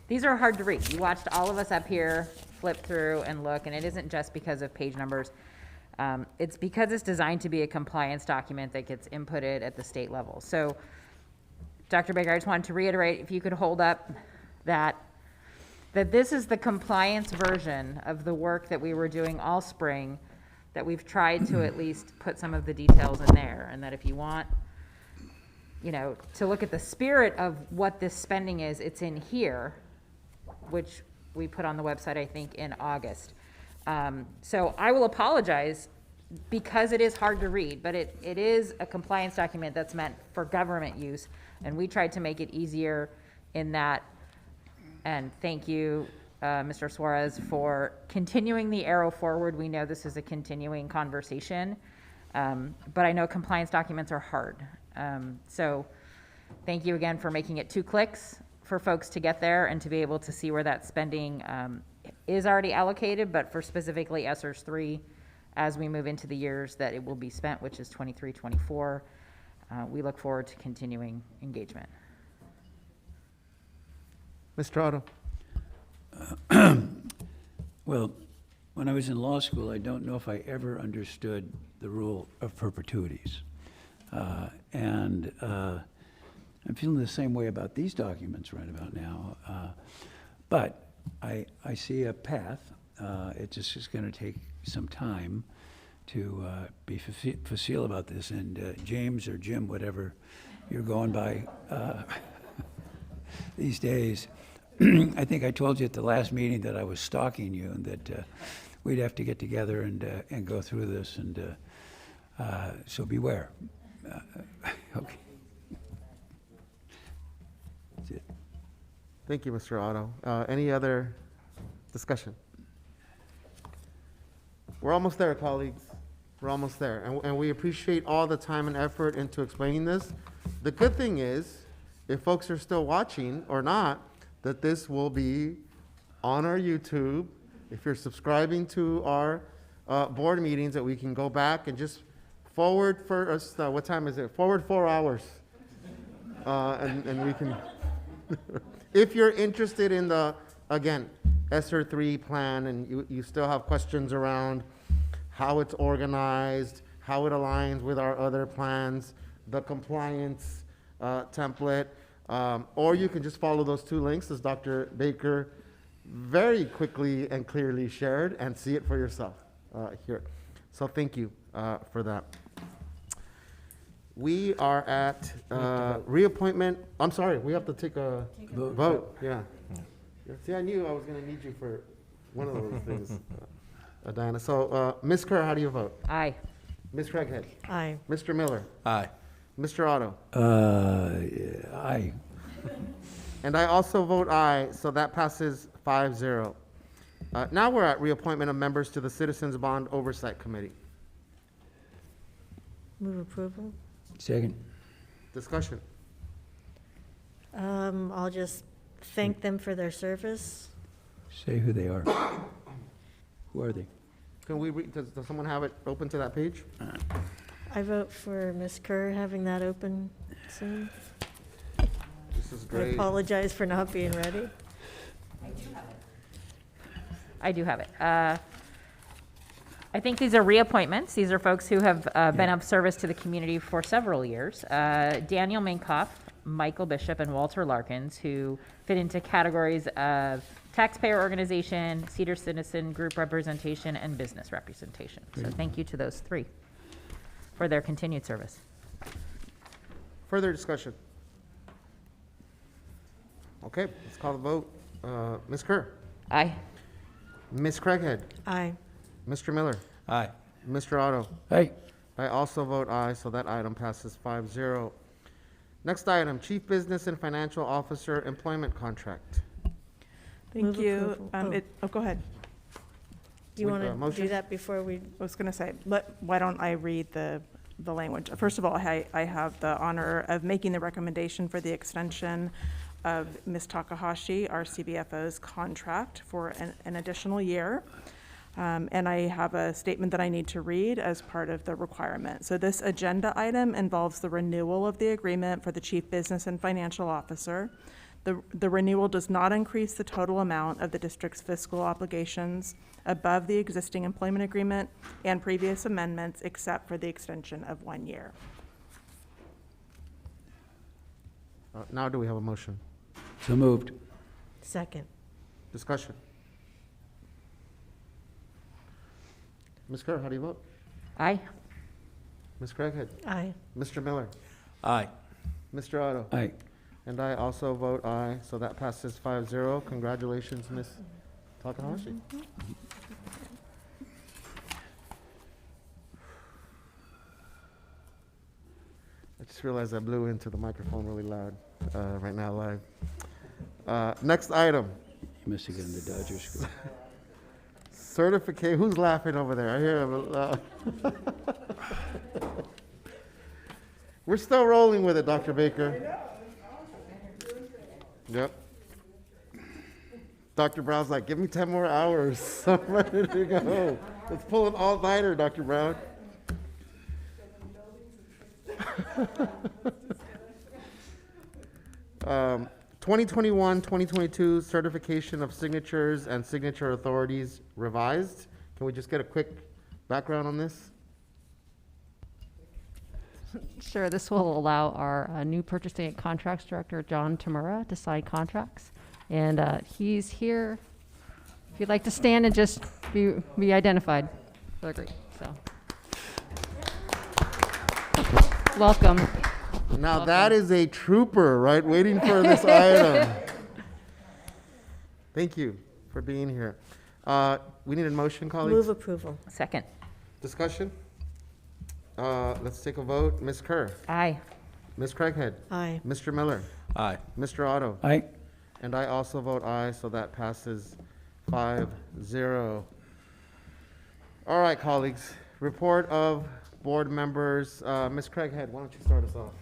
these are hard to read. You watched all of us up here flip through and look, and it isn't just because of page numbers. It's because it's designed to be a compliance document that gets inputted at the state level. So, Dr. Baker, I just wanted to reiterate, if you could hold up that this is the compliance version of the work that we were doing all spring, that we've tried to at least put some of the details in there, and that if you want, to look at the spirit of what this spending is, it's in here, which we put on the website, I think, in August. So I will apologize because it is hard to read, but it is a compliance document that's meant for government use, and we tried to make it easier in that. And thank you, Mr. Suarez, for continuing the arrow forward. We know this is a continuing conversation, but I know compliance documents are hard. So thank you again for making it 2 clicks for folks to get there and to be able to see where that spending is already allocated, but for specifically ESSERS 3, as we move into the years that it will be spent, which is 23, 24, we look forward to continuing engagement. Mr. Otto. Well, when I was in law school, I don't know if I ever understood the rule of perpetuities. And I'm feeling the same way about these documents right about now. But I see a path. It's just is going to take some time to be facile about this. And James or Jim, whatever you're going by these days, I think I told you at the last meeting that I was stalking you and that we'd have to get together and go through this. And so beware. Okay. That's it. Thank you, Mr. Otto. Any other discussion? We're almost there, colleagues. We're almost there. And we appreciate all the time and effort into explaining this. The good thing is, if folks are still watching or not, that this will be on our YouTube. If you're subscribing to our board meetings, that we can go back and just forward for us, what time is it? Forward 4 hours. And we can, if you're interested in the, again, ESSER 3 plan and you still have questions around how it's organized, how it aligns with our other plans, the compliance template, or you can just follow those 2 links as Dr. Baker very quickly and clearly shared and see it for yourself here. So thank you for that. We are at reappointment. I'm sorry, we have to take a vote. Yeah. See, I knew I was going to need you for one of those things, Diana. So, Ms. Kerr, how do you vote? Aye. Ms. Craighead? Aye. Mr. Miller? Aye. Mr. Otto? Aye. And I also vote aye, so that passes 5-0. Now we're at reappointment of members to the Citizens Bond Oversight Committee. Move approval. Second. Discussion. I'll just thank them for their service. Say who they are. Who are they? Can we read, does someone have it open to that page? I vote for Ms. Kerr having that open soon. This is I great. apologize for not being ready. I do have it. I think these are reappointments. These are folks who have been of service to the community for several years. Daniel Minkoff, Michael Bishop, and Walter Larkins, who fit into categories of taxpayer organization, senior citizen group representation, and business representation. So thank you to those 3 for their continued service. Further discussion? Okay, let's call the vote. Ms. Kerr? Aye. Ms. Craighead? Aye. Mr. Miller? Aye. Mr. Otto? Aye. I also vote aye, so that item passes 5-0. Next item, Chief Business and Financial Officer Employment Contract. Thank Move you. approval. Go ahead. Do you With the want to motion? do that before we? I was going to say, why don't I read the language? First of all, I have the honor of making the recommendation for the extension of Ms. Takahashi, our CBFO's contract for an additional year. And I have a statement that I need to read as part of the requirement. So this agenda item involves the renewal of the agreement for the Chief Business and Financial Officer. The renewal does not increase the total amount of the district's fiscal obligations above the existing employment agreement and previous amendments, except for the extension of 1 year. Now do we have a motion? So moved. Second. Discussion. Ms. Kerr, how do you vote? Aye. Ms. Craighead? Aye. Mr. Miller? Aye. Mr. Otto? Aye. And I also vote aye, so that passes 5-0. Congratulations, Ms. Takahashi. I just realized I blew into the microphone really loud right now live. Next item. You must have gotten the Dodger school. Certificate, who's laughing over there? I hear him. We're still rolling with it, Dr. Baker. Yep. Dr. Brown's like, give me 10 more hours. I'm ready to go. Let's pull an all-nighter, Dr. Brown. 2021-2022 certification of signatures and signature authorities revised. Can we just get a quick background on this? Sure, this will allow our new purchasing and contracts director, John Tamura, to sign contracts. And he's here. If you'd like to stand and just be identified for the group, so. Welcome. Now that is a trooper, right, waiting for this item. Thank you for being here. We need a motion, colleagues? Move approval. Second. Discussion? Let's take a vote. Ms. Kerr? Aye. Ms. Craighead? Aye. Mr. Miller? Aye. Mr. Otto? Aye. And I also vote aye, so that passes 5-0. All right, colleagues, report of board members. Ms. Craighead, why don't you start us off?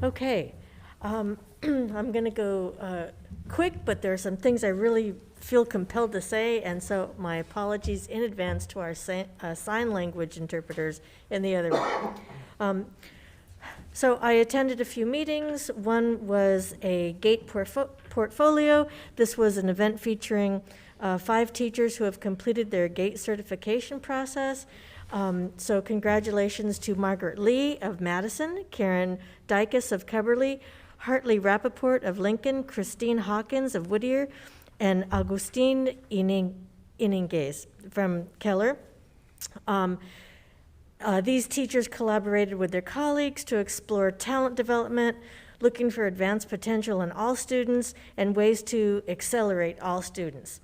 Okay. I'm going to go quick, but there are some things I really feel compelled to say, and so my apologies in advance to our sign language interpreters in the other room. So I attended a few meetings. One was a GATE portfolio. This was an event featuring 5 teachers who have completed their GATE certification process. So congratulations to Margaret Lee of Madison, Karen Dykus of Cubberley, Hartley Rappaport of Lincoln, Christine Hawkins of Whittier, and Augustine Iningues from Keller. These teachers collaborated with their colleagues to explore talent development, looking for advanced potential in all students and ways to accelerate all students.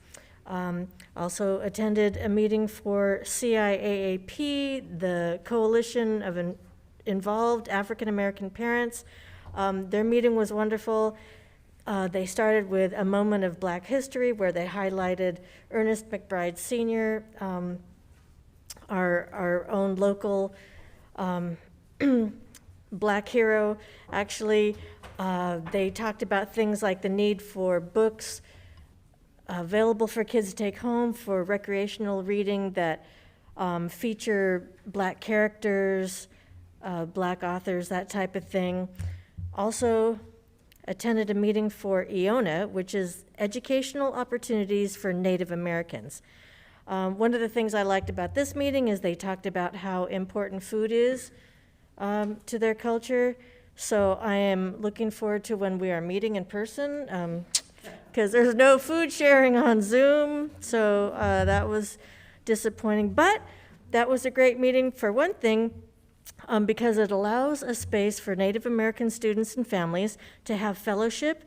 Also attended a meeting for CIAAP, the Coalition of Involved African American Parents. Their meeting was wonderful. They started with a moment of Black history where they highlighted Ernest McBride Sr., our own local Black hero. Actually, they talked about things like the need for books available for kids to take home for recreational reading that feature Black characters, Black authors, that type of thing. Also attended a meeting for EONA, which is Educational Opportunities for Native Americans. One of the things I liked about this meeting is they talked about how important food is to their culture. So I am looking forward to when we are meeting in person, because there's no food sharing on Zoom. So that was disappointing. But that was a great meeting for one thing, because it allows a space for Native American students and families to have fellowship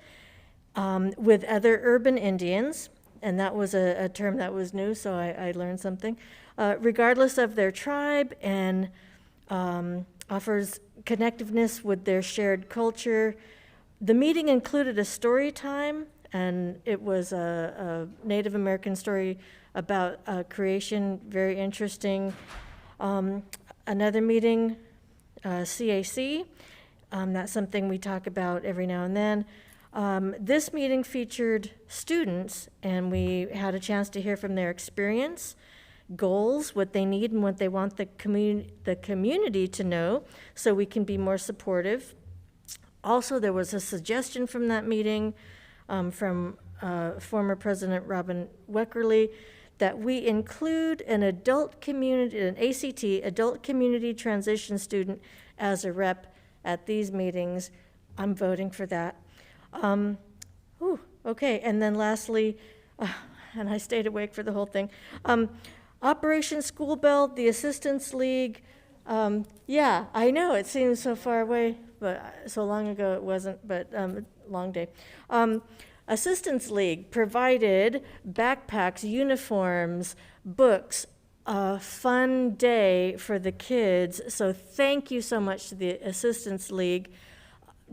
with other urban Indians. And that was a term that was new, so I learned something. Regardless of their tribe, and offers connectiveness with their shared culture. The meeting included a story time, and it was a Native American story about creation, very interesting. Another meeting, CAC, that's something we talk about every now and then. This meeting featured students, and we had a chance to hear from their experience, goals, what they need and what they want the community to know, so we can be more supportive. Also, there was a suggestion from that meeting from former President Robin Weckerly that we include an adult community, an ACT, adult community transition student as a rep at these meetings. I'm voting for that. Okay, and then lastly, and I stayed awake for the whole thing, Operation School Bell, the Assistance League. Yeah, I know, it seems so far away, but so long ago it wasn't, but long day. Assistance League provided backpacks, uniforms, books, a fun day for the kids. So thank you so much to the Assistance League.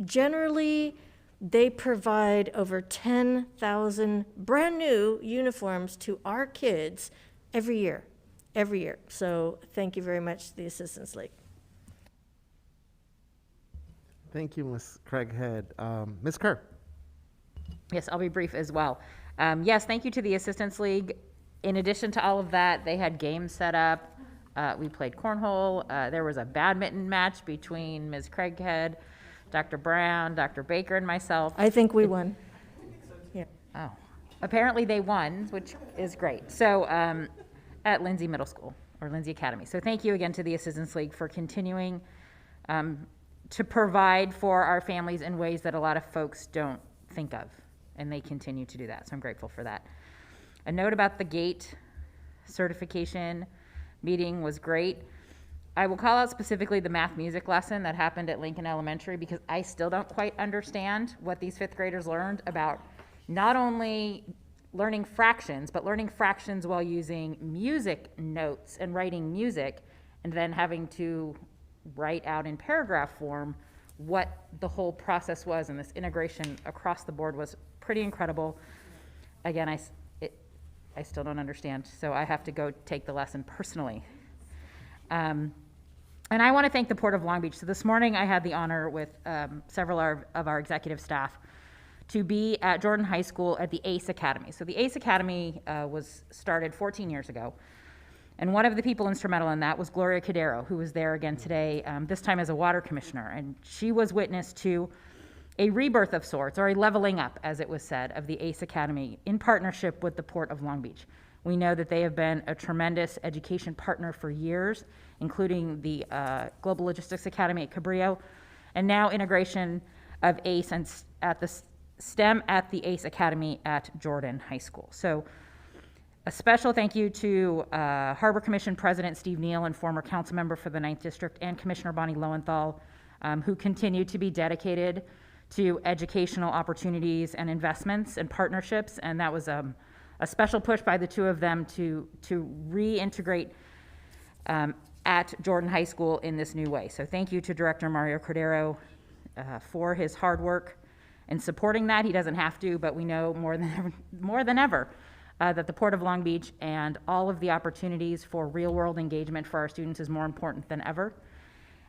Generally, they provide over 10,000 brand new uniforms to our kids every year. So thank you very much to the Assistance League. Thank you, Ms. Craighead. Ms. Kerr? Yes, I'll be brief as well. Yes, thank you to the Assistance League. In addition to all of that, they had games set up. We played cornhole. There was a badminton match between Ms. Craighead, Dr. Brown, Dr. Baker, and myself. I think we won. Yeah. Oh, apparently they won, which is great. So at Lindsay Middle School or Lindsay Academy. So thank you again to the Assistance League for continuing to provide for our families in ways that a lot of folks don't think of, and they continue to do that. So I'm grateful for that. A note about the GATE certification meeting was great. I will call out specifically the math music lesson that happened at Lincoln Elementary, because I still don't quite understand what these fifth graders learned about not only learning fractions, but learning fractions while using music notes and writing music, and then having to write out in paragraph form what the whole process was. And this integration across the board was pretty incredible. Again, I still don't understand, so I have to go take the lesson personally. And I want to thank the Port of Long Beach. So this morning I had the honor with several of our executive staff to be at Jordan High School at the ACE Academy. So the ACE Academy was started 14 years ago. And one of the people instrumental in that was Gloria Cadero, who was there again today, this time as a water commissioner. And she was witness to a rebirth of sorts, or a leveling up, as it was said, of the ACE Academy in partnership with the Port of Long Beach. We know that they have been a tremendous education partner for years, including the Global Logistics Academy at Cabrillo, and now integration of ACE and at the STEM at the ACE Academy at Jordan High School. So a special thank you to Harbor Commission President Steve Neal and former council member for the 9th District, and Commissioner Bonnie Lowenthal, who continue to be dedicated to educational opportunities and investments and partnerships. And that was a special push by the two of them to reintegrate at Jordan High School in this new way. So thank you to Director Mario Cordero for his hard work in supporting that. He doesn't have to, but we know more than ever that the Port of Long Beach and all of the opportunities for real-world engagement for our students is more important than ever.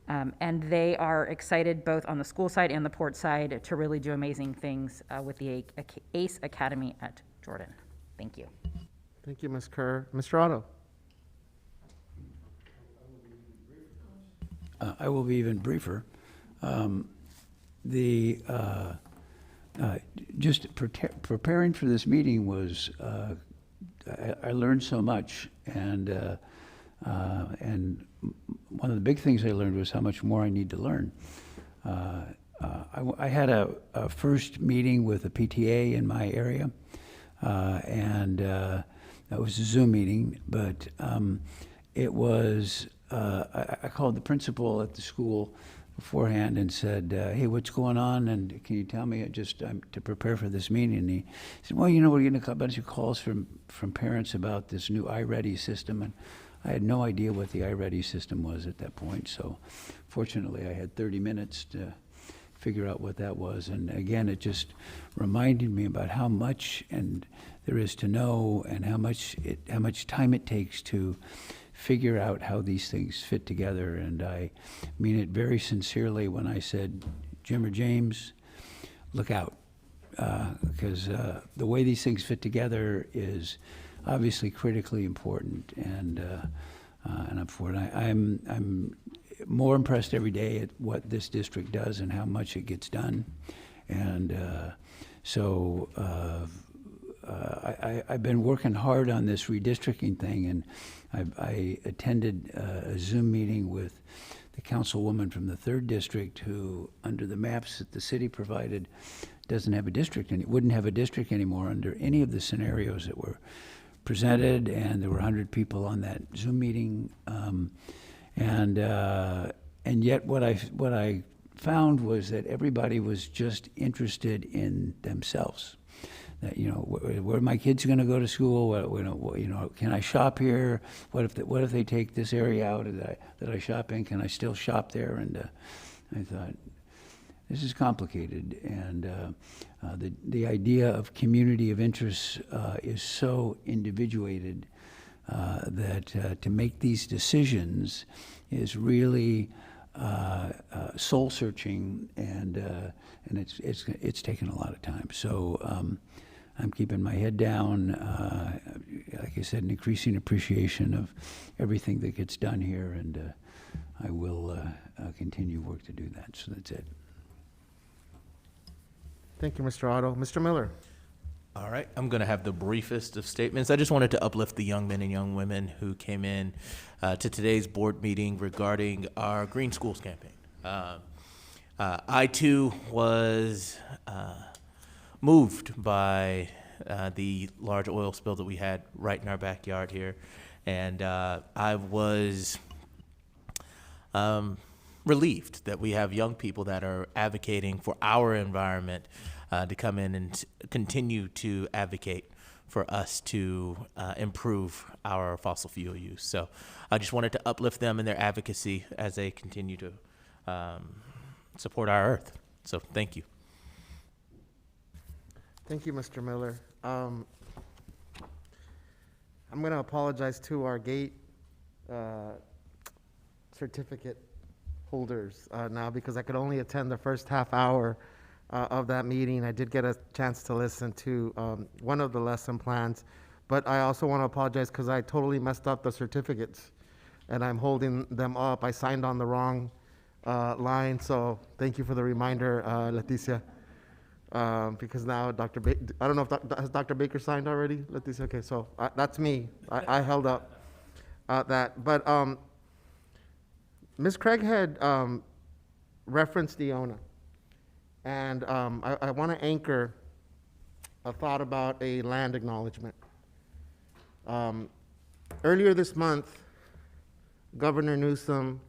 And they are excited both on the school side and the port side to really do amazing things with the ACE Academy at Jordan. Thank you. Thank you, Ms. Kerr. Mr. Otto. I will be even briefer. Just preparing for this meeting was, I learned so much, and one of the big things I learned was how much more I need to learn. I had a first meeting with a PTA in my area, and that was a Zoom meeting, but it was, I called the principal at the school beforehand and said, hey, what's going on, and can you tell me to prepare for this meeting? And he said, well, you know, we're getting a bunch of calls from parents about this new iReady system, and I had no idea what the iReady system was at that point, so fortunately I had 30 minutes to figure out what that was. And again, it just reminded me about how much there is to know, and how much time it takes to figure out how these things fit together. And I mean it very sincerely when I said, Jim or James, look out, because the way these things fit together is obviously critically important, and I'm for it. I'm more impressed every day at what this district does and how much it gets done, and I've been working hard on this redistricting thing, and I attended a Zoom meeting with the councilwoman from the 3rd District, who, under the maps that the city provided, doesn't have a district, and it wouldn't have a district anymore under any of the scenarios that were presented. And there were 100 people on that Zoom meeting, and yet what I found was that everybody was just interested in themselves. That, you know, where are my kids going to go to school? Can I shop here? What if they take this area out that I shop in? Can I still shop there? And I thought, this is complicated, and the idea of community of interest is so individuated that to make these decisions is really soul searching, and it's taken a lot of time. So I'm keeping my head down. Like I said, an increasing appreciation of everything that gets done here, and I will continue work to do that. So that's it. Thank you, Mr. Otto. Mr. Miller. All right, I'm going to have the briefest of statements. I just wanted to uplift the young men and young women who came in to today's board meeting regarding our Green Schools campaign. I, too, was moved by the large oil spill that we had right in our backyard here. And I was relieved that we have young people that are advocating for our environment to come in and continue to advocate for us to improve our fossil fuel use. So I just wanted to uplift them in their advocacy as they continue to support our Earth. So thank you. Thank you, Mr. Miller. I'm going to apologize to our gate certificate holders now, because I could only attend the first half hour of that meeting. I did get a chance to listen to one of the lesson plans, but I also want to apologize because I totally messed up the certificates and I'm holding them up. I signed on the wrong line, so thank you for the reminder, Leticia. Because now Dr. I don't know if has Dr. Baker signed already, Leticia? Okay, so that's me. I held up that. But Ms. Craig had referenced Iona. And I want to anchor a thought about a land acknowledgement. Earlier this month, Governor Newsom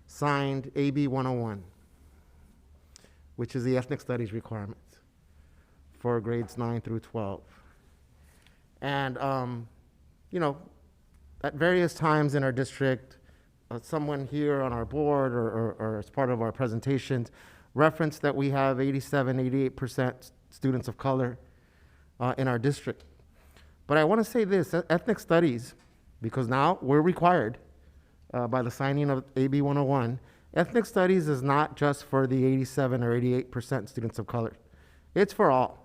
signed AB 101, which is the ethnic studies requirements for grades 9 through 12. And, you know, at various times in our district, someone here on our board or as part of our presentations referenced that we have 87, 88% students of color in our district. But I want to say this, ethnic studies, because now we're required by the signing of AB 101, ethnic studies is not just for the 87 or 88% students of color. It's for all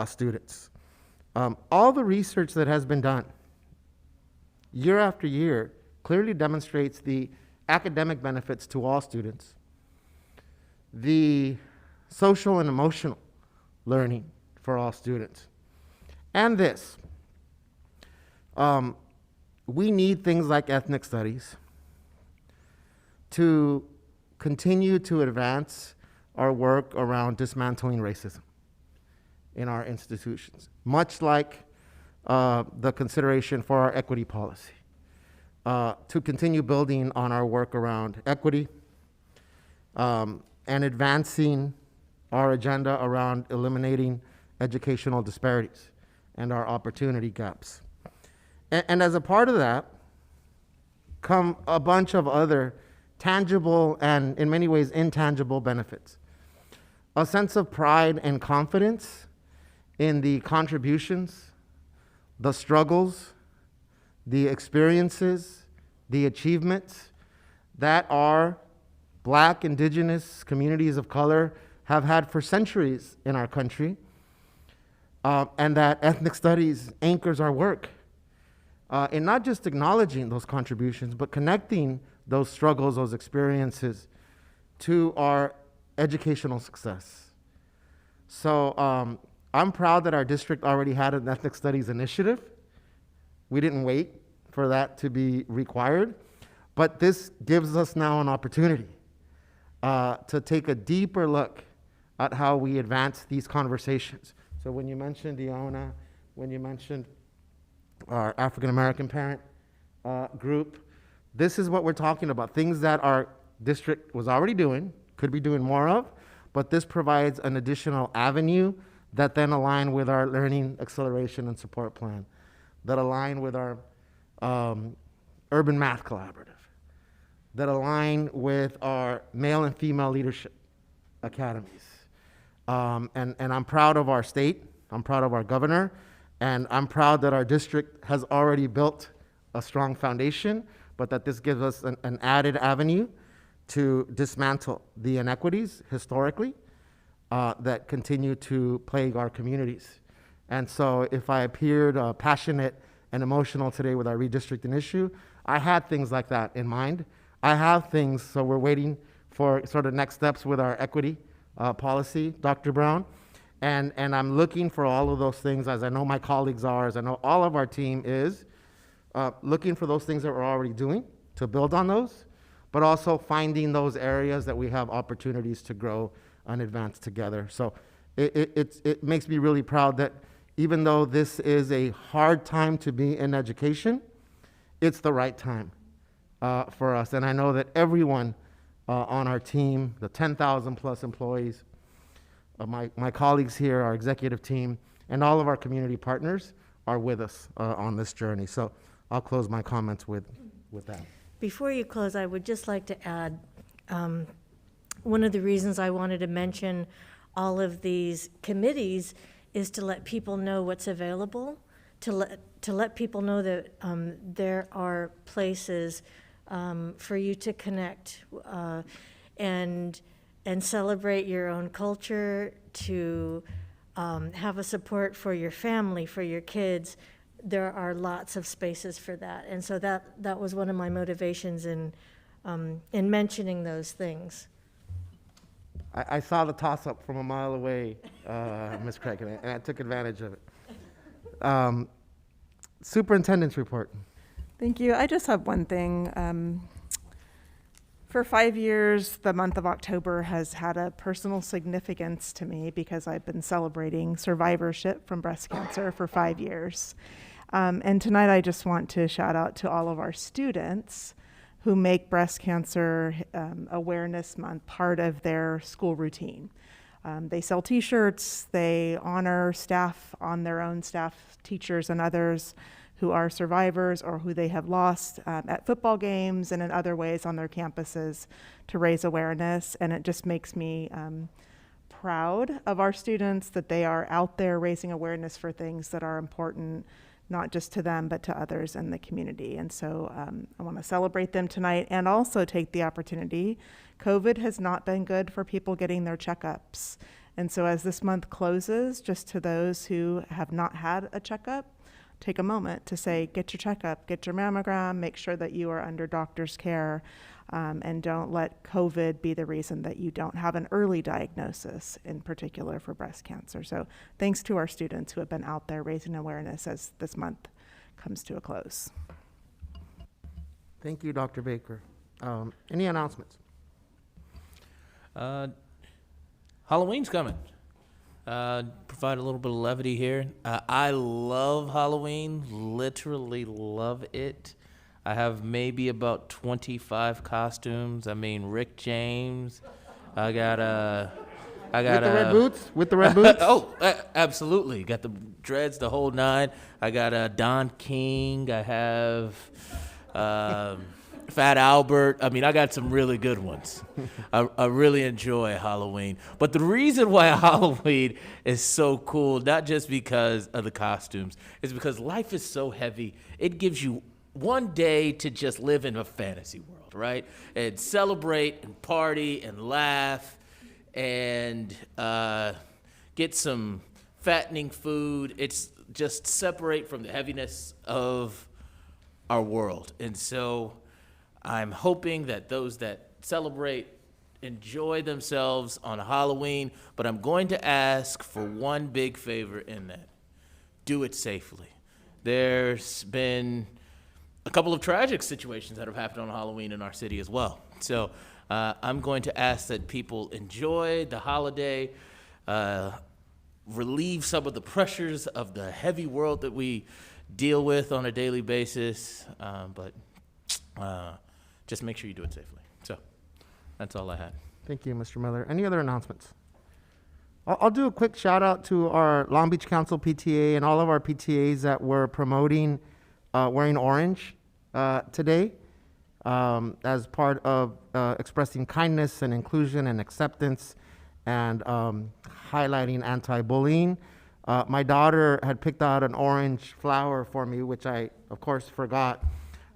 students. All the research that has been done year after year clearly demonstrates the academic benefits to all students, the social and emotional learning for all students. And this, we need things like ethnic studies to continue to advance our work around dismantling racism in our institutions, much like the consideration for our equity policy, to continue building on our work around equity, and advancing our agenda around eliminating educational disparities and our opportunity gaps. And as a part of that, come a bunch of other tangible and in many ways intangible benefits. A sense of pride and confidence in the contributions, the struggles, the experiences, the achievements that our Black, Indigenous communities of color have had for centuries in our country, and that ethnic studies anchors our work in not just acknowledging those contributions, but connecting those struggles, those experiences to our educational success. So I'm proud that our district already had an ethnic studies initiative. We didn't wait for that to be required, but this gives us now an opportunity to take a deeper look at how we advance these conversations. So when you mentioned Iona, when you mentioned our African American parent group, this is what we're talking about, things that our district was already doing, could be doing more of, but this provides an additional avenue that then align with our learning acceleration and support plan, that align with our urban math collaborative, that align with our male and female leadership academies. And I'm proud of our state, I'm proud of our governor, and I'm proud that our district has already built a strong foundation, but that this gives us an added avenue to dismantle the inequities historically that continue to plague our communities. And so if I appeared passionate and emotional today with our redistricting issue, I had things like that in mind. I have things, so we're waiting for sort of next steps with our equity policy, Dr. Brown. And I'm looking for all of those things, as I know my colleagues are, as I know all of our team is, looking for those things that we're already doing to build on those, but also finding those areas that we have opportunities to grow and advance together. So it makes me really proud that even though this is a hard time to be in education, it's the right time for us. And I know that everyone on our team, the 10,000 plus employees, my colleagues here, our executive team, and all of our community partners are with us on this journey. So I'll close my comments with that. Before you close, I would just like to add, one of the reasons I wanted to mention all of these committees is to let people know what's available, to let people know that there are places for you to connect and celebrate your own culture, to have a support for your family, for your kids. There are lots of spaces for that. And so that was one of my motivations in mentioning those things. I saw the toss-up from a mile away, Ms. Craig, and I took advantage of it. Superintendent's report. Thank you. I just have one thing. For 5 years, the month of October has had a personal significance to me because I've been celebrating survivorship from breast cancer for 5 years. And tonight I just want to shout out to all of our students who make Breast Cancer Awareness Month part of their school routine. They sell t-shirts, they honor staff on their own staff, teachers and others who are survivors or who they have lost at football games and in other ways on their campuses to raise awareness. And it just makes me proud of our students that they are out there raising awareness for things that are important, not just to them, but to others in the community. And so I want to celebrate them tonight and also take the opportunity. COVID has not been good for people getting their checkups. And so as this month closes, just to those who have not had a checkup, take a moment to say, get your checkup, get your mammogram, make sure that you are under doctor's care, and don't let COVID be the reason that you don't have an early diagnosis, in particular for breast cancer. So thanks to our students who have been out there raising awareness as this month comes to a close. Thank you, Dr. Baker. Any announcements? Halloween's coming. Provide a little bit of levity here. I love Halloween, literally love it. I have maybe about 25 costumes. I mean, Rick James. I got with the red boots? With the red boots? Oh, absolutely. Got the dreads, the whole nine. I got Don King. I have Fat Albert. I mean, I got some really good ones. I really enjoy Halloween. But the reason why Halloween is so cool, not just because of the costumes, is because life is so heavy. It gives you one day to just live in a fantasy world, right? And celebrate and party and laugh and get some fattening food. It's just separate from the heaviness of our world. And so I'm hoping that those that celebrate enjoy themselves on Halloween, but I'm going to ask for one big favor in that. Do it safely. There's been a couple of tragic situations that have happened on Halloween in our city as well. So I'm going to ask that people enjoy the holiday, relieve some of the pressures of the heavy world that we deal with on a daily basis, but just make sure you do it safely. So that's all I had. Thank you, Mr. Miller. Any other announcements? I'll do a quick shout out to our Long Beach Council PTA and all of our PTAs that were promoting wearing orange today as part of expressing kindness and inclusion and acceptance and highlighting anti-bullying. My daughter had picked out an orange flower for me, which I, of course, forgot.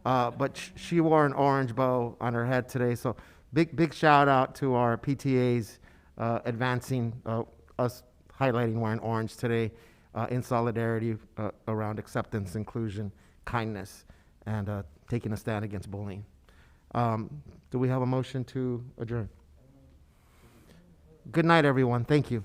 But she wore an orange bow on her head today, so big shout out to our PTAs advancing us highlighting wearing orange today in solidarity around acceptance, inclusion, kindness, and taking a stand against bullying. Do we have a motion to adjourn? Good night, everyone. Thank you.